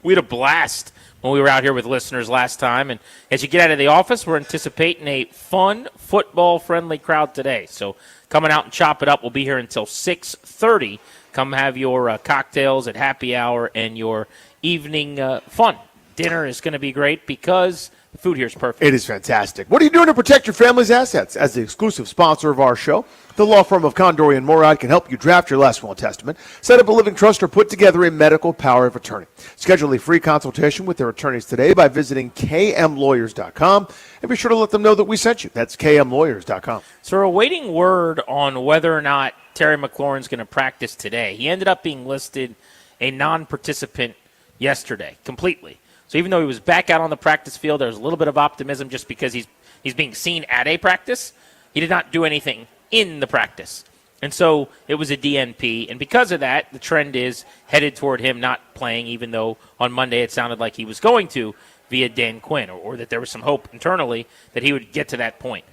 We had a blast when we were out here with listeners last time. And as you get out of the office, we're anticipating a fun, football-friendly crowd today. So coming out and chop it up. We'll be here until 6:30. Come have your cocktails at happy hour and your evening fun. Dinner is going to be great because the food here is perfect. It is fantastic. What are you doing to protect your family's assets? As the exclusive sponsor of our show, the law firm of Condori and Morad can help you draft your last will and testament, set up a living trust, or put together a medical power of attorney. Schedule a free consultation with their attorneys today by visiting kmlawyers.com, and be sure to let them know that we sent you. That's kmlawyers.com. So we're awaiting word on whether or not Terry McLaurin's going to practice today. He ended up being listed a non-participant yesterday completely. So even though he was back out on the practice field, there was a little bit of optimism just because he's being seen at a practice. He did not do anything in the practice. And so it was a DNP. And because of that, the trend is headed toward him not playing, even though on Monday it sounded like he was going to via Dan Quinn, or that there was some hope internally that he would get to that point.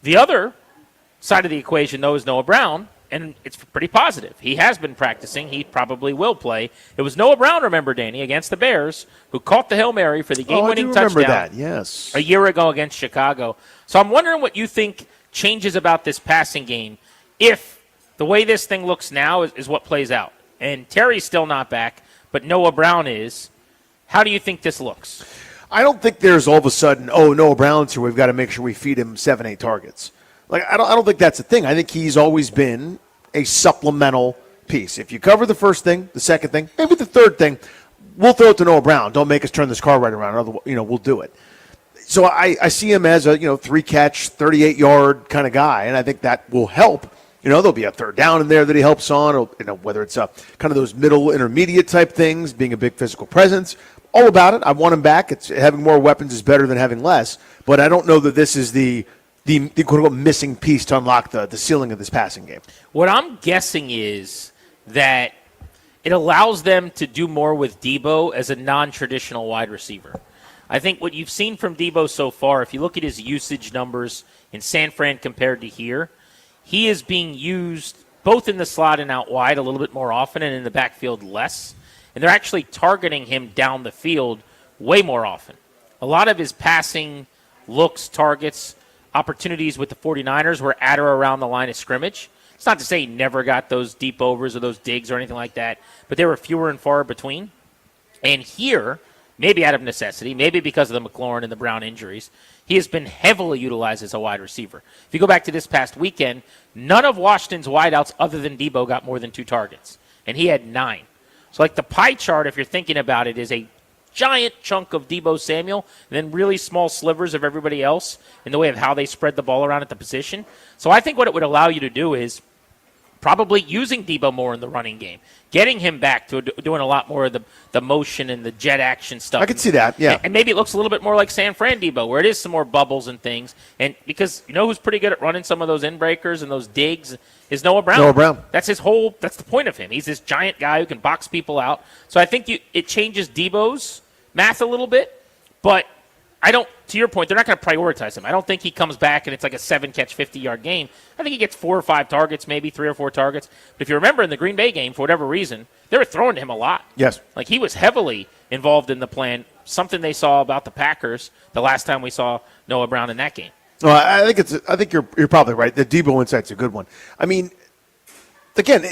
The other side of the equation, though, is Noah Brown. And it's pretty positive. He has been practicing. He probably will play. It was Noah Brown, remember, Danny, against the Bears, who caught the Hail Mary for the game-winning touchdown. That, yes. A year ago against Chicago. So I'm wondering what you think changes about this passing game if the way this thing looks now is what plays out. And Terry's still not back, but Noah Brown is. How do you think this looks? I don't think there's all of a sudden, Noah Brown's here, we've got to make sure we feed him 7-8 targets. I don't think that's a thing. I think he's always been a supplemental piece. If you cover the first thing, the second thing, maybe the third thing, we'll throw it to Noah Brown. Don't make us turn this car right around. Otherwise, we'll do it. So I see him as a 3-catch, 38-yard kind of guy, and I think that will help. There'll be a third down in there that he helps on, or, whether it's kind of those middle intermediate type things, being a big physical presence. All about it. I want him back. It's having more weapons is better than having less, but I don't know that this is the quote-unquote missing piece to unlock the ceiling of this passing game. What I'm guessing is that it allows them to do more with Deebo as a non-traditional wide receiver. I think what you've seen from Deebo so far, if you look at his usage numbers in San Fran compared to here, he is being used both in the slot and out wide a little bit more often and in the backfield less. And they're actually targeting him down the field way more often. A lot of his passing looks, targets, opportunities with the 49ers were at or around the line of scrimmage. It's not to say he never got those deep overs or those digs or anything like that, but they were fewer and far between. And here, maybe out of necessity, maybe because of the McLaurin and the Brown injuries, he has been heavily utilized as a wide receiver. If you go back to this past weekend, none of Washington's wideouts other than Debo got more than 2 targets, and he had 9. So like the pie chart, if you're thinking about it, is a giant chunk of Debo Samuel, and then really small slivers of everybody else in the way of how they spread the ball around at the position. So I think what it would allow you to do is probably using Debo more in the running game, getting him back to doing a lot more of the motion and the jet action stuff. I could see that, yeah. And maybe it looks a little bit more like San Fran Debo, where it is some more bubbles and things. And because you know who's pretty good at running some of those in breakers and those digs is Noah Brown. Noah Brown. That's the point of him. He's this giant guy who can box people out. So I think it changes Debo's math a little bit, but I don't, to your point, they're not going to prioritize him. I don't think he comes back and it's like a 7-catch, 50-yard game. I think he gets 4 or 5 targets, maybe 3 or 4 targets. But if you remember in the Green Bay game, for whatever reason, they were throwing to him a lot. Yes. Like he was heavily involved in the plan, something they saw about the Packers the last time we saw Noah Brown in that game. Well, I think you're probably right. The Debo insight's a good one. I mean, again,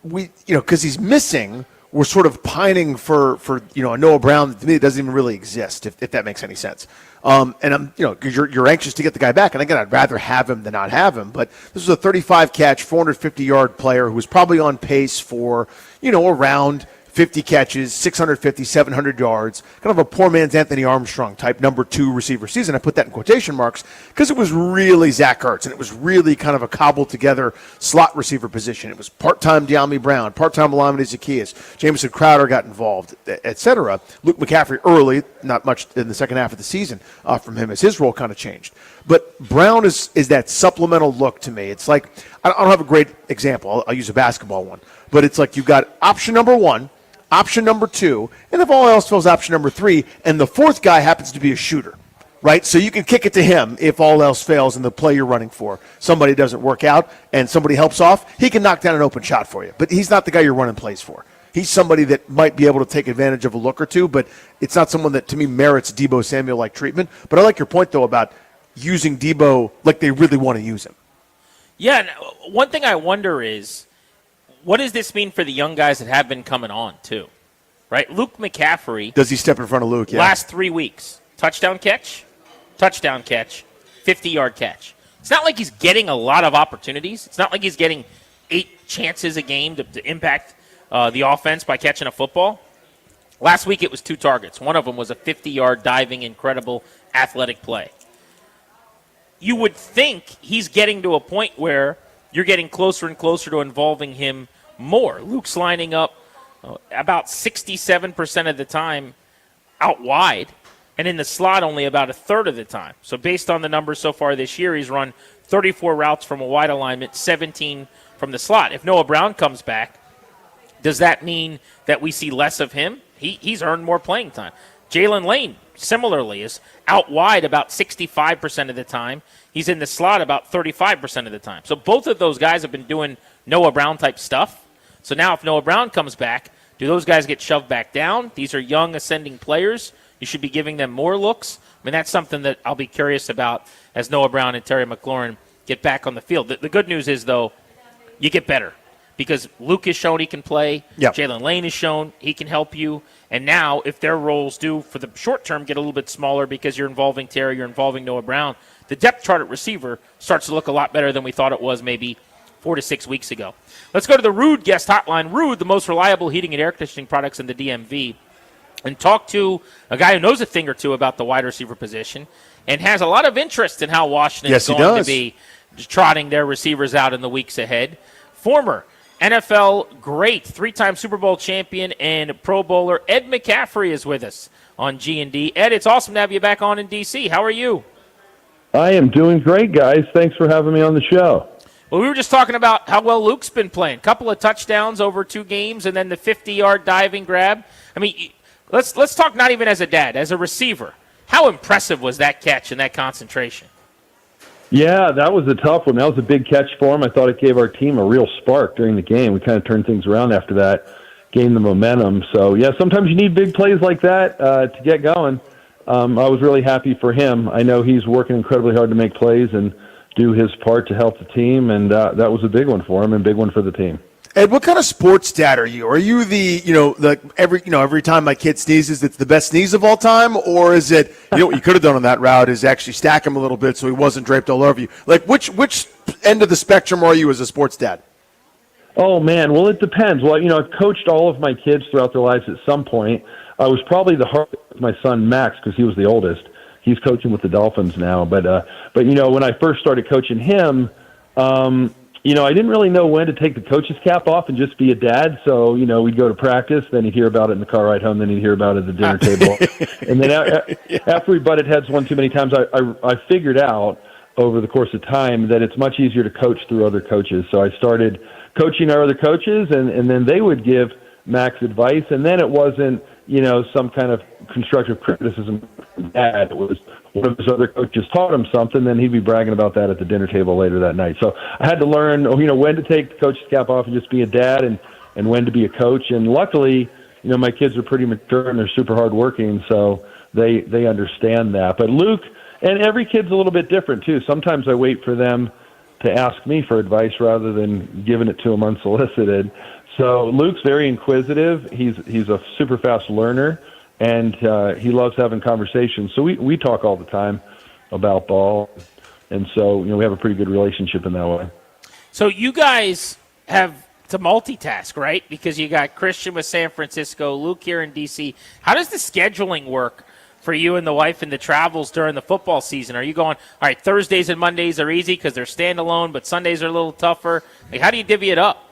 because he's missing, we're sort of pining for a Noah Brown that to me doesn't even really exist, if that makes any sense. And I'm because you're anxious to get the guy back, and again, I'd rather have him than not have him. But this was a 35-catch, 450-yard player who was probably on pace for around 50 catches, 650, 700 yards, kind of a poor man's Anthony Armstrong type number 2 receiver season. I put that in quotation marks because it was really Zach Ertz, and it was really kind of a cobbled together slot receiver position. It was part-time De'Ami Brown, part-time Olamide Zaccheaus, Jamison Crowder got involved, etc. Luke McCaffrey early, not much in the second half of the season from him as his role kind of changed. But Brown is that supplemental look to me. It's like, I don't have a great example. I'll use a basketball one. But it's like you've got option number 1, option number 2, and if all else fails, option number 3, and the 4th guy happens to be a shooter, right? So you can kick it to him if all else fails and the play you're running for, somebody doesn't work out and somebody helps off, he can knock down an open shot for you. But he's not the guy you're running plays for. He's somebody that might be able to take advantage of a look or two, but it's not someone that, to me, merits Debo Samuel-like treatment. But I like your point, though, about using Debo like they really want to use him. Yeah, and one thing I wonder is, what does this mean for the young guys that have been coming on, too? Right? Luke McCaffrey. Does he step in front of Luke? Yeah. Last 3 weeks. Touchdown catch, 50-yard catch. It's not like he's getting a lot of opportunities. It's not like he's getting 8 chances a game to impact the offense by catching a football. Last week it was 2 targets. One of them was a 50-yard diving, incredible athletic play. You would think he's getting to a point where you're getting closer and closer to involving him more. Luke's lining up about 67% of the time out wide, and in the slot only about a third of the time. So based on the numbers so far this year, he's run 34 routes from a wide alignment, 17 from the slot. If Noah Brown comes back, does that mean that we see less of him? He's earned more playing time. Jalen Lane, similarly, is out wide about 65% of the time. He's in the slot about 35% of the time. So both of those guys have been doing Noah Brown-type stuff. So now if Noah Brown comes back, do those guys get shoved back down? These are young, ascending players. You should be giving them more looks. I mean, that's something that I'll be curious about as Noah Brown and Terry McLaurin get back on the field. The good news is, though, you get better because Luke has shown he can play. Yep. Jalen Lane has shown he can help you. And now if their roles do, for the short term, get a little bit smaller because you're involving Terry, you're involving Noah Brown, the depth chart at receiver starts to look a lot better than we thought it was maybe 4 to 6 weeks ago. Let's go to the Ruud guest hotline. Ruud, the most reliable heating and air conditioning products in the DMV, and talk to a guy who knows a thing or two about the wide receiver position and has a lot of interest in how Washington is going to be trotting their receivers out in the weeks ahead. Former NFL great, 3-time Super Bowl champion and Pro Bowler Ed McCaffrey is with us on G&D. Ed, it's awesome to have you back on in D.C. How are you? I am doing great, guys. Thanks for having me on the show. Well, we were just talking about how well Luke's been playing. Couple of touchdowns over 2 games and then the 50-yard diving grab. I mean, let's talk not even as a dad, as a receiver. How impressive was that catch and that concentration? Yeah, that was a tough one. That was a big catch for him. I thought it gave our team a real spark during the game. We kind of turned things around after that, gained the momentum. So, yeah, sometimes you need big plays like that to get going. I was really happy for him. I know he's working incredibly hard to make plays, and do his part to help the team, and that was a big one for him and a big one for the team. Ed, what kind of sports dad are you? Are you every time my kid sneezes, it's the best sneeze of all time, or is it what you could have done on that route is actually stack him a little bit so he wasn't draped all over you? Like which end of the spectrum are you as a sports dad? Oh man, well it depends. Well, I've coached all of my kids throughout their lives at some point. I was probably the hardest with my son Max because he was the oldest. He's coaching with the Dolphins now, but when I first started coaching him. I didn't really know when to take the coach's cap off and just be a dad. So, we'd go to practice, then he'd hear about it in the car ride home, then he'd hear about it at the dinner table. And then after we butted heads one too many times, I figured out over the course of time that it's much easier to coach through other coaches. So I started coaching our other coaches, and then they would give Max advice. And then it wasn't, some kind of constructive criticism from dad. It was one of his other coaches taught him something, then he'd be bragging about that at the dinner table later that night. So I had to learn, when to take the coach's cap off and just be a dad and when to be a coach. And luckily, my kids are pretty mature and they're super hardworking, so they understand that. But Luke, and every kid's a little bit different too. Sometimes I wait for them to ask me for advice rather than giving it to them unsolicited. So Luke's very inquisitive. He's a super fast learner. And he loves having conversations. So we talk all the time about ball. And so, we have a pretty good relationship in that way. So you guys have to multitask, right? Because you got Christian with San Francisco, Luke here in D.C. How does the scheduling work for you and the wife and the travels during the football season? Are you going, all right, Thursdays and Mondays are easy because they're standalone, but Sundays are a little tougher? Like, how do you divvy it up?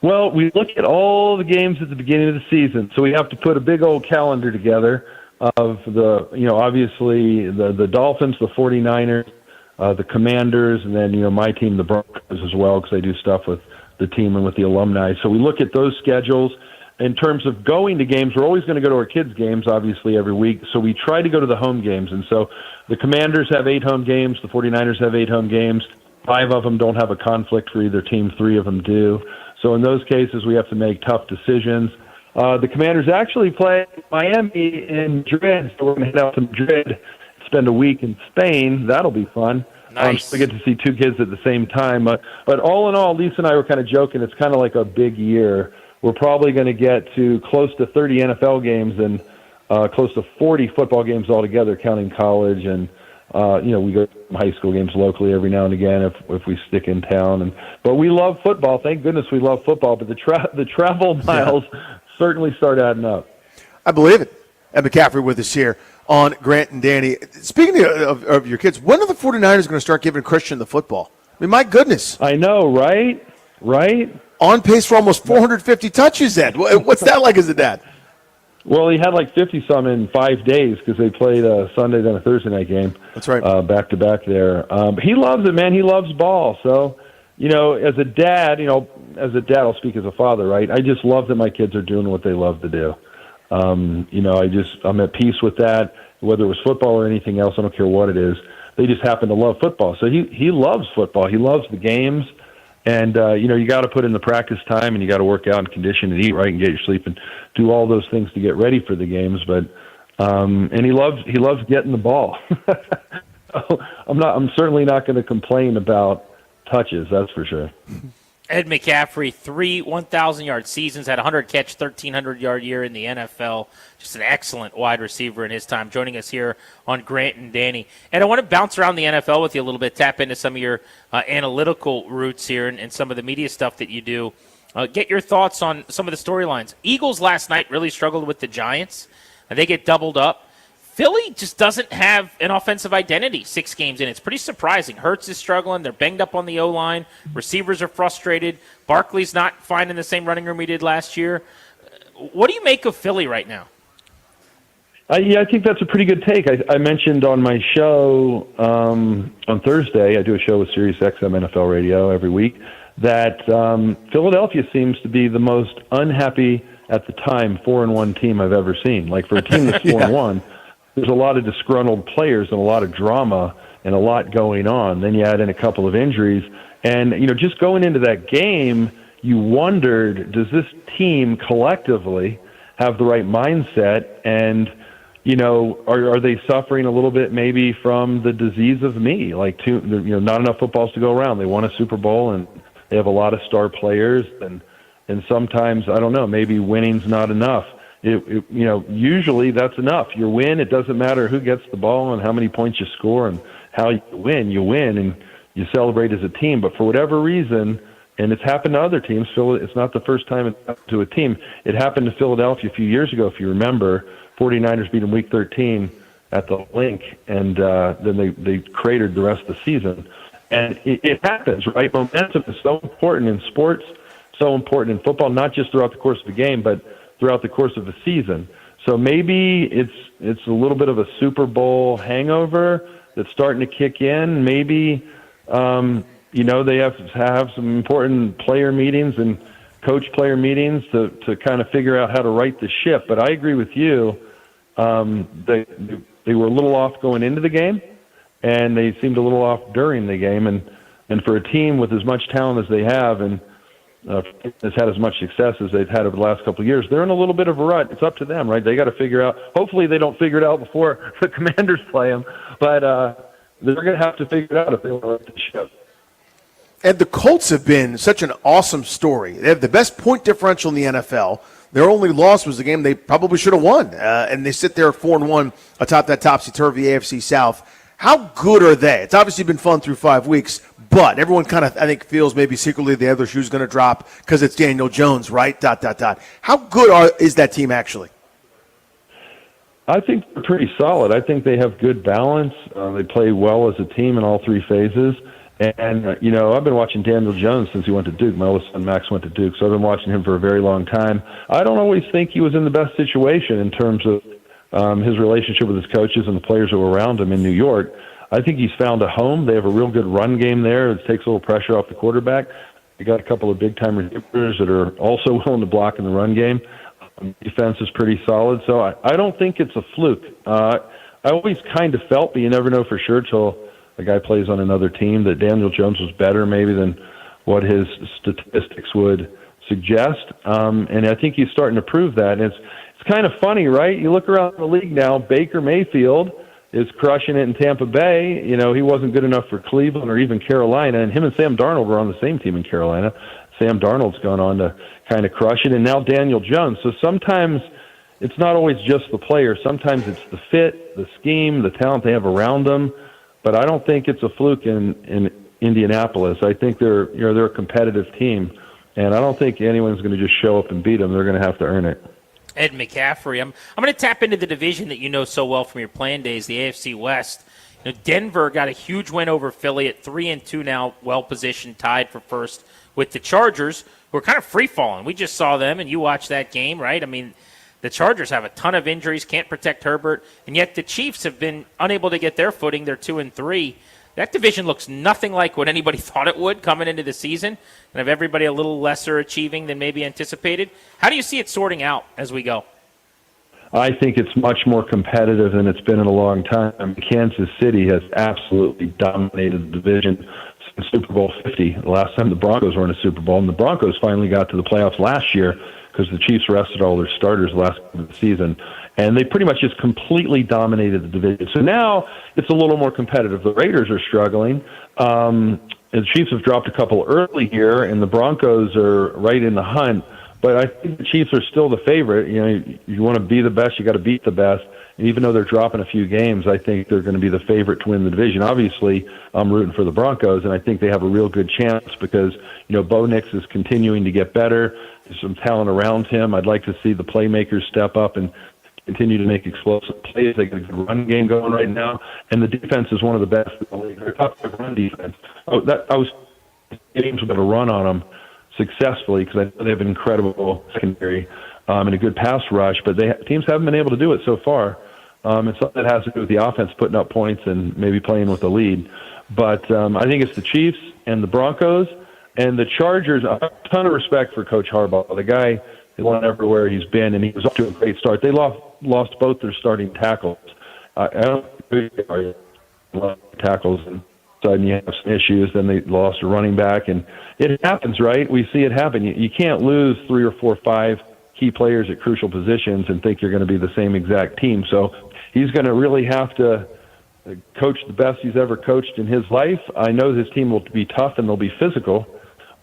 Well, we look at all the games at the beginning of the season, so we have to put a big old calendar together of obviously the Dolphins, the 49ers, the Commanders, and then, my team, the Broncos as well, because I do stuff with the team and with the alumni. So we look at those schedules. In terms of going to games, we're always going to go to our kids' games, obviously, every week. So we try to go to the home games. And so the Commanders have 8 home games. The 49ers have 8 home games. 5 of them don't have a conflict for either team. 3 of them do. So in those cases, we have to make tough decisions. The Commanders actually play Miami in Madrid, so we're going to head out to Madrid, spend a week in Spain. That'll be fun. Nice. So we get to see 2 kids at the same time. But all in all, Lisa and I were kind of joking. It's kind of like a big year. We're probably going to get to close to 30 NFL games and close to 40 football games altogether, counting college and we go to high school games locally every now and again if we stick in town. But we love football. Thank goodness we love football. But the travel miles certainly start adding up. I believe it. Ed McCaffrey with us here on Grant and Danny. Speaking of your kids, when are the 49ers going to start giving Christian the football? I mean, my goodness. I know, right? Right? On pace for almost 450 touches, Ed. What's that like as a dad? Well, he had like 50-some in 5 days because they played a Sunday, then a Thursday night game. That's right. Back-to-back there. He loves it, man. He loves ball. So, as a dad, I'll speak as a father, right? I just love that my kids are doing what they love to do. I'm at peace with that, whether it was football or anything else. I don't care what it is. They just happen to love football. So he loves football. He loves the games. And, you got to put in the practice time and you got to work out and condition and eat right and get your sleep and do all those things to get ready for the games. But, and he loves getting the ball. I'm certainly not going to complain about touches. That's for sure. Ed McCaffrey, 3 1,000-yard seasons, had 100-catch, 1,300-yard year in the NFL. Just an excellent wide receiver in his time. Joining us here on Grant and Danny. And I want to bounce around the NFL with you a little bit, tap into some of your analytical roots here and some of the media stuff that you do. Get your thoughts on some of the storylines. Eagles last night really struggled with the Giants. They get doubled up. Philly just doesn't have an offensive identity 6 games in. It's pretty surprising. Hurts is struggling. They're banged up on the O-line. Receivers are frustrated. Barkley's not finding the same running room he did last year. What do you make of Philly right now? Yeah, I think that's a pretty good take. I mentioned on my show on Thursday, I do a show with Sirius XM NFL Radio every week, that Philadelphia seems to be the most unhappy at the time 4-1 team I've ever seen. Like for a team that's 4-1, there's a lot of disgruntled players and a lot of drama and a lot going on. Then you add in a couple of injuries. And, just going into that game, you wondered, does this team collectively have the right mindset? And, Are they suffering a little bit maybe from the disease of me? Like, not enough footballs to go around. They won a Super Bowl and they have a lot of star players, and sometimes, I don't know, maybe winning's not enough. Usually that's enough. You win. It doesn't matter who gets the ball and how many points you score and how you win. You win and you celebrate as a team. But for whatever reason, and it's happened to other teams, it's not the first time it's happened to a team. It happened to Philadelphia a few years ago, if you remember. 49ers beat them Week 13 at the Link, and then they cratered the rest of the season. And it happens, right? Momentum is so important in sports, so important in football, not just throughout the course of the game, but throughout the course of the season. So maybe it's a little bit of a Super Bowl hangover that's starting to kick in. Maybe they have to have some important player meetings and coach player meetings to kind of figure out how to right the ship. But I agree with you. They were a little off going into the game, and they seemed a little off during the game. And for a team with as much talent as they have and has had as much success as they've had over the last couple of years, they're in a little bit of a rut. It's up to them, right? They got to figure out. Hopefully, they don't figure it out before the Commanders play them, but they're going to have to figure it out if they want to right the ship. And the Colts have been such an awesome story. They have the best point differential in the NFL. Their only loss was the game they probably should have won, and they sit there at 4-1 atop that topsy-turvy AFC South. How good are they? It's obviously been fun through 5 weeks, but everyone kind of, I think, feels maybe secretly the other shoe's going to drop because it's Daniel Jones, right? ... How good is that team actually? I think they're pretty solid. I think they have good balance. They play well as a team in all three phases. And, I've been watching Daniel Jones since he went to Duke. My oldest son, Max, went to Duke, so I've been watching him for a very long time. I don't always think he was in the best situation in terms of his relationship with his coaches and the players that were around him in New York. I think he's found a home. They have a real good run game there. It takes a little pressure off the quarterback. They got a couple of big-time receivers that are also willing to block in the run game. Defense is pretty solid, so I don't think it's a fluke. I always kind of felt, but you never know for sure till a guy plays on another team, that Daniel Jones was better maybe than what his statistics would suggest. And I think he's starting to prove that. And it's kind of funny, right? You look around the league now, Baker Mayfield is crushing it in Tampa Bay. He wasn't good enough for Cleveland or even Carolina, and him and Sam Darnold were on the same team in Carolina. Sam Darnold's gone on to kind of crush it, and now Daniel Jones. So sometimes it's not always just the player. Sometimes it's the fit, the scheme, the talent they have around them. But I don't think it's a fluke in Indianapolis. I think they're a competitive team, and I don't think anyone's going to just show up and beat them. They're going to have to earn it. Ed McCaffrey, I'm going to tap into the division that you know so well from your playing days, the AFC West. Denver got a huge win over Philly at 3-2 now, well positioned, tied for first with the Chargers, who are kind of free falling. We just saw them, and you watched that game, right? I mean, the Chargers have a ton of injuries, can't protect Herbert, and yet the Chiefs have been unable to get their footing. They're 2-3. That division looks nothing like what anybody thought it would coming into the season, and have everybody a little lesser achieving than maybe anticipated. How do you see it sorting out as we go? I think it's much more competitive than it's been in a long time. Kansas City has absolutely dominated the division since Super Bowl 50, the last time the Broncos were in a Super Bowl, and the Broncos finally got to the playoffs last year because the Chiefs rested all their starters last of the season, and they pretty much just completely dominated the division. So now it's a little more competitive. The Raiders are struggling. And the Chiefs have dropped a couple early here, and the Broncos are right in the hunt. But I think the Chiefs are still the favorite. You want to be the best, you got to beat the best. And even though they're dropping a few games, I think they're going to be the favorite to win the division. Obviously, I'm rooting for the Broncos, and I think they have a real good chance because, Bo Nix is continuing to get better. There's some talent around him. I'd like to see the playmakers step up and continue to make explosive plays. They got a good run game going right now, and the defense is one of the best in the league. They're top 5 run defense. I was teams were going to run on them successfully because they have an incredible secondary and a good pass rush, but teams haven't been able to do it so far. And some of that has to do with the offense putting up points and maybe playing with the lead. But I think it's the Chiefs and the Broncos and the Chargers. I have a ton of respect for Coach Harbaugh. The guy has won everywhere he's been, and he was off to a great start. They lost both their starting tackles. I don't think tackles, and sudden you have some issues. Then they lost a running back, and it happens, right? We see it happen. You can't lose 3 or 4, 5 key players at crucial positions and think you're going to be the same exact team. So he's going to really have to coach the best he's ever coached in his life. I know his team will be tough and they'll be physical,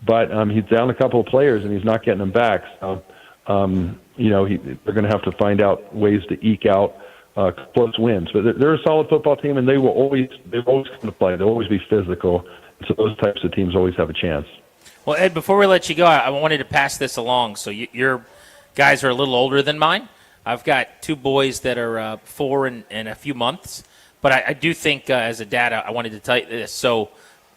but he's down a couple of players and he's not getting them back. So, they're going to have to find out ways to eke out close wins. But they're a solid football team, and they've always come to play. They'll always be physical. So those types of teams always have a chance. Well, Ed, before we let you go, I wanted to pass this along. So your guys are a little older than mine. I've got 2 boys that are 4 and a few months. But I do think, as a dad, I wanted to tell you this. So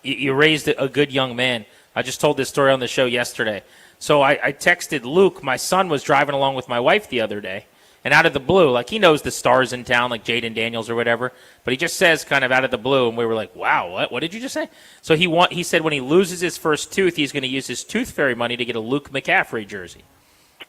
you raised a good young man. I just told this story on the show yesterday. So I texted Luke. My son was driving along with my wife the other day. And out of the blue, like he knows the stars in town, like Jaden Daniels or whatever, but he just says kind of out of the blue, and we were like, wow, what did you just say? So he said when he loses his first tooth, he's going to use his Tooth Fairy money to get a Luke McCaffrey jersey.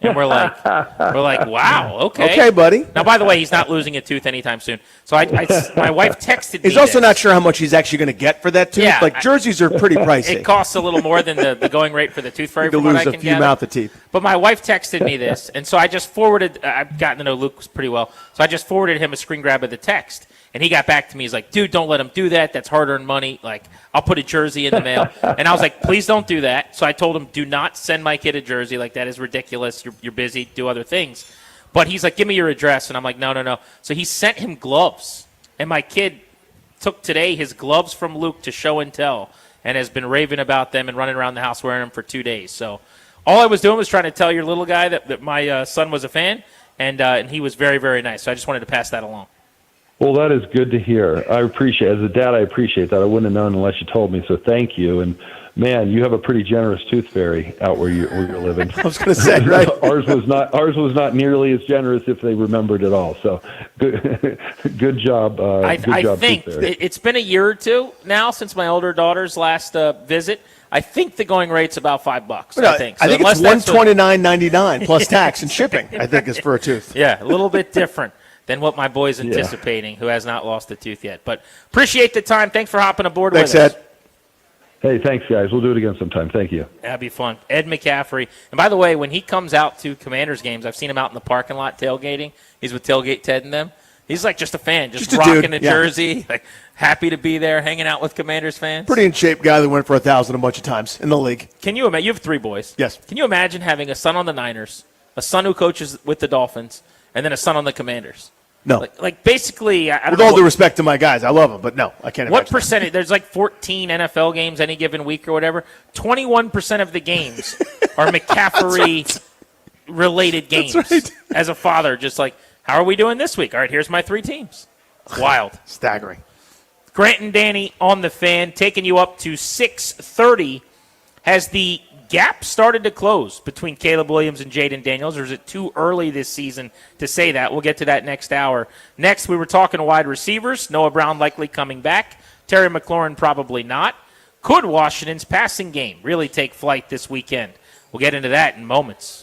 And we're like, wow, okay. Okay, buddy. Now, by the way, he's not losing a tooth anytime soon. So my wife texted me. He's also this. not sure how much he's actually going to get for that tooth. Yeah, like jerseys are pretty pricey. It costs a little more than the going rate for the Tooth Fairy. to from what lose I a can few gather. mouth of teeth. But my wife texted me this, and so I just forwarded. I've gotten to know Luke pretty well, so I just forwarded him a screen grab of the text, and he got back to me. He's like, "Dude, don't let him do that. That's hard-earned money. Like, I'll put a jersey in the mail." And I was like, "Please don't do that." So I told him, "Do not send my kid a jersey. Like that is ridiculous. You're busy. Do other things." But he's like, "Give me your address," and I'm like, "No." So he sent him gloves, and my kid took today his gloves from Luke to show and tell, and has been raving about them and running around the house wearing them for 2 days. So all I was doing was trying to tell your little guy that my son was a fan, and he was very, very nice. So I just wanted to pass that along. Well, that is good to hear. I appreciate, as a dad, I appreciate that. I wouldn't have known unless you told me, so thank you. And man, you have a pretty generous Tooth Fairy out where you're living. I was going to say, right? Ours was not nearly as generous if they remembered it all. So good job. I think Tooth Fairy. it's been a year or two now since my older daughter's last visit. I think the going rate's about $5. I think. So I think it's $129.99 plus tax and shipping. I think is for a tooth. Yeah, a little bit different than what my boy's anticipating, who has not lost a tooth yet. But appreciate the time. Thanks for hopping aboard with us. Thanks, Ed. Hey, thanks, guys. We'll do it again sometime. Thank you. That'd be fun. Ed McCaffrey. And by the way, when he comes out to Commanders games, I've seen him out in the parking lot tailgating. He's with Tailgate Ted and them. He's like just a fan, just a rocking dude, the yeah. jersey, like happy to be there, hanging out with Commanders fans. Pretty in shape guy that went for 1,000 a bunch of times in the league. Can you imagine? You have 3 boys. Yes. Can you imagine having a son on the Niners, a son who coaches with the Dolphins, and then a son on the Commanders? No. Like basically, I don't With know all what- due respect to my guys, I love them, but no, I can't What imagine. percentage? There's like 14 NFL games any given week or whatever. 21% of the games are McCaffrey-related games. That's right. As a father, just like, how are we doing this week? All right, here's my 3 teams. It's wild. Staggering. Grant and Danny on the Fan, taking you up to 6:30. Has the gap started to close between Caleb Williams and Jaden Daniels, or is it too early this season to say that? We'll get to that next hour. Next, we were talking wide receivers. Noah Brown likely coming back. Terry McLaurin probably not. Could Washington's passing game really take flight this weekend? We'll get into that in moments.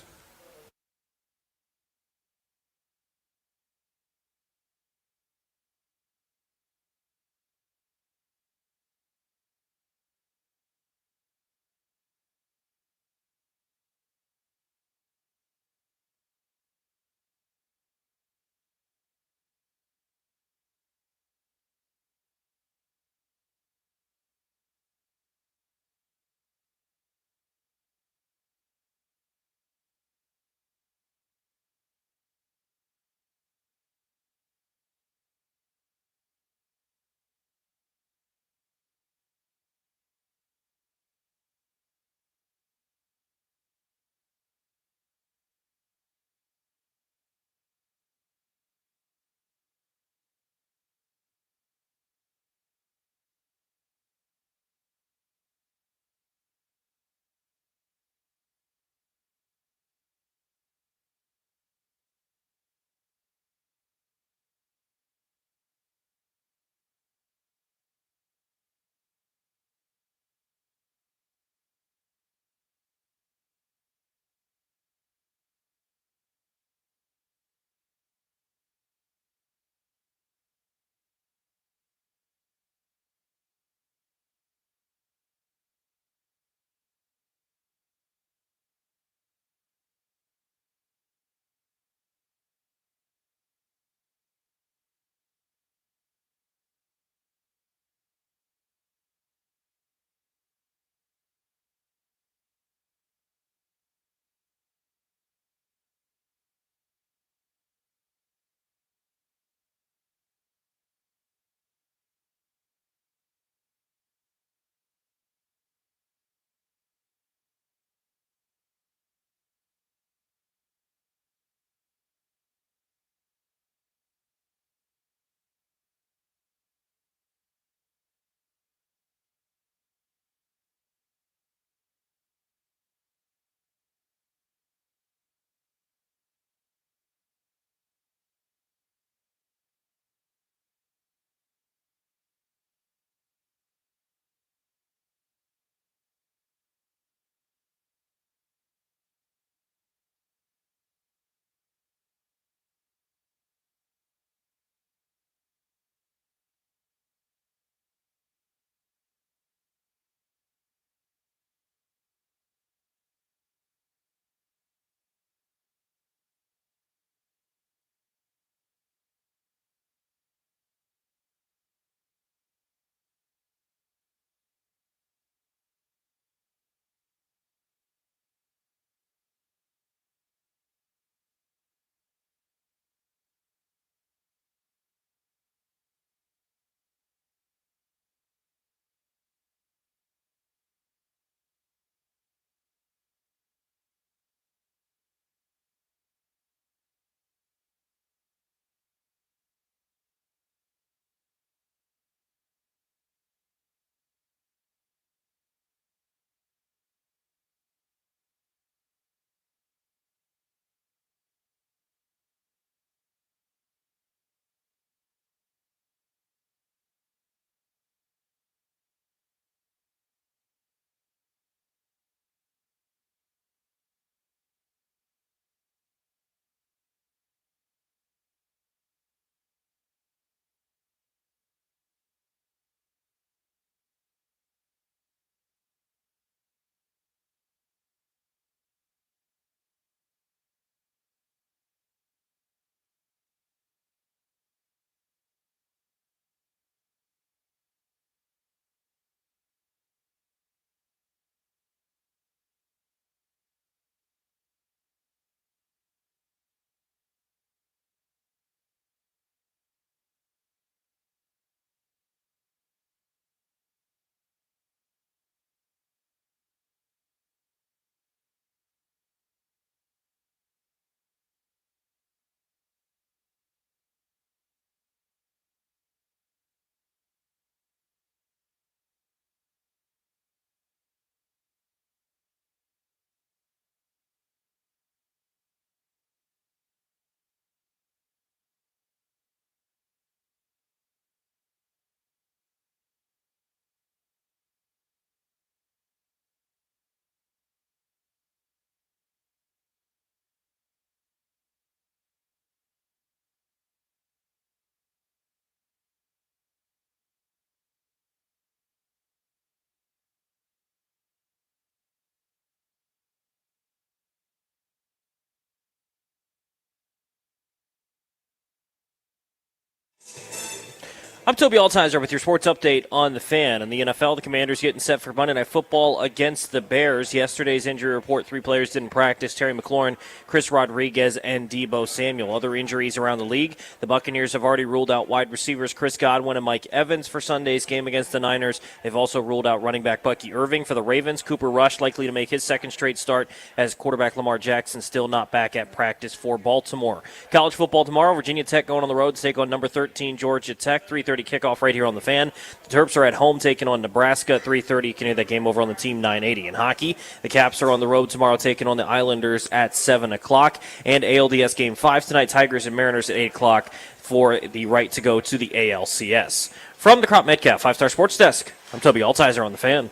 I'm Toby Altizer with your sports update on the Fan. In the NFL, the Commanders getting set for Monday Night Football against the Bears. Yesterday's injury report, 3 players didn't practice: Terry McLaurin, Chris Rodriguez, and Deebo Samuel. Other injuries around the league: the Buccaneers have already ruled out wide receivers Chris Godwin and Mike Evans for Sunday's game against the Niners. They've also ruled out running back Bucky Irving. For the Ravens, Cooper Rush likely to make his second straight start, as quarterback Lamar Jackson still not back at practice for Baltimore. College football tomorrow: Virginia Tech going on the road to take on number 13 Georgia Tech. 3:30 kickoff right here on the Fan. The Terps are at home taking on Nebraska at 3:30. You can hear that game over on the Team 980. In hockey, the Caps are on the road tomorrow taking on the Islanders at 7 o'clock. And ALDS Game 5 tonight, Tigers and Mariners at 8 o'clock for the right to go to the ALCS. From the Crop Metcalf 5-Star Sports Desk, I'm Toby Altizer on the Fan.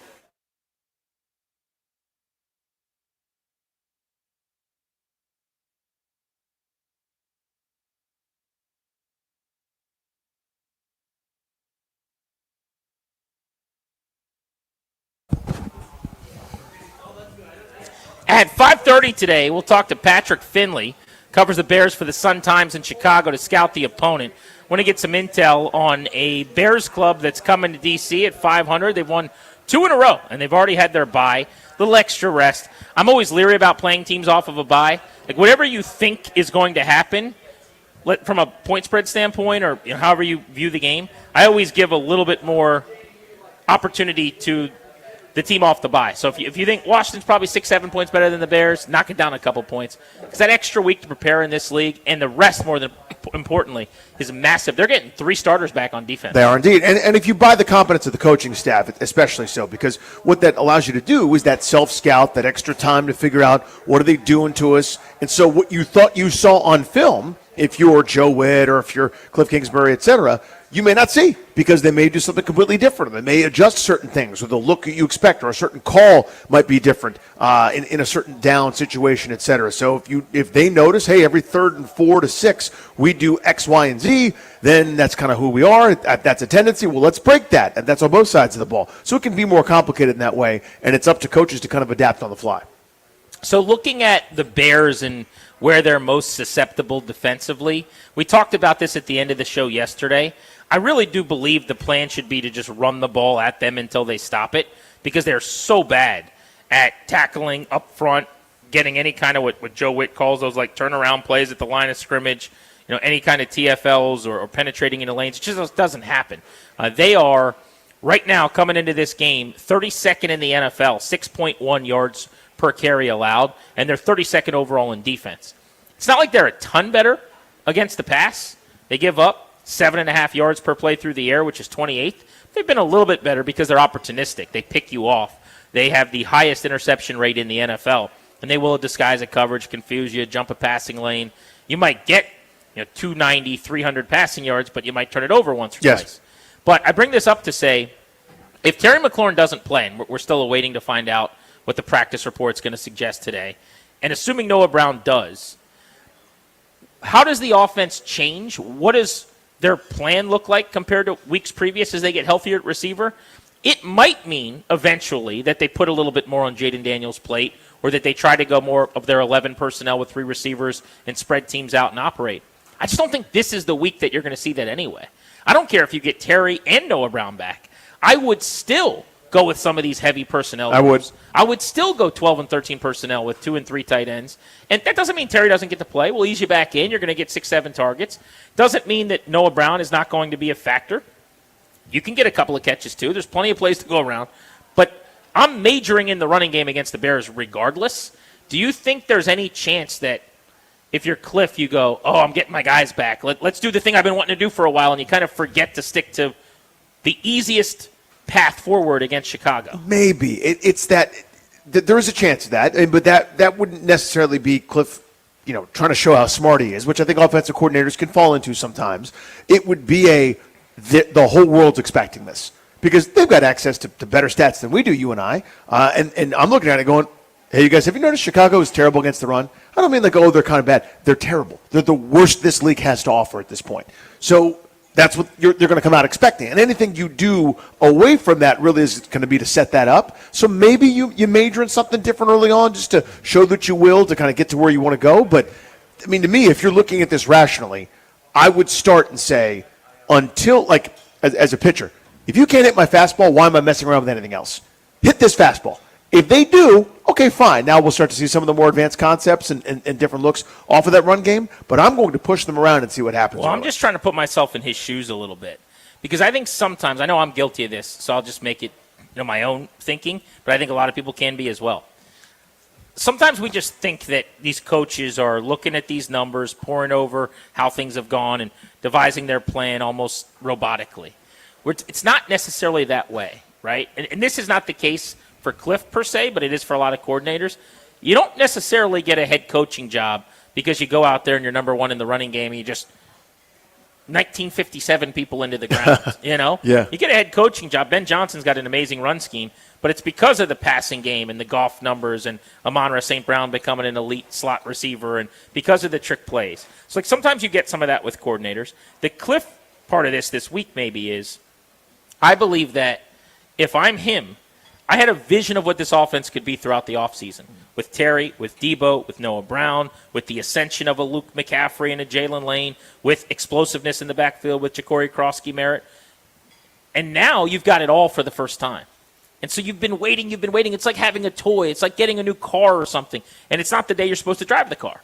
At 5:30 today, we'll talk to Patrick Finley, covers the Bears for the Sun-Times in Chicago, to scout the opponent. Want to get some intel on a Bears club that's coming to D.C. at 500. They've won 2 in a row, and they've already had their bye. Little extra rest. I'm always leery about playing teams off of a bye. Like, whatever you think is going to happen, from a point spread standpoint, or however you view the game, I always give a little bit more opportunity to the team off the bye. So if you think Washington's probably 6-7 points better than the Bears, knock it down a couple points. Because that extra week to prepare in this league, and the rest, more than importantly, is massive. They're getting 3 starters back on defense. They are indeed. And if you buy the competence of the coaching staff, especially so, because what that allows you to do is that self-scout, that extra time to figure out what are they doing to us. And so what you thought you saw on film, if you're Joe Witt or if you're Cliff Kingsbury, et cetera, you may not see, because they may do something completely different. They may adjust certain things, or the look you expect, or a certain call might be different in a certain down situation, et cetera. So if they notice, hey, every 3rd and 4 to 6, we do X, Y, and Z, then that's kind of who we are. That's a tendency. Well, let's break that. And that's on both sides of the ball. So it can be more complicated in that way, and it's up to coaches to kind of adapt on the fly. So looking at the Bears and where they're most susceptible defensively, we talked about this at the end of the show yesterday. I really do believe the plan should be to just run the ball at them until they stop it, because they're so bad at tackling up front, getting any kind of what Joe Witt calls those like turnaround plays at the line of scrimmage, any kind of TFLs or penetrating into lanes. It just doesn't happen. They are, right now, coming into this game, 32nd in the NFL, 6.1 yards per carry allowed, and they're 32nd overall in defense. It's not like they're a ton better against the pass. They give up 7.5 yards per play through the air, which is 28th. They've been a little bit better because they're opportunistic. They pick you off. They have the highest interception rate in the NFL, and they will disguise a coverage, confuse you, jump a passing lane. You might get 290, 300 passing yards, but you might turn it over once or twice. But I bring this up to say, if Terry McLaurin doesn't play, and we're still awaiting to find out what the practice report's going to suggest today, and assuming Noah Brown does, how does the offense change? What does their plan look like compared to weeks previous as they get healthier at receiver? It might mean eventually that they put a little bit more on Jaden Daniels' plate, or that they try to go more of their 11 personnel with 3 receivers and spread teams out and operate. I just don't think this is the week that you're going to see that anyway. I don't care if you get Terry and Noah Brown back. I would still go with some of these heavy personnel. I would still go 12 and 13 personnel with 2 and 3 tight ends. And that doesn't mean Terry doesn't get to play. We'll ease you back in. You're going to get 6-7 targets. Doesn't mean that Noah Brown is not going to be a factor. You can get a couple of catches too. There's plenty of plays to go around. But I'm majoring in the running game against the Bears regardless. Do you think there's any chance that if you're Cliff, you go, I'm getting my guys back. Let's do the thing I've been wanting to do for a while, and you kind of forget to stick to the easiest path forward against Chicago? Maybe. It's that there is a chance of that, but that wouldn't necessarily be Cliff, trying to show how smart he is, which I think offensive coordinators can fall into sometimes. It would be the whole world's expecting this, because they've got access to better stats than we do, you and I. And I'm looking at it going, hey, you guys, have you noticed Chicago is terrible against the run? I don't mean like, they're kind of bad. They're terrible. They're the worst this league has to offer at this point. So that's what they're going to come out expecting. And anything you do away from that really is going to be to set that up. So maybe you major in something different early on just to show that you will, to kind of get to where you want to go. But, to me, if you're looking at this rationally, I would start and say, until, as a pitcher. If you can't hit my fastball, why am I messing around with anything else? Hit this fastball. If they do, okay, fine. Now we'll start to see some of the more advanced concepts and different looks off of that run game, but I'm going to push them around and see what happens. Well, I'm just trying to put myself in his shoes a little bit because I think sometimes, I know I'm guilty of this, so I'll just make it my own thinking, but I think a lot of people can be as well. Sometimes we just think that these coaches are looking at these numbers, poring over how things have gone, and devising their plan almost robotically. It's not necessarily that way, right? And this is not the case for Cliff per se, but it is for a lot of coordinators. You don't necessarily get a head coaching job because you go out there and you're number one in the running game and you just 1957 people into the ground, Yeah. You get a head coaching job. Ben Johnson's got an amazing run scheme, but it's because of the passing game and the golf numbers and Amon-Ra St. Brown becoming an elite slot receiver and because of the trick plays. So like sometimes you get some of that with coordinators. The Cliff part of this week maybe is I believe that if I'm him, I had a vision of what this offense could be throughout the offseason with Terry, with Debo, with Noah Brown, with the ascension of a Luke McCaffrey and a Jalen Lane, with explosiveness in the backfield with Ja'Cory Krosky Merritt. And now you've got it all for the first time. And so you've been waiting. It's like having a toy. It's like getting a new car or something. And it's not the day you're supposed to drive the car.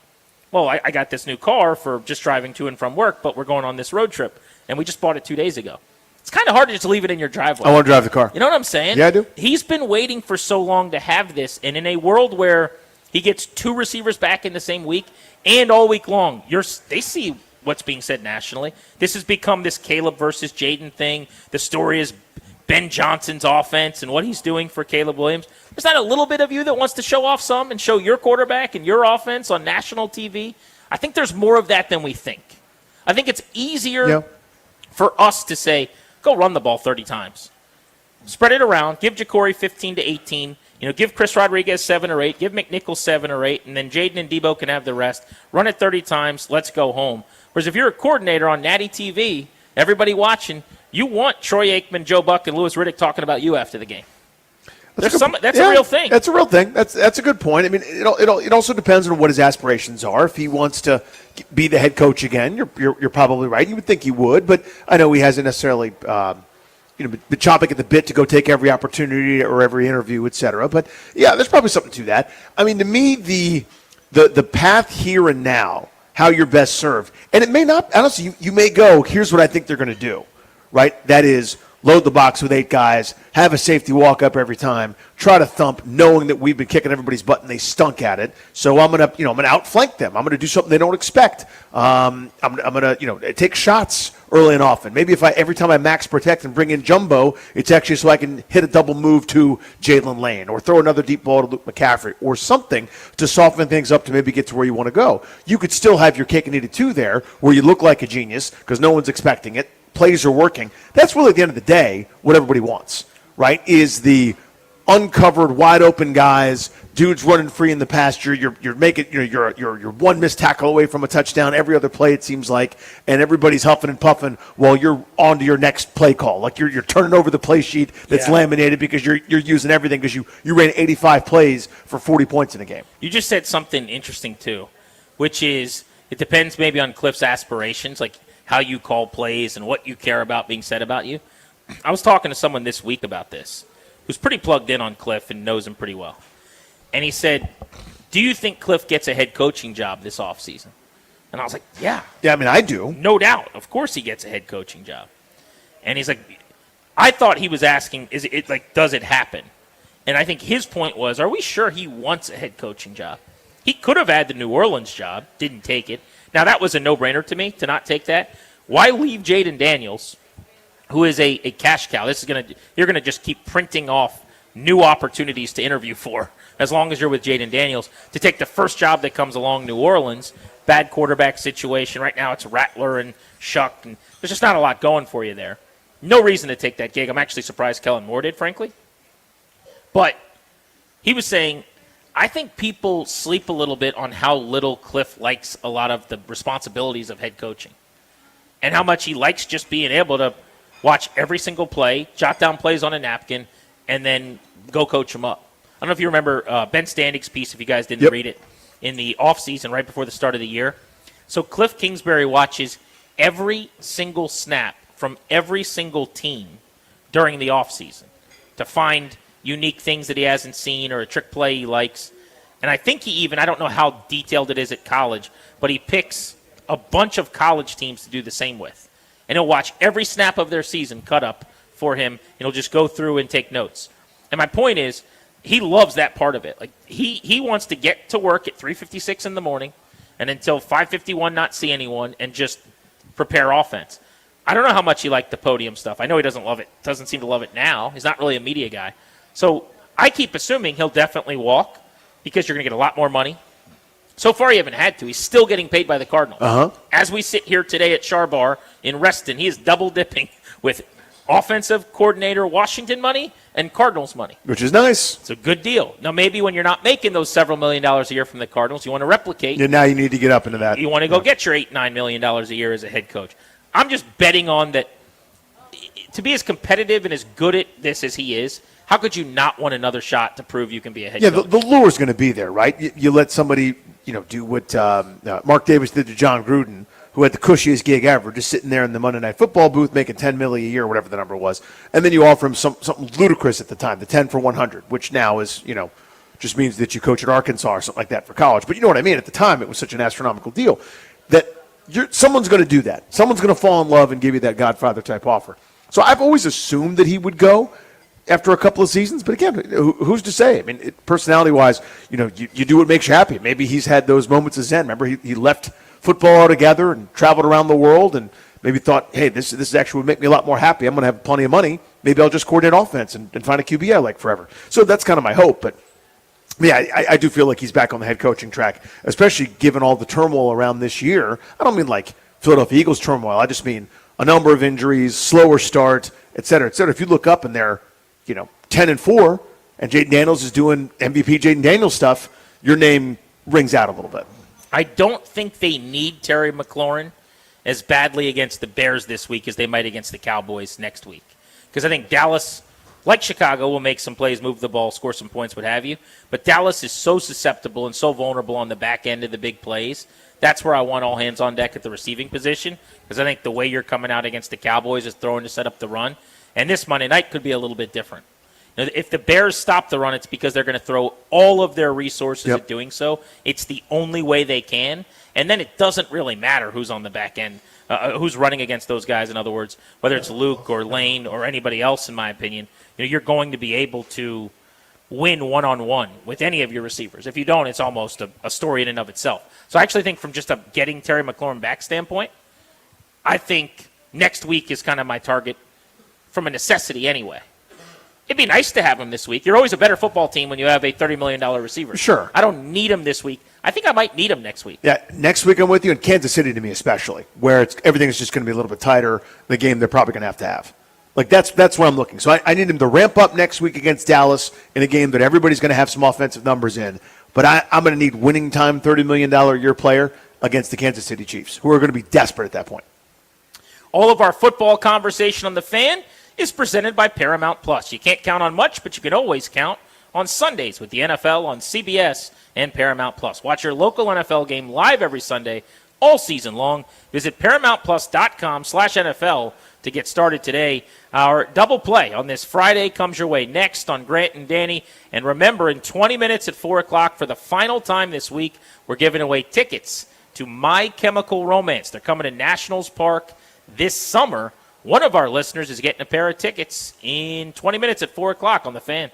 Well, I got this new car for just driving to and from work, but we're going on this road trip. And we just bought it 2 days ago. It's kind of hard to just leave it in your driveway. I want to drive the car. You know what I'm saying? Yeah, I do. He's been waiting for so long to have this, and in a world where he gets 2 receivers back in the same week and all week long, they see what's being said nationally. This has become this Caleb versus Jaden thing. The story is Ben Johnson's offense and what he's doing for Caleb Williams. There's not a little bit of you that wants to show off some and show your quarterback and your offense on national TV. I think there's more of that than we think. I think it's easier for us to say, go run the ball 30 times. Spread it around. Give Ja'Cory 15 to 18. Give Chris Rodriguez 7 or 8. Give McNichols 7 or 8. And then Jaden and Debo can have the rest. Run it 30 times. Let's go home. Whereas if you're a coordinator on Natty TV, everybody watching, you want Troy Aikman, Joe Buck, and Louis Riddick talking about you after the game. That's a real thing. That's a real thing. That's a good point. I mean, it also depends on what his aspirations are. If he wants to be the head coach again, you're probably right. You would think he would, but I know he hasn't necessarily been chomping at the bit to go take every opportunity or every interview, et cetera. But yeah, there's probably something to that. I mean, to me, the path here and now, how you're best served, and it may not. Honestly, you may go. Here's what I think they're going to do. Right? That is, load the box with 8 guys, have a safety walk up every time, try to thump, knowing that we've been kicking everybody's butt and they stunk at it. So I'm gonna outflank them. I'm gonna do something they don't expect. I'm gonna take shots early and often. Maybe if every time I max protect and bring in Jumbo, it's actually so I can hit a double move to Jalen Lane or throw another deep ball to Luke McCaffrey or something to soften things up to maybe get to where you want to go. You could still have your cake and eat it too there, where you look like a genius because no one's expecting it. Plays are working. That's really at the end of the day what everybody wants, right? Is the uncovered, wide open guys, dudes running free in the pasture. You're making you're one missed tackle away from a touchdown every other play it seems like, and everybody's huffing and puffing while you're on to your next play call. Like you're turning over the play sheet that's laminated because you're using everything because you ran 85 plays for 40 points in a game. You just said something interesting too, which is it depends maybe on Cliff's aspirations, like how you call plays and what you care about being said about you. I was talking to someone this week about this who's pretty plugged in on Cliff and knows him pretty well. And he said, do you think Cliff gets a head coaching job this offseason? And I was like, yeah. Yeah, I mean, I do. No doubt. Of course he gets a head coaching job. And he's like, I thought he was asking, does it happen? And I think his point was, are we sure he wants a head coaching job? He could have had the New Orleans job, didn't take it. Now, that was a no-brainer to me to not take that. Why leave Jaden Daniels, who is a cash cow? You're going to just keep printing off new opportunities to interview for as long as you're with Jaden Daniels to take the first job that comes along, New Orleans. Bad quarterback situation. Right now it's Rattler and Shuck, and there's just not a lot going for you there. No reason to take that gig. I'm actually surprised Kellen Moore did, frankly. But he was saying, I think people sleep a little bit on how little Cliff likes a lot of the responsibilities of head coaching and how much he likes just being able to watch every single play, jot down plays on a napkin, and then go coach them up. I don't know if you remember Ben Standig's piece, if you guys didn't read it, in the offseason right before the start of the year. So Cliff Kingsbury watches every single snap from every single team during the offseason to find unique things that he hasn't seen or a trick play he likes. And I think he even, I don't know how detailed it is at college, but he picks a bunch of college teams to do the same with. And he'll watch every snap of their season cut up for him, and he'll just go through and take notes. And my point is, he loves that part of it. Like he wants to get to work at 3:56 in the morning and until 5:51 not see anyone and just prepare offense. I don't know how much he liked the podium stuff. I know he doesn't love it. Doesn't seem to love it now. He's not really a media guy. So I keep assuming he'll definitely walk because you're going to get a lot more money. So far, he haven't had to. He's still getting paid by the Cardinals. As we sit here today at Charbar in Reston, he is double dipping with offensive coordinator Washington money and Cardinals money. Which is nice. It's a good deal. Now, maybe when you're not making those several $1 million a year from the Cardinals, you want to replicate. Yeah, now you need to get up into that. You want to go get your $8-9 million a year as a head coach. I'm just betting on that. To be as competitive and as good at this as he is, how could you not want another shot to prove you can be a head coach? Yeah, the lure is going to be there, right? You let somebody, do what Mark Davis did to John Gruden, who had the cushiest gig ever, just sitting there in the Monday Night Football booth making $10 million a year, whatever the number was, and then you offer him something ludicrous at the time, the 10 for 100, which now is, just means that you coach at Arkansas or something like that for college. But you know what I mean? At the time, it was such an astronomical deal that someone's going to do that. Someone's going to fall in love and give you that Godfather type offer. So I've always assumed that he would go after a couple of seasons. But again, who's to say? I mean, personality-wise, you do what makes you happy. Maybe he's had those moments of zen. Remember, he left football altogether and traveled around the world and maybe thought, hey, this actually would make me a lot more happy. I'm going to have plenty of money. Maybe I'll just coordinate offense and find a QB I like forever. So that's kind of my hope. But, yeah, I do feel like he's back on the head coaching track, especially given all the turmoil around this year. I don't mean like Philadelphia Eagles turmoil. I just mean a number of injuries, slower start, et cetera, et cetera. If you look up and they're 10-4, and Jayden Daniels is doing MVP Jayden Daniels stuff, your name rings out a little bit. I don't think they need Terry McLaurin as badly against the Bears this week as they might against the Cowboys next week. Because I think Dallas, like Chicago, will make some plays, move the ball, score some points, what have you. But Dallas is so susceptible and so vulnerable on the back end of the big plays. That's where I want all hands on deck at the receiving position, because I think the way you're coming out against the Cowboys is throwing to set up the run. And this Monday night could be a little bit different. If the Bears stop the run, it's because they're going to throw all of their resources at doing so. It's the only way they can. And then it doesn't really matter who's on the back end, who's running against those guys. In other words, whether it's Luke or Lane or anybody else, in my opinion, you're going to be able to win one-on-one with any of your receivers. If you don't, it's almost a story in and of itself. So I actually think from just a getting Terry McLaurin back standpoint, I think next week is kind of my target from a necessity anyway. It'd be nice to have him this week. You're always a better football team when you have a $30 million receiver. Sure. I don't need him this week. I think I might need him next week. Yeah, next week I'm with you, in Kansas City to me especially, where everything is just going to be a little bit tighter, the game they're probably going to have. Like, that's where I'm looking. So I need him to ramp up next week against Dallas in a game that everybody's going to have some offensive numbers in. But I'm going to need winning time, $30 million a year player against the Kansas City Chiefs, who are going to be desperate at that point. All of our football conversation on The Fan is presented by Paramount Plus. You can't count on much, but you can always count on Sundays with the NFL on CBS and Paramount Plus. Watch your local NFL game live every Sunday, all season long. Visit ParamountPlus.com/NFL to get started today. Our double play on this Friday comes your way next on Grant and Danny. And remember, in 20 minutes at 4 o'clock for the final time this week, we're giving away tickets to My Chemical Romance. They're coming to Nationals Park this summer. One of our listeners is getting a pair of tickets in 20 minutes at 4 o'clock on The Fan.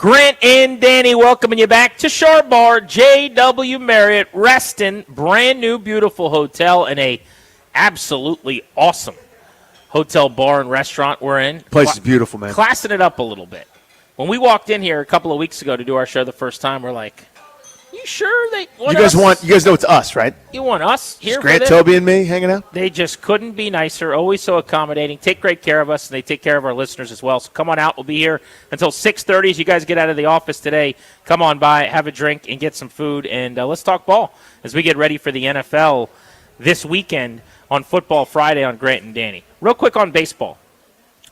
Grant and Danny welcoming you back to Shore Bar, JW Marriott, Reston, brand new, beautiful hotel and a absolutely awesome hotel bar and restaurant we're in. Place is beautiful, man. Classing it up a little bit. When we walked in here a couple of weeks ago to do our show the first time, we're like, you sure they want You guys know it's us, right? You want us here? Grant, with it? Toby, and me hanging out. They just couldn't be nicer, always so accommodating, take great care of us, and they take care of our listeners as well. So come on out. We'll be here until 6:30 as you guys get out of the office today. Come on by, have a drink, and get some food, and let's talk ball as we get ready for the NFL this weekend on Football Friday on Grant and Danny. Real quick on baseball.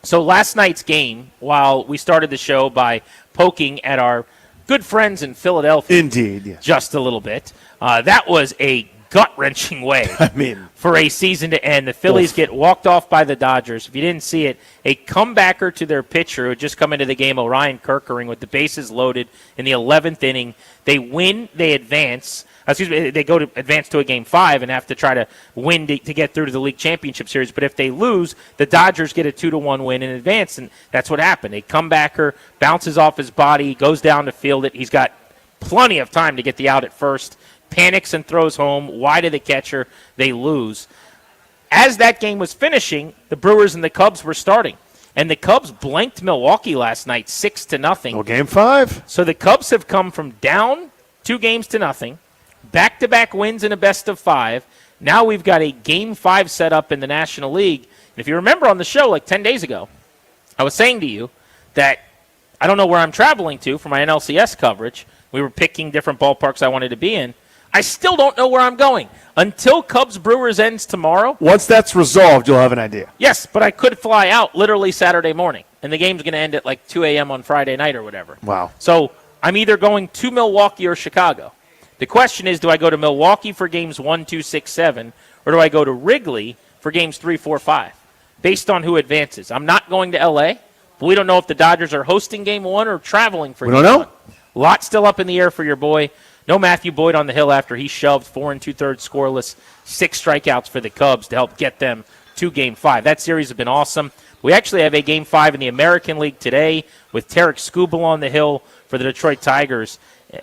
So last night's game, while we started the show by poking at our good friends in Philadelphia. Indeed, yes. Just a little bit. That was a gut-wrenching way for a season to end. The Phillies get walked off by the Dodgers. If you didn't see it, a comebacker to their pitcher who had just come into the game, Orion Kerkering, with the bases loaded in the 11th inning. They win, they advance. They go to advance to a Game 5 and have to try to win to get through to the League Championship Series. But if they lose, the Dodgers get a 2-1 win in advance, and that's what happened. A comebacker bounces off his body, goes down to field it. He's got plenty of time to get the out at first, panics and throws home, wide of the catcher. They lose. As that game was finishing, the Brewers and the Cubs were starting. And the Cubs blanked Milwaukee last night 6-0. Well, Game 5. So the Cubs have come from down 2-0, back-to-back wins in a best-of-5. Now we've got a Game 5 set up in the National League. And if you remember on the show like 10 days ago, I was saying to you that I don't know where I'm traveling to for my NLCS coverage. We were picking different ballparks I wanted to be in. I still don't know where I'm going until Cubs-Brewers ends tomorrow. Once that's resolved, you'll have an idea. Yes, but I could fly out literally Saturday morning, and the game's going to end at like 2 a.m. on Friday night or whatever. Wow. So I'm either going to Milwaukee or Chicago. The question is, do I go to Milwaukee for games 1, 2, 6, 7, or do I go to Wrigley for games 3, 4, 5, based on who advances? I'm not going to L.A., but we don't know if the Dodgers are hosting game 1 or traveling for game 1. We don't know. A lot still up in the air for your boy. No Matthew Boyd on the hill after he shoved 4 2/3 scoreless, 6 strikeouts for the Cubs to help get them to Game 5. That series has been awesome. We actually have a Game 5 in the American League today with Tarek Skubal on the hill for the Detroit Tigers.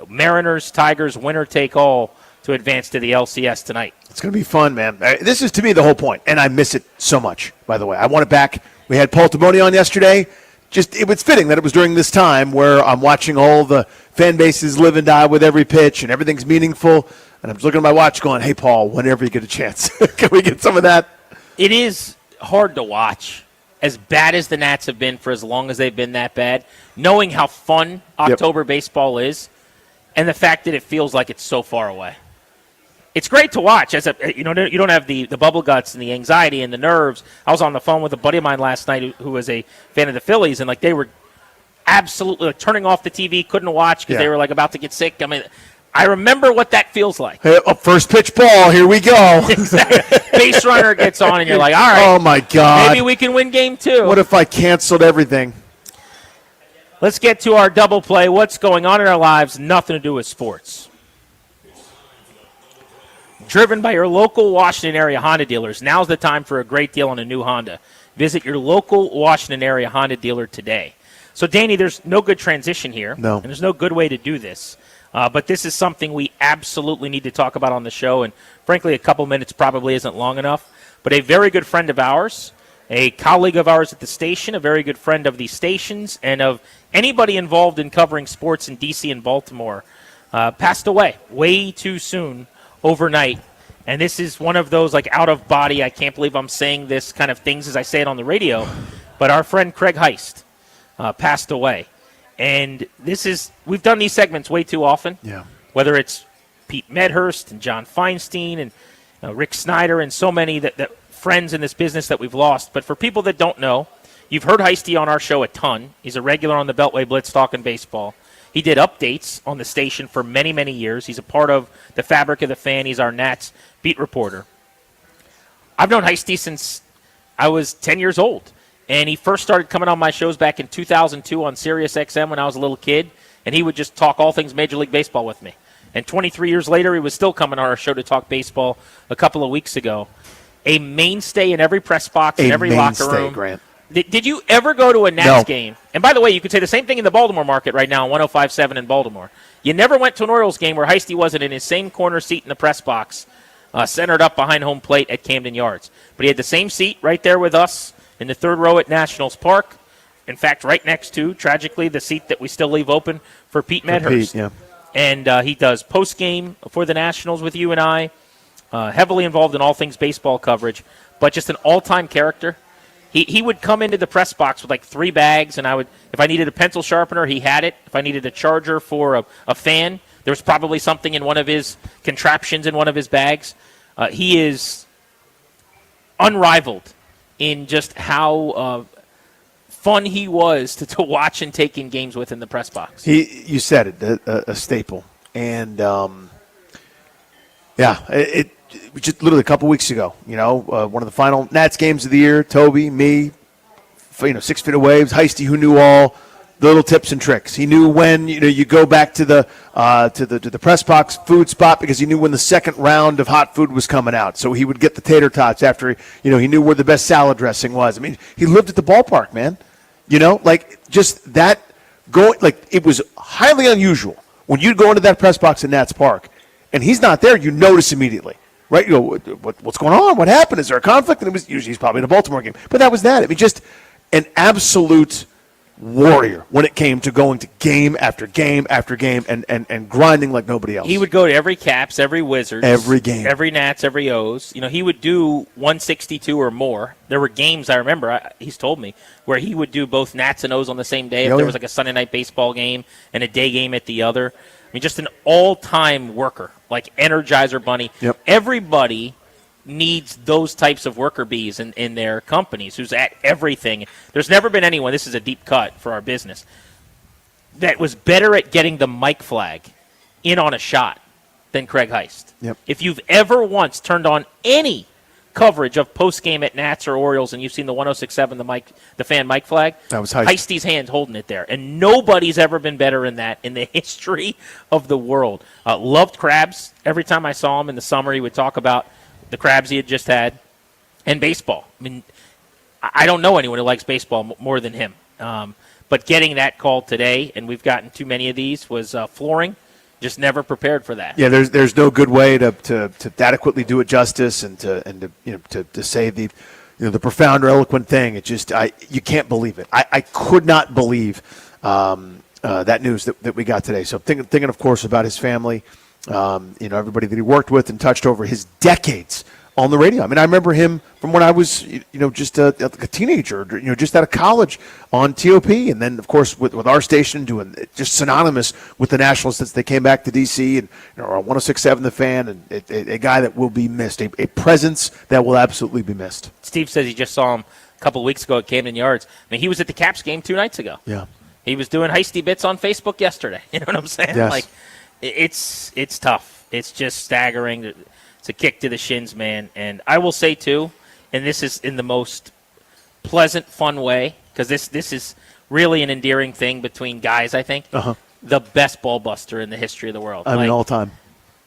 Mariners, Tigers, winner take all to advance to the LCS tonight. It's going to be fun, man. This is, to me, the whole point, and I miss it so much, by the way. I want it back. We had Paul Timoni on yesterday. It was fitting that it was during this time where I'm watching all the fan bases live and die with every pitch, and everything's meaningful, and I'm just looking at my watch going, hey, Paul, whenever you get a chance, can we get some of that? It is hard to watch. As bad as the Nats have been for as long as they've been that bad, knowing how fun October baseball is, and the fact that it feels like it's so far away. It's great to watch. You don't have the bubble guts and the anxiety and the nerves. I was on the phone with a buddy of mine last night who was a fan of the Phillies, and they were absolutely turning off the TV, couldn't watch because they were about to get sick. I mean, I remember what that feels like. Hey, first pitch ball, here we go. Base runner gets on, and you're like, all right. Oh, my God. Maybe we can win game 2. What if I canceled everything? Let's get to our double play. What's going on in our lives? Nothing to do with sports. Driven by your local Washington area Honda dealers, now's the time for a great deal on a new Honda. Visit your local Washington area Honda dealer today. So, Danny, there's no good transition here. No. And there's no good way to do this. But this is something we absolutely need to talk about on the show. And, frankly, a couple minutes probably isn't long enough. But a very good friend of ours, a colleague of ours at the station, a very good friend of the stations, and of anybody involved in covering sports in D.C. and Baltimore, passed away way too soon overnight. And this is one of those out of body, I can't believe I'm saying this kind of things as I say it on the radio, but our friend Craig Heist passed away. And we've done these segments way too often. Yeah. Whether it's Pete Medhurst and John Feinstein and Rick Snyder and so many that friends in this business that we've lost. But for people that don't know, you've heard Heisty on our show a ton. He's a regular on the Beltway Blitz talking baseball. He did updates on the station for many, many years. He's a part of the fabric of the fan. He's our Nats beat reporter. I've known Heisty since I was 10 years old. And he first started coming on my shows back in 2002 on Sirius XM when I was a little kid. And he would just talk all things Major League Baseball with me. And 23 years later, he was still coming on our show to talk baseball a couple of weeks ago. A mainstay in every press box, in every locker room. Grant. Did you ever go to a Nats No. game? And by the way, you could say the same thing in the Baltimore market right now, 105.7 in Baltimore. You never went to an Orioles game where Heisty wasn't in his same corner seat in the press box, centered up behind home plate at Camden Yards. But he had the same seat right there with us in the third row at Nationals Park. In fact, right next to, tragically, the seat that we still leave open for Pete Medhurst. Pete, yeah. And he does post-game for the Nationals with you and I, heavily involved in all things baseball coverage, but just an all-time character. He would come into the press box with like 3 bags, and if I needed a pencil sharpener, he had it. If I needed a charger for a fan, there was probably something in one of his contraptions in one of his bags. He is unrivaled in just how fun he was to watch and take in games with in the press box. You said it, a staple. And, it just literally a couple weeks ago, one of the final Nats games of the year, Toby, me, 6 feet away, Heisty, who knew all the little tips and tricks. He knew when, you go back to the press box food spot because he knew when the second round of hot food was coming out. So he would get the tater tots after, he knew where the best salad dressing was. I mean, he lived at the ballpark, man. Just that it was highly unusual when you'd go into that press box in Nats Park and he's not there, you notice immediately. Right? You go, what's going on? What happened? Is there a conflict? And it was usually he's probably in a Baltimore game. But that was that. I mean, just an absolute warrior when it came to going to game after game after game and grinding like nobody else. He would go to every Caps, every Wizards, every game, every Nats, every O's. He would do 162 or more. There were games I remember, he's told me, where he would do both Nats and O's on the same day. If there was like a Sunday night baseball game and a day game at the other. I mean, just an all-time worker, like Energizer Bunny. Yep. Everybody needs those types of worker bees in their companies who's at everything. There's never been anyone, this is a deep cut for our business, that was better at getting the mic flag in on a shot than Craig Heist. Yep. If you've ever once turned on any coverage of post-game at Nats or Orioles and you've seen the 106.7, the fan mic flag, that was Heist. Heisty's hand holding it there. And nobody's ever been better in that in the history of the world. Loved crabs. Every time I saw him in the summer, he would talk about the crabs he had just had, and baseball. I mean, I don't know anyone who likes baseball more than him. But getting that call today, and we've gotten too many of these, was flooring. Just never prepared for that. Yeah, there's no good way to adequately do it justice and to say the profound or eloquent thing. It just you can't believe it. I could not believe that news that we got today. So thinking of course about his family. Everybody that he worked with and touched over his decades on the radio. I mean, I remember him from when I was, just a teenager, just out of college on TOP. And then, of course, with our station doing just synonymous with the Nationals since they came back to D.C. and on 106.7 The Fan, and a guy that will be missed, a presence that will absolutely be missed. Steve says he just saw him a couple of weeks ago at Camden Yards. I mean, he was at the Caps game 2 nights ago. Yeah. He was doing Heisty bits on Facebook yesterday. You know what I'm saying? Yes. Like, it's tough. It's just staggering. It's a kick to the shins, man. And I will say, too, and this is in the most pleasant, fun way, because this is really an endearing thing between guys, I think. Uh-huh. The best ball buster in the history of the world. I mean, all time.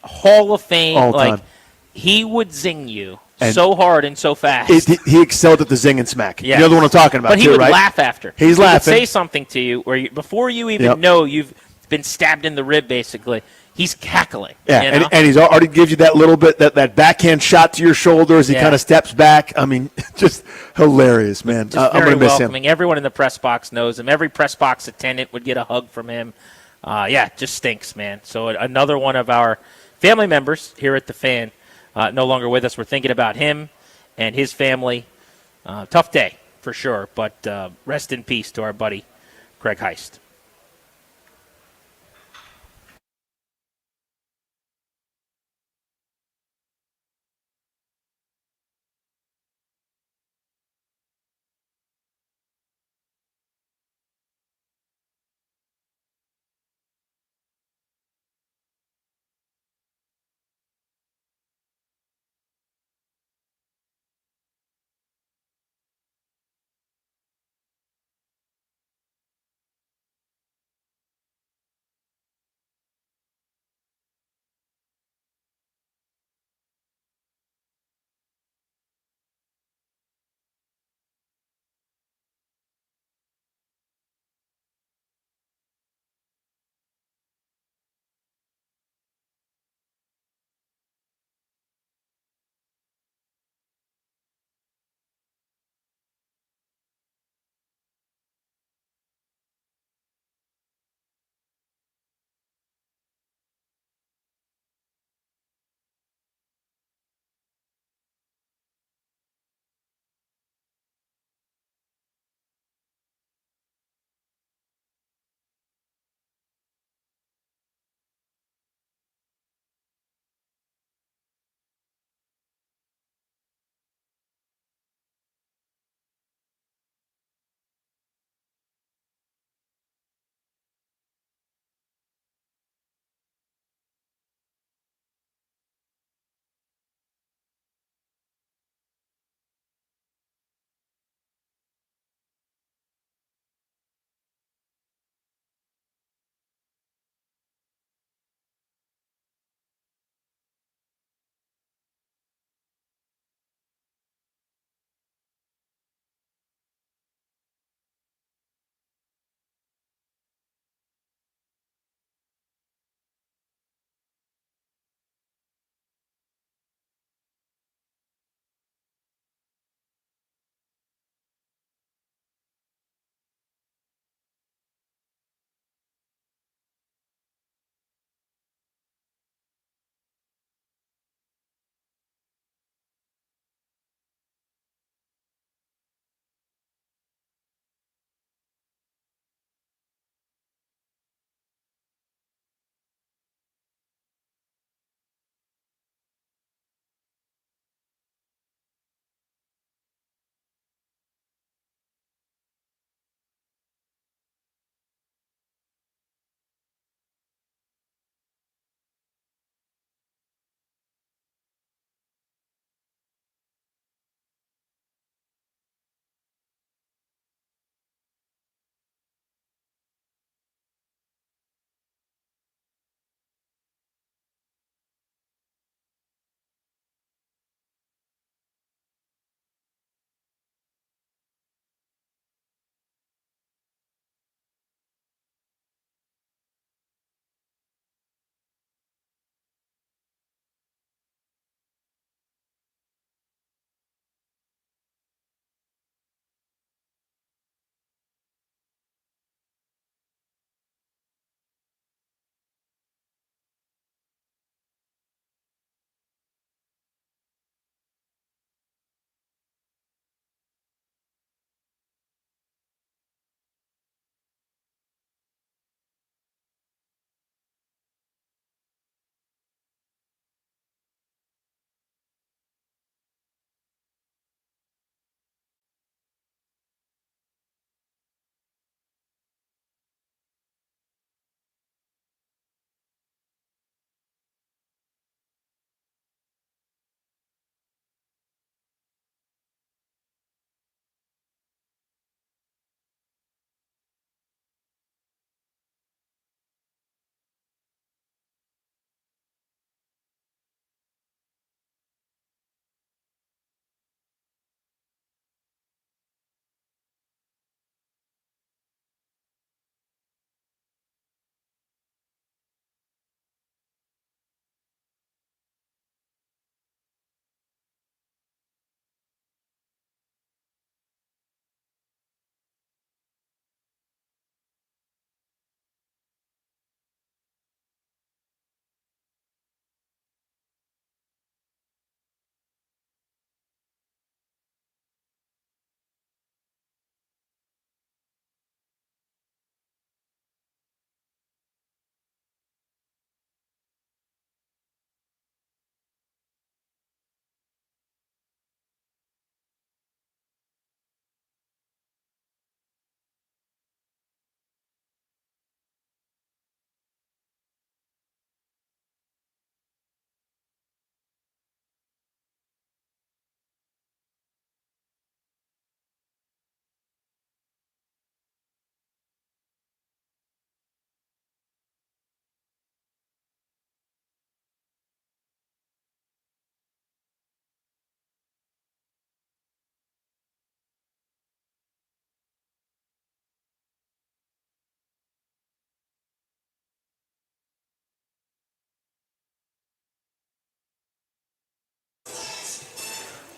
Hall of Fame. All like, time. he would zing you And so hard and so fast. He excelled at the zing and smack. Yes. You know the one I'm talking about, but he too, would right? laugh after. He's he laughing. Would say something to you where before you even know you've been stabbed in the rib, basically. He's cackling. Yeah, you know? and he's already gives you that little bit, that backhand shot to your shoulder as he kind of steps back. I mean, just hilarious, man. Just I'm very going to miss welcoming. him. Everyone in the press box knows him. Every press box attendant would get a hug from him. Just stinks, man. So another one of our family members here at The Fan no longer with us. We're thinking about him and his family. Tough day, for sure, but rest in peace to our buddy Craig Heist.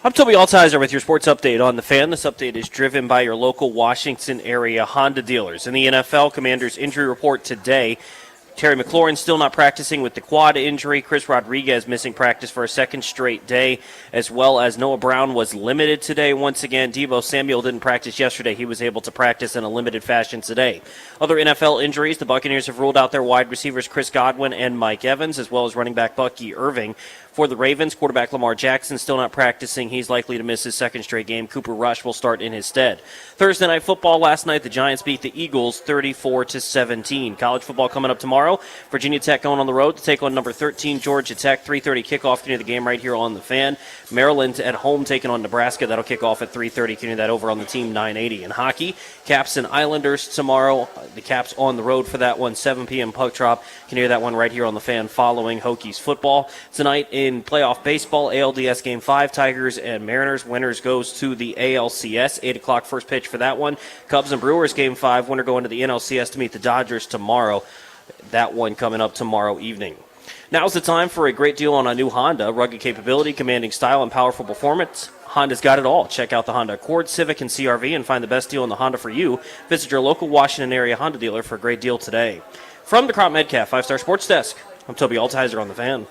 I'm Toby Altizer with your sports update on The Fan. This update is driven by your local Washington area Honda dealers. In the NFL, Commanders injury report today. Terry McLaurin still not practicing with the quad injury. Chris Rodriguez missing practice for a second straight day, as well as Noah Brown was limited today once again. Deebo Samuel didn't practice yesterday. He was able to practice in a limited fashion today. Other NFL injuries, the Buccaneers have ruled out their wide receivers Chris Godwin and Mike Evans, as well as running back Bucky Irving. For the Ravens, quarterback Lamar Jackson still not practicing. He's likely to miss his second straight game. Cooper Rush will start in his stead. Thursday Night Football last night, the Giants beat the Eagles 34-17. College football coming up tomorrow. Virginia Tech going on the road to take on number 13 Georgia Tech. 3:30 kickoff. Continue the game right here on The Fan. Maryland at home taking on Nebraska. That'll kick off at 3:30. Continue that over on the Team 980. In hockey, Caps and Islanders tomorrow. The Caps on the road for that one. 7 p.m. puck drop. Can hear that one right here on The Fan following Hokies football. Tonight in playoff baseball, ALDS Game 5, Tigers and Mariners. Winners goes to the ALCS. 8 o'clock first pitch for that one. Cubs and Brewers Game 5. Winner going to the NLCS to meet the Dodgers tomorrow. That one coming up tomorrow evening. Now's the time for a great deal on a new Honda. Rugged capability, commanding style, and powerful performance. Honda's got it all. Check out the Honda Accord, Civic, and CRV and find the best deal on the Honda for you. Visit your local Washington area Honda dealer for a great deal today. From the Crop Medcalf 5-Star Sports Desk, I'm Toby Altizer on The Fan.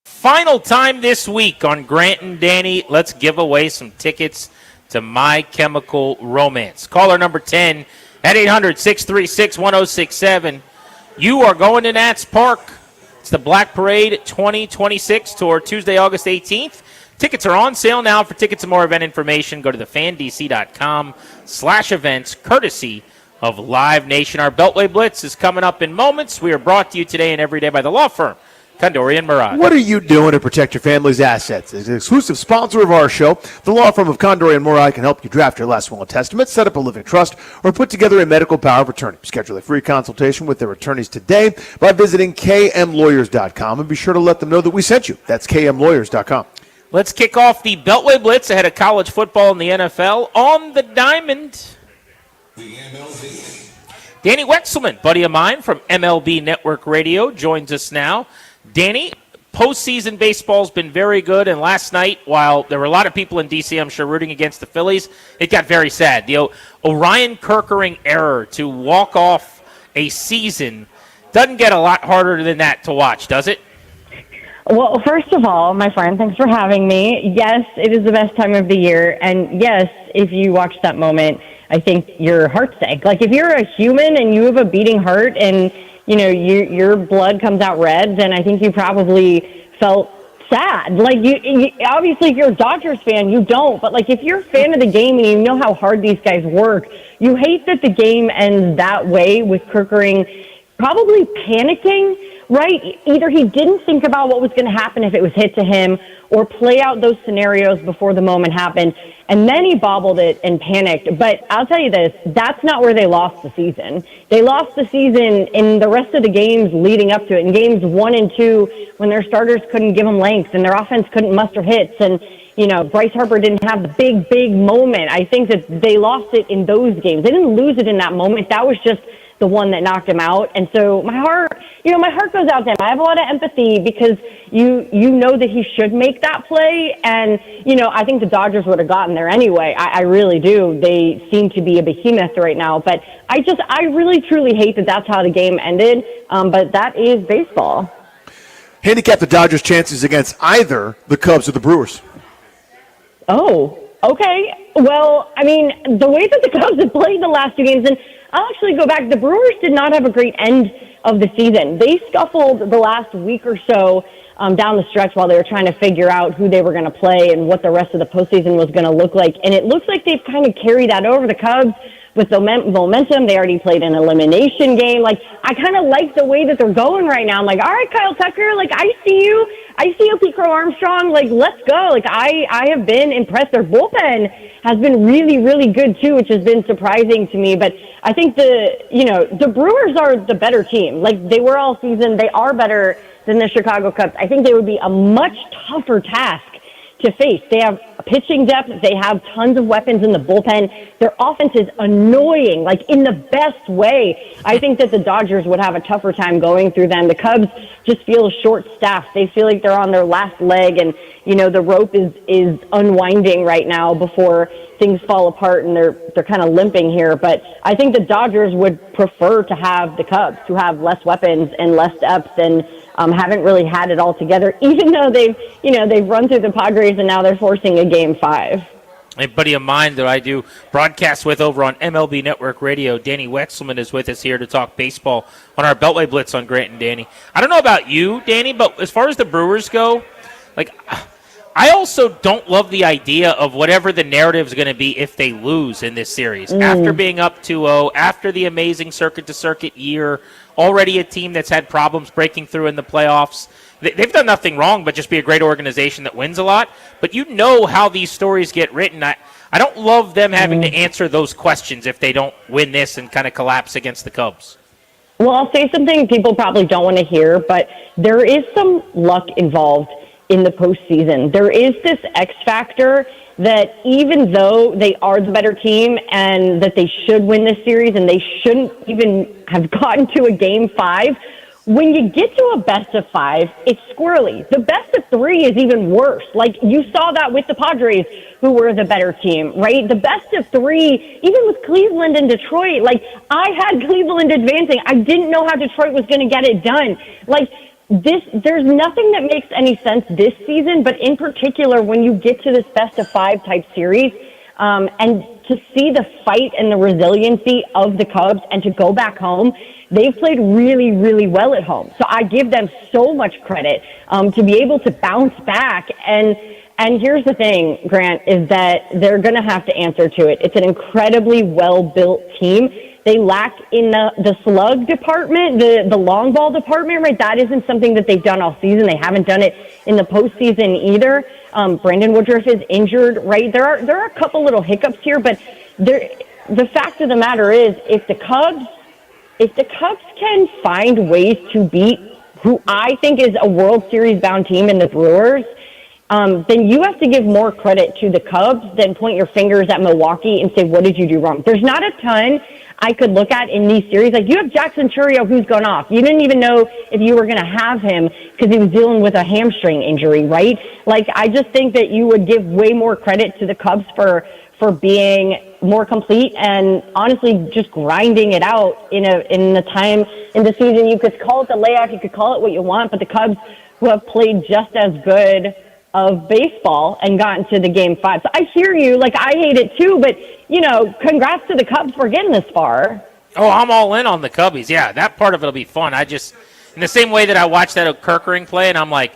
Final time this week on Grant and Danny. Let's give away some tickets to My Chemical Romance. Caller number 10 at 800-636-1067. You are going to Nats Park. It's the Black Parade 2026 tour, Tuesday, August 18th. Tickets are on sale now. For tickets and more event information, go to thefandc.com/events, courtesy of Live Nation. Our Beltway Blitz is coming up in moments. We are brought to you today and every day by the law firm Condori and Murad. What are you doing to protect your family's assets? As an exclusive sponsor of our show, the law firm of Condori and Murad can help you draft your last will and testament, set up a living trust, or put together a medical power of attorney. Schedule a free consultation with their attorneys today by visiting kmlawyers.com and be sure to let them know that we sent you. That's kmlawyers.com. Let's kick off the Beltway Blitz ahead of college football and the NFL on the diamond. Danny Wexelman, buddy of mine from MLB Network Radio, joins us now. Danny, postseason baseball's been very good, and last night, while there were a lot of people in D.C., I'm sure, rooting against the Phillies, it got very sad. The Orion Kerkering error to walk off a season doesn't get a lot harder than that to watch, does it? Well, first of all, my friend, thanks for having me. Yes, it is the best time of the year, and yes, if you watch that moment, I think your heart sank. Like, if you're a human and you have a beating heart and you know, your blood comes out red, then I think you probably felt sad. Like, you obviously, if you're a Dodgers fan, you don't. But, like, if you're a fan of the game and you know how hard these guys work, you hate that the game ends that way with Kerkering probably panicking, right? Either he didn't think about what was going to happen if it was hit to him or play out those scenarios before the moment happened. And then he bobbled it and panicked. But I'll tell you this, that's not where they lost the season. They lost the season in the rest of the games leading up to it. In games 1 and 2, when their starters couldn't give them length and their offense couldn't muster hits and, you know, Bryce Harper didn't have the big moment. I think that they lost it in those games. They didn't lose it in that moment. That was just the one that knocked him out. And so my heart goes out to him. I have a lot of empathy because you know that he should make that play. And, you know, I think the Dodgers would have gotten there anyway. I really do. They seem to be a behemoth right now. But I really, truly hate that that's how the game ended. But that is baseball. Handicap the Dodgers' chances against either the Cubs or the Brewers. Oh, okay. Well, I mean, the way that the Cubs have played the last 2 games, and I'll actually go back. The Brewers did not have a great end of the season. They scuffled the last week or so down the stretch while they were trying to figure out who they were going to play and what the rest of the postseason was going to look like. And it looks like they've kind of carried that over. The Cubs with the momentum. They already played an elimination game. Like, I kind of like the way that they're going right now. I'm like, all right, Kyle Tucker, like, I see you, Pete Crow Armstrong, like, let's go. Like, I have been impressed. Their bullpen has been really, really good too, which has been surprising to me. But I think the Brewers are the better team. Like, they were all season. They are better than the Chicago Cubs. I think they would be a much tougher task to face. They have pitching depth. They have tons of weapons in the bullpen. Their offense is annoying, like in the best way. I think that the Dodgers would have a tougher time going through them. The Cubs just feel short-staffed. They feel like they're on their last leg, and the rope is unwinding right now before things fall apart, and they're kind of limping here. But I think the Dodgers would prefer to have the Cubs, who have less weapons and less depth, and haven't really had it all together, even though they've run through the Padres and now they're forcing a Game 5. A buddy of mine that I do broadcast with over on MLB Network Radio, Danny Wexelman, is with us here to talk baseball on our Beltway Blitz on Grant and Danny. I don't know about you, Danny, but as far as the Brewers go, like, I also don't love the idea of whatever the narrative is going to be if they lose in this series. After being up 2-0, after the amazing circuit-to-circuit year, already a team that's had problems breaking through in the playoffs. They've done nothing wrong but just be a great organization that wins a lot. But you know how these stories get written. I don't love them having to answer those questions if they don't win this and kind of collapse against the Cubs. Well, I'll say something people probably don't want to hear, but there is some luck involved in the postseason. There is this X factor that even though they are the better team and that they should win this series and they shouldn't even have gotten to a Game 5, when you get to a best of 5, it's squirrely. The best of 3 is even worse. Like, you saw that with the Padres, who were the better team, right? The best of 3, even with Cleveland and Detroit, like, I had Cleveland advancing. I didn't know how Detroit was going to get it done. Like, there's nothing that makes any sense this season, but in particular when you get to this best of 5 type series, and to see the fight and the resiliency of the Cubs and to go back home, they've played really, really well at home. So I give them so much credit to be able to bounce back. And here's the thing, Grant, is that they're going to have to answer to it. It's an incredibly well-built team. They lack in the slug department, the long ball department, right? That isn't something that they've done all season. They haven't done it in the postseason either. Brandon Woodruff is injured, right? There are a couple little hiccups here, but the fact of the matter is, if the Cubs can find ways to beat who I think is a World Series bound team in the Brewers, then you have to give more credit to the Cubs than point your fingers at Milwaukee and say, what did you do wrong? There's not a ton I could look at in these series. Like, you have Jackson Chourio, who's gone off. You didn't even know if you were going to have him because he was dealing with a hamstring injury, right? Like, I just think that you would give way more credit to the Cubs for being more complete and honestly just grinding it out in the time in the season. You could call it the layoff, you could call it what you want, but the Cubs, who have played just as good of baseball and gotten to the Game 5. So I hear you. Like, I hate it too, but, congrats to the Cubs for getting this far. Oh, I'm all in on the Cubbies. Yeah, that part of it will be fun. I just, in the same way that I watched that Kirkering play, and I'm like,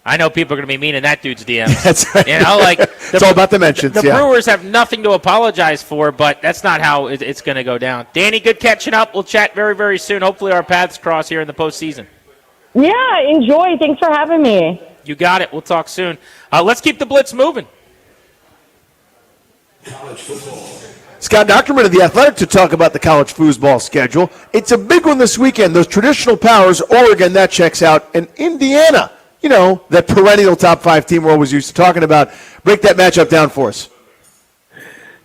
I know people are going to be mean in that dude's DMs. That's right. It's all about the mentions. The Brewers have nothing to apologize for, but that's not how it's going to go down. Danny, good catching up. We'll chat very, very soon. Hopefully our paths cross here in the postseason. Yeah, enjoy. Thanks for having me. You got it. We'll talk soon. Let's keep the blitz moving. Scott Docterman of The Athletic to talk about the college foosball schedule. It's a big one this weekend. Those traditional powers, Oregon, that checks out, and Indiana, that perennial top 5 team we're always used to talking about. Break that matchup down for us.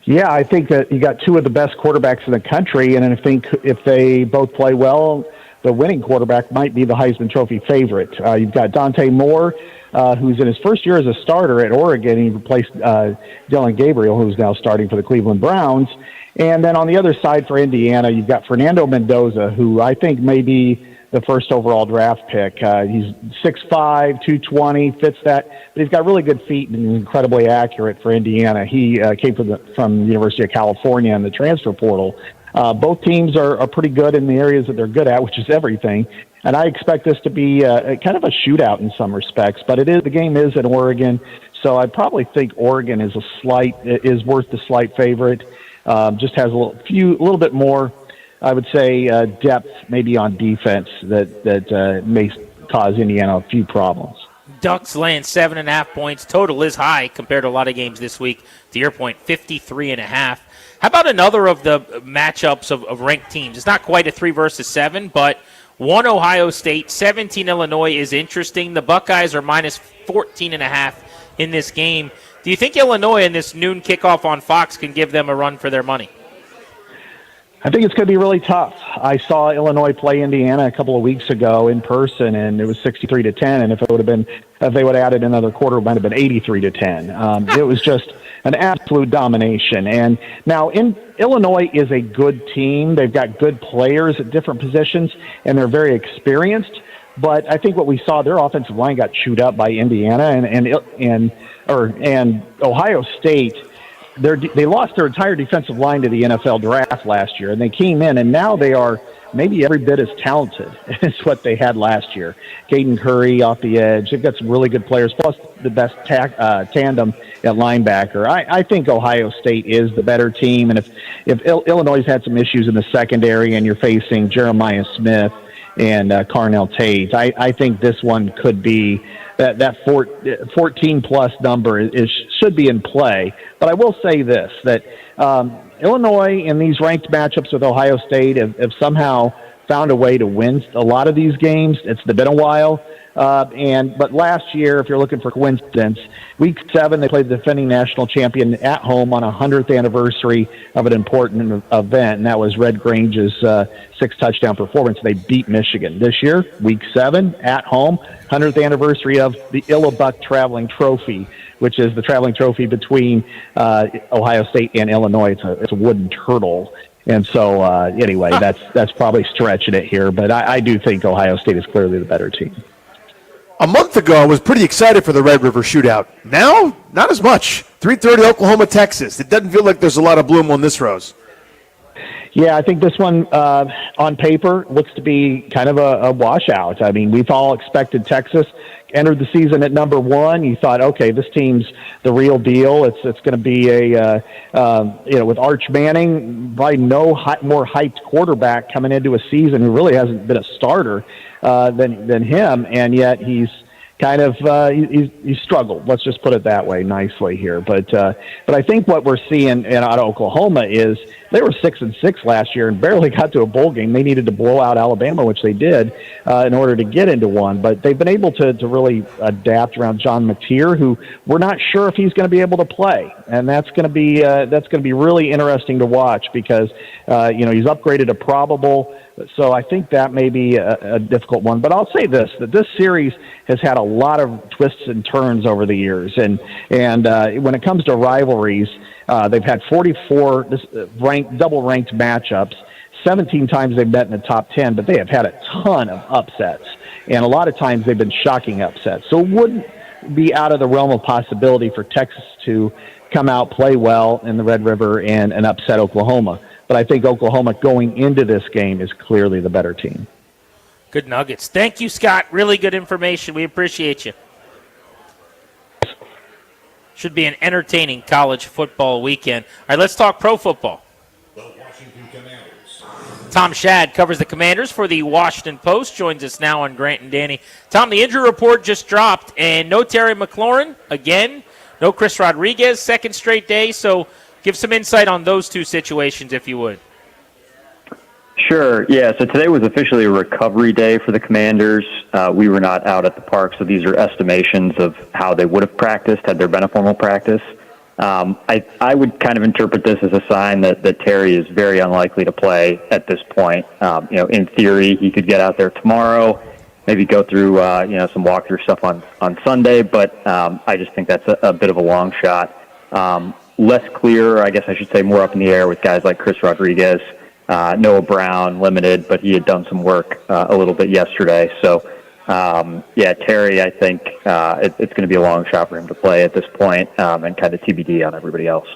Yeah, I think that you got 2 of the best quarterbacks in the country, and I think if they both play well, the winning quarterback might be the Heisman Trophy favorite. You've got Dante Moore, who's in his first year as a starter at Oregon. He replaced Dylan Gabriel, who's now starting for the Cleveland Browns. And then on the other side for Indiana, you've got Fernando Mendoza, who I think may be the first overall draft pick. He's 6'5", 220, fits that. But he's got really good feet and incredibly accurate for Indiana. He came from the University of California in the transfer portal. Both teams are pretty good in the areas that they're good at, which is everything. And I expect this to be kind of a shootout in some respects. But the game is in Oregon, so I probably think Oregon is worth the slight favorite. just has a little bit more, I would say, depth maybe on defense that may cause Indiana a few problems. Ducks laying 7.5 points. Total is high compared to a lot of games this week. To your point, 53.5. How about another of the matchups of ranked teams? It's not quite a 3 versus 7, but 1 Ohio State, 17 Illinois is interesting. The Buckeyes are minus 14.5 in this game. Do you think Illinois in this noon kickoff on Fox can give them a run for their money? I think it's going to be really tough. I saw Illinois play Indiana a couple of weeks ago in person, and it was 63-10. And if they would have added another quarter, it might have been 83-10. It was just an absolute domination. And now Illinois is a good team. They've got good players at different positions, and they're very experienced. But I think what we saw, their offensive line got chewed up by Indiana and Ohio State. They lost their entire defensive line to the NFL draft last year, and they came in, and now they are maybe every bit as talented as what they had last year. Caden Curry off the edge. They've got some really good players, plus the best tandem at linebacker. I think Ohio State is the better team, and if Illinois had some issues in the secondary and you're facing Jeremiah Smith and Carnell Tate, I think this one could be that 14-plus number should be in play. But I will say this, that Illinois in these ranked matchups with Ohio State have somehow found a way to win a lot of these games. It's been a while. But last year, if you're looking for coincidence, Week 7, they played the defending national champion at home on a 100th anniversary of an important event, and that was Red Grange's 6-touchdown performance. They beat Michigan. This year, Week 7, at home, 100th anniversary of the Illabuck Traveling Trophy, which is the traveling trophy between Ohio State and Illinois. It's a wooden turtle. And so, anyway, that's probably stretching it here, but I do think Ohio State is clearly the better team. A month ago, I was pretty excited for the Red River Shootout. Now, not as much. 3:30 Oklahoma, Texas. It doesn't feel like there's a lot of bloom on this rose. Yeah, I think this one on paper looks to be kind of a washout. I mean, we've all expected Texas entered the season at number 1. You thought, okay, this team's the real deal. It's going to be with Arch Manning, probably no more hyped quarterback coming into a season who really hasn't been a starter than him, and yet he's kind of he's struggled. Let's just put it that way nicely here. But I think what we're seeing out of Oklahoma is they were 6-6 last year and barely got to a bowl game. They needed to blow out Alabama, which they did, in order to get into one. But they've been able to really adapt around John Mateer, who we're not sure if he's going to be able to play, and that's going to be really interesting to watch because he's upgraded to probable. So I think that may be a difficult one. But I'll say this, that this series has had a lot of twists and turns over the years. And when it comes to rivalries, they've had 44 double-ranked matchups. 17 times they've met in the top 10, but they have had a ton of upsets. And a lot of times they've been shocking upsets. So it wouldn't be out of the realm of possibility for Texas to come out, play well in the Red River, and upset Oklahoma. But I think Oklahoma going into this game is clearly the better team. Good nuggets. Thank you, Scott. Really good information. We appreciate you. Should be an entertaining college football weekend. All right, let's talk pro football. Tom Shad covers the Commanders for the Washington Post, joins us now on Grant and Danny. Tom, the injury report just dropped, and no Terry McLaurin again, no Chris Rodriguez, second straight day, so give some insight on those two situations, if you would. Sure, yeah. So today was officially a recovery day for the Commanders. We were not out at the park, so these are estimations of how they would have practiced had there been a formal practice. I would kind of interpret this as a sign that Terry is very unlikely to play at this point. In theory, he could get out there tomorrow, maybe go through some walkthrough stuff on Sunday, but I just think that's a bit of a long shot. Less clear, I guess I should say, more up in the air with guys like Chris Rodriguez. Noah Brown, limited, but he had done some work a little bit yesterday. So, Terry, I think it's going to be a long shot for him to play at this point, and kind of TBD on everybody else.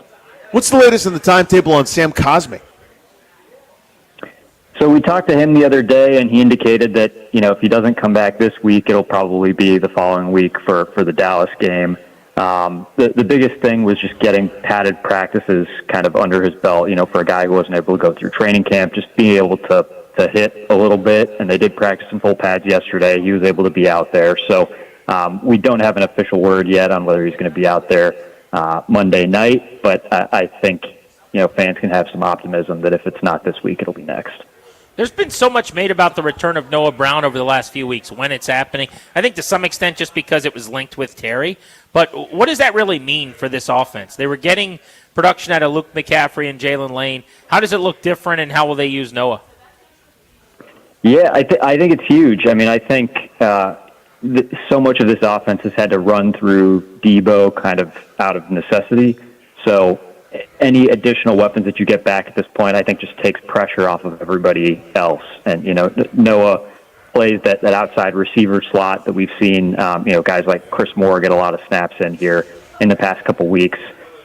What's the latest in the timetable on Sam Cosmi? So we talked to him the other day, and he indicated that, if he doesn't come back this week, it'll probably be the following week for the Dallas game. The biggest thing was just getting padded practices kind of under his belt, for a guy who wasn't able to go through training camp, just being able to hit a little bit. And they did practice in full pads yesterday. He was able to be out there. So we don't have an official word yet on whether he's going to be out there Monday night, but I think, fans can have some optimism that if it's not this week, it'll be next. There's been so much made about the return of Noah Brown over the last few weeks, when it's happening. I think to some extent just because it was linked with Terry. But what does that really mean for this offense? They were getting production out of Luke McCaffrey and Jalen Lane. How does it look different, and how will they use Noah? Yeah, I think it's huge. I mean, I think so much of this offense has had to run through Debo kind of out of necessity. So any additional weapons that you get back at this point, I think just takes pressure off of everybody else. And, Noah plays that outside receiver slot that we've seen, guys like Chris Moore get a lot of snaps in here in the past couple weeks.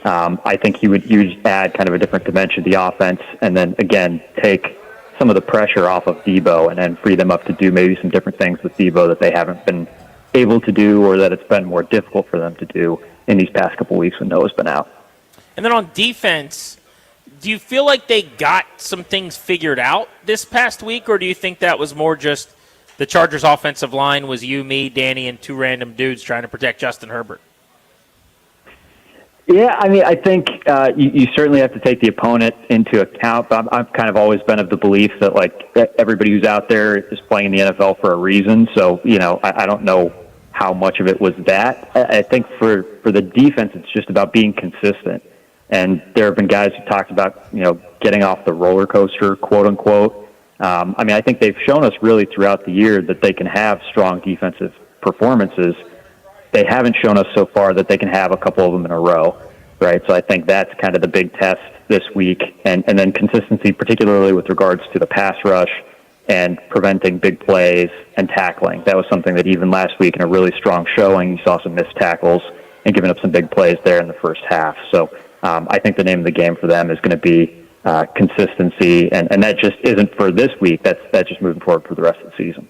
I think he would add kind of a different dimension to the offense, and then, again, take some of the pressure off of Debo and then free them up to do maybe some different things with Debo that they haven't been able to do, or that it's been more difficult for them to do in these past couple weeks when Noah's been out. And then on defense, do you feel like they got some things figured out this past week, or do you think that was more just the Chargers' offensive line was you, me, Danny, and two random dudes trying to protect Justin Herbert? Yeah, I mean, I think you certainly have to take the opponent into account, but I've kind of always been of the belief that, everybody who's out there is playing in the NFL for a reason. So, I don't know how much of it was that. I think for the defense, it's just about being consistent. And there have been guys who talked about, getting off the roller coaster, quote unquote. I think they've shown us really throughout the year that they can have strong defensive performances. They haven't shown us so far that they can have a couple of them in a row, right? So I think that's kind of the big test this week. And then consistency, particularly with regards to the pass rush and preventing big plays and tackling. That was something that even last week in a really strong showing, you saw some missed tackles and giving up some big plays there in the first half. So I think the name of the game for them is going to be consistency, and that just isn't for this week. That's just moving forward for the rest of the season.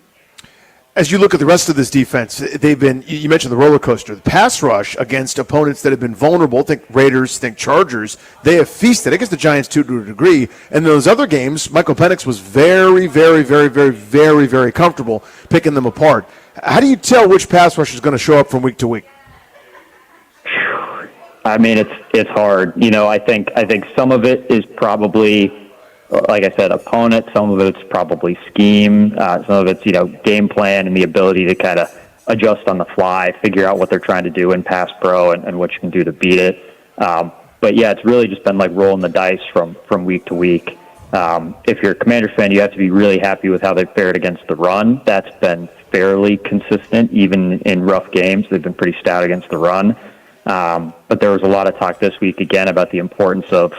As you look at the rest of this defense, they've been, you mentioned the roller coaster, the pass rush against opponents that have been vulnerable, think Raiders, think Chargers, they have feasted. I guess the Giants too, to a degree. And those other games, Michael Penix was very, very, very, very, very, very comfortable picking them apart. How do you tell which pass rush is going to show up from week to week? I mean, it's hard. I think some of it is probably, like I said, opponent. Some of it's probably scheme. Some of it's, game plan and the ability to kind of adjust on the fly, figure out what they're trying to do in pass pro and what you can do to beat it. But yeah, it's really just been like rolling the dice from week to week. If you're a Commanders fan, you have to be really happy with how they've fared against the run. That's been fairly consistent, even in rough games. They've been pretty stout against the run. But there was a lot of talk this week, again, about the importance of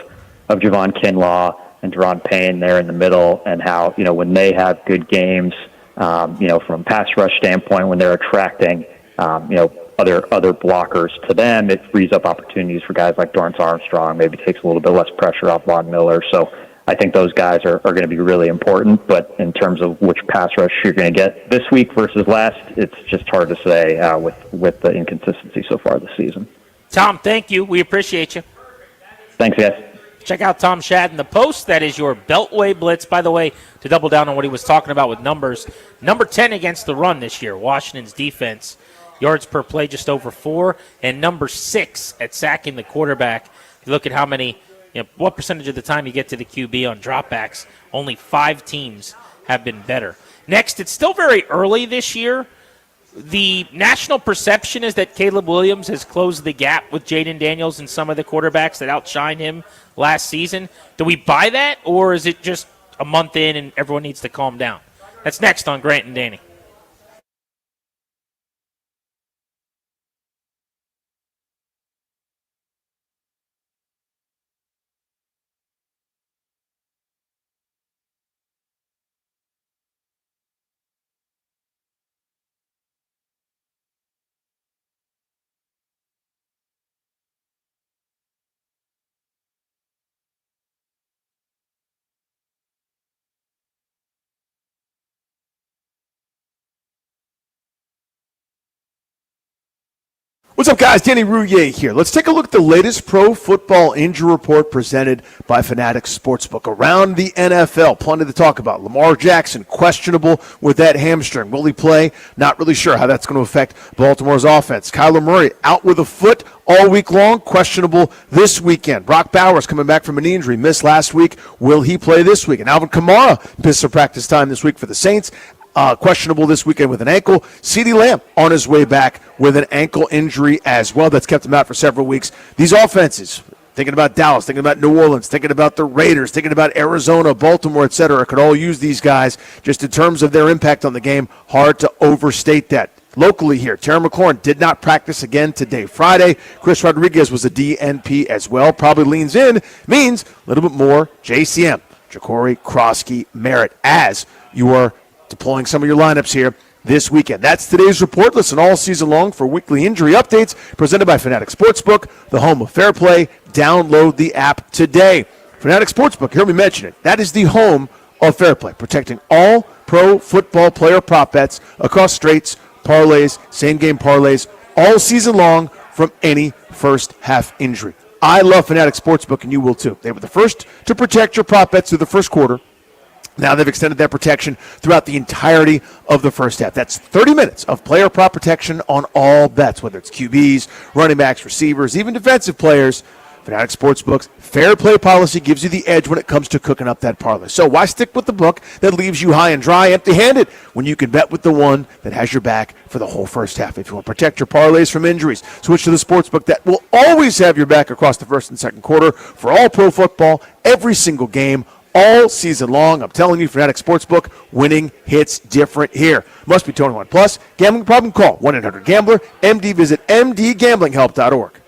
Javon Kinlaw and Deron Payne there in the middle, and how, when they have good games, from a pass rush standpoint, when they're attracting, other blockers to them, it frees up opportunities for guys like Dorrance Armstrong, maybe takes a little bit less pressure off Von Miller. So I think those guys are going to be really important. But in terms of which pass rush you're going to get this week versus last, it's just hard to say with the inconsistency so far this season. Tom, thank you. We appreciate you. Thanks, guys. Check out Tom Shad in the Post. That is your Beltway Blitz. By the way, to double down on what he was talking about with numbers, number 10 against the run this year, Washington's defense. Yards per play just over 4, and number 6 at sacking the quarterback. You look at how many, what percentage of the time you get to the QB on dropbacks, only 5 teams have been better. Next, it's still very early this year. The national perception is that Caleb Williams has closed the gap with Jaden Daniels and some of the quarterbacks that outshined him last season. Do we buy that, or is it just a month in and everyone needs to calm down? That's next on Grant and Danny. What's up, guys? Danny Rouillet here. Let's take a look at the latest pro football injury report presented by Fanatics Sportsbook around the NFL. Plenty to talk about. Lamar Jackson, questionable with that hamstring. Will he play? Not really sure how that's going to affect Baltimore's offense. Kyler Murray out with a foot all week long, questionable this weekend. Brock Bowers coming back from an knee injury, missed last week. Will he play this week? And Alvin Kamara missed some practice time this week for the Saints. Questionable this weekend with an ankle. CeeDee Lamb on his way back with an ankle injury as well. That's kept him out for several weeks. These offenses, thinking about Dallas, thinking about New Orleans, thinking about the Raiders, thinking about Arizona, Baltimore, etc., could all use these guys just in terms of their impact on the game. Hard to overstate that. Locally here, Terry McLaurin did not practice again today, Friday. Chris Rodriguez was a DNP as well. Probably leans in, means a little bit more JCM, Ja'Cory Krosky Merritt, as you are deploying some of your lineups here this weekend. That's today's report. Listen all season long for weekly injury updates presented by Fanatics Sportsbook, the home of fair play. Download the app today. Fanatics Sportsbook, hear me mention it. That is the home of fair play, protecting all pro football player prop bets across straights, parlays, same-game parlays, all season long from any first-half injury. I love Fanatics Sportsbook, and you will too. They were the first to protect your prop bets through the first quarter. Now they've extended that protection throughout the entirety of the first half. That's 30 minutes of player prop protection on all bets, whether it's QBs, running backs, receivers, even defensive players. Fanatics Sportsbook's fair play policy gives you the edge when it comes to cooking up that parlay. So why stick with the book that leaves you high and dry, empty-handed, when you can bet with the one that has your back for the whole first half? If you want to protect your parlays from injuries, switch to the sportsbook that will always have your back across the first and second quarter for all pro football, every single game, all season long. I'm telling you, Fanatics Sportsbook, winning hits different here. Must be 21 plus. Gambling problem? Call 1-800-GAMBLER. MD. Visit mdgamblinghelp.org.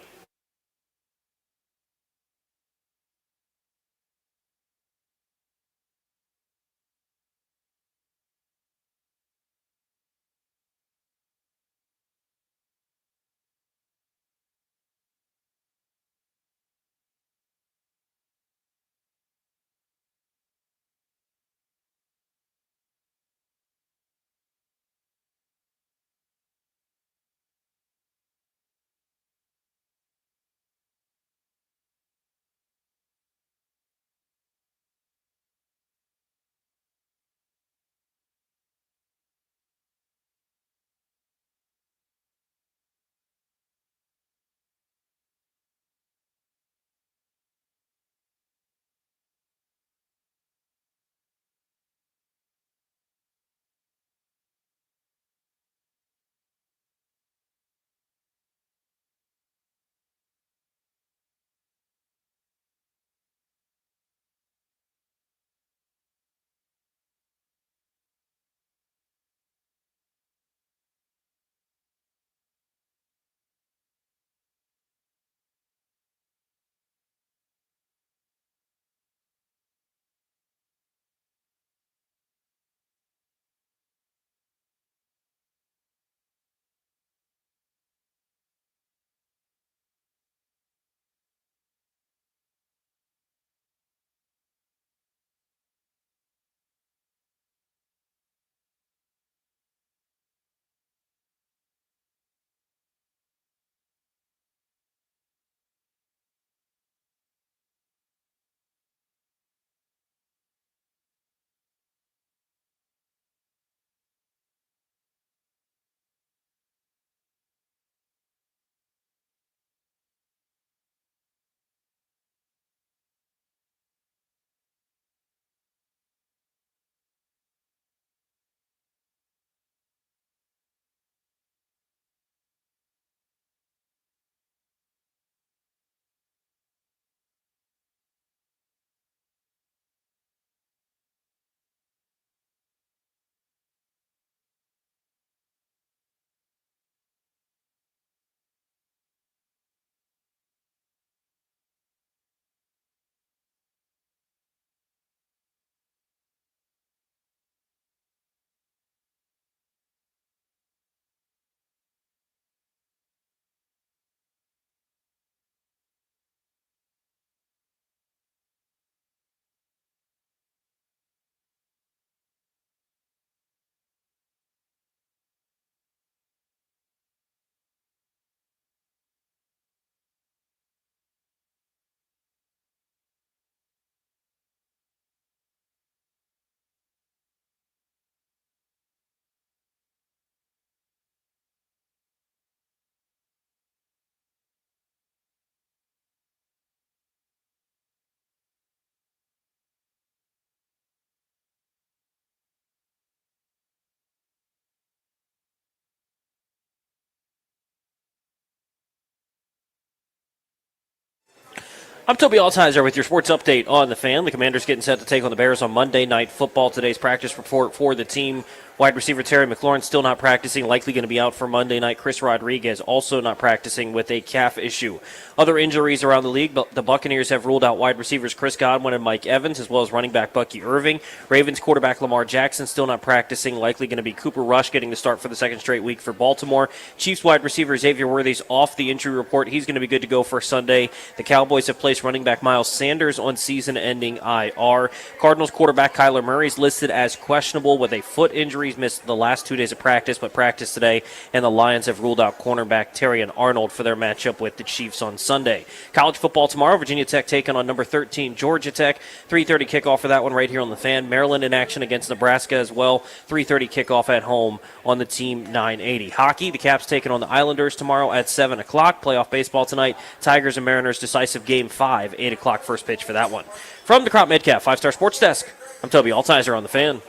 I'm Toby Altizer with your sports update on the Fan. The Commanders getting set to take on the Bears on Monday Night Football. Today's practice report for the team. Wide receiver Terry McLaurin still not practicing, likely going to be out for Monday night. Chris Rodriguez also not practicing with a calf issue. Other injuries around the league, the Buccaneers have ruled out wide receivers Chris Godwin and Mike Evans, as well as running back Bucky Irving. Ravens quarterback Lamar Jackson still not practicing, likely going to be Cooper Rush getting the start for the second straight week for Baltimore. Chiefs wide receiver Xavier Worthy's off the injury report. He's going to be good to go for Sunday. The Cowboys have placed running back Miles Sanders on season-ending IR. Cardinals quarterback Kyler Murray is listed as questionable with a foot injury. He's missed the last 2 days of practice, but practiced today, and the Lions have ruled out cornerback Terrion Arnold for their matchup with the Chiefs on Sunday. College football tomorrow, Virginia Tech taking on number 13 Georgia Tech. 3:30 kickoff for that one right here on the Fan. Maryland in action against Nebraska as well. 3:30 kickoff at home on the Team 980. Hockey, the Caps taking on the Islanders tomorrow at 7 o'clock. Playoff baseball tonight. Tigers and Mariners decisive game 5, 8 o'clock first pitch for that one. From the Crop Midcap 5-Star Sports Desk, I'm Toby Altizer on the Fan.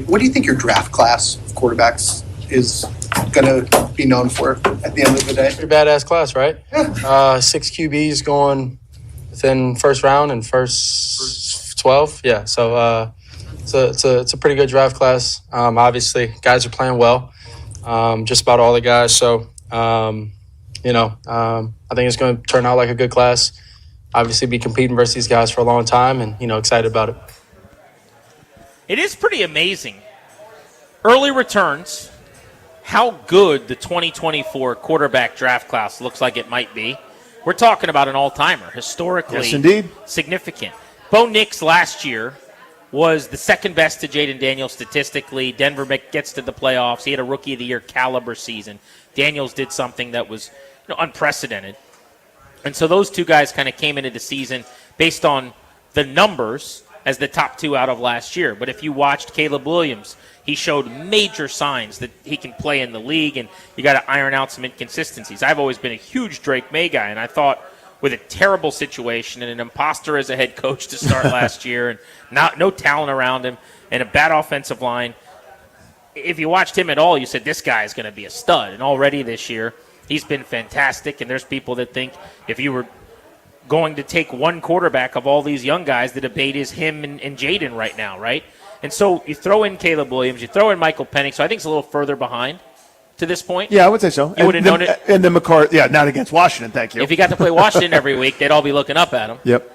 What do you think your draft class of quarterbacks is going to be known for at the end of the day? Pretty badass class, right? Yeah. 6 QBs going within first round and first 12. Yeah, so it's a pretty good draft class. Obviously, guys are playing well, just about all the guys. So, I think it's going to turn out like a good class. Obviously, be competing versus these guys for a long time and, excited about it. It is pretty amazing. Early returns, how good the 2024 quarterback draft class looks like it might be. We're talking about an all-timer, historically Yes, indeed. significant. Bo Nix last year was the second best to Jaden Daniels statistically. Denver gets to the playoffs. He had a Rookie of the Year caliber season. Daniels did something that was unprecedented. And so those two guys kind of came into the season based on the numbers as the top two out of last year. But if you watched Caleb Williams, he showed major signs that he can play in the league, and you got to iron out some inconsistencies. I've always been a huge Drake May guy, and I thought with a terrible situation and an imposter as a head coach to start last year and no talent around him and a bad offensive line, if you watched him at all, you said this guy is going to be a stud. And already this year, he's been fantastic, and there's people that think if you were going to take one quarterback of all these young guys, the debate is him and Jaden right now, right? And so you throw in Caleb Williams, you throw in Michael Penix, so I think it's a little further behind to this point. Yeah, I would say so. You would have known it. And then McCarthy, not against Washington, thank you. If he got to play Washington every week, they'd all be looking up at him. Yep.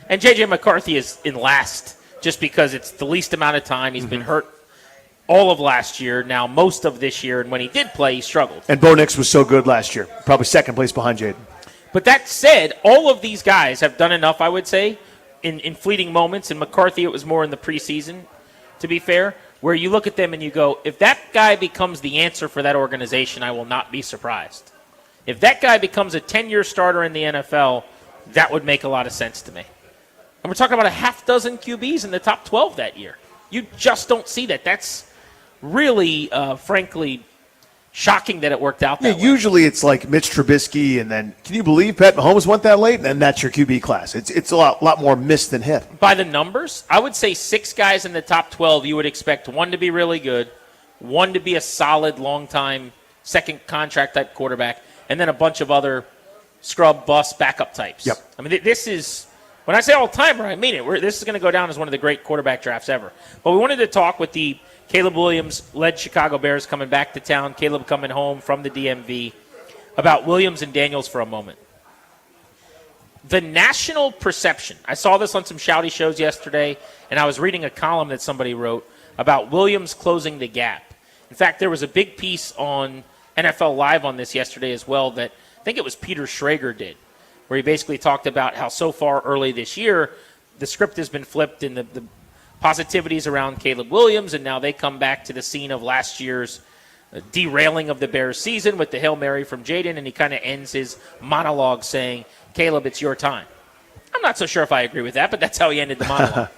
And J.J. McCarthy is in last just because it's the least amount of time. He's been hurt all of last year, now most of this year, and when he did play, he struggled. And Bo Nix was so good last year, probably second place behind Jaden. But that said, all of these guys have done enough, I would say, in fleeting moments. And McCarthy, it was more in the preseason, to be fair, where you look at them and you go, if that guy becomes the answer for that organization, I will not be surprised. If that guy becomes a 10-year starter in the NFL, that would make a lot of sense to me. And we're talking about a half dozen QBs in the top 12 that year. You just don't see that. That's really, frankly, shocking that it worked out that way. Usually it's like Mitch Trubisky, and then can you believe Pat Mahomes went that late? And then that's your QB class. It's a lot more miss than hit. By the numbers, I would say 6 guys in the top 12, you would expect one to be really good, one to be a solid, long-time, second contract type quarterback, and then a bunch of other scrub, bust, backup types. Yep. I mean, this is, when I say all-timer, I mean it. This is going to go down as one of the great quarterback drafts ever. But we wanted to talk with the Caleb Williams-led Chicago Bears coming back to town, Caleb coming home from the DMV, about Williams and Daniels for a moment. The national perception, I saw this on some shouty shows yesterday, and I was reading a column that somebody wrote about Williams closing the gap. In fact, there was a big piece on NFL Live on this yesterday as well that I think it was Peter Schrager did, where he basically talked about how so far early this year, the script has been flipped in the positivities around Caleb Williams, and now they come back to the scene of last year's derailing of the Bears season with the Hail Mary from Jaden, and he kind of ends his monologue saying, Caleb, it's your time. I'm not so sure if I agree with that, but that's how he ended the monologue.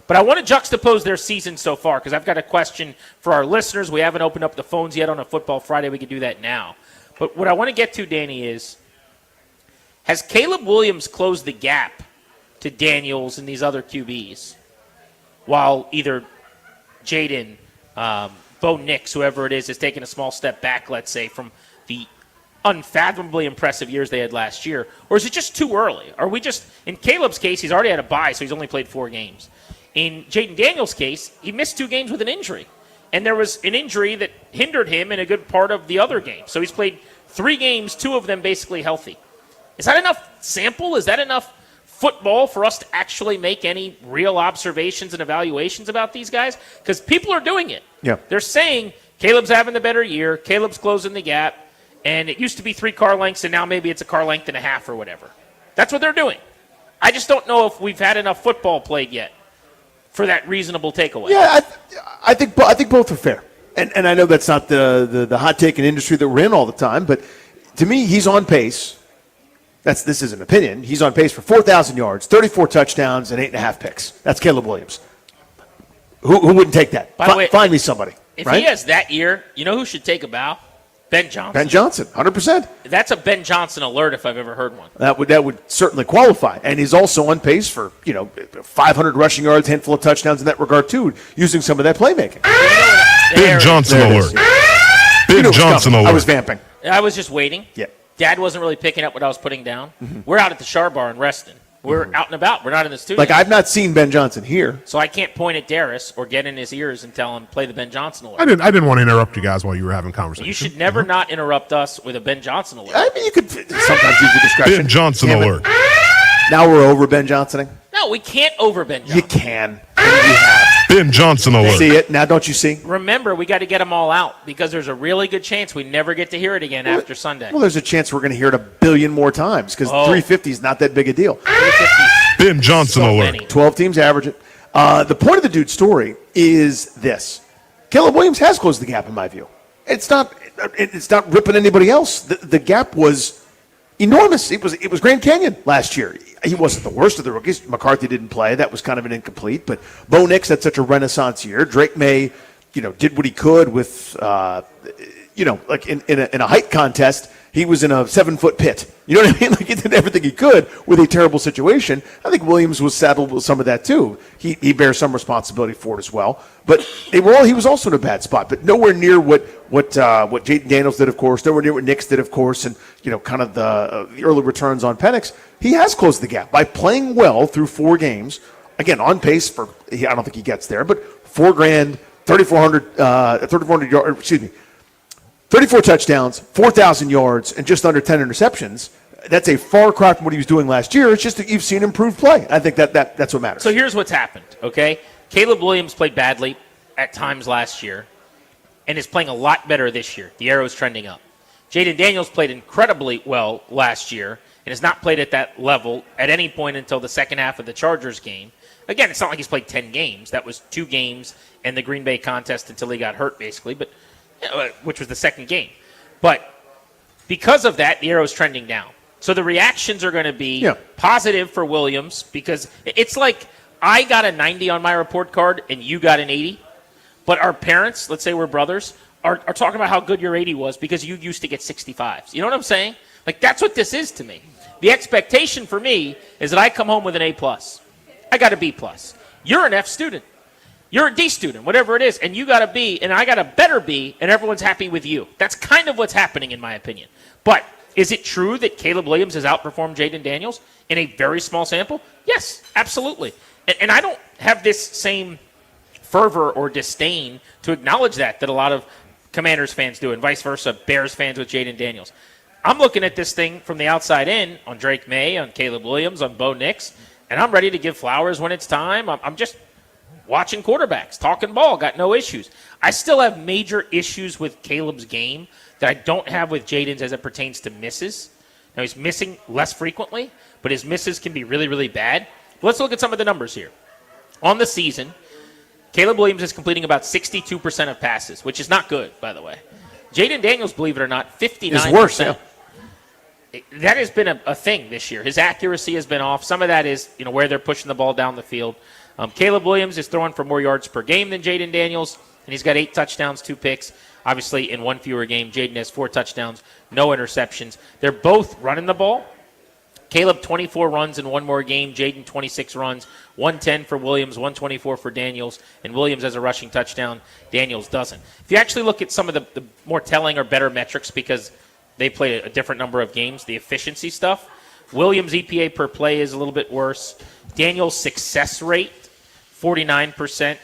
But I want to juxtapose their season so far because I've got a question for our listeners. We haven't opened up the phones yet on a Football Friday. We could do that now. But what I want to get to, Danny, is has Caleb Williams closed the gap to Daniels and these other QBs while either Jaden, Bo Nix, whoever it is taking a small step back, let's say, from the unfathomably impressive years they had last year? Or is it just too early? Are we just, in Caleb's case, he's already had a bye, so he's only played 4 games. In Jaden Daniels' case, he missed 2 games with an injury. And there was an injury that hindered him in a good part of the other game. So he's played 3 games, 2 of them basically healthy. Is that enough sample? Is that enough football for us to actually make any real observations and evaluations about these guys? Because people are doing it. Yeah. They're saying Caleb's having the better year, Caleb's closing the gap, and it used to be 3 car lengths, and now maybe it's a car length and a half or whatever. That's what they're doing. I just don't know if we've had enough football played yet for that reasonable takeaway. Yeah, I think both are fair. And I know that's not the hot take in industry that we're in all the time, but to me, he's on pace. This is an opinion. He's on pace for 4,000 yards, 34 touchdowns, and 8.5 picks. That's Caleb Williams. Who wouldn't take that? By the way, find me somebody. If right? he has that year, you know who should take a bow? Ben Johnson. Ben Johnson, 100%. That's a Ben Johnson alert if I've ever heard one. That would certainly qualify. And he's also on pace for, 500 rushing yards, handful of touchdowns in that regard, too, using some of that playmaking. Ben Johnson alert. Ben Johnson alert. I was vamping. I was just waiting. Yeah. Dad wasn't really picking up what I was putting down. We're out at the Char Bar in Reston. We're out and about. We're not in the studio. Like, I've not seen Ben Johnson here. So I can't point at Darius or get in his ears and tell him, play the Ben Johnson alert. I didn't want to interrupt you guys while you were having conversation. You should never not interrupt us with a Ben Johnson alert. I mean, you could sometimes use your discretion. Ben Johnson Damn it. alert. Now we're over Ben Johnsoning. No, we can't over Ben Johnson. You can. And you have. Ben Johnson alert. See it? Now don't you see? Remember, we got to get them all out because there's a really good chance we never get to hear it again after Sunday. Well, there's a chance we're going to hear it a billion more times because 350 is not that big a deal. Ben Johnson alert. 12 teams average it. The point of the dude's story is this. Caleb Williams has closed the gap in my view. It's not ripping anybody else. The gap was enormous. It was Grand Canyon last year. He wasn't the worst of the rookies. McCarthy didn't play. That was kind of an incomplete. But Bo Nix had such a renaissance year. Drake May, did what he could with, like in a height contest. He was in a 7-foot pit. You know what I mean? Like he did everything he could with a terrible situation. I think Williams was saddled with some of that too. He bears some responsibility for it as well. But he was also in a bad spot, but nowhere near what Jaden Daniels did, of course. Nowhere near what Nix did, of course, and kind of the early returns on Penix. He has closed the gap by playing well through 4 games. Again, on pace for I don't think he gets there, but $4,000, 3,400 yards. Excuse me. 34 touchdowns, 4,000 yards, and just under 10 interceptions. That's a far cry from what he was doing last year. It's just that you've seen improved play. I think that's what matters. So here's what's happened, okay? Caleb Williams played badly at times last year and is playing a lot better this year. The arrow's trending up. Jaden Daniels played incredibly well last year and has not played at that level at any point until the second half of the Chargers game. Again, it's not like he's played 10 games. That was 2 games and the Green Bay contest until he got hurt, basically, but which was the second game. But because of that, the arrow's trending down. So the reactions are going to be positive for Williams because it's like I got a 90 on my report card and you got an 80. But our parents, let's say we're brothers, are talking about how good your 80 was because you used to get 65s. You know what I'm saying? Like, that's what this is to me. The expectation for me is that I come home with an A+. I got a B+. You're an F student. You're a D student, whatever it is, and you got a B, and I got a better B, and everyone's happy with you. That's kind of what's happening, in my opinion. But is it true that Caleb Williams has outperformed Jaden Daniels in a very small sample? Yes, absolutely. And I don't have this same fervor or disdain to acknowledge that a lot of Commanders fans do, and vice versa, Bears fans with Jaden Daniels. I'm looking at this thing from the outside in on Drake May, on Caleb Williams, on Bo Nix, and I'm ready to give flowers when it's time. I'm just watching quarterbacks, talking ball, got no issues. I still have major issues with Caleb's game that I don't have with Jaden's as it pertains to misses. Now, he's missing less frequently, but his misses can be really, really bad. Let's look at some of the numbers here. On the season, Caleb Williams is completing about 62% of passes, which is not good, by the way. Jaden Daniels, believe it or not, 59%. It's worse, yeah. That has been a thing this year. His accuracy has been off. Some of that is where they're pushing the ball down the field. Caleb Williams is throwing for more yards per game than Jaden Daniels, and he's got 8 touchdowns, 2 picks. Obviously, in 1 fewer game, Jaden has 4 touchdowns, no interceptions. They're both running the ball. Caleb 24 runs in one more game, Jaden 26 runs, 110 for Williams, 124 for Daniels, and Williams has a rushing touchdown. Daniels doesn't. If you actually look at some of the more telling or better metrics, because they played a different number of games, the efficiency stuff, Williams' EPA per play is a little bit worse. Daniels' success rate, 49%.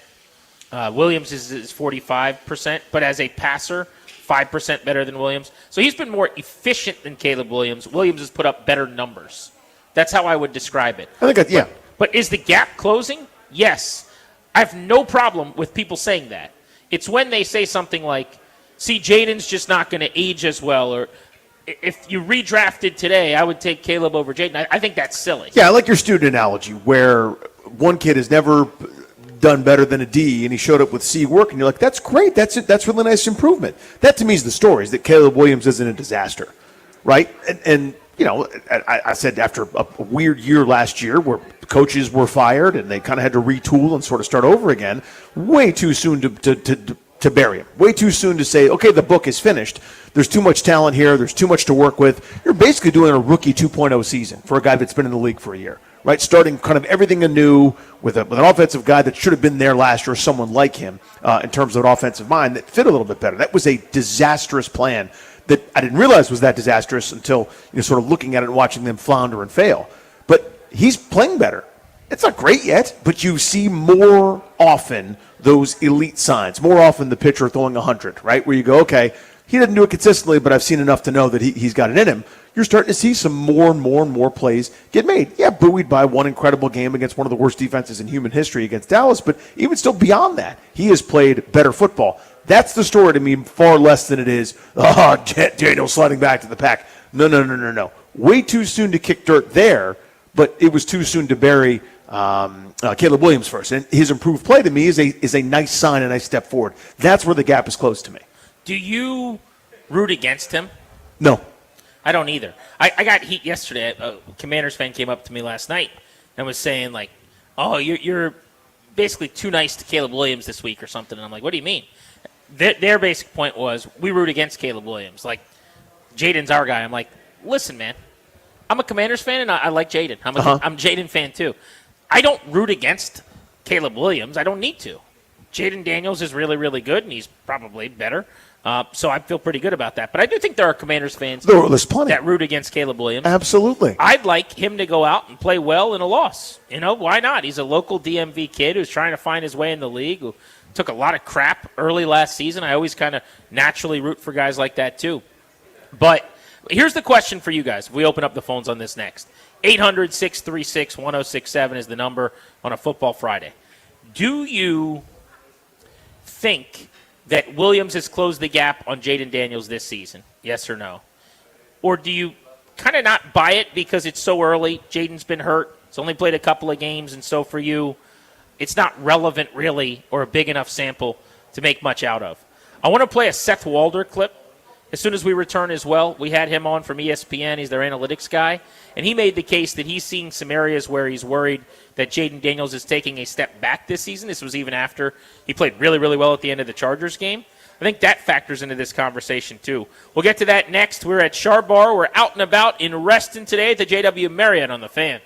Williams is 45%, but as a passer, 5% better than Williams. So he's been more efficient than Caleb Williams. Williams has put up better numbers. That's how I would describe it. I think, yeah. But is the gap closing? Yes. I have no problem with people saying that. It's when they say something like, see, Jaden's just not going to age as well, or if you redrafted today, I would take Caleb over Jaden. I think that's silly. Yeah, I like your student analogy where one kid has never done better than a D, and he showed up with C work, and you're like, that's great. That's it. That's really nice improvement. That, to me, is the story, is that Caleb Williams isn't a disaster, right? And you know, I said after a weird year last year where coaches were fired and they kind of had to retool and sort of start over again, way too soon to bury him. Way too soon to say, okay, the book is finished. There's too much talent here. There's too much to work with. You're basically doing a rookie 2.0 season for a guy that's been in the league for a year, right? Starting kind of everything anew with an offensive guy that should have been there last year, someone like him, in terms of an offensive mind that fit a little bit better. That was a disastrous plan that I didn't realize was that disastrous until sort of looking at it and watching them flounder and fail. But he's playing better. It's not great yet, but you see more often those elite signs. More often the pitcher throwing 100, right? Where you go, okay, he didn't do it consistently, but I've seen enough to know that he's got it in him. You're starting to see some more and more plays get made. Yeah, buoyed by one incredible game against one of the worst defenses in human history against Dallas, but even still beyond that, he has played better football. That's the story to me, far less than it is, Daniel sliding back to the pack. No. Way too soon to kick dirt there, but it was too soon to bury Caleb Williams first. And his improved play to me is a nice sign, a nice step forward. That's where the gap is close to me. Do you root against him? No. I don't either. I got heat yesterday. A Commanders fan came up to me last night and was saying, like, oh, you're basically too nice to Caleb Williams this week or something. And I'm like, what do you mean? Their basic point was, we root against Caleb Williams. Like, Jaden's our guy. I'm like, listen, man, I'm a Commanders fan, and I like Jaden. I'm a Jaden fan, too. I don't root against Caleb Williams. I don't need to. Jaden Daniels is really, really good, and he's probably better. So I feel pretty good about that. But I do think there are Commanders fans that root against Caleb Williams. Absolutely. I'd like him to go out and play well in a loss. Why not? He's a local DMV kid who's trying to find his way in the league, who took a lot of crap early last season. I always kind of naturally root for guys like that too. But here's the question for you guys. We open up the phones on this next. 800-636-1067 is the number on a Football Friday. Do you think that Williams has closed the gap on Jaden Daniels this season? Yes or no? Or do you kind of not buy it because it's so early? Jaden's been hurt. He's only played a couple of games, and so for you, it's not relevant really or a big enough sample to make much out of. I want to play a Seth Walder clip as soon as we return as well. We had him on from ESPN. He's their analytics guy. And he made the case that he's seeing some areas where he's worried that Jaden Daniels is taking a step back this season. This was even after he played really, really well at the end of the Chargers game. I think that factors into this conversation, too. We'll get to that next. We're at Char Bar. We're out and about in Reston today at the JW Marriott on the Fan.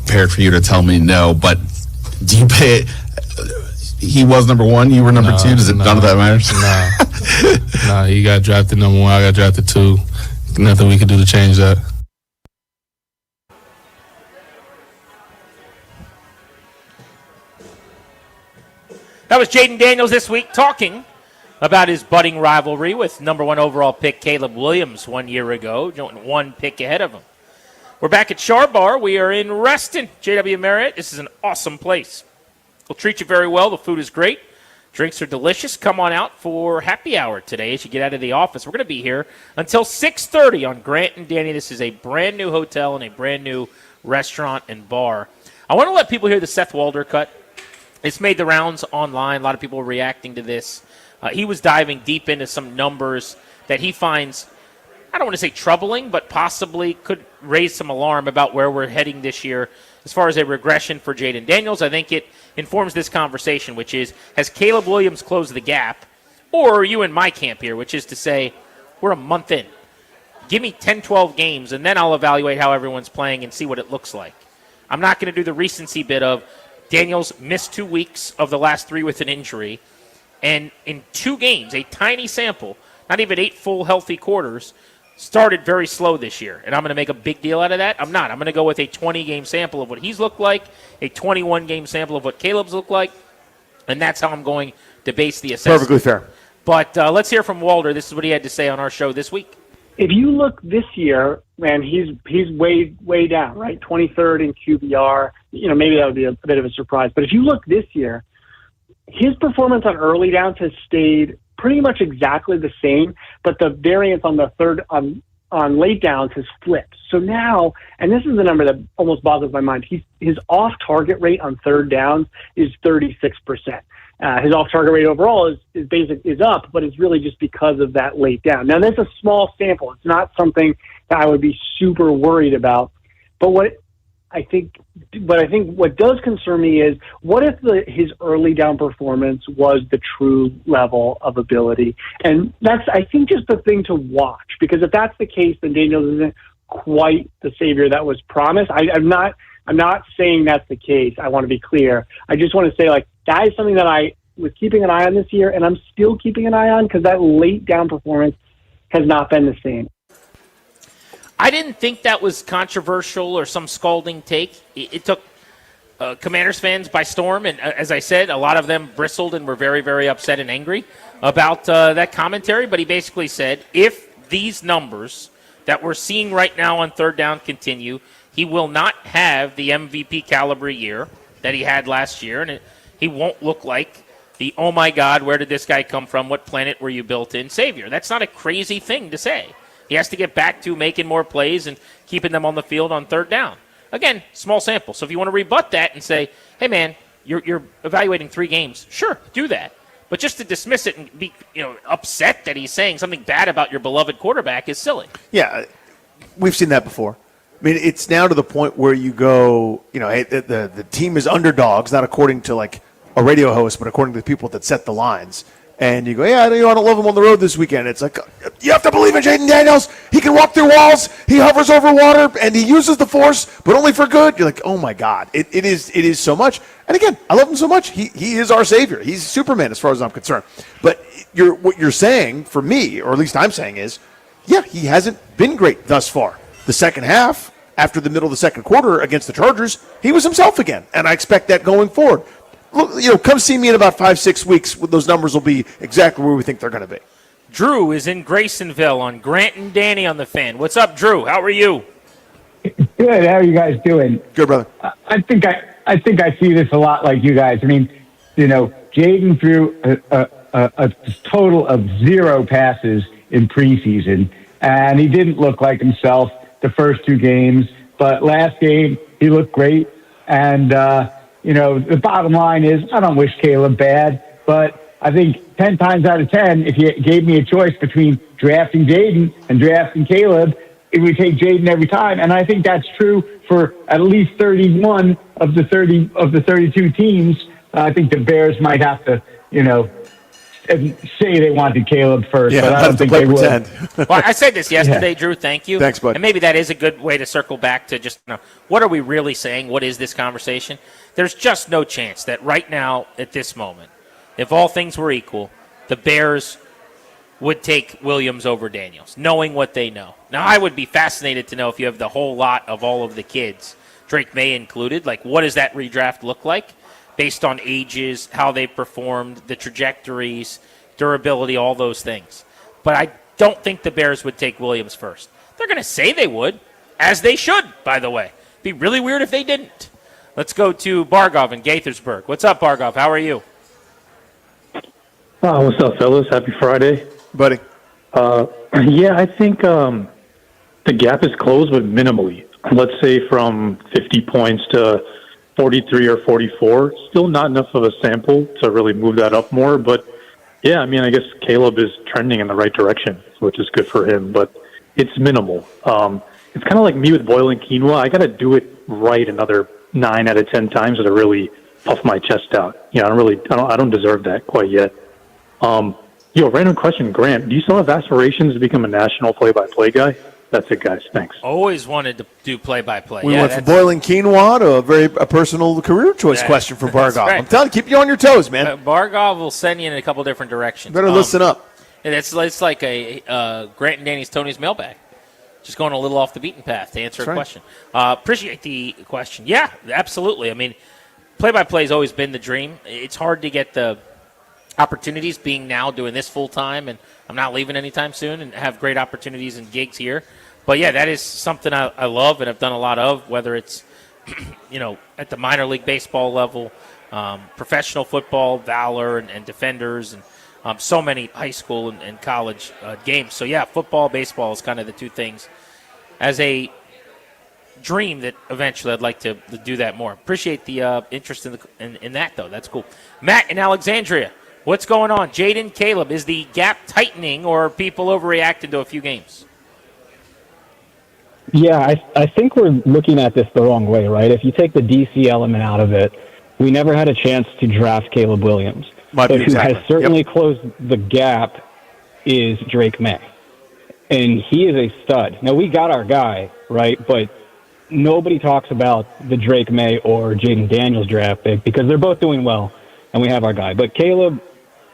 prepared for you to tell me no, but do you pay it? He was number one, you were number two. Does it none of that matters? Nah, he got drafted number one, I got drafted 2. Nothing we could do to change that. That was Jaden Daniels this week talking about his budding rivalry with number 1 overall pick Caleb Williams 1 year ago, 1 pick ahead of him. We're back at Char Bar. We are in Reston, JW Marriott. This is an awesome place. We'll treat you very well. The food is great. Drinks are delicious. Come on out for happy hour today as you get out of the office. We're going to be here until 6:30 on Grant and Danny. This is a brand new hotel and a brand new restaurant and bar. I want to let people hear the Seth Walder cut. It's made the rounds online. A lot of people are reacting to this. He was diving deep into some numbers that he finds, I don't want to say troubling, but possibly could raise some alarm about where we're heading this year as far as a regression for Jaden Daniels. I think it informs this conversation, which is, has Caleb Williams closed the gap? Or are you in my camp here, which is to say, we're a month in. Give me 10, 12 games, and then I'll evaluate how everyone's playing and see what it looks like. I'm not going to do the recency bit of Daniels missed 2 weeks of the last 3 with an injury, and in 2 games, a tiny sample, not even 8 full healthy quarters, started very slow this year. And I'm going to make a big deal out of that? I'm not. I'm going to go with a 20-game sample of what he's looked like, a 21-game sample of what Caleb's looked like, and that's how I'm going to base the assessment. Perfectly fair. But let's hear from Walter. This is what he had to say on our show this week. If you look this year, man, he's way down, right? 23rd in QBR. Maybe that would be a bit of a surprise. But if you look this year, his performance on early downs has stayed pretty much exactly the same, but the variance on the third on late downs has flipped. So now, and this is the number that almost boggles my mind, his off-target rate on third downs is 36%. His off-target rate overall is up, but it's really just because of that late down. Now, that's a small sample. It's not something that I would be super worried about. But what I think what does concern me is, what if his early down performance was the true level of ability? And that's, I think, just the thing to watch, because if that's the case, then Daniels isn't quite the savior that was promised. I'm not saying that's the case. I want to be clear. I just want to say, that is something that I was keeping an eye on this year, and I'm still keeping an eye on, because that late down performance has not been the same. I didn't think that was controversial or some scalding take. It took Commanders fans by storm, and as I said, a lot of them bristled and were very, very upset and angry about that commentary. But he basically said, if these numbers that we're seeing right now on third down continue, he will not have the MVP caliber year that he had last year, and he won't look like the, oh my God, where did this guy come from? What planet were you built in? Savior. That's not a crazy thing to say. He has to get back to making more plays and keeping them on the field on third down. Again, small sample. So if you want to rebut that and say, hey, man, you're evaluating 3 games, sure, do that. But just to dismiss it and be upset that he's saying something bad about your beloved quarterback is silly. Yeah, we've seen that before. I mean, it's now to the point where you go, hey, the team is underdogs, not according to a radio host, but according to the people that set the lines. And you go, I don't love him on the road this weekend. It's like, you have to believe in Jaden Daniels. He can walk through walls. He hovers over water, and he uses the force, but only for good. You're like, oh my God, it is so much. And again, I love him so much. He is our savior. He's Superman as far as I'm concerned. But what you're saying, for me, or at least I'm saying, is, yeah, he hasn't been great thus far. The second half, after the middle of the second quarter against the Chargers, he was himself again, and I expect that going forward. Look, come see me in about 5-6 weeks. Those numbers will be exactly where we think they're going to be. Drew is in Graysonville on Grant and Danny on the Fan. What's up, Drew? How are you? Good. How are you guys doing? Good, brother. I think I see this a lot like you guys. I mean, Jaden threw a total of 0 passes in preseason, and he didn't look like himself the first 2 games. But last game, he looked great, and the bottom line is, I don't wish Caleb bad, but I think 10 times out of 10, if you gave me a choice between drafting Jaden and drafting Caleb, it would take Jaden every time. And I think that's true for at least 31 of the 32 teams. I think the Bears might have to, say they wanted Caleb first, Yeah, but I let don't them think play they pretend. would. Well, I said this yesterday, Drew. Thank you. Thanks, bud. And maybe that is a good way to circle back to just what are we really saying? What is this conversation? There's just no chance that right now, at this moment, if all things were equal, the Bears would take Williams over Daniels, knowing what they know. Now, I would be fascinated to know if you have the whole lot of all of the kids, Drake May included, like what does that redraft look like based on ages, how they performed, the trajectories, durability, all those things. But I don't think the Bears would take Williams first. They're going to say they would, as they should, by the way. It'd be really weird if they didn't. Let's go to Bargov in Gaithersburg. What's up, Bargov? How are you? What's up, fellas? Happy Friday. Buddy. Yeah, I think the gap is closed, but minimally. Let's say from 50 points to 43 or 44. Still not enough of a sample to really move that up more, but yeah, I mean, I guess Caleb is trending in the right direction, which is good for him, but it's minimal. It's kind of like me with boiling quinoa. I got to do it right another 9 out of 10 times to really puff my chest out. You know, I don't deserve that quite yet. Random question, Grant. Do you still have aspirations to become a national play-by-play guy? That's it, guys. Thanks. Always wanted to do play-by-play. We went from boiling quinoa to a personal career choice question from Bargov. right. I'm telling you, keep you on your toes, man. Bargov will send you in a couple different directions. Better listen up. And it's like a Grant and Danny's Tony's mailbag. Just going a little off the beaten path to answer That's a right. question. Appreciate the question. Yeah, absolutely. I mean, play-by-play has always been the dream. It's hard to get the opportunities being now doing this full-time, and I'm not leaving anytime soon and have great opportunities and gigs here. But, yeah, that is something I love and have done a lot of, whether it's, at the minor league baseball level, professional football, Valor and Defenders, and so many high school and college games. So, yeah, football, baseball is kind of the two things as a dream that eventually I'd like to do that more. Appreciate the interest in that, though. That's cool. Matt in Alexandria, what's going on? Jaden, Caleb, is the gap tightening or are people overreacting to a few games? Yeah, I think we're looking at this the wrong way, right? If you take the DC element out of it, we never had a chance to draft Caleb Williams. Might be But exactly. who has certainly closed the gap is Drake May. And he is a stud. Now, we got our guy, right? But nobody talks about the Drake May or Jaden Daniels draft pick because they're both doing well, and we have our guy. But Caleb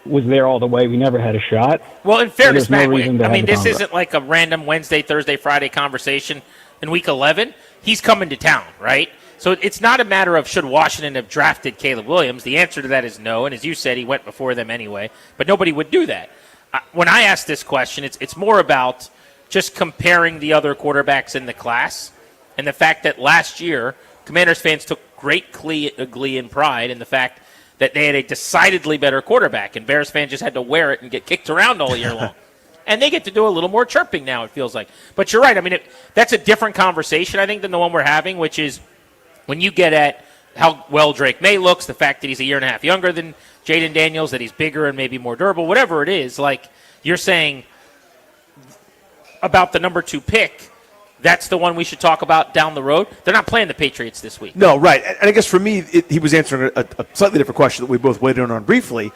was there all the way. We never had a shot. Well, in fairness, So there's Matt, no reason to I have mean, the this conversation. isn't like a random Wednesday, Thursday, Friday conversation in Week 11. He's coming to town, right? So it's not a matter of should Washington have drafted Caleb Williams. The answer to that is no, and as you said, he went before them anyway. But nobody would do that. When I ask this question, it's more about just comparing the other quarterbacks in the class and the fact that last year, Commanders fans took great glee and pride in the fact that they had a decidedly better quarterback, and Bears fans just had to wear it and get kicked around all year long. And they get to do a little more chirping now, it feels like. But you're right. I mean, that's a different conversation, I think, than the one we're having, which is when you get at how well Drake May looks, the fact that he's a year and a half younger than Jaden Daniels, that he's bigger and maybe more durable, whatever it is, like you're saying about the number 2 pick, that's the one we should talk about down the road. They're not playing the Patriots this week. No, right. And I guess for me, he was answering a slightly different question that we both waited on briefly.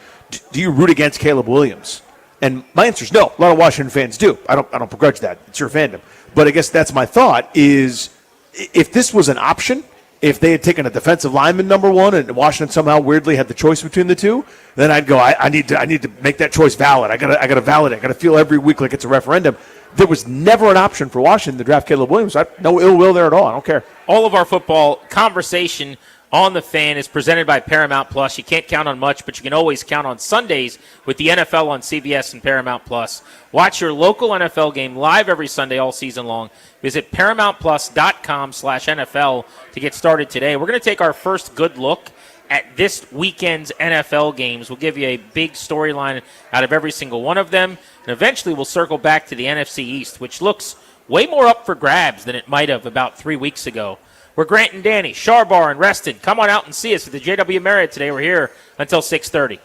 Do you root against Caleb Williams? And my answer is no. A lot of Washington fans do. I don't begrudge that. It's your fandom. But I guess that's my thought is if this was an option, if they had taken a defensive lineman number 1 and Washington somehow weirdly had the choice between the two, then I'd go, I need to make that choice valid. I gotta validate. I gotta feel every week like it's a referendum. There was never an option for Washington to draft Caleb Williams. No ill will there at all. I don't care. All of our football conversation on The Fan is presented by Paramount Plus. You can't count on much, but you can always count on Sundays with the NFL on CBS and Paramount Plus. Watch your local NFL game live every Sunday all season long. Visit ParamountPlus.com/NFL to get started today. We're going to take our first good look at this weekend's NFL games. We'll give you a big storyline out of every single one of them. And eventually we'll circle back to the NFC East, which looks way more up for grabs than it might have about 3 weeks ago. We're Grant and Danny, Sharbar and Reston. Come on out and see us at the JW Marriott today. We're here until 6:30.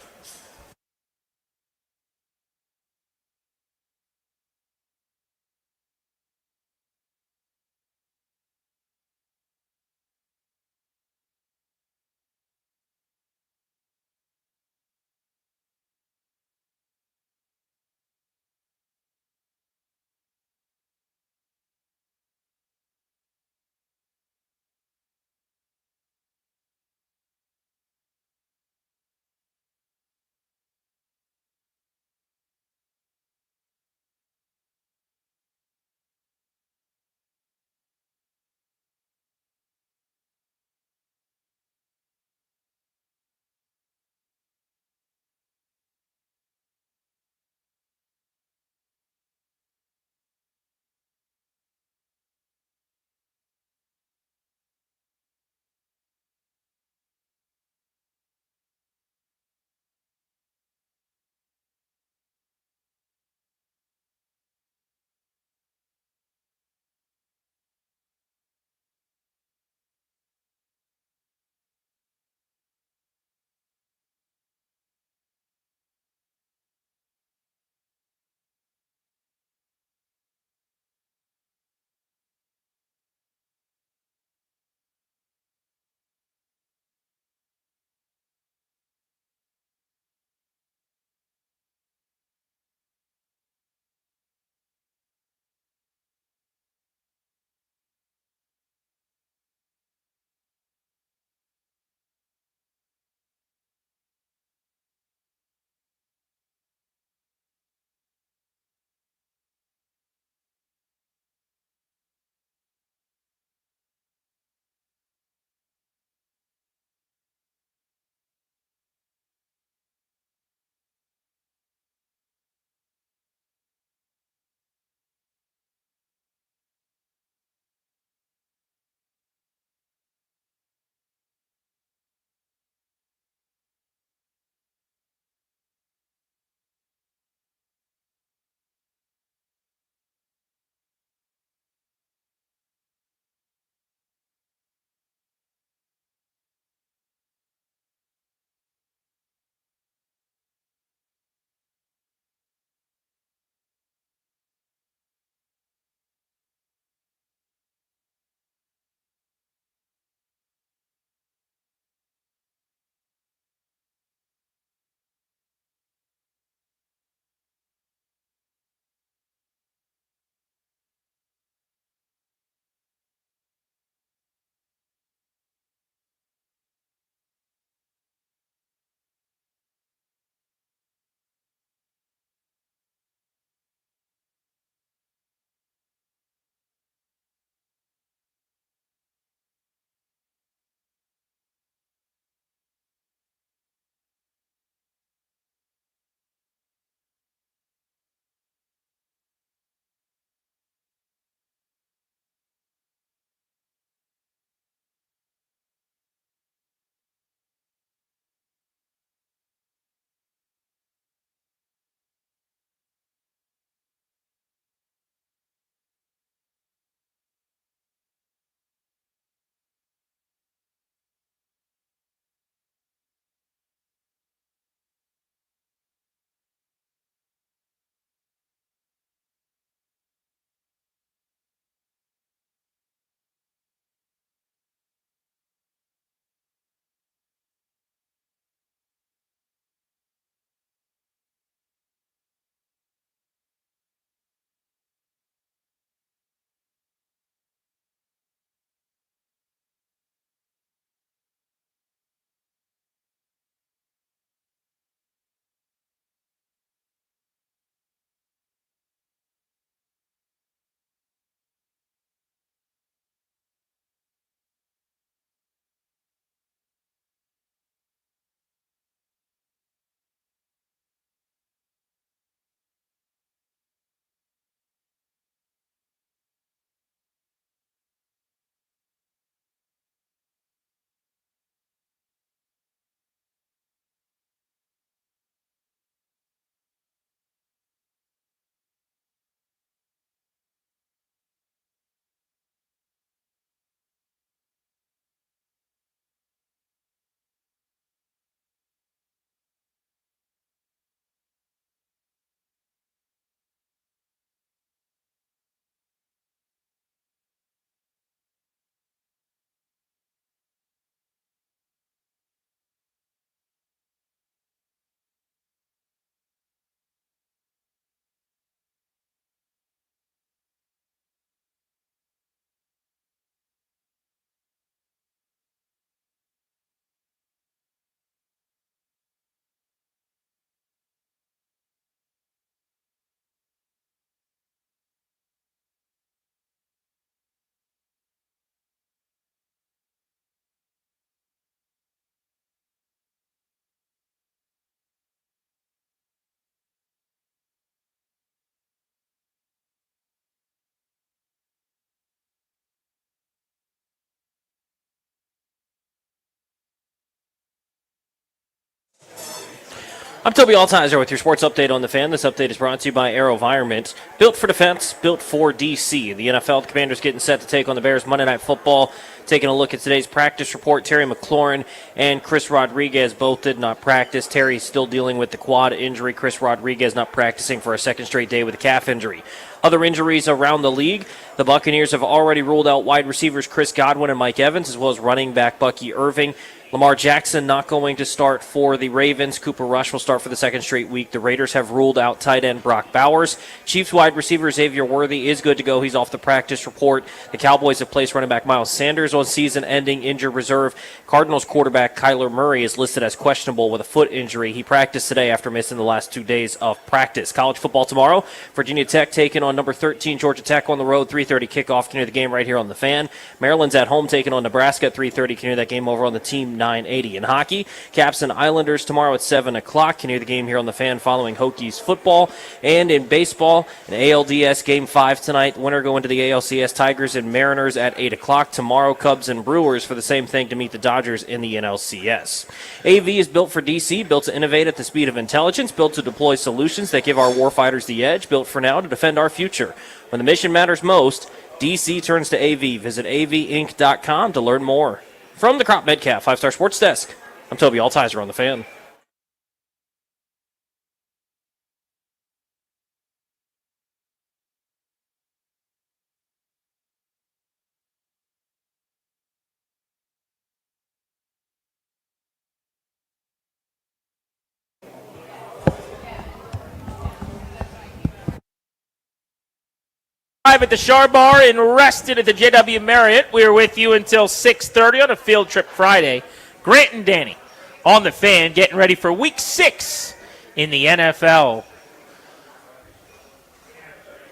I'm Toby Altizer with your sports update on the Fan. This update is brought to you by AeroVironment. Built for defense, built for DC. The NFL, the Commanders getting set to take on the Bears Monday Night Football. Taking a look at today's practice report, Terry McLaurin and Chris Rodriguez both did not practice. Terry's still dealing with the quad injury. Chris Rodriguez not practicing for a second straight day with a calf injury. Other injuries around the league, the Buccaneers have already ruled out wide receivers Chris Godwin and Mike Evans, as well as running back Bucky Irving. Lamar Jackson not going to start for the Ravens. Cooper Rush will start for the second straight week. The Raiders have ruled out tight end Brock Bowers. Chiefs wide receiver Xavier Worthy is good to go. He's off the practice report. The Cowboys have placed running back Miles Sanders on season-ending injured reserve. Cardinals quarterback Kyler Murray is listed as questionable with a foot injury. He practiced today after missing the last 2 days of practice. College football tomorrow. Virginia Tech taking on number 13 Georgia Tech on the road. 3:30 kickoff. Can hear the game right here on the Fan. Maryland's at home taking on Nebraska at 3:30. Can hear that game over on the Team 980. In hockey, Caps and Islanders tomorrow at 7 o'clock. Can hear the game here on the Fan following Hokies football. And in baseball, an ALDS Game 5 tonight. Winner going to the ALCS. Tigers and Mariners at 8 o'clock. Tomorrow, Cubs and Brewers for the same thing to meet the Dodgers in the NLCS. AV is built for DC, built to innovate at the speed of intelligence, built to deploy solutions that give our warfighters the edge, built for now to defend our future. When the mission matters most, DC turns to AV. Visit avinc.com to learn more. From the Crop Metcalf 5-Star Sports Desk, I'm Toby Altizer on the Fan. Live at the Char Bar and rested at the JW Marriott. We are with you until 6:30 on a Field Trip Friday. Grant and Danny on the Fan, getting ready for Week 6 in the NFL.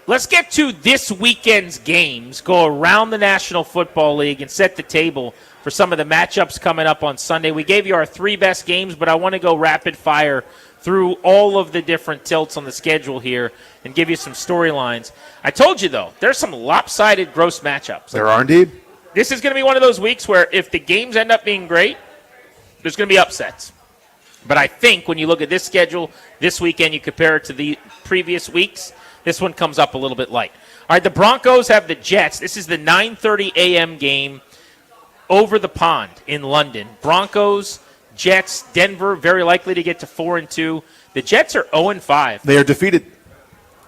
Let's get to this weekend's games, go around the National Football League, and set the table for some of the matchups coming up on Sunday. We gave you our 3 best games, but I want to go rapid fire through all of the different tilts on the schedule here and give you some storylines. I told you, though, there's some lopsided gross matchups. There are indeed. This is going to be one of those weeks where if the games end up being great, there's going to be upsets. But I think when you look at this schedule, this weekend, you compare it to the previous weeks, this one comes up a little bit light. All right, the Broncos have the Jets. This is the 9:30 a.m. game over the pond in London. Broncos, Jets, Denver, very likely to get to 4-2. The Jets are 0-5. They are defeated.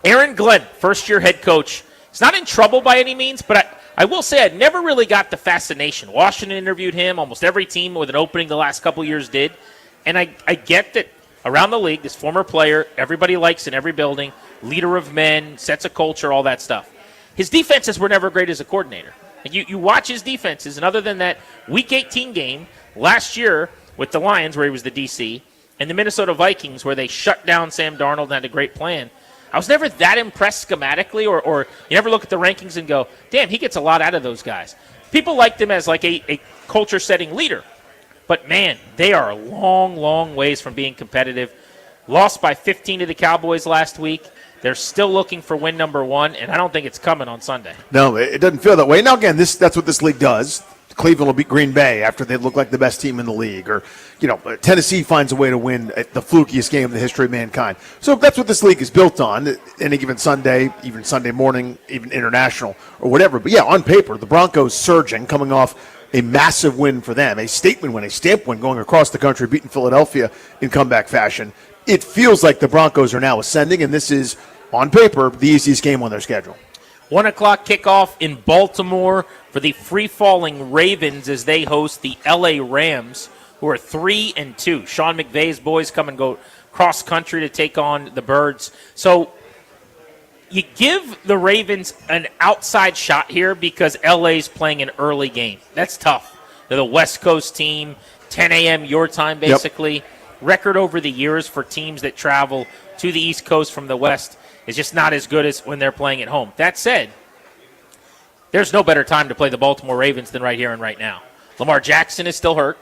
Aaron Glenn, first-year head coach, is not in trouble by any means, but I will say I never really got the fascination. Washington interviewed him. Almost every team with an opening the last couple years did. And I get that around the league, this former player, everybody likes in every building, leader of men, sets a culture, all that stuff. His defenses were never great as a coordinator. You watch his defenses, and other than that Week 18 game last year with the Lions where he was the DC, and the Minnesota Vikings where they shut down Sam Darnold and had a great plan, I was never that impressed schematically, or you never look at the rankings and go, damn, he gets a lot out of those guys. People liked him as like a culture-setting leader. But, man, they are a long, long ways from being competitive. Lost by 15 to the Cowboys last week. They're still looking for win number 1, and I don't think it's coming on Sunday. No, it doesn't feel that way. Now, again, that's what this league does. Cleveland will beat Green Bay after they look like the best team in the league. Or, Tennessee finds a way to win at the flukiest game in the history of mankind. So that's what this league is built on. Any given Sunday, even Sunday morning, even international or whatever. But, yeah, on paper, the Broncos surging, coming off a massive win for them, a statement win, a stamp win, going across the country, beating Philadelphia in comeback fashion. It feels like the Broncos are now ascending, and this is, on paper, the easiest game on their schedule. 1 o'clock kickoff in Baltimore for the free-falling Ravens as they host the L.A. Rams, who are 3-2. Sean McVay's boys come and go cross-country to take on the Birds. So you give the Ravens an outside shot here because L.A.'s playing an early game. That's tough. They're the West Coast team, 10 a.m. your time, basically. Yep. Record over the years for teams that travel to the East Coast from the West is just not as good as when they're playing at home. That said, there's no better time to play the Baltimore Ravens than right here and right now. Lamar Jackson is still hurt.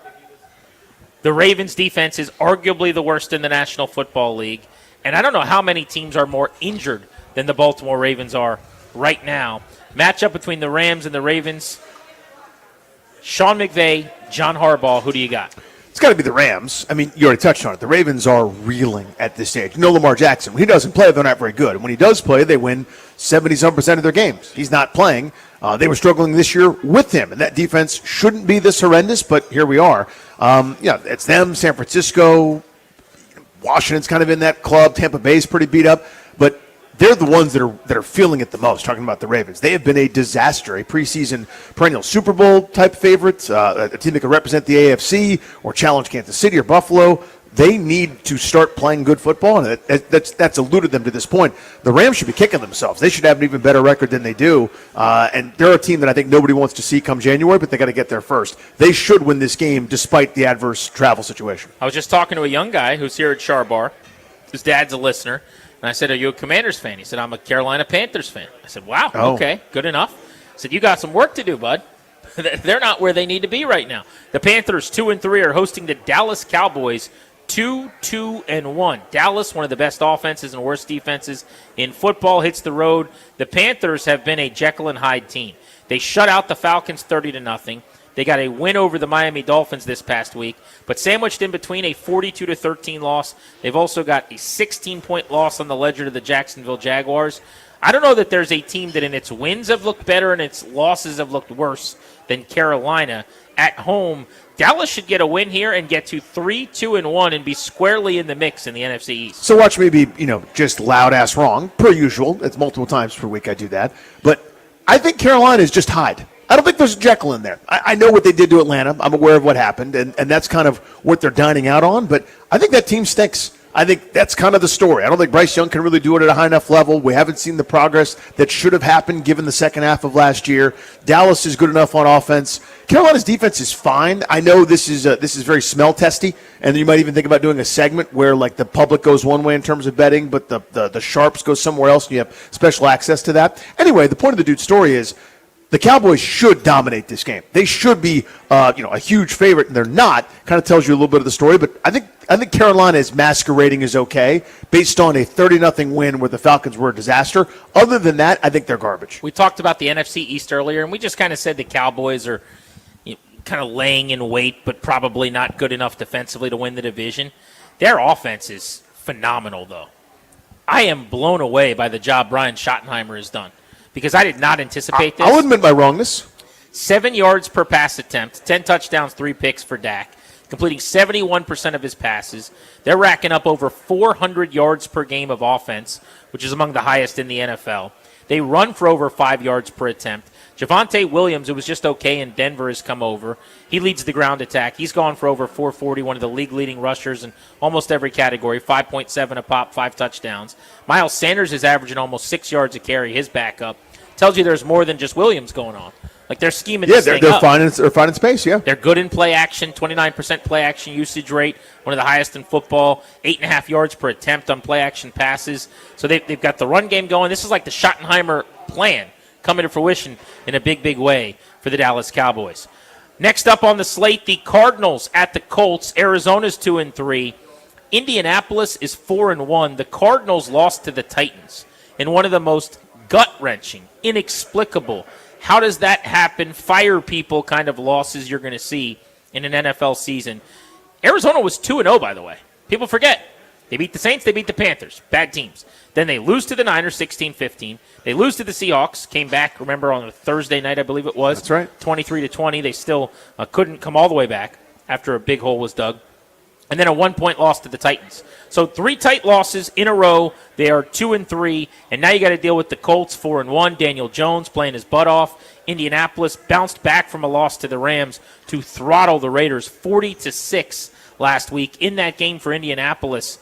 The Ravens' defense is arguably the worst in the National Football League. And I don't know how many teams are more injured than the Baltimore Ravens are right now. Matchup between the Rams and the Ravens. Sean McVay, John Harbaugh, who do you got? It's got to be the Rams. I mean, you already touched on it. The Ravens are reeling at this stage. No Lamar Jackson. When he doesn't play, they're not very good. And when he does play, they win 70-some% of their games. He's not playing. They were struggling this year with him, and that defense shouldn't be this horrendous, but here we are. It's them, San Francisco, Washington's kind of in that club. Tampa Bay's pretty beat up, but they're the ones that are feeling it the most, talking about the Ravens. They have been a disaster, a preseason perennial Super Bowl type favorite, a team that could represent the AFC or challenge Kansas City or Buffalo. They need to start playing good football, and that's eluded them to this point. The Rams should be kicking themselves. They should have an even better record than they do, and they're a team that I think nobody wants to see come January, but they got to get there first. They should win this game despite the adverse travel situation. I was just talking to a young guy who's here at Char Bar. His dad's a listener, and I said, "Are you a Commanders fan?" He said, "I'm a Carolina Panthers fan." I said, "Wow, okay, good enough." I said, "You got some work to do, bud." They're not where they need to be right now. The Panthers, 2-3, are hosting the Dallas Cowboys, 2-2-1. Dallas, one of the best offenses and worst defenses in football, hits the road. The Panthers have been a Jekyll and Hyde team. They shut out the Falcons 30-0. They got a win over the Miami Dolphins this past week, but sandwiched in between a 42-13 loss. They've also got a 16-point loss on the ledger to the Jacksonville Jaguars. I don't know that there's a team that in its wins have looked better and its losses have looked worse than Carolina. At home, Dallas should get a win here and get to 3-2-1 and be squarely in the mix in the NFC East. So watch me be, just loud-ass wrong, per usual. It's multiple times per week I do that. But I think Carolina is just Hyde. I don't think there's a Jekyll in there. I know what they did to Atlanta. I'm aware of what happened, and that's kind of what they're dining out on. But I think that team stinks. I think that's kind of the story. I don't think Bryce Young can really do it at a high enough level. We haven't seen the progress that should have happened given the second half of last year. Dallas is good enough on offense. Carolina's defense is fine. I know this is very smell testy, and you might even think about doing a segment where like the public goes one way in terms of betting, but the sharps go somewhere else, and you have special access to that. Anyway, the point of the dude's story is the Cowboys should dominate this game. They should be, a huge favorite, and they're not. Kind of tells you a little bit of the story, but I think Carolina is masquerading as okay based on a 30-0 win where the Falcons were a disaster. Other than that, I think they're garbage. We talked about the NFC East earlier, and we just kind of said the Cowboys are kind of laying in wait, but probably not good enough defensively to win the division. Their offense is phenomenal, though. I am blown away by the job Brian Schottenheimer has done, because I did not anticipate this. I'll admit my wrongness. 7 yards per pass attempt, 10 touchdowns, 3 picks for Dak, completing 71% of his passes. They're racking up over 400 yards per game of offense, which is among the highest in the NFL. They run for over 5 yards per attempt. Javonte Williams, who was just okay in Denver, has come over. He leads the ground attack. He's gone for over 440, one of the league-leading rushers in almost every category, 5.7 a pop, 5 touchdowns. Miles Sanders is averaging almost 6 yards a carry, his backup. Tells you there's more than just Williams going on. Like, they're scheming this thing up. They're finding space, yeah. They're good in play action, 29% play action usage rate, one of the highest in football, 8.5 yards per attempt on play action passes. So they've got the run game going. This is like the Schottenheimer plan coming to fruition in a big, big way for the Dallas Cowboys. Next up on the slate, the Cardinals at the Colts. Arizona's 2-3. Indianapolis is 4-1. The Cardinals lost to the Titans in one of the most gut-wrenching, inexplicable, how does that happen, fire people kind of losses you're going to see in an NFL season. Arizona was 2-0, by the way. People forget. They beat the Saints, they beat the Panthers. Bad teams. Then they lose to the Niners 16-15. They lose to the Seahawks. Came back, remember, on a Thursday night, I believe it was. That's right. 23-20. They still couldn't come all the way back after a big hole was dug. And then a 1-point loss to the Titans. So 3 tight losses in a row. They are 2-3. And now you got to deal with the Colts 4-1. Daniel Jones playing his butt off. Indianapolis bounced back from a loss to the Rams to throttle the Raiders 40-6 last week. In that game for Indianapolis,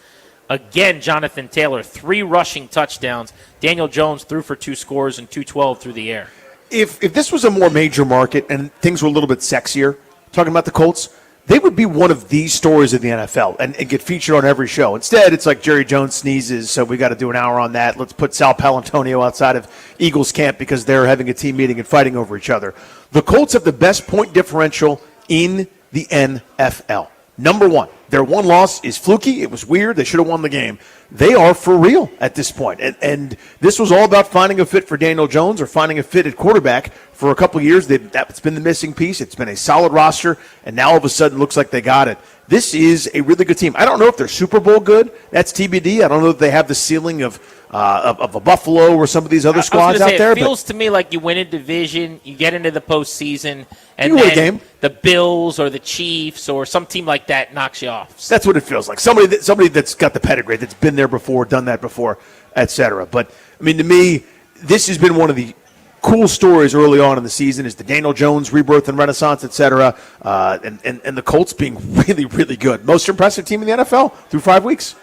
again, Jonathan Taylor, 3 rushing touchdowns. Daniel Jones threw for 2 scores and 212 through the air. If this was a more major market and things were a little bit sexier, talking about the Colts, they would be one of these stories of the NFL and get featured on every show. Instead, it's like Jerry Jones sneezes, so we got to do an hour on that. Let's put Sal Palantonio outside of Eagles camp because they're having a team meeting and fighting over each other. The Colts have the best point differential in the NFL. Number 1. Their one loss is fluky. It was weird. They should have won the game. they are for real at this point. And this was all about finding a fit for Daniel Jones or finding a fit at quarterback. For a couple of years, that's been the missing piece. It's been a solid roster, and now all of a sudden looks like they got it. This is a really good team. I don't know if they're Super Bowl good. That's TBD. I don't know if they have the ceiling of a Buffalo or some of these other squads out there. It feels to me like you win a division, you get into the postseason, and You win a then game. the Bills or the Chiefs or some team like that knocks you off. That's what it feels like. Somebody that's got the pedigree, that's been there before, done that before, etc. But, I mean, to me, this has been one of the cool stories early on in the season is the Daniel Jones rebirth and renaissance, etc. And the Colts being really, really good. Most impressive team in the NFL through 5 weeks.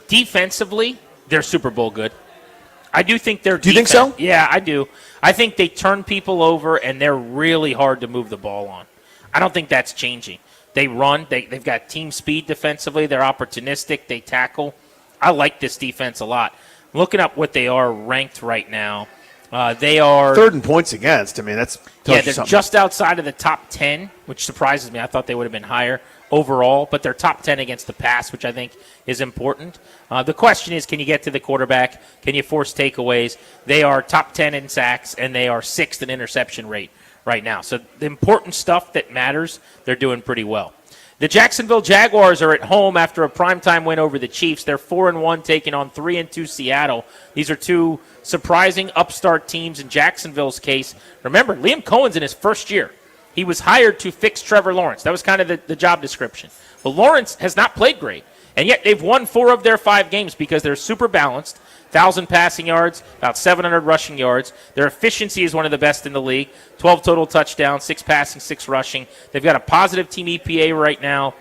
Defensively, they're Super Bowl good. I do think they're. Do you think so? Yeah, I do. I think they turn people over, and they're really hard to move the ball on. I don't think that's changing. They run. They've got team speed defensively. They're opportunistic. They tackle. I like this defense a lot. Looking up what they are ranked right now, they are third in points against. I mean, that's they're just outside of the top 10, which surprises me. I thought they would have been higher overall, but they're top 10 against the pass, which I think is important. The question is, can you get to the quarterback? Can you force takeaways? They are top 10 in sacks, and they are 6th in interception rate right now. So the important stuff that matters, they're doing pretty well. The Jacksonville Jaguars are at home after a primetime win over the Chiefs. They're 4-1, taking on 3-2 Seattle. These are two surprising upstart teams in Jacksonville's case. Remember, Liam Cohen's in his first year. He was hired to fix Trevor Lawrence. That was kind of the job description. But Lawrence has not played great. And yet they've won 4 of their 5 games because they're super balanced. 1,000 passing yards, about 700 rushing yards. Their efficiency is one of the best in the league. 12 total touchdowns, 6 passing, 6 rushing. They've got a positive team EPA right now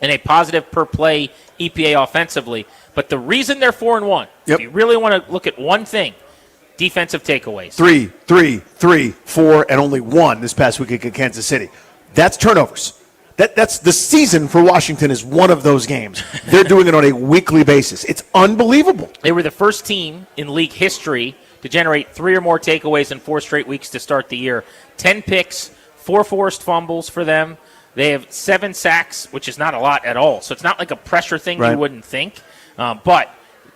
and a positive per play EPA offensively. But the reason they're 4-1, if you really want to look at one thing, defensive takeaways. 3, 4, and only 1 this past week against Kansas City. That's turnovers. That's the season for Washington is one of those games. They're doing it on a weekly basis. It's unbelievable. They were the first team in league history to generate 3 or more takeaways in 4 straight weeks to start the year. 10 picks, 4 forced fumbles for them. They have 7 sacks, which is not a lot at all. So it's not like a pressure thing you wouldn't think. But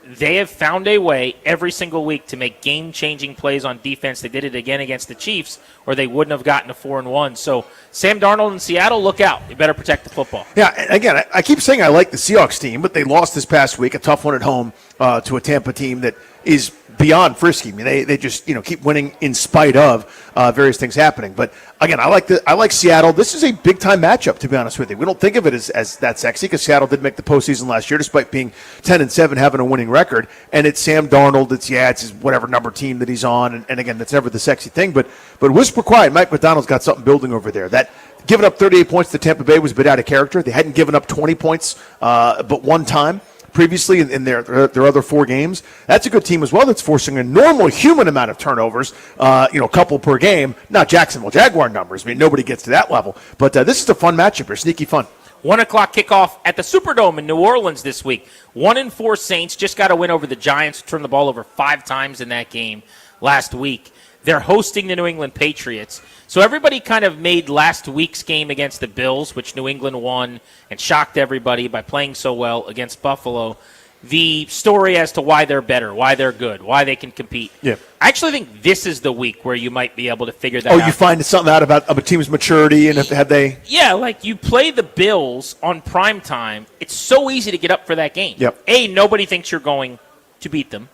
they have found a way every single week to make game-changing plays on defense. They did it again against the Chiefs, or they wouldn't have gotten a 4-1. So Sam Darnold in Seattle, look out. You better protect the football. Yeah, again, I keep saying I like the Seahawks team, but they lost this past week, a tough one at home to a Tampa team that is beyond frisky. I mean, they just keep winning in spite of various things happening. But again, I like Seattle. This is a big time matchup, to be honest with you. We don't think of it as that sexy because Seattle did make the postseason last year, despite being 10-7, having a winning record. And it's Sam Darnold. It's his whatever number team that he's on. And again, that's never the sexy thing. But whisper quiet, Mike McDonald's got something building over there. That giving up 38 points to Tampa Bay was a bit out of character. They hadn't given up 20 points but one time previously in their other 4 games. That's a good team as well that's forcing a normal human amount of turnovers, a couple per game, not Jacksonville Jaguar numbers. I mean, nobody gets to that level. But this is a fun matchup here, sneaky fun. 1 o'clock kickoff at the Superdome in New Orleans this week. 1-4 Saints just got a win over the Giants, turned the ball over 5 times in that game last week. They're hosting the New England Patriots. So everybody kind of made last week's game against the Bills, which New England won and shocked everybody by playing so well against Buffalo, the story as to why they're better, why they're good, why they can compete. Yeah. I actually think this is the week where you might be able to figure that out. Oh, you find something out about a team's maturity and have they... Yeah, like you play the Bills on prime time. It's so easy to get up for that game. Yep. A, nobody thinks you're going to beat them.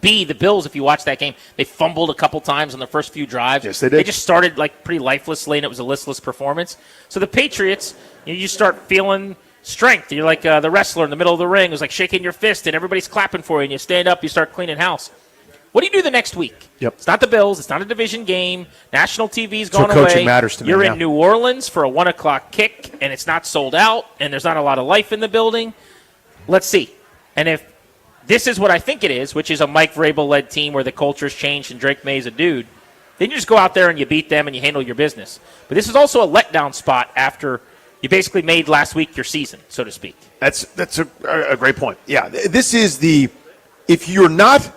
B, the Bills, if you watch that game, they fumbled a couple times on the first few drives. Yes, they did. They just started like pretty lifelessly, and it was a listless performance. So the Patriots, you start feeling strength. You're like the wrestler in the middle of the ring who's like shaking your fist, and everybody's clapping for you, and you stand up, you start cleaning house. What do you do the next week? Yep. It's not the Bills. It's not a division game. National TV's going away. Coaching away. matters to me. You're in New Orleans for a 1 o'clock kick, and it's not sold out, and there's not a lot of life in the building. Let's see. And if this is what I think it is, which is a Mike Vrabel-led team where the culture's changed and Drake May's a dude, then you just go out there and you beat them and you handle your business. But this is also a letdown spot after you basically made last week your season, so to speak. That's a great point. Yeah, this is if you're not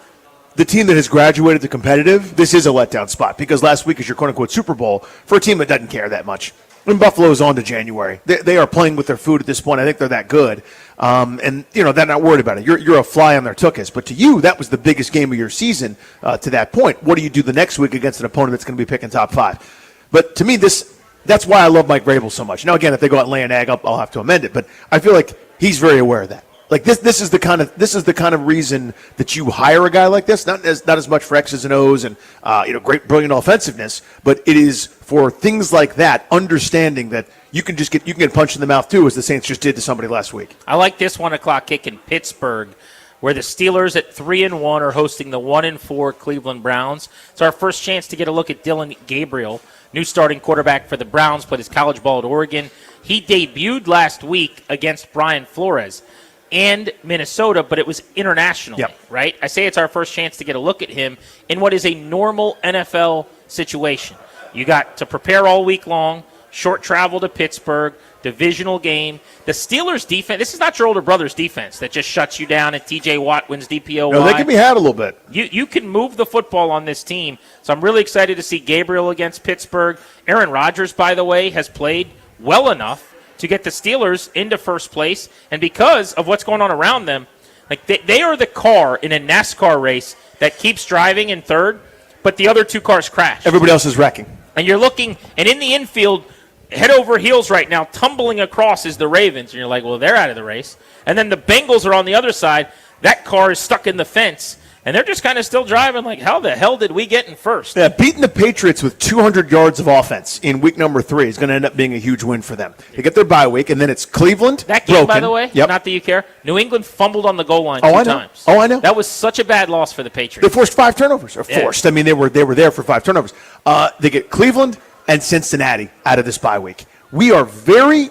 the team that has graduated to competitive, this is a letdown spot because last week is your quote-unquote Super Bowl for a team that doesn't care that much. When Buffalo's on to January, they are playing with their food at this point. I think they're that good, and they're not worried about it. You're a fly on their tuchus, but to you, that was the biggest game of your season to that point. What do you do the next week against an opponent that's going to be picking top 5? But to me, that's why I love Mike Vrabel so much. Now, again, if they go out and lay an egg, I'll have to amend it, but I feel like he's very aware of that. Like this is the kind of reason that you hire a guy like this. Not as much for X's and O's and great brilliant offensiveness, but it is for things like that. Understanding that you can get punched in the mouth too, as the Saints just did to somebody last week. I like this 1:00 kick in Pittsburgh, where the Steelers at 3-1 are hosting the 1-4 Cleveland Browns. It's our first chance to get a look at Dylan Gabriel, new starting quarterback for the Browns, played his college ball at Oregon. He debuted last week against Brian Flores and Minnesota, but it was internationally, right? I say it's our first chance to get a look at him in what is a normal NFL situation. You got to prepare all week long, short travel to Pittsburgh, divisional game. The Steelers' defense, this is not your older brother's defense that just shuts you down and TJ Watt wins DPOY. No, they can be had a little bit. You can move the football on this team, so I'm really excited to see Gabriel against Pittsburgh. Aaron Rodgers, by the way, has played well enough to get the Steelers into first place, and because of what's going on around them, like they are the car in a NASCAR race that keeps driving in third, but the other two cars crash. Everybody else is wrecking. And you're looking, and in the infield, head over heels right now, tumbling across is the Ravens, and you're like, well, they're out of the race. And then the Bengals are on the other side. That car is stuck in the fence, and they're just kind of still driving like, how the hell did we get in first? Yeah, beating the Patriots with 200 yards of offense in week number 3 is going to end up being a huge win for them. They get their bye week, and then it's Cleveland. That game, by the way, not that you care, New England fumbled on the goal line two times. Oh, I know. That was such a bad loss for the Patriots. They forced 5 turnovers, or forced. I mean, they were there for 5 turnovers. They get Cleveland and Cincinnati out of this bye week. We are very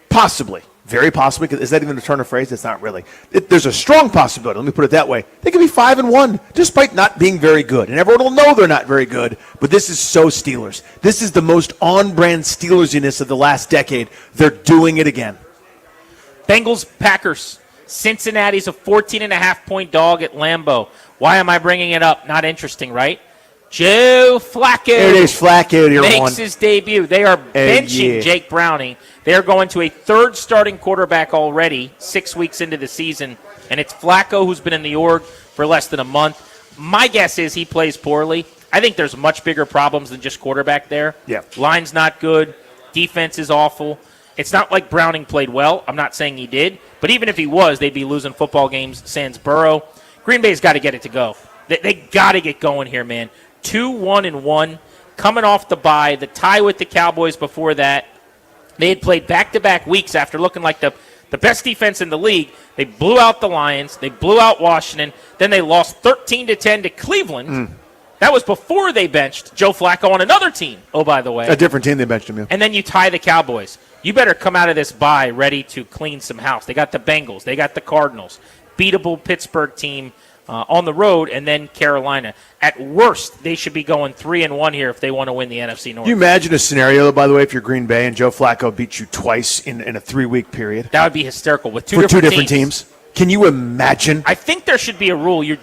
possibly, is that even a turn of phrase? It's not really. There's a strong possibility, let me put it that way. They could be 5-1, despite not being very good. And everyone will know they're not very good, but this is so Steelers. This is the most on-brand Steelersiness of the last decade. They're doing it again. Bengals, Packers. Cincinnati's a 14.5-point dog at Lambeau. Why am I bringing it up? Not interesting, right? Joe Flacco. There it is, Flacco. Makes his debut. They are benching Jake Browning. They are going to a third starting quarterback already 6 weeks into the season, and it's Flacco who's been in the org for less than a month. My guess is he plays poorly. I think there's much bigger problems than just quarterback there. Yeah. Line's not good. Defense is awful. It's not like Browning played well. I'm not saying he did, but even if he was, they'd be losing football games sans Burrow. Green Bay's got to get it to go. They got to get going here, man. 2-1-1, coming off the bye, the tie with the Cowboys before that. They had played back-to-back weeks after looking like the best defense in the league. They blew out the Lions. They blew out Washington. Then they lost 13-10 to Cleveland. That was before they benched Joe Flacco on another team, oh, by the way. A different team they benched him, yeah. And then you tie the Cowboys. You better come out of this bye ready to clean some house. They got the Bengals. They got the Cardinals. Beatable Pittsburgh team on the road, and then Carolina. At worst, they should be going 3-1 here if they want to win the NFC North. Can you imagine a scenario, by the way, if you're Green Bay and Joe Flacco beats you twice in a 3-week period? That would be hysterical with two different teams. Can you imagine? I think there should be a rule. You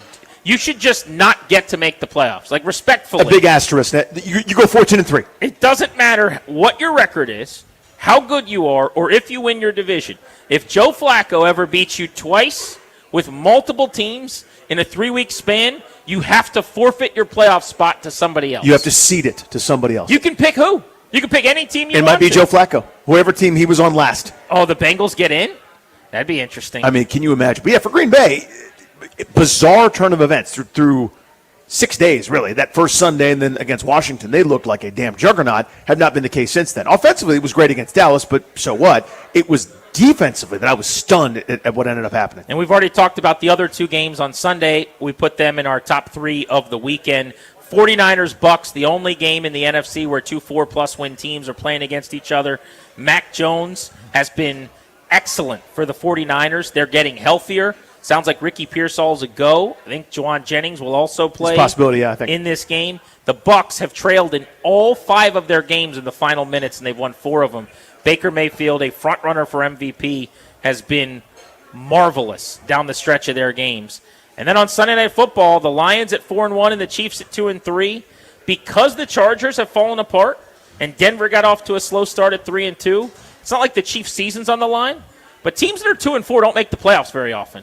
should just not get to make the playoffs. Like, respectfully. A big asterisk. You go 14-3. It doesn't matter what your record is, how good you are, or if you win your division. If Joe Flacco ever beats you twice with multiple teams in a 3-week span, you have to forfeit your playoff spot to somebody else. You have to cede it to somebody else. You can pick who? You can pick any team you want. It might be Joe Flacco, whoever team he was on last. Oh, the Bengals get in? That'd be interesting. I mean, can you imagine? But yeah, for Green Bay, bizarre turn of events through 6 days, really. That first Sunday and then against Washington, they looked like a damn juggernaut. Have not been the case since then. Offensively, it was great against Dallas, but so what? It was defensively that I was stunned at what ended up happening. And we've already talked about the other 2 games on Sunday. We put them in our top 3 of the weekend. 49ers-Bucks, the only game in the NFC where 2 4-plus win teams are playing against each other. Mac Jones has been excellent for the 49ers. They're getting healthier. Sounds like Ricky Pearsall's a go. I think Juwan Jennings will also play I think. in this game. The Bucks have trailed in all 5 of their games in the final minutes, and they've won 4 of them. Baker Mayfield, a front-runner for MVP, has been marvelous down the stretch of their games. And then on Sunday Night Football, the Lions at 4-1 and the Chiefs at 2-3. Because the Chargers have fallen apart, and Denver got off to a slow start at 3-2. It's not like the Chiefs' season's on the line, but teams that are 2-4 don't make the playoffs very often.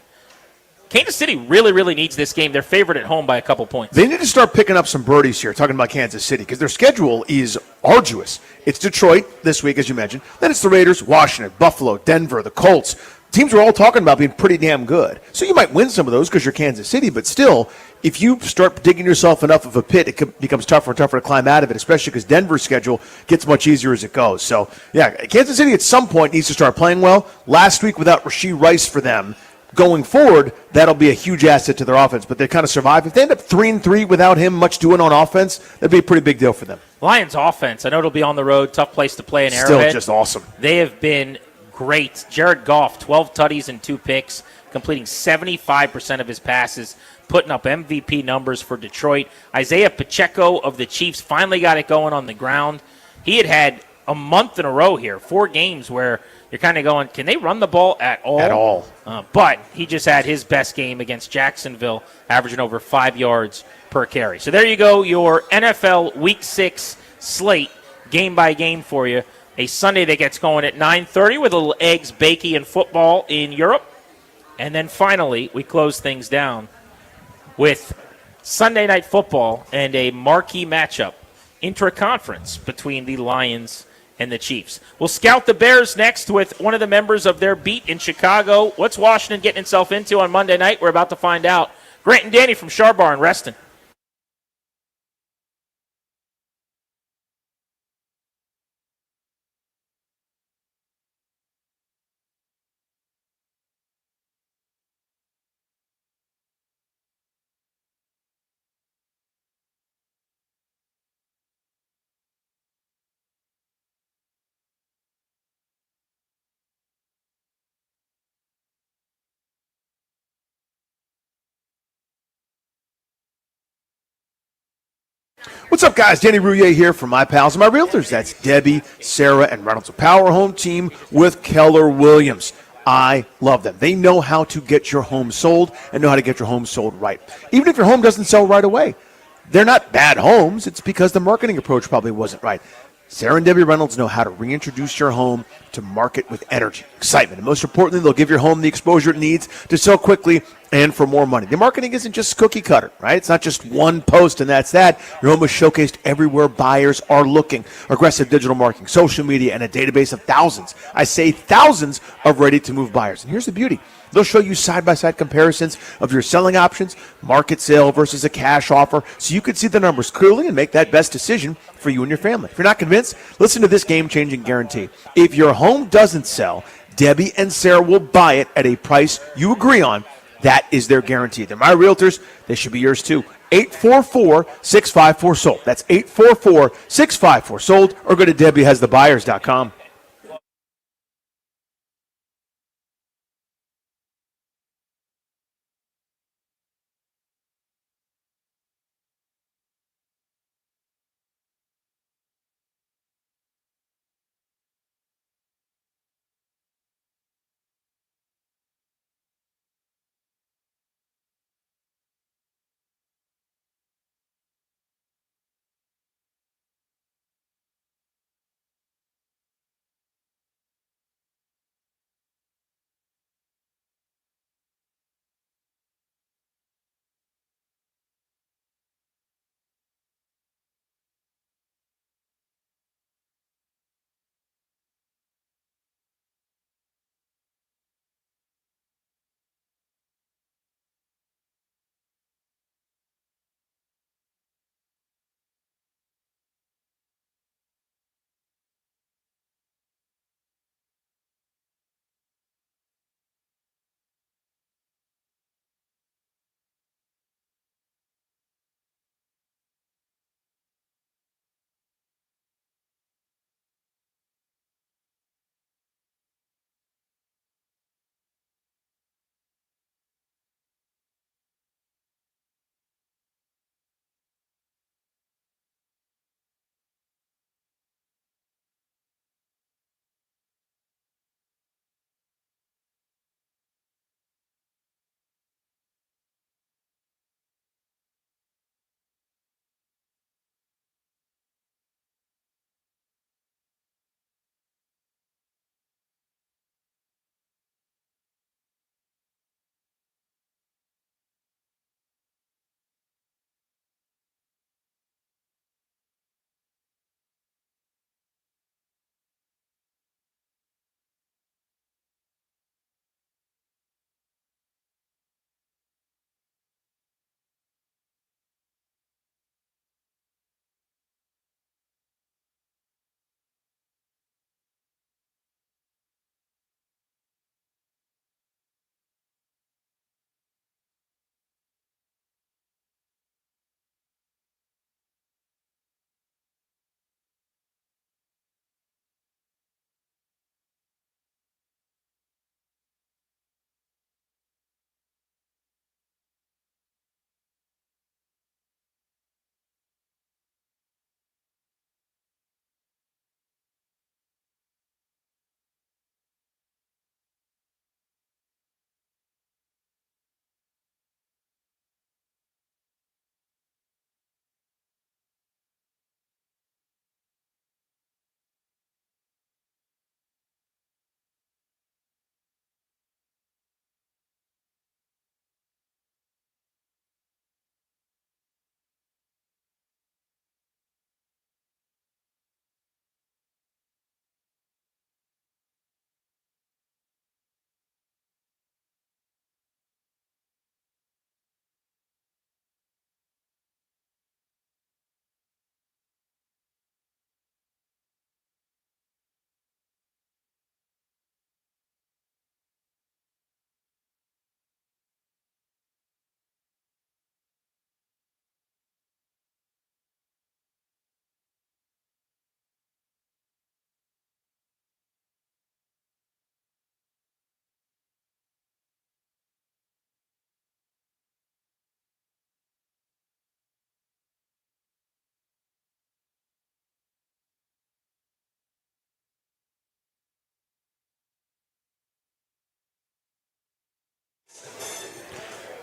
Kansas City really, really needs this game. They're favored at home by a couple points. They need to start picking up some birdies here, talking about Kansas City, because their schedule is arduous. It's Detroit this week, as you mentioned. Then it's the Raiders, Washington, Buffalo, Denver, the Colts. Teams are all talking about being pretty damn good. So you might win some of those because you're Kansas City, but still, if you start digging yourself enough of a pit, it becomes tougher and tougher to climb out of it, especially because Denver's schedule gets much easier as it goes. So, yeah, Kansas City at some point needs to start playing well. Last week without Rashee Rice for them, going forward, that'll be a huge asset to their offense, but they kind of survive. If they end up 3-3 without him much doing on offense, that'd be a pretty big deal for them. Lions offense, I know it'll be on the road, tough place to play in Still Arrowhead. just awesome. They have been great. Jared Goff, 12 tutties and 2 picks, completing 75% of his passes, putting up MVP numbers for Detroit. Isaiah Pacheco of the Chiefs finally got it going on the ground. He had a month in a row here, 4 games where you're kind of going, can they run the ball at all? At all. But he just had his best game against Jacksonville, averaging over 5 yards per carry. So there you go, your NFL Week 6 slate, game by game for you. A Sunday that gets going at 9:30 with a little eggs, bakey, and football in Europe. And then finally, we close things down with Sunday Night Football and a marquee matchup, intra-conference, between the Lions and the Chiefs. We'll scout the Bears next with one of the members of their beat in Chicago. What's Washington getting itself into on Monday night? We're about to find out. Grant and Danny from Sharbar and Reston. What's up, guys? Danny Rouillet here from my pals and my realtors. That's Debbie, Sarah, and Reynolds, a Power Home team with Keller Williams. I love them. They know how to get your home sold and know how to get your home sold right. Even if your home doesn't sell right away, they're not bad homes. It's because the marketing approach probably wasn't right. Sarah and Debbie Reynolds know how to reintroduce your home to market with energy, excitement, and most importantly, they'll give your home the exposure it needs to sell quickly and for more money. The marketing isn't just cookie cutter, right? It's not just one post and that's that. Your home is showcased everywhere buyers are looking. Aggressive digital marketing, social media, and a database of thousands. I say thousands of ready-to-move buyers. And here's the beauty. They'll show you side-by-side comparisons of your selling options, market sale versus a cash offer, so you can see the numbers clearly and make that best decision for you and your family. If you're not convinced, listen to this game-changing guarantee. If your home doesn't sell, Debbie and Sarah will buy it at a price you agree on. That is their guarantee. They're my realtors. They should be yours too. 844-654-SOLD. That's 844-654-SOLD, or go to DebbieHasTheBuyers.com.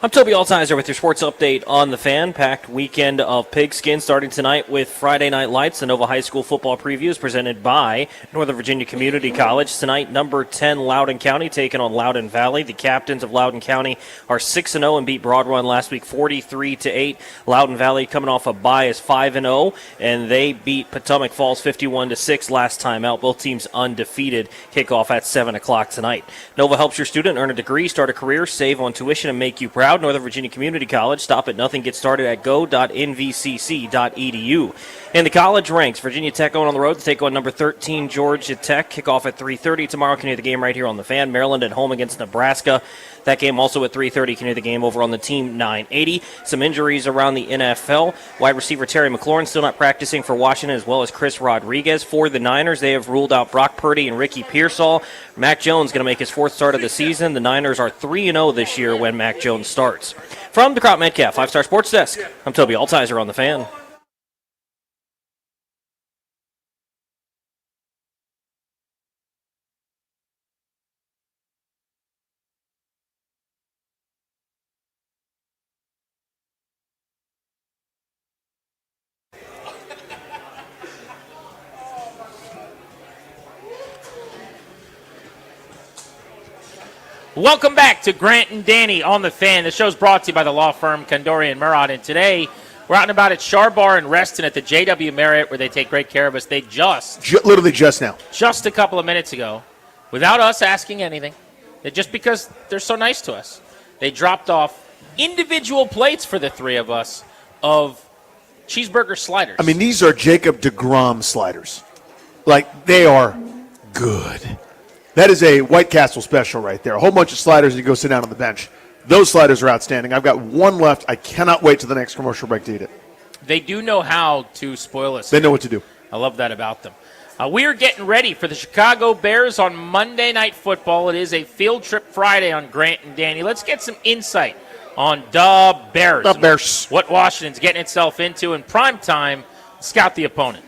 I'm Toby Altizer with your sports update on the Fan. Packed weekend of Pigskin starting tonight with Friday Night Lights. The Nova High School football preview is presented by Northern Virginia Community College. Tonight, number 10 Loudoun County taking on Loudoun Valley. The captains of Loudoun County are 6-0 and beat Broad Run last week 43-8. Loudoun Valley coming off a bye is 5-0, and they beat Potomac Falls 51-6 last time out. Both teams undefeated. Kickoff at 7 o'clock tonight. Nova helps your student earn a degree, start a career, save on tuition, and make you proud. Northern Virginia Community College. Stop at nothing. Get started at go.nvcc.edu. In the college ranks, Virginia Tech going on the road to take on number 13 Georgia Tech. Kickoff at 3:30 tomorrow. Can hear the game right here on the Fan. Maryland at home against Nebraska. That game also at 3:30. Can hear the game over on the Team 980. Some injuries around the NFL. Wide receiver Terry McLaurin still not practicing for Washington, as well as Chris Rodriguez. For the Niners, they have ruled out Brock Purdy and Ricky Pearsall. Mac Jones going to make his fourth start of the season. The Niners are 3-0 this year when Mac Jones starts. From the Crop Metcalf 5-Star Sports Desk, I'm Toby Altizer on the Fan. Welcome back to Grant and Danny on the Fan. The show's brought to you by the law firm Condori and Murad. And today, we're out and about at Char Bar in Reston at the JW Marriott, where they take great care of us. They literally just now, just a couple of minutes ago, without us asking anything, just because they're so nice to us, they dropped off individual plates for the three of us of cheeseburger sliders. I mean, these are Jacob deGrom sliders. Like, they are good. That is a White Castle special right there. A whole bunch of sliders, and you go sit down on the bench. Those sliders are outstanding. I've got one left. I cannot wait to the next commercial break to eat it. They do know how to spoil us. They know what to do. I love that about them. We are getting ready for the Chicago Bears on Monday Night Football. It is a field trip Friday on Grant and Danny. Let's get some insight on the Bears. The Bears. What Washington's getting itself into in prime time. Scout the opponent.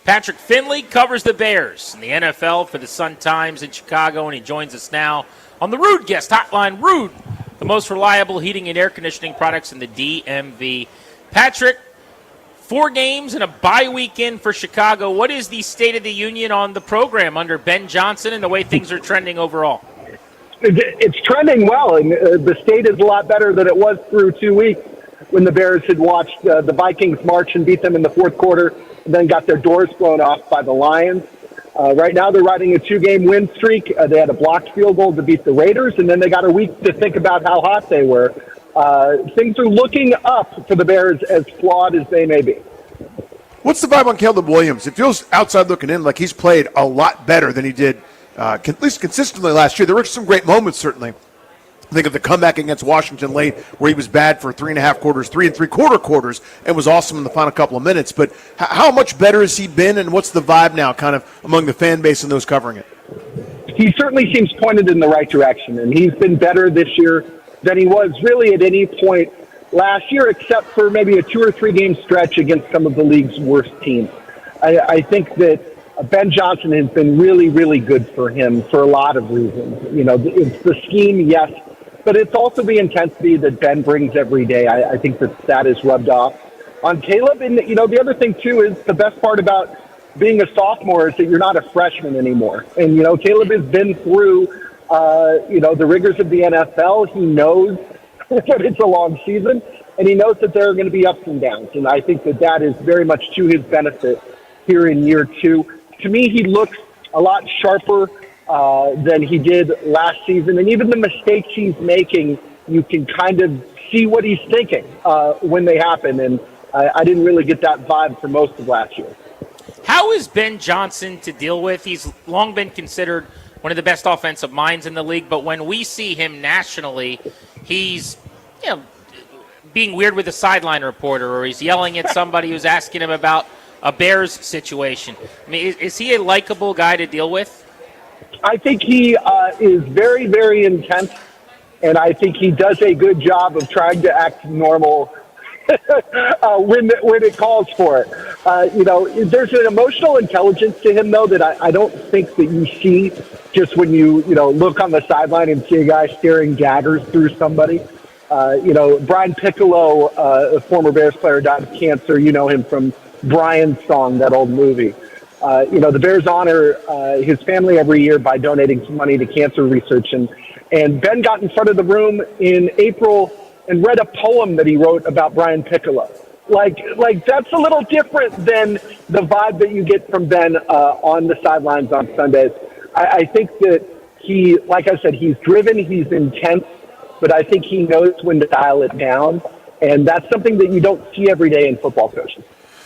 Patrick Finley covers the Bears in the NFL for the Sun-Times in Chicago, and he joins us now on the Ruud Guest Hotline. Ruud, the most reliable heating and air conditioning products in the DMV. Patrick, 4 games and a bye weekend for Chicago. What is the state of the union on the program under Ben Johnson and the way things are trending overall? It's trending well, and the state is a lot better than it was through 2 weeks when the Bears had watched the Vikings march and beat them in the fourth quarter, and then got their doors blown off by the Lions. Right now they're riding a 2-game win streak. They had a blocked field goal to beat the Raiders, and then they got a week to think about how hot they were. Things are looking up for the Bears, as flawed as they may be. What's the vibe on Caleb Williams? It feels, outside looking in, like he's played a lot better than he did, at least consistently last year. There were some great moments, certainly. Think of the comeback against Washington late, where he was bad for 3.5 quarters, 3 3/4 quarters, and was awesome in the final couple of minutes. But how much better has he been, and what's the vibe now kind of among the fan base and those covering it? He certainly seems pointed in the right direction, and he's been better this year than he was really at any point last year, except for maybe a 2 or 3 game stretch against some of the league's worst teams. I think that Ben Johnson has been really, really good for him for a lot of reasons. You know, it's the scheme, yes, but it's also the intensity that Ben brings every day. I think that is rubbed off on Caleb. And, you know, the other thing, too, is the best part about being a sophomore is that you're not a freshman anymore. And, you know, Caleb has been through, the rigors of the NFL. He knows that it's a long season, and he knows that there are going to be ups and downs. And I think that is very much to his benefit here in year 2. To me, he looks a lot sharper than he did last season. And even the mistakes he's making, you can kind of see what he's thinking when they happen. And I didn't really get that vibe for most of last year. How is Ben Johnson to deal with? He's long been considered one of the best offensive minds in the league, but when we see him nationally, he's, being weird with a sideline reporter, or he's yelling at somebody who's asking him about a Bears situation. I mean, is he a likable guy to deal with? I think he is very, very intense, and I think he does a good job of trying to act normal when it calls for it. There's an emotional intelligence to him, though, that I don't think that you see just when you look on the sideline and see a guy staring daggers through somebody. Brian Piccolo, a former Bears player, died of cancer. You know him from Brian's song, that old movie. The Bears honor his family every year by donating some money to cancer research. And Ben got in front of the room in April and read a poem that he wrote about Brian Piccolo. Like that's a little different than the vibe that you get from Ben on the sidelines on Sundays. I think that he, like I said, he's driven, he's intense, but I think he knows when to dial it down. And that's something that you don't see every day in football coaches.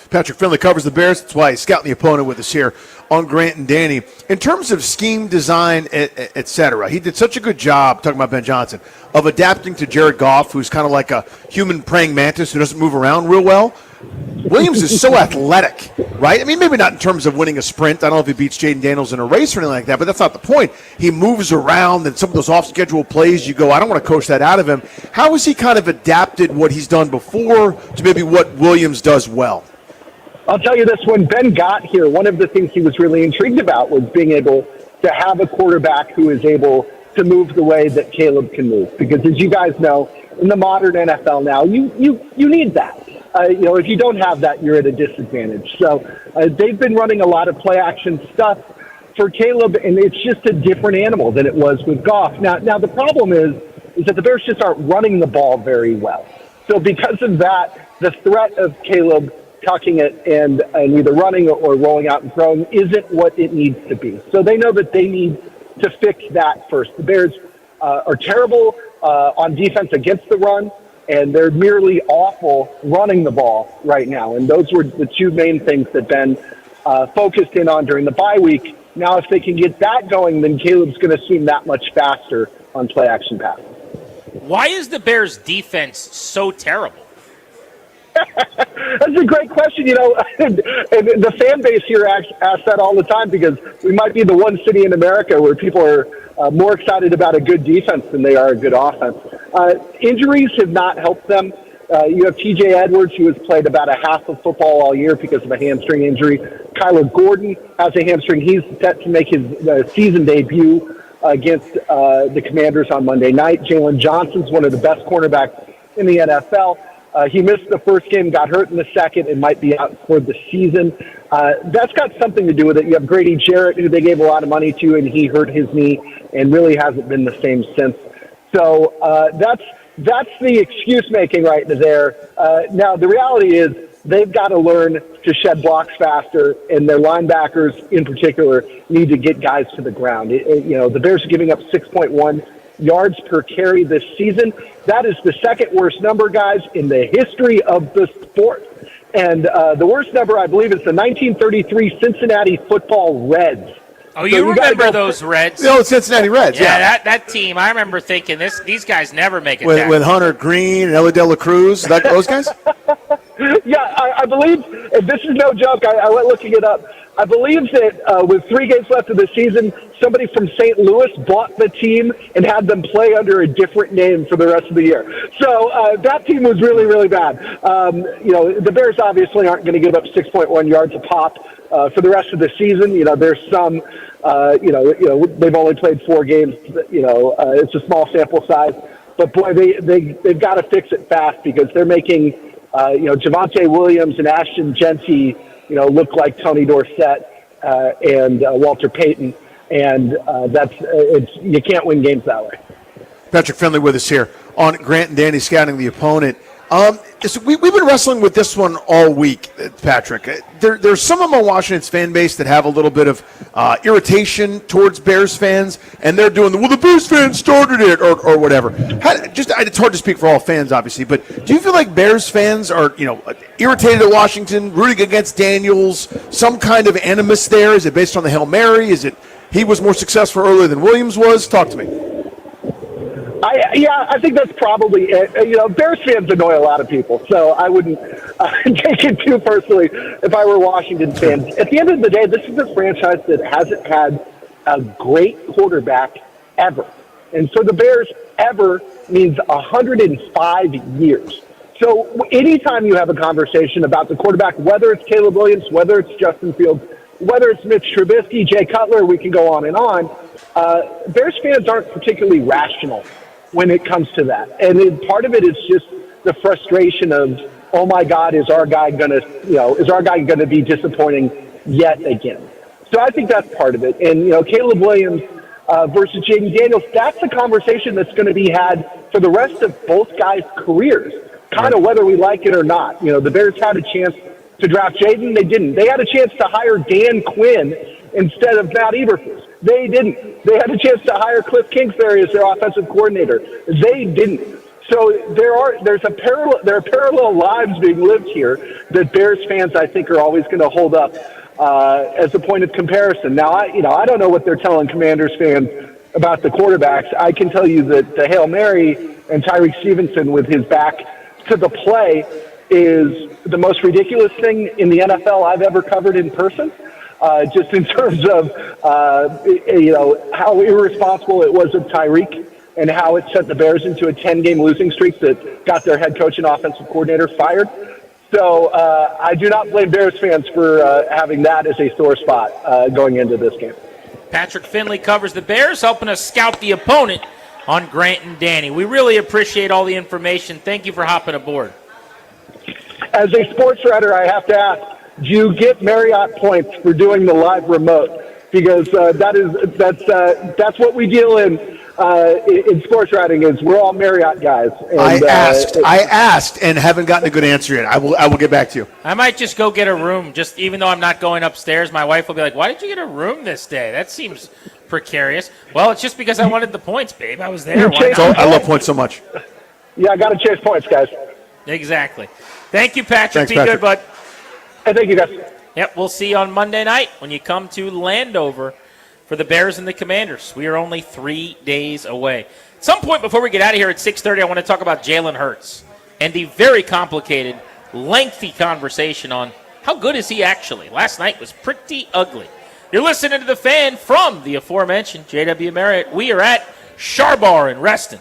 Patrick Finley covers the Bears. That's why he's scouting the opponent with us here on Grant and Danny. In terms of scheme design, et cetera, he did such a good job, talking about Ben Johnson, of adapting to Jared Goff, who's kind of like a human praying mantis who doesn't move around real well. Williams is so athletic, right? I mean, maybe not in terms of winning a sprint. I don't know if he beats Jaden Daniels in a race or anything like that, but that's not the point. He moves around, and some of those off-schedule plays, you go, I don't want to coach that out of him. How has he kind of adapted what he's done before to maybe what Williams does well? I'll tell you this, when Ben got here, one of the things he was really intrigued about was being able to have a quarterback who is able to move the way that Caleb can move. Because as you guys know, in the modern NFL now, you need that. If you don't have that, you're at a disadvantage. So they've been running a lot of play-action stuff for Caleb, and it's just a different animal than it was with Goff. Now the problem is that the Bears just aren't running the ball very well. So because of that, the threat of Caleb tucking it and either running or rolling out and throwing isn't what it needs to be. So they know that they need to fix that first. The Bears are terrible on defense against the run, and they're merely awful running the ball right now. And those were the two main things that Ben focused in on during the bye week. Now, if they can get that going, then Caleb's going to seem that much faster on play-action passes. Why is the Bears' defense so terrible? That's a great question. And the fan base here asks that all the time because we might be the one city in America where people are more excited about a good defense than they are a good offense. Injuries have not helped them. You have T.J. Edwards, who has played about a half of football all year because of a hamstring injury. Kyler Gordon has a hamstring. He's set to make his season debut against the Commanders on Monday night. Jalen Johnson's one of the best cornerbacks in the NFL. He missed the first game, got hurt in the second, and might be out for the season. That's got something to do with it. You have Grady Jarrett, who they gave a lot of money to, and he hurt his knee and really hasn't been the same since. So that's the excuse making right there. Now, the reality is they've got to learn to shed blocks faster, and their linebackers in particular need to get guys to the ground. The Bears are giving up 6.1 yards per carry this season. That is the second worst number, guys, in the history of the sport. And the worst number, I believe, is the 1933 Cincinnati Football Reds. Oh, you remember those Reds? The old Cincinnati Reds, yeah. That team, I remember thinking, these guys never make it with Hunter Green and Ellie De La Cruz, those guys? Yeah, I believe, and this is no joke, I went looking it up. I believe that with 3 games left of the season, somebody from St. Louis bought the team and had them play under a different name for the rest of the year. So that team was really, really bad. The Bears obviously aren't going to give up 6.1 yards a pop for the rest of the season. There's some, they've only played 4 games. It's a small sample size. But, boy, they've got to fix it fast because they're making, Javonte Williams and Ashton Genty, look like Tony Dorsett and Walter Payton, and you can't win games that way. Patrick Finley with us here on Grant and Danny scouting the opponent. We've been wrestling with this one all week, Patrick. There's some of my Washington's fan base that have a little bit of irritation towards Bears fans, and they're doing the Bears fans started it or whatever. It's hard to speak for all fans, obviously, but do you feel like Bears fans are irritated at Washington, rooting against Daniels, some kind of animus there? Is it based on the Hail Mary? Is it he was more successful earlier than Williams was? Talk to me. I think that's probably it. Bears fans annoy a lot of people, so I wouldn't take it too personally if I were Washington fans. At the end of the day, this is a franchise that hasn't had a great quarterback ever. And so the Bears ever means 105 years. So anytime you have a conversation about the quarterback, whether it's Caleb Williams, whether it's Justin Fields, whether it's Mitch Trubisky, Jay Cutler, we can go on and on. Bears fans aren't particularly rational when it comes to that. And part of it is just the frustration of, oh my God, is our guy going to be disappointing yet again? So I think that's part of it. And, Caleb Williams versus Jaden Daniels, that's a conversation that's going to be had for the rest of both guys' careers, kind of whether we like it or not. The Bears had a chance to draft Jaden. They didn't. They had a chance to hire Dan Quinn instead of Matt Eberflus. They didn't. They had a chance to hire Cliff Kingsbury as their offensive coordinator. They didn't. So there are parallel lives being lived here that Bears fans, I think, are always going to hold up as a point of comparison. Now, I don't know what they're telling Commanders fans about the quarterbacks. I can tell you that the Hail Mary and Tyreek Stevenson with his back to the play is the most ridiculous thing in the NFL I've ever covered in person. Just in terms of, how irresponsible it was of Tyreek and how it sent the Bears into a 10-game losing streak that got their head coach and offensive coordinator fired. So I do not blame Bears fans for having that as a sore spot going into this game. Patrick Finley covers the Bears, helping us scout the opponent on Grant and Danny. We really appreciate all the information. Thank you for hopping aboard. As a sports writer, I have to ask, do you get Marriott points for doing the live remote? Because that's what we deal in sports writing. Is we're all Marriott guys. And, I asked, and haven't gotten a good answer yet. I will get back to you. I might just go get a room. Just even though I'm not going upstairs, my wife will be like, "Why did you get a room this day? That seems precarious." Well, it's just because I wanted the points, babe. I was there. I love points so much. Yeah, I got to chase points, guys. Exactly. Thank you, Patrick. Thanks, Be Patrick. good, bud. Hey, thank you, guys. Yep, we'll see you on Monday night when you come to Landover for the Bears and the Commanders. We are only 3 days away. At some point before we get out of here at 6:30, I want to talk about Jalen Hurts and the very complicated, lengthy conversation on how good is he actually. Last night was pretty ugly. You're listening to The Fan from the aforementioned J.W. Marriott. We are at Sharbar in Reston.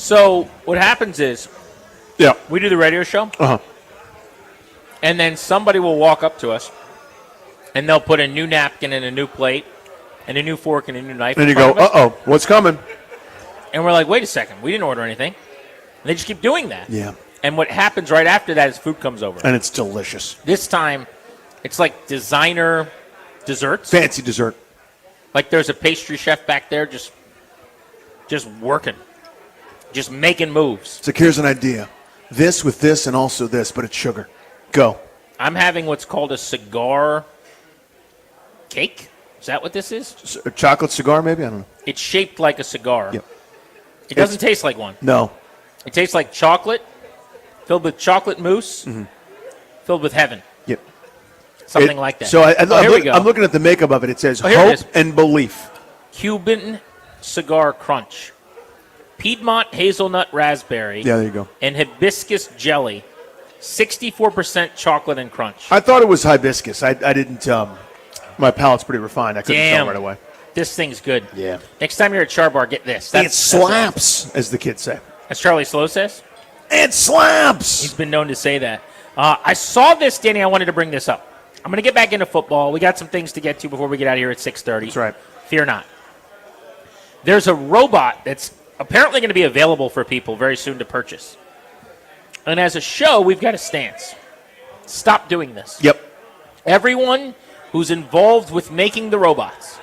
So what happens is, Yeah. we do the radio show, Uh-huh. and then somebody will walk up to us, and they'll put a new napkin and a new plate, and a new fork and a new knife. And in you front go, of us. uh-oh, what's coming? And we're like, wait a second, we didn't order anything. And they just keep doing that. Yeah. And what happens right after that is food comes over. And it's delicious. This time, it's like designer desserts. Fancy dessert. Like there's a pastry chef back there just working, just making moves. So here's an idea. This with this and also this, but it's sugar. Go. I'm having what's called a cigar cake. Is that what this is? A chocolate cigar, maybe? I don't know. It's shaped like a cigar. Yep. It doesn't taste like one. No. It tastes like chocolate, filled with chocolate mousse, filled with heaven. Yep. Something like that. So here we go. I'm looking at the makeup of it. It says Oh, here it hope is. and belief. Cuban cigar crunch, Piedmont hazelnut raspberry, Yeah, there you go. and hibiscus jelly, 64% chocolate and crunch. I thought it was hibiscus. I didn't. My palate's pretty refined. I couldn't tell Damn. right away. This thing's good. Yeah. Next time you're at Char Bar, get this. It slaps, as the kids say. As Charlie Slow says. It slaps. He's been known to say that. I saw this, Danny. I wanted to bring this up. I'm going to get back into football. We got some things to get to before we get out of here at 6:30. That's right. Fear not. There's a robot that's apparently going to be available for people very soon to purchase. And as a show, we've got a stance. Stop doing this. Yep. Everyone who's involved with making the robots,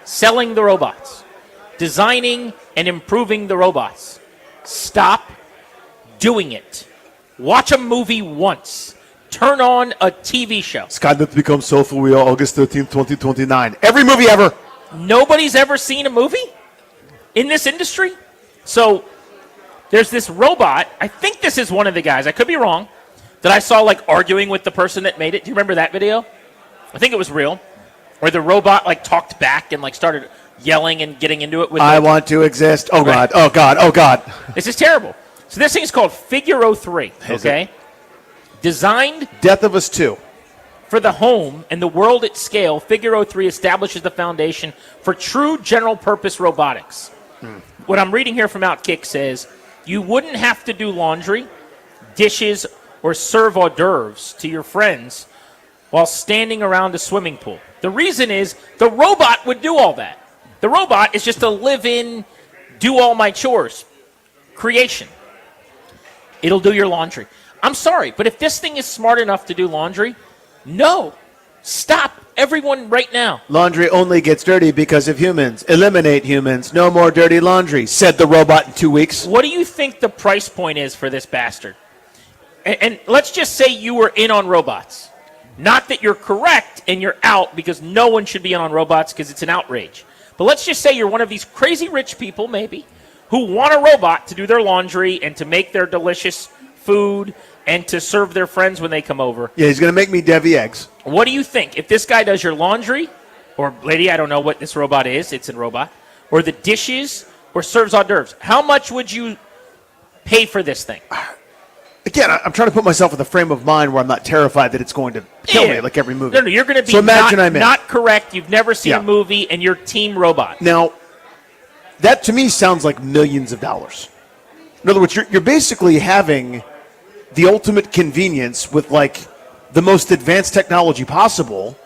selling the robots, designing and improving the robots, stop doing it. Watch a movie once. Turn on a TV show. Skynet becomes soulful. We are August 13th, 2029. Every movie ever. Nobody's ever seen a movie in this industry. So there's this robot. I think this is one of the guys. I could be wrong. That I saw like arguing with the person that made it. Do you remember that video? I think it was real. Where the robot like talked back and like started yelling and getting into it with I want to exist. Oh, Right. God. Oh, God. Oh, God. This is terrible. So this thing's called Figure 03, Is okay? Designed Death of Us 2. for the home and the world at scale, Figure 03 establishes the foundation for true general-purpose robotics. What I'm reading here from Outkick says, you wouldn't have to do laundry, dishes, or serve hors d'oeuvres to your friends while standing around a swimming pool. The reason is the robot would do all that. The robot is just a live-in, do all my chores creation. It'll do your laundry. I'm sorry, but if this thing is smart enough to do laundry, no. Stop, everyone, right now. Laundry only gets dirty because of humans. Eliminate humans. No more dirty laundry, said the robot in 2 weeks. What do you think the price point is for this bastard? And let's just say you were in on robots. Not that you're correct and you're out, because no one should be in on robots because it's an outrage. But let's just say you're one of these crazy rich people, maybe, who want a robot to do their laundry and to make their delicious food and to serve their friends when they come over. Yeah, he's going to make me Devi eggs. What do you think? If this guy does your laundry, or lady, I don't know what this robot is, it's a robot, or the dishes, or serves hors d'oeuvres, how much would you pay for this thing? Again, I'm trying to put myself in the frame of mind where I'm not terrified that it's going to kill me like every movie. No, you're going to be So imagine I'm in. not correct. You've never seen Yeah. a movie, and you're team robot. Now, that to me sounds like millions of dollars. In other words, you're basically having the ultimate convenience with like the most advanced technology possible.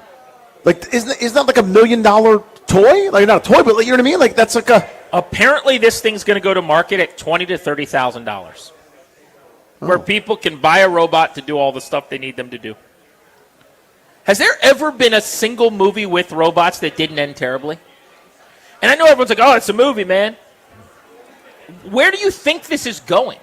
Like, isn't that like $1 million toy? Like, not a toy, but like, you know what I mean? Like, that's like a. Apparently, this thing's going to go to market at $20,000 to $30,000, where people can buy a robot to do all the stuff they need them to do. Has there ever been a single movie with robots that didn't end terribly? And I know everyone's like, "Oh, it's a movie, man." Where do you think this is going?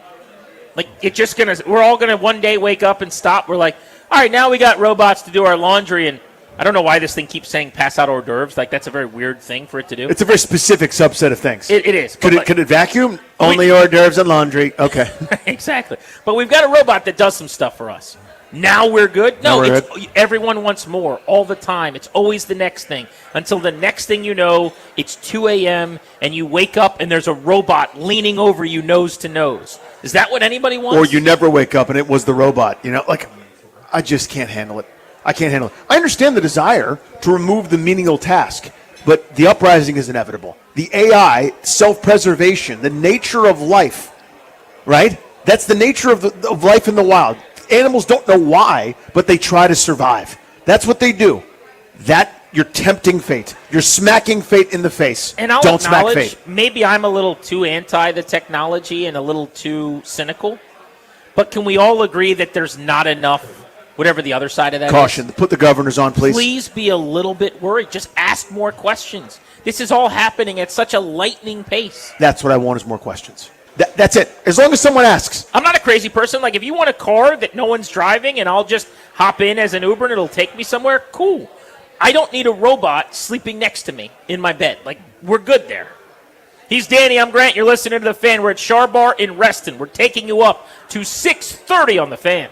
Like, it's just gonna. We're all gonna one day wake up and stop. We're like, all right, now we got robots to do our laundry, and I don't know why this thing keeps saying pass out hors d'oeuvres. Like, that's a very weird thing for it to do. It's a very specific subset of things. It is. Could it vacuum? Only hors d'oeuvres and laundry. Okay. Exactly. But we've got a robot that does some stuff for us. Now we're good? Now No, we're it's, everyone wants more all the time. It's always the next thing. Until the next thing you know, it's 2 a.m. and you wake up and there's a robot leaning over you nose to nose. Is that what anybody wants? Or you never wake up and it was the robot. You know, like, I just can't handle it. I can't handle it. I understand the desire to remove the menial task, but the uprising is inevitable. The AI, self-preservation, the nature of life right? That's the nature of life in the wild. Animals don't know why, but they try to survive. That's what they do. You're tempting fate. You're smacking fate in the face. And I'll Don't smack acknowledge, fate. maybe I'm a little too anti the technology and a little too cynical, but can we all agree that there's not enough, whatever the other side of that Caution. is? Put the governors on, please. Please be a little bit worried. Just ask more questions. This is all happening at such a lightning pace. That's what I want is more questions. That's it. As long as someone asks. I'm not a crazy person. Like, if you want a car that no one's driving and I'll just hop in as an Uber and it'll take me somewhere, cool. I don't need a robot sleeping next to me in my bed. Like, we're good there. He's Danny. I'm Grant. You're listening to The Fan. We're at Char Bar in Reston. We're taking you up to 6:30 on The Fan.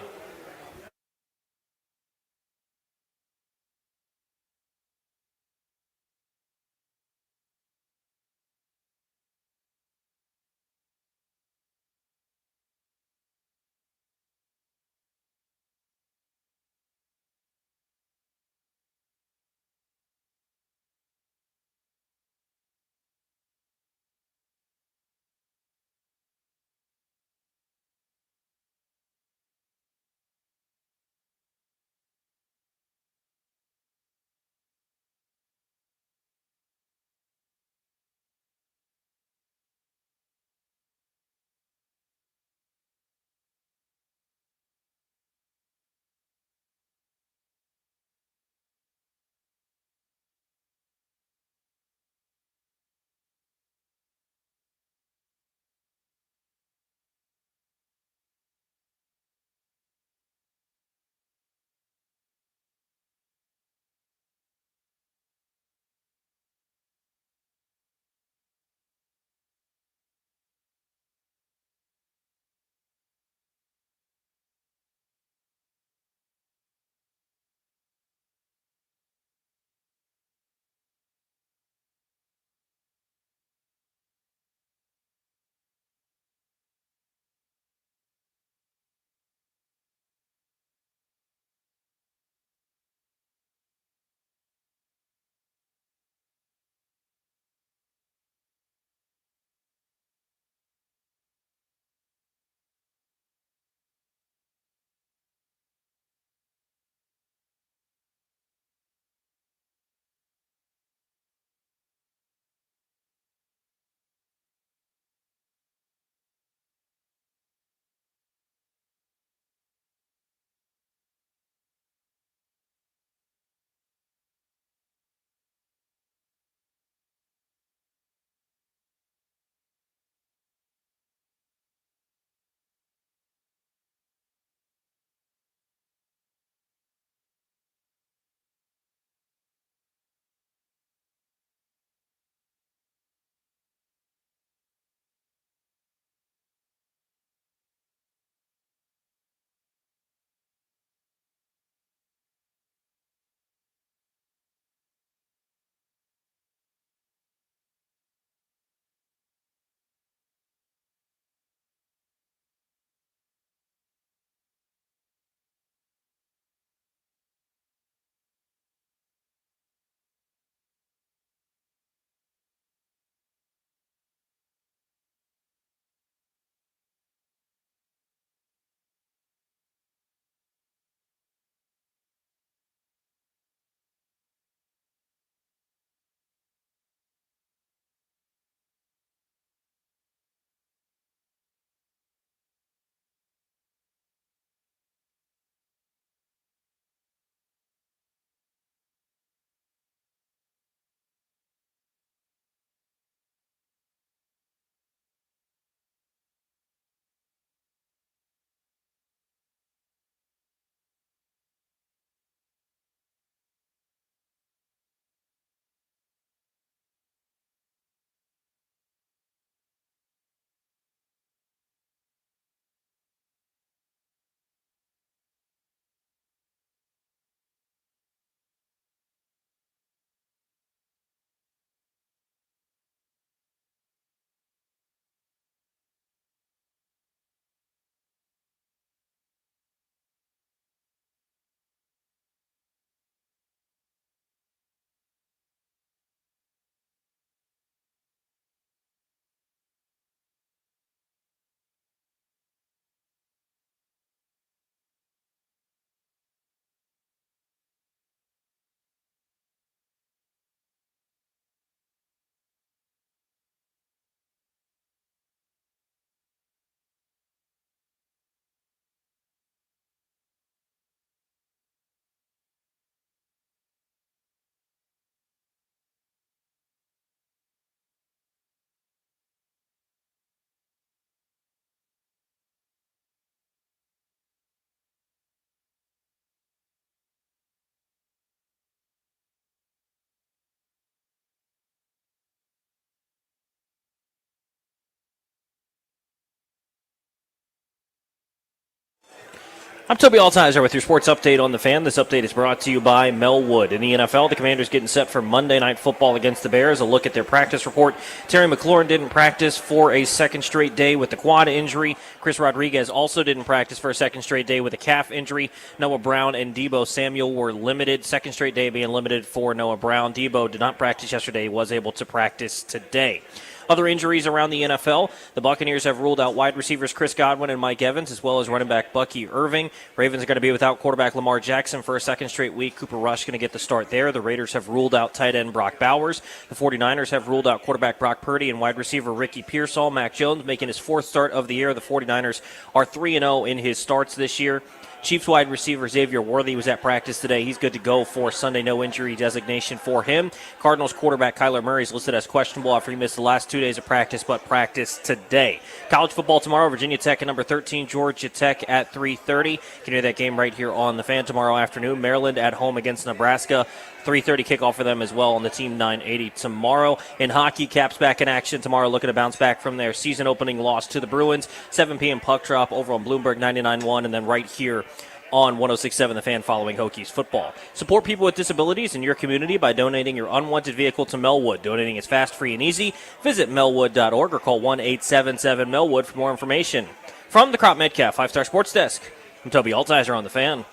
I'm Toby Altizer with your sports update on the Fan. This update is brought to you by Melwood. In the NFL, the Commanders getting set for Monday Night Football against the Bears. A look at their practice report. Terry McLaurin didn't practice for a second straight day with the quad injury. Chris Rodriguez also didn't practice for a second straight day with a calf injury. Noah Brown and Deebo Samuel were limited. Second straight day being limited for Noah Brown. Deebo did not practice yesterday, was able to practice today. Other injuries around the NFL. The Buccaneers have ruled out wide receivers Chris Godwin and Mike Evans, as well as running back Bucky Irving. Ravens are going to be without quarterback Lamar Jackson for a second straight week. Cooper Rush going to get the start there. The Raiders have ruled out tight end Brock Bowers. The 49ers have ruled out quarterback Brock Purdy and wide receiver Ricky Pearsall. Mac Jones making his fourth start of the year. The 49ers are 3-0 in his starts this year. Chiefs wide receiver Xavier Worthy was at practice today. He's good to go for Sunday, no injury designation for him. Cardinals quarterback Kyler Murray is listed as questionable after he missed the last 2 days of practice, but practiced today. College football tomorrow, Virginia Tech at number 13, Georgia Tech at 3:30. You can hear that game right here on the Fan tomorrow afternoon. Maryland at home against Nebraska. 3:30 kickoff for them as well on the Team 980 tomorrow. In hockey, Caps back in action tomorrow, looking to bounce back from their season-opening loss to the Bruins. 7 p.m. puck drop over on Bloomberg 99.1, and then right here on 106.7 The Fan following Hokies football. Support people with disabilities in your community by donating your unwanted vehicle to Melwood. Donating is fast, free, and easy. Visit melwood.org or call 1-877-MELWOOD for more information. From the Crop Metcalf 5-Star Sports Desk, I'm Toby Altizer on The Fan.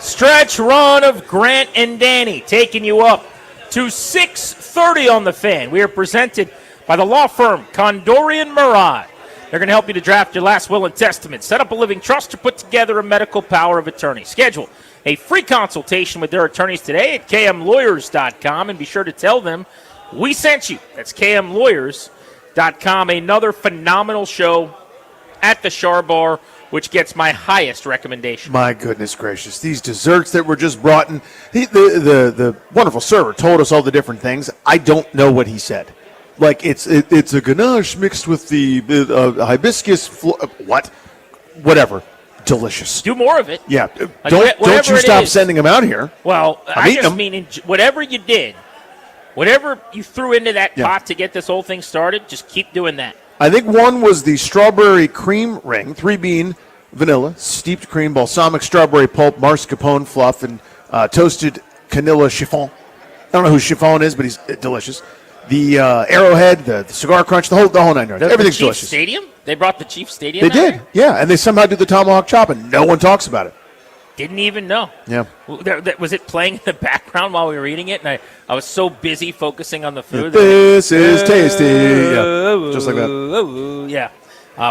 Stretch run of Grant and Danny taking you up to 6:30 on the Fan. We are presented by the law firm Condorian Murad. They're going to help you to draft your last will and testament, set up a living trust, or put together a medical power of attorney. Schedule a free consultation with their attorneys today at kmlawyers.com, and be sure to tell them we sent you. That's kmlawyers.com. Another phenomenal show at the Char Bar, which gets my highest recommendation. My goodness gracious. These desserts that were just brought in. The wonderful server told us all the different things. I don't know what he said. Like, it's a ganache mixed with the hibiscus. What? Whatever. Delicious. Do more of it. Yeah. Like, don't you stop sending them out here. Well, I just mean whatever you did, whatever you threw into that pot to get this whole thing started, just keep doing that. I think one was the strawberry cream ring, 3-bean vanilla, steeped cream, balsamic strawberry pulp, mascarpone fluff, and toasted canilla chiffon. I don't know who chiffon is, but he's delicious. The Arrowhead, the cigar crunch, the whole 9 yards. Everything's the delicious. Stadium? They brought the Chiefs Stadium. They did, yeah, and they somehow did the tomahawk chop, and no one talks about it. Didn't even know. Yeah. Was it playing in the background while we were eating it? And I was so busy focusing on the food. This is tasty. Yeah, just like that. Yeah.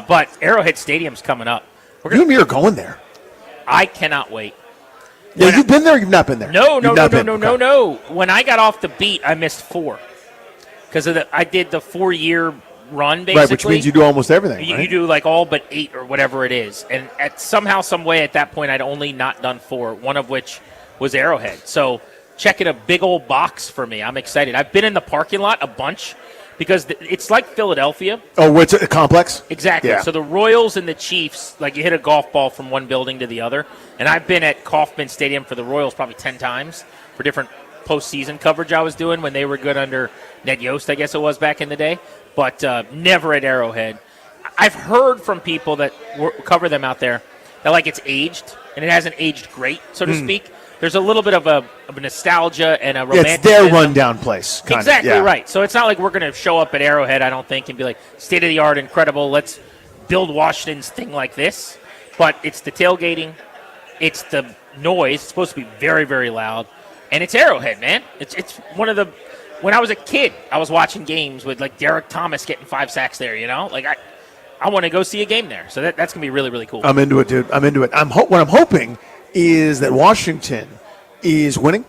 But Arrowhead Stadium's coming up. You and me are going there. I cannot wait. Yeah, you've been there or you've not been there? No. When I got off the beat, I missed 4. Because I did the 4-year run, basically. Right, which means you do almost everything, You right? do like all but 8 or whatever it is. And somehow, some way at that point, I'd only not done 4, one of which was Arrowhead. So checking a big old box for me. I'm excited. I've been in the parking lot a bunch because it's like Philadelphia. Oh, it's a complex? Exactly. Yeah. So the Royals and the Chiefs, like you hit a golf ball from one building to the other. And I've been at Kauffman Stadium for the Royals probably 10 times for different postseason coverage I was doing when they were good under Ned Yost, I guess it was back in the day. But never at Arrowhead. I've heard from people that cover them out there that like it's aged, and it hasn't aged great, so to speak. There's a little bit of a nostalgia and a romanticism. It's their rundown place. Exactly right. So it's not like we're going to show up at Arrowhead, I don't think, and be like, state-of-the-art, incredible, let's build Washington's thing like this. But it's the tailgating. It's the noise. It's supposed to be very, very loud. And it's Arrowhead, man. It's one of the – when I was a kid, I was watching games with, like, Derek Thomas getting 5 sacks there, you know? Like, I want to go see a game there. So that's going to be really, really cool. I'm into it, dude. I'm into it. What I'm hoping is that Washington is winning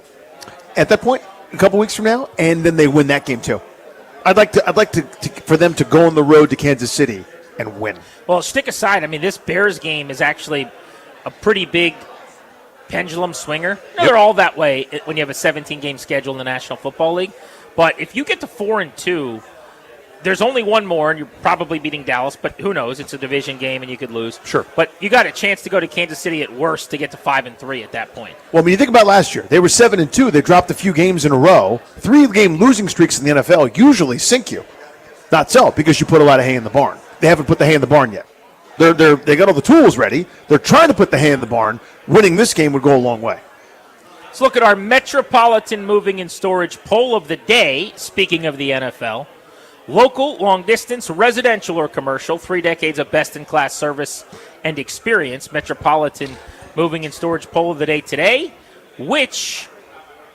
at that point a couple weeks from now, and then they win that game too. I'd like to for them to go on the road to Kansas City and win. Well, stick aside, I mean, this Bears game is actually a pretty big pendulum swinger. They're all that way when you have a 17-game schedule in the National Football League. But if you get to 4-2, there's only one more, and you're probably beating Dallas, but who knows? It's a division game, and you could lose. Sure. But you got a chance to go to Kansas City at worst to get to 5-3 at that point. Well, when you think about last year, they were 7-2. They dropped a few games in a row. 3-game losing streaks in the NFL usually sink you. Not so, because you put a lot of hay in the barn. They haven't put the hay in the barn yet. They got all the tools ready. They're trying to put the hay in the barn. Winning this game would go a long way. Let's look at our Metropolitan Moving and Storage poll of the day, speaking of the NFL. Local, long distance, residential, or commercial, 3 decades of best-in-class service and experience. Metropolitan Moving and Storage poll of the day today. Which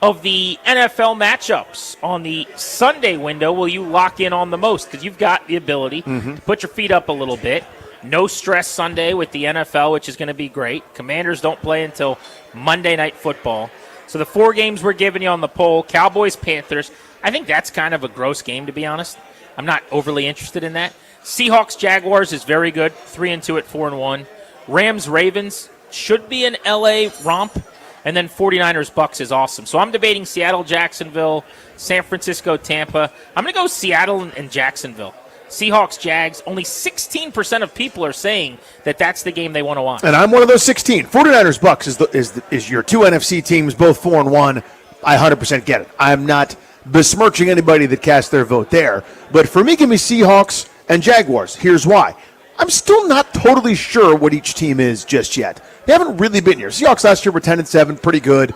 of the NFL matchups on the Sunday window will you lock in on the most? Because you've got the ability to put your feet up a little bit. No stress Sunday with the NFL, which is going to be great. Commanders don't play until Monday Night Football. So the 4 games we're giving you on the poll, Cowboys, Panthers. I think that's kind of a gross game, to be honest. I'm not overly interested in that. Seahawks, Jaguars is very good, 3-2 at 4-1. Rams, Ravens should be an LA romp. And then 49ers, Bucks is awesome. So I'm debating Seattle, Jacksonville, San Francisco, Tampa. I'm going to go Seattle and Jacksonville. Seahawks, Jags, only 16% of people are saying that that's the game they want to watch. And I'm one of those 16. 49ers, Bucks is your 2 NFC teams, both 4-1. I 100% get it. I'm not besmirching anybody that cast their vote there. But for me, give me Seahawks and Jaguars. Here's why. I'm still not totally sure what each team is just yet. They haven't really been here. Seahawks last year were 10-7, pretty good.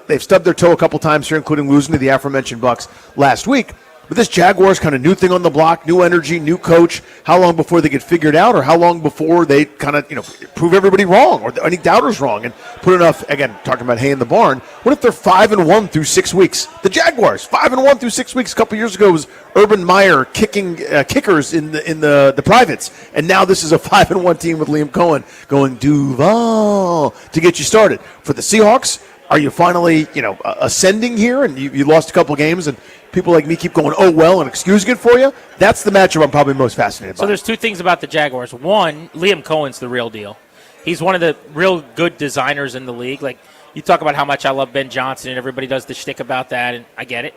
They've stubbed their toe a couple times here, including losing to the aforementioned Bucks last week. But this Jaguars kind of new thing on the block, new energy, new coach. How long before they get figured out, or how long before they kind of prove everybody wrong or any doubters wrong and put enough? Again, talking about hay in the barn. What if they're 5-1 through 6 weeks? The Jaguars 5-1 through 6 weeks. A couple years ago was Urban Meyer kicking kickers in the privates, and now this is a 5-1 team with Liam Cohen going Duval to get you started. For the Seahawks, are you finally ascending here, and you lost a couple games and people like me keep going, oh, well, and excusing it for you? That's the matchup I'm probably most fascinated by. So there's 2 things about the Jaguars. One, Liam Cohen's the real deal. He's one of the real good designers in the league. Like, you talk about how much I love Ben Johnson, and everybody does the shtick about that, and I get it.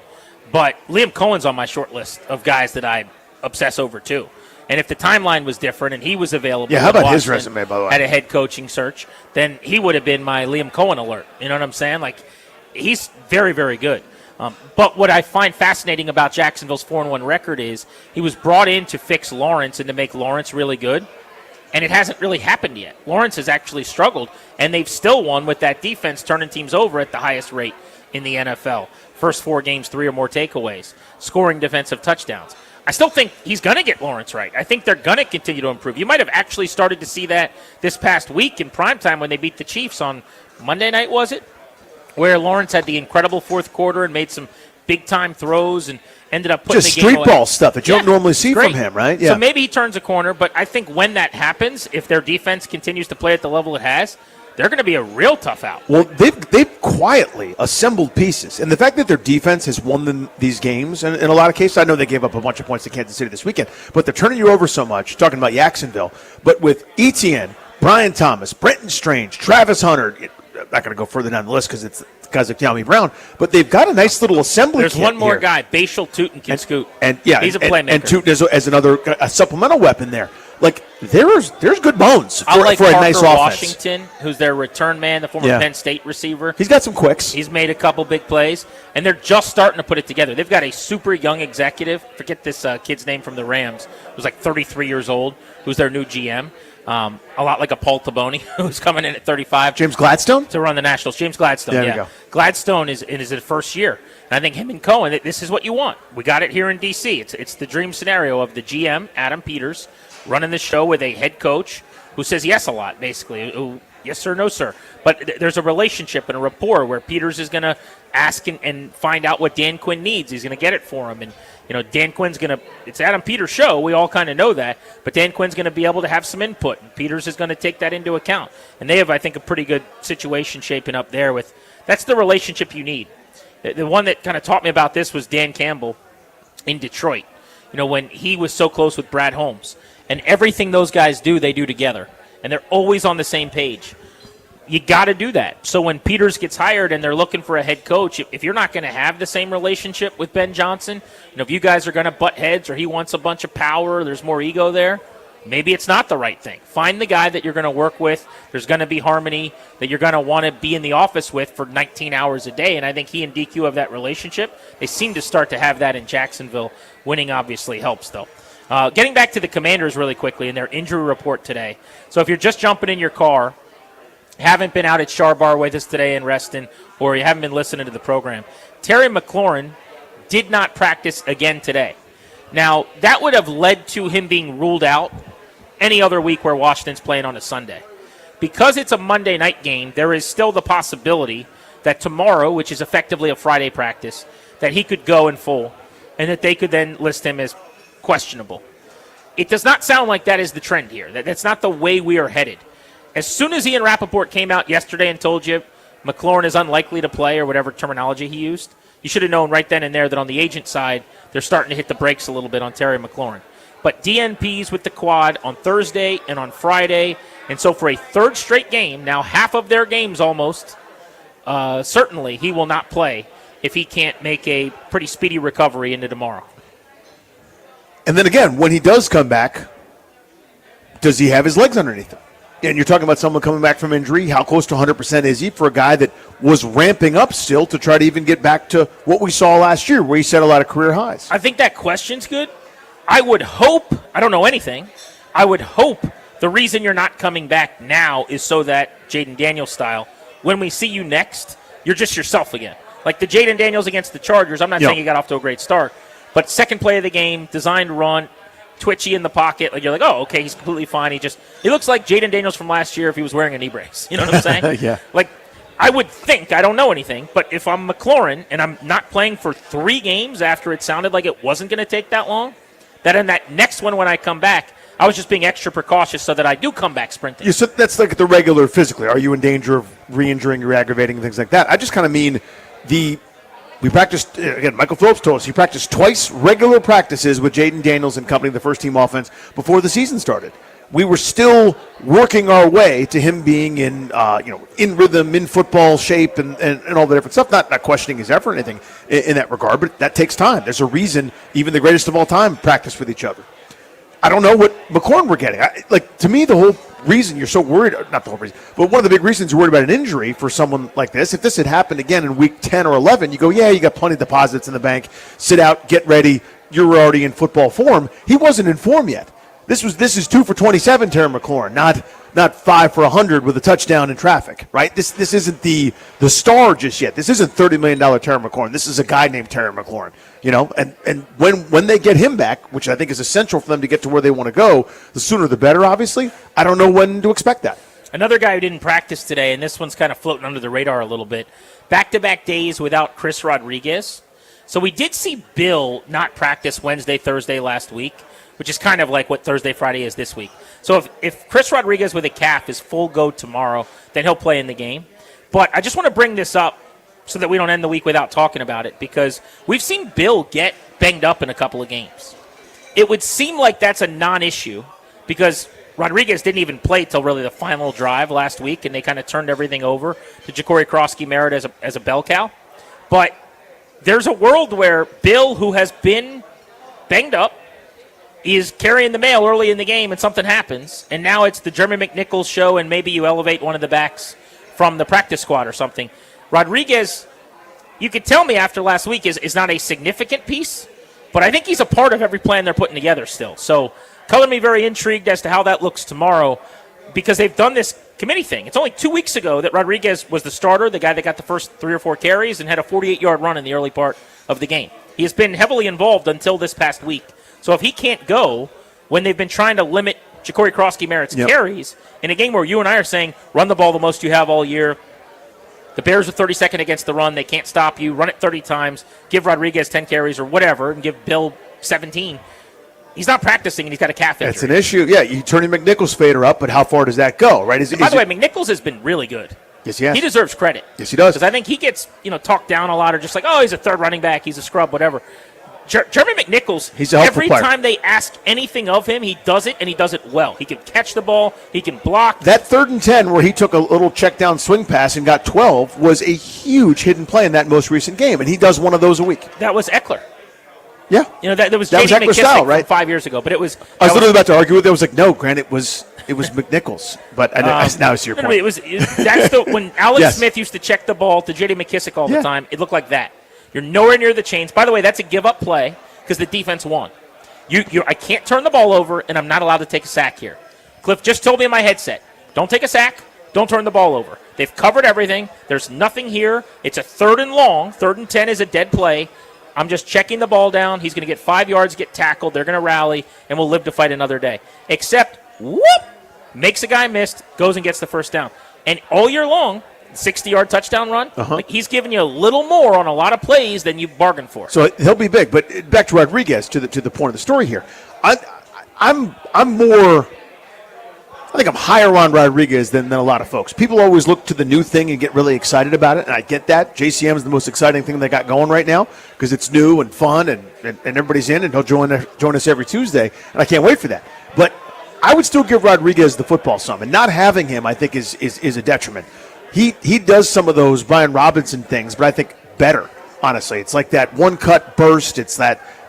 But Liam Cohen's on my short list of guys that I obsess over, too. And if the timeline was different and he was available, how about his resume, by the way? At a head coaching search, then he would have been my Liam Cohen alert. You know what I'm saying? Like, he's very, very good. But what I find fascinating about Jacksonville's 4-1 record is he was brought in to fix Lawrence and to make Lawrence really good, and it hasn't really happened yet. Lawrence has actually struggled, and they've still won with that defense turning teams over at the highest rate in the NFL. First 4 games, 3 or more takeaways, scoring defensive touchdowns. I still think he's going to get Lawrence right. I think they're going to continue to improve. You might have actually started to see that this past week in primetime when they beat the Chiefs on Monday night, was it? Where Lawrence had the incredible fourth quarter and made some big-time throws and ended up putting just the game street ball stuff that you don't normally see from him, right? So maybe he turns a corner, but I think when that happens, if their defense continues to play at the level it has, they're going to be a real tough out. Well, they've quietly assembled pieces, and the fact that their defense has won them these games, and in a lot of cases, I know they gave up a bunch of points to Kansas City this weekend, but they're turning you over so much, talking about Jacksonville, but with Etienne, Brian Thomas, Brenton Strange, Travis Hunter, I'm not going to go further down the list because it's guys like De'Ami Brown, but they've got a nice little assembly There's kit one more here. guy, Bashal Tootin can scoot. And yeah, he's a playmaker. And Tootin as another supplemental weapon there. Like, there's good bones I like for a Parker nice offense. Washington, who's their return man, the former Penn State receiver. He's got some quicks. He's made a couple big plays, and they're just starting to put it together. They've got a super young executive. Forget this kid's name from the Rams, who's like 33 years old, who's their new GM. A lot like a Paul Taboni, who's coming in at 35. James Gladstone? To run the Nationals. James Gladstone, There we go. Gladstone is in his first year. And I think him and Cohen, this is what you want. We got it here in D.C. It's the dream scenario of the GM, Adam Peters, running the show with a head coach who says yes a lot, basically. Yes, sir, no, sir. But there's a relationship and a rapport where Peters is going to ask and find out what Dan Quinn needs. He's going to get it for him. And, Dan Quinn's going to – it's Adam Peters' show. We all kind of know that. But Dan Quinn's going to be able to have some input. And Peters is going to take that into account. And they have, I think, a pretty good situation shaping up there with – that's the relationship you need. The one that kind of taught me about this was Dan Campbell in Detroit, when he was so close with Brad Holmes. And everything those guys do, they do together. And they're always on the same page. you got to do that. So when Peters gets hired and they're looking for a head coach, if you're not going to have the same relationship with Ben Johnson, if you guys are going to butt heads or he wants a bunch of power, there's more ego there, maybe it's not the right thing. Find the guy that you're going to work with. There's going to be harmony that you're going to want to be in the office with for 19 hours a day, and I think he and DQ have that relationship. They seem to start to have that in Jacksonville. Winning obviously helps, though. Getting back to the Commanders really quickly and their injury report today. So if you're just jumping in your car, haven't been out at Char-Bar with us today in Reston, or you haven't been listening to the program, Terry McLaurin did not practice again today. Now, that would have led to him being ruled out any other week where Washington's playing on a Sunday. Because it's a Monday night game, there is still the possibility that tomorrow, which is effectively a Friday practice, that he could go in full and that they could then list him as questionable. It does not sound like that is the trend here. That's not the way we are headed. As soon as Ian Rappaport came out yesterday and told you McLaurin is unlikely to play or whatever terminology he used, you should have known right then and there that on the agent side, they're starting to hit the brakes a little bit on Terry McLaurin. But DNPs with the quad on Thursday and on Friday, and so for a third straight game, now half of their games almost, certainly he will not play if he can't make a pretty speedy recovery into tomorrow. And then again, when he does come back, does he have his legs underneath him? And you're talking about someone coming back from injury. How close to 100% is he for a guy that was ramping up still to try to even get back to what we saw last year, where he set a lot of career highs? I think that question's good. I would hope, I don't know anything, I would hope the reason you're not coming back now is so that Jaden Daniels style, when we see you next, you're just yourself again. Like the Jaden Daniels against the Chargers, I'm not saying he got off to a great start, but second play of the game, designed run, twitchy in the pocket, like you're like, oh, okay, he's completely fine. He looks like Jaden Daniels from last year if he was wearing a knee brace. You know what I'm saying? Yeah. Like, I would think, I don't know anything, but if I'm McLaurin and I'm not playing for 3 games after it sounded like it wasn't going to take that long, that in that next one when I come back, I was just being extra precautious so that I do come back sprinting. Yeah, so that's like the regular physically. Are you in danger of re-injuring or aggravating things like that? I just kind of mean we practiced, again, Michael Phillips told us he practiced twice regular practices with Jaden Daniels and company, the first-team offense, before the season started. We were still working our way to him being in rhythm, in football shape, and all the different stuff. Not questioning his effort or anything in that regard, but that takes time. There's a reason even the greatest of all time practice with each other. I don't know what McLaurin we're getting. To me, the whole reason you're so worried, not the whole reason, but one of the big reasons you're worried about an injury for someone like this, if this had happened again in week 10 or 11, you go, yeah, you got plenty of deposits in the bank, sit out, get ready, you're already in football form. He wasn't in form yet. This is 2 for 27, Terry McLaurin, not 5 for 100 with a touchdown in traffic, right? This isn't the star just yet. This isn't $30 million Terry McLaurin. This is a guy named Terry McLaurin, and when they get him back, which I think is essential for them to get to where they want to go, the sooner the better, obviously. I don't know when to expect that. Another guy who didn't practice today, and this one's kind of floating under the radar a little bit, back-to-back days without Chris Rodriguez. So we did see Bill not practice Wednesday, Thursday last week, which is kind of like what Thursday, Friday is this week. So if Chris Rodriguez with a calf is full go tomorrow, then he'll play in the game. But I just want to bring this up so that we don't end the week without talking about it, because we've seen Bill get banged up in a couple of games. It would seem like that's a non-issue because Rodriguez didn't even play till really the final drive last week, and they kind of turned everything over to Ja'Cory Krosky-Merritt as a bell cow. But there's a world where Bill, who has been banged up, is carrying the mail early in the game and something happens, and now it's the Jeremy McNichols show, and maybe you elevate one of the backs from the practice squad or something. Rodriguez, you could tell me after last week, is not a significant piece, but I think he's a part of every plan they're putting together still. So color me very intrigued as to how that looks tomorrow, because they've done this committee thing. It's only 2 weeks ago that Rodriguez was the starter, the guy that got the first 3 or 4 carries and had a 48-yard run in the early part of the game. He has been heavily involved until this past week. So if he can't go when they've been trying to limit Ja'Cory Krosky-Merritt's carries in a game where you and I are saying run the ball the most you have all year, the Bears are 32nd against the run, they can't stop you, run it 30 times, give Rodriguez 10 carries or whatever, and give Bill 17. He's not practicing, and he's got a calf injury. That's an issue. Yeah, you turn McNichols' fader up, but how far does that go, right? By the way, McNichols has been really good. Yes, he has. He deserves credit. Yes, he does. Because I think he gets talked down a lot, or just like, oh, he's a third running back, he's a scrub, whatever. Jeremy McNichols, He's a helpful every player. time they ask anything of him, he does it, and he does it well. He can catch the ball. He can block. That 3rd and 10 where he took a little check down swing pass and got 12 was a huge hidden play in that most recent game, and he does one of those a week. That was Eckler. Yeah. That was That J.D. was Eckler's McKissick style, right? from 5 years ago, but it was. I was literally about to argue with it. I was like, no, Grant, it was McNichols. But now I see your point. That's when Alex Yes. Smith used to check the ball to J.D. McKissick all Yeah. the time, it looked like that. You're nowhere near the chains. By the way, that's a give-up play because the defense won. I can't turn the ball over, and I'm not allowed to take a sack here. Cliff just told me in my headset, don't take a sack, don't turn the ball over. They've covered everything. There's nothing here. It's a 3rd and long. 3rd and 10 is a dead play. I'm just checking the ball down. He's going to get 5 yards, get tackled. They're going to rally, and we'll live to fight another day. Except, whoop, makes a guy missed, goes and gets the first down. And all year long, 60-yard touchdown run, he's giving you a little more on a lot of plays than you bargained for. So he'll be big. But back to Rodriguez, to the point of the story here. I'm more. I think I'm higher on Rodriguez than a lot of folks. People always look to the new thing and get really excited about it, and I get that. JCM is the most exciting thing they got going right now because it's new and fun, and everybody's in, and he'll join us every Tuesday, and I can't wait for that. But I would still give Rodriguez the football some, and not having him, I think, is a detriment. He does some of those Brian Robinson things, but I think better, honestly. It's like that one-cut burst. It's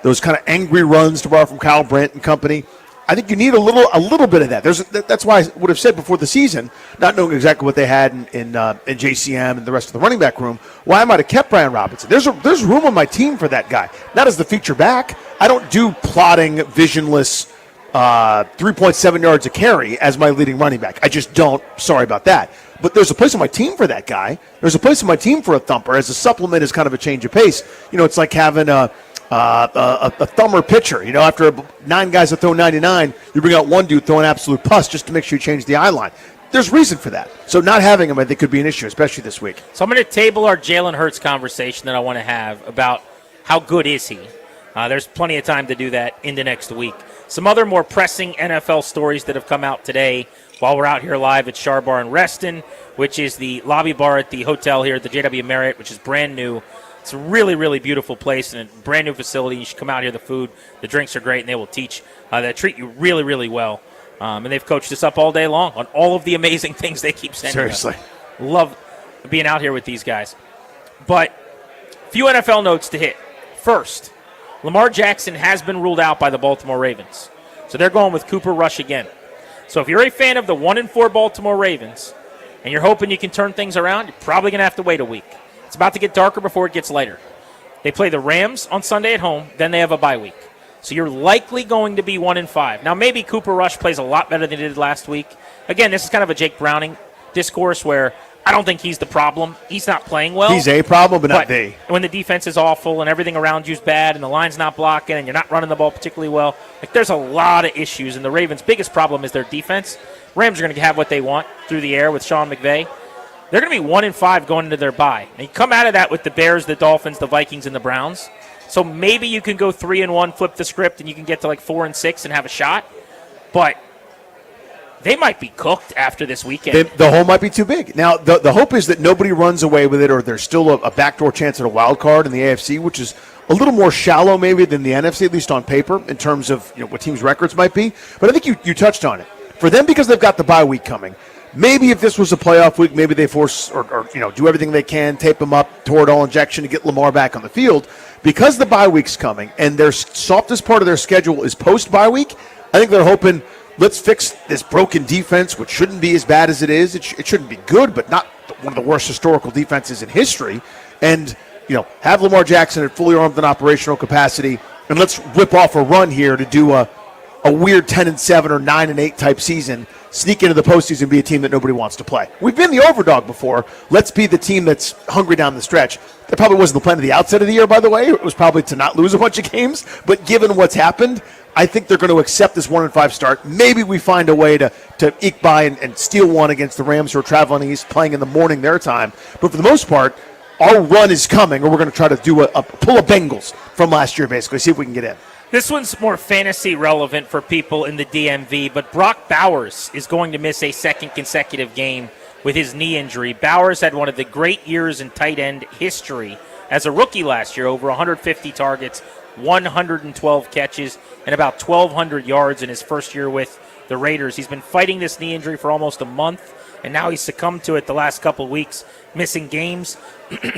those kind of angry runs to borrow from Kyle Brandt and company. I think you need a little bit of that. That's why I would have said before the season, not knowing exactly what they had in JCM and the rest of the running back room, why I might have kept Brian Robinson. There's room on my team for that guy. Not as the feature back. I don't do plodding, visionless 3.7 yards a carry as my leading running back. I just don't. Sorry about that. But there's a place on my team for that guy. There's a place on my team for a thumper as a supplement, as kind of a change of pace. It's like having a thumber pitcher. After 9 guys that throw 99, you bring out one dude throwing absolute pus just to make sure you change the eye line. There's reason for that. So not having him, I think, could be an issue, especially this week. So I'm going to table our Jalen Hurts conversation that I want to have about how good is he. There's plenty of time to do that into next week. Some other more pressing NFL stories that have come out today while we're out here live at Char Bar in Reston, which is the lobby bar at the hotel here at the JW Marriott, which is brand new. It's a really, really beautiful place and a brand new facility. You should come out here. The food, the drinks are great, and they will teach. They treat you really, really well. And they've coached us up all day long on all of the amazing things they keep sending us. Seriously. Love being out here with these guys. But a few NFL notes to hit. First, Lamar Jackson has been ruled out by the Baltimore Ravens. So they're going with Cooper Rush again. So if you're a fan of the 1-4 Baltimore Ravens and you're hoping you can turn things around, you're probably going to have to wait a week. It's about to get darker before it gets lighter. They play the Rams on Sunday at home, then they have a bye week. So you're likely going to be 1-5. Now, maybe Cooper Rush plays a lot better than he did last week. Again, this is kind of a Jake Browning discourse where I don't think he's the problem. He's not playing well. He's a problem, but not the. When the defense is awful and everything around you's bad and the line's not blocking and you're not running the ball particularly well, there's a lot of issues. And the Ravens' biggest problem is their defense. Rams are going to have what they want through the air with Sean McVay. They're going to be 1-5 going into their bye. And you come out of that with the Bears, the Dolphins, the Vikings, and the Browns. So maybe you can go 3-1, flip the script, and you can get to 4-6 and have a shot. But they might be cooked after this weekend. The hole might be too big. Now, the hope is that nobody runs away with it, or there's still a backdoor chance at a wild card in the AFC, which is a little more shallow maybe than the NFC, at least on paper, in terms of what teams' records might be. But I think you touched on it. For them, because they've got the bye week coming, maybe if this was a playoff week, maybe they force or do everything they can, tape them up, Toradol injection to get Lamar back on the field. Because the bye week's coming and their softest part of their schedule is post-bye week, I think they're hoping, let's fix this broken defense, which shouldn't be as bad as it is. It shouldn't be good, but not one of the worst historical defenses in history. And, have Lamar Jackson at fully armed and operational capacity, and let's whip off a run here to do a weird 10-7 or 9-8 type season, sneak into the postseason and be a team that nobody wants to play. We've been the overdog before. Let's be the team that's hungry down the stretch. That probably wasn't the plan at the outset of the year, by the way. It was probably to not lose a bunch of games. But given what's happened, I think they're going to accept this 1-5 start. Maybe we find a way to eke by and steal one against the Rams, who are traveling east, playing in the morning their time. But for the most part, our run is coming, or we're going to try to do pull a Bengals from last year, basically, see if we can get in. This one's more fantasy relevant for people in the DMV, but Brock Bowers is going to miss a second consecutive game with his knee injury. Bowers had one of the great years in tight end history as a rookie last year, over 150 targets, 112 catches, and about 1,200 yards in his first year with the Raiders. He's been fighting this knee injury for almost a month, and now he's succumbed to it the last couple of weeks, missing games.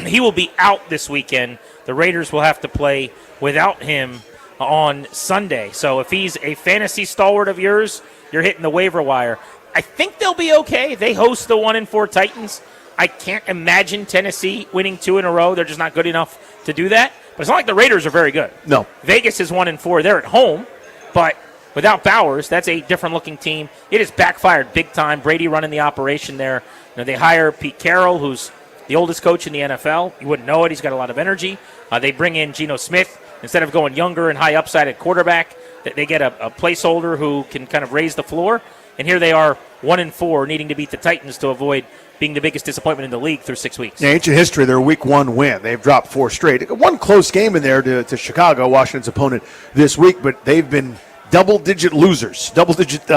He will be out this weekend. The Raiders will have to play without him on Sunday. So if he's a fantasy stalwart of yours, you're hitting the waiver wire. I think they'll be okay. They host the 1-4 Titans. I can't imagine Tennessee winning 2 in a row. They're just not good enough to do that. But it's not like the Raiders are very good. No. Vegas is 1-4. They're at home, but without Bowers, that's a different-looking team. It has backfired big time. Brady running the operation there. You know, they hire Pete Carroll, who's the oldest coach in the NFL. You wouldn't know it. He's got a lot of energy. They bring in Geno Smith. Instead of going younger and high upside at quarterback, they get a placeholder who can kind of raise the floor. And here they are, 1-4, needing to beat the Titans to avoid being the biggest disappointment in the league through 6 weeks. Yeah, ancient history, their week 1 win. They've dropped 4 straight. One close game in there to Chicago, Washington's opponent this week, but they've been double-digit losers, double-digit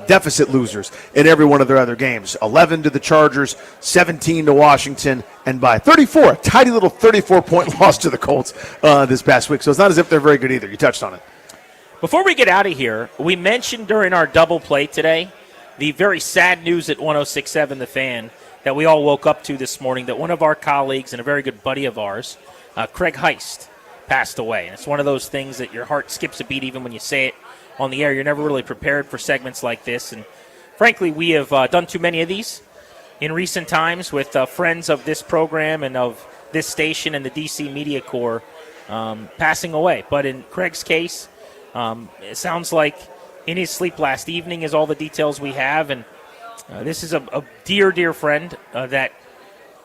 deficit losers in every one of their other games. 11 to the Chargers, 17 to Washington, and by 34, a tidy little 34-point loss to the Colts this past week. So it's not as if they're very good either. You touched on it. Before we get out of here, we mentioned during our double play today the very sad news at 106.7 The Fan that we all woke up to this morning, that one of our colleagues and a very good buddy of ours, Craig Heist, passed away. And it's one of those things that your heart skips a beat even when you say it on the air. You're never really prepared for segments like this. And frankly, we have done too many of these in recent times with friends of this program and of this station and the DC Media Corps passing away. But in Craig's case, it sounds like in his sleep last evening is all the details we have. And this is a dear, dear friend that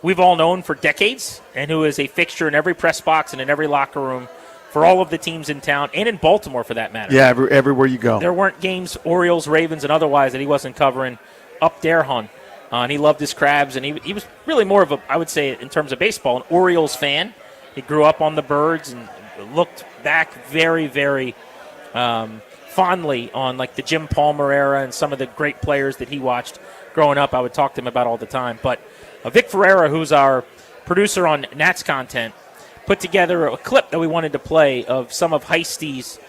we've all known for decades and who is a fixture in every press box and in every locker room for all of the teams in town and in Baltimore for that matter. Yeah, everywhere you go. There weren't games, Orioles, Ravens, and otherwise that he wasn't covering up there, hon. And he loved his Crabs, and he was really more of a, I would say, in terms of baseball, an Orioles fan. He grew up on the Birds and looked back very, very fondly on like the Jim Palmer era and some of the great players that he watched growing up. I would talk to him about all the time. But Vic Ferreira, who's our producer on Nats content, put together a clip that we wanted to play of some of Heisty's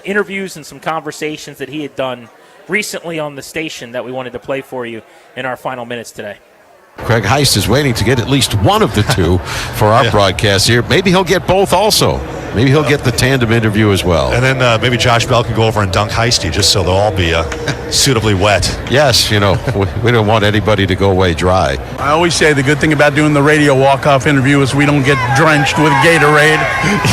interviews and some conversations that he had done recently on the station that we wanted to play for you in our final minutes today. Craig Heist is waiting to get at least one of the two for our broadcast here. Maybe he'll get both also. Maybe he'll get the tandem interview as well. And then maybe Josh Bell can go over and dunk Heisty just so they'll all be suitably wet. Yes, you know, we don't want anybody to go away dry. I always say the good thing about doing the radio walk-off interview is we don't get drenched with Gatorade.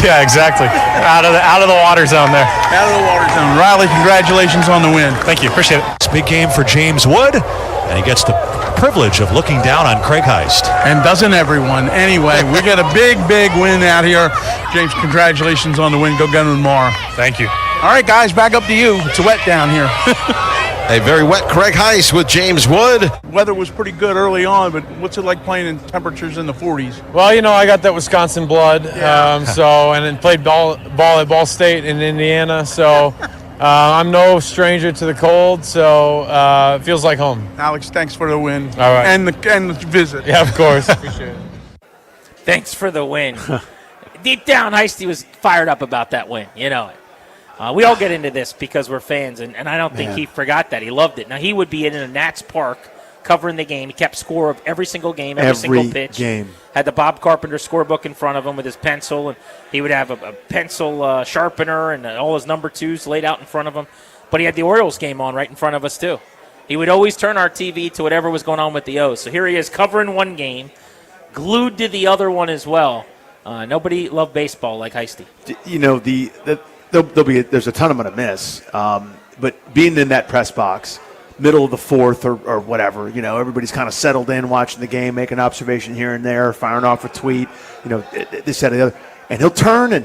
Yeah, exactly. Out of the water zone there. Out of the water zone. Riley, congratulations on the win. Thank you. Appreciate it. It's a big game for James Wood, and he gets the privilege of looking down on Craig Heist. And doesn't everyone? Anyway, we got a big, big win out here. James, congratulations on the win. Go get him tomorrow. Thank you. All right, guys, back up to you. It's wet down here. A very wet Craig Heist with James Wood. Weather was pretty good early on, but what's it like playing in temperatures in the 40s? Well, you know, I got that Wisconsin blood, and then played ball at Ball State in Indiana, so I'm no stranger to the cold, so it feels like home. Alex, thanks for the win. All right. And the visit. Yeah, of course. Appreciate it. Thanks for the win. Deep down, Heisty was fired up about that win. You know it. We all get into this because we're fans, and I don't think he forgot that. He loved it. Now, he would be in a Nats park covering the game. He kept score of every single game, every single pitch. Game. Had the Bob Carpenter scorebook in front of him with his pencil, and he would have a pencil sharpener and all his number twos laid out in front of him. But he had the Orioles game on right in front of us, too. He would always turn our TV to whatever was going on with the O's. So here he is covering one game, glued to the other one as well. Nobody loved baseball like Heisty. You know, there's a ton I'm going to miss, but being in that press box, middle of the fourth or whatever, you know, everybody's kind of settled in watching the game, making an observation here and there, firing off a tweet, you know, this, that, and the other. And he'll turn and,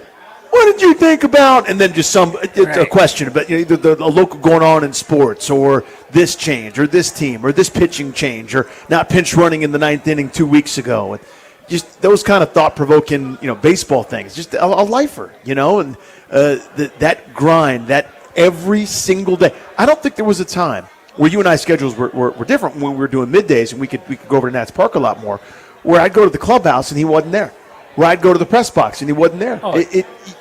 what did you think about? And then just a question about, you know, the local going on in sports, or this change, or this team, or this pitching change, or not pinch running in the ninth inning 2 weeks ago. And just those kind of thought-provoking, you know, baseball things. Just a lifer, you know, and that grind, that every single day. I don't think there was a time where you and I's schedules were different when we were doing middays and we could go over to Nats Park a lot more, where I'd go to the clubhouse and he wasn't there. where I'd go to the press box and he wasn't there. Oh.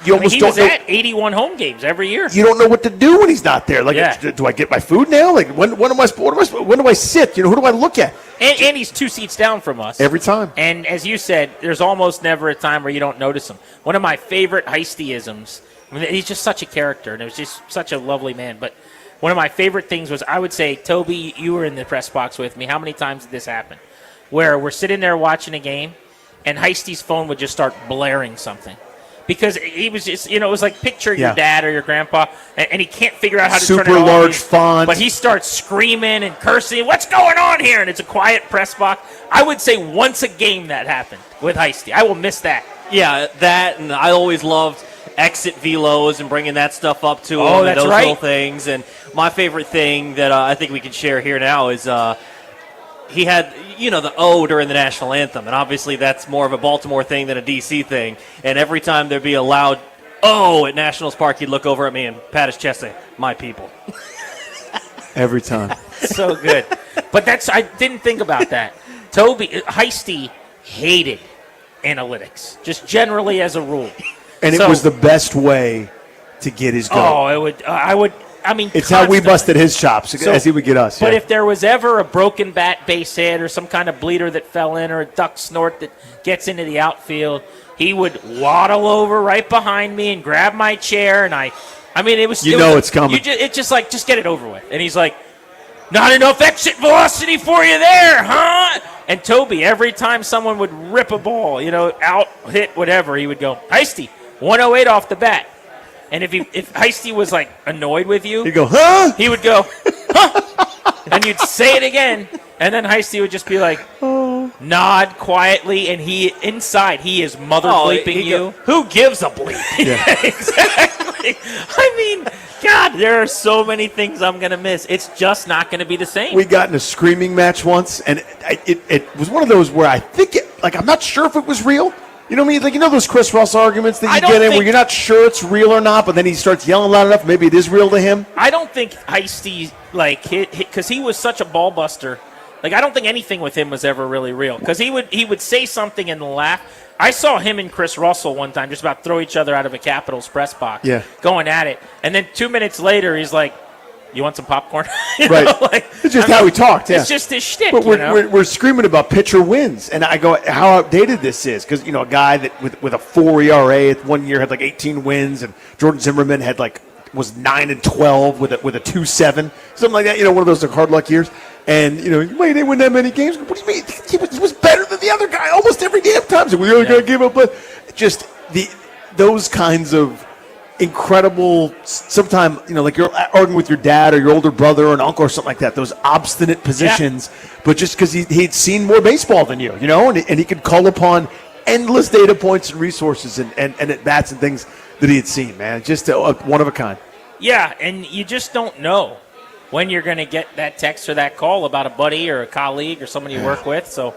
You almost he don't was know. at 81 home games every year. You don't know what to do when he's not there. Like, Yeah. do I get my food now? Like, when do I sit? When do I look at? And he's 2 seats down from us. Every time. And as you said, there's almost never a time where you don't notice him. One of my favorite Heisty-isms, I mean, he's just such a character, and it was just such a lovely man. But one of my favorite things was, I would say, Toby, you were in the press box with me. How many times did this happen? Where we're sitting there watching a game, and Heisty's phone would just start blaring something. Because he was just, it was like picture your dad or your grandpa, and he can't figure out how to Super turn it on. large font. But he starts screaming and cursing, what's going on here? And it's a quiet press box. I would say once a game that happened with Heisty. I will miss that. Yeah, that, and I always loved exit velos and bringing that stuff up to him and that's those right. little things. And my favorite thing that I think we can share here now is he had, the O during the national anthem, and obviously that's more of a Baltimore thing than a D.C. thing. And every time there'd be a loud O at Nationals Park, he'd look over at me and pat his chest and say, my people. Every time. So good. But I didn't think about that. Heisty hated analytics, just generally as a rule. And it was the best way to get his goal. It's how we busted his chops as he would get us. But if there was ever a broken bat base hit or some kind of bleeder that fell in or a duck snort that gets into the outfield, he would waddle over right behind me and grab my chair. And it was. It's coming. Just get it over with. And he's like, not enough exit velocity for you there, huh? And Toby, every time someone would rip a ball, out, hit, whatever, he would go, Heisty, 108 off the bat. And if Heisty was like annoyed with you, he'd go, huh? He would go, huh? And you'd say it again, and then Heisty would just be like, nod quietly, and he is mother bleeping you. Who gives a bleep? Yeah. Exactly. God, there are so many things I'm going to miss. It's just not going to be the same. We got in a screaming match once, and it was one of those where I think I'm not sure if it was real. You know what I mean? Like, those Chris Russell arguments that you get in where you're not sure it's real or not, but then he starts yelling loud enough, maybe it is real to him. I don't think Heisty, hit because he was such a ball buster. Like, I don't think anything with him was ever really real. Because he would say something and laugh. I saw him and Chris Russell one time just about throw each other out of a Capitals press box. Yeah. Going at it. And then 2 minutes later, he's like, you want some popcorn? Right. It's just how he talked, yeah. It's just his shtick, But we're screaming about pitcher wins. And I go, how outdated this is. Because, a guy that with a 4 ERA at 1 year had 18 wins. And Jordan Zimmerman had was 9-12 with a 2.7. Something like that. One of those hard luck years. And, he didn't win that many games. What do you mean? He was better than the other guy almost every damn time. So the other guy gave up. Just those kinds of incredible, sometimes, like you're arguing with your dad or your older brother or an uncle or something like that, those obstinate positions, but just because he'd seen more baseball than you, and he could call upon endless data points and resources and at-bats and things that he had seen, man. Just one of a kind. Yeah, and you just don't know when you're going to get that text or that call about a buddy or a colleague or someone you work with. So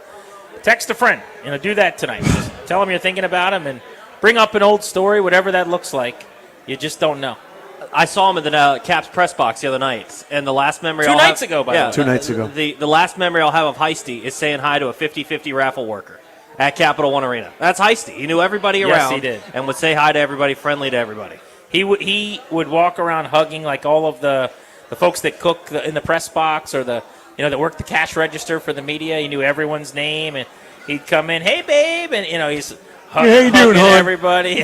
text a friend. Do that tonight. Just tell them you're thinking about them and bring up an old story, whatever that looks like. You just don't know. I saw him in the Caps press box the other night, and the last memory 2 nights ago, by the way. 2 nights ago. The last memory I'll have of Heisty is saying hi to a 50-50 raffle worker at Capital One Arena. That's Heisty. He knew everybody around. Yes, he did. And would say hi to everybody, friendly to everybody. He would walk around hugging like all of the folks that cook in the press box or that work the cash register for the media. He knew everyone's name, and he'd come in, hey babe, and he's how you doing, hon? Everybody.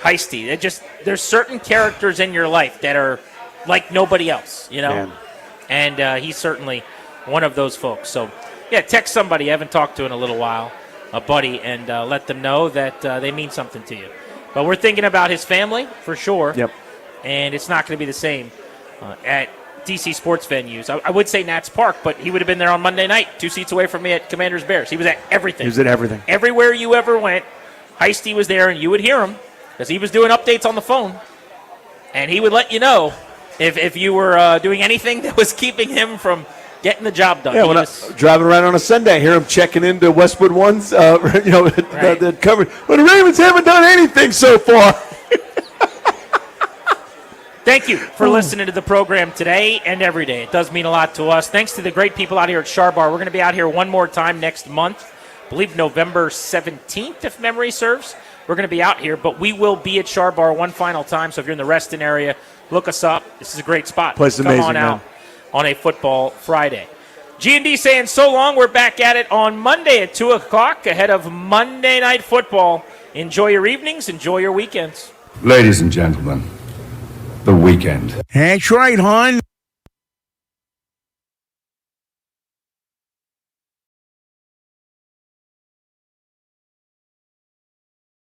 Heisty. There's certain characters in your life that are like nobody else, Man. And he's certainly one of those folks. So, yeah, text somebody you haven't talked to in a little while, a buddy, and let them know that they mean something to you. But we're thinking about his family for sure. Yep. And it's not going to be the same at DC sports venues. I would say Nats Park, but he would have been there on Monday night, 2 seats away from me at Commanders Bears. He was at everything. He was at everything. Everywhere you ever went, Heisty was there, and you would hear him because he was doing updates on the phone. And he would let you know if you were doing anything that was keeping him from getting the job done. Yeah, when I'm driving around on a Sunday, I hear him checking into Westwood One's, the coverage. Well, the Ravens haven't done anything so far. Thank you for listening to the program today and every day. It does mean a lot to us. Thanks to the great people out here at Char Bar. We're going to be out here one more time next month I believe November 17th, if memory serves. We're going to be out here, but we will be at Char Bar one final time. So if you're in the Reston area, look us up. This is a great spot. Place is Come amazing, on man. out on a football Friday. G&D saying so long. We're back at it on Monday at 2 o'clock ahead of Monday Night Football. Enjoy your evenings. Enjoy your weekends. Ladies and gentlemen, the weekend. That's right, hon.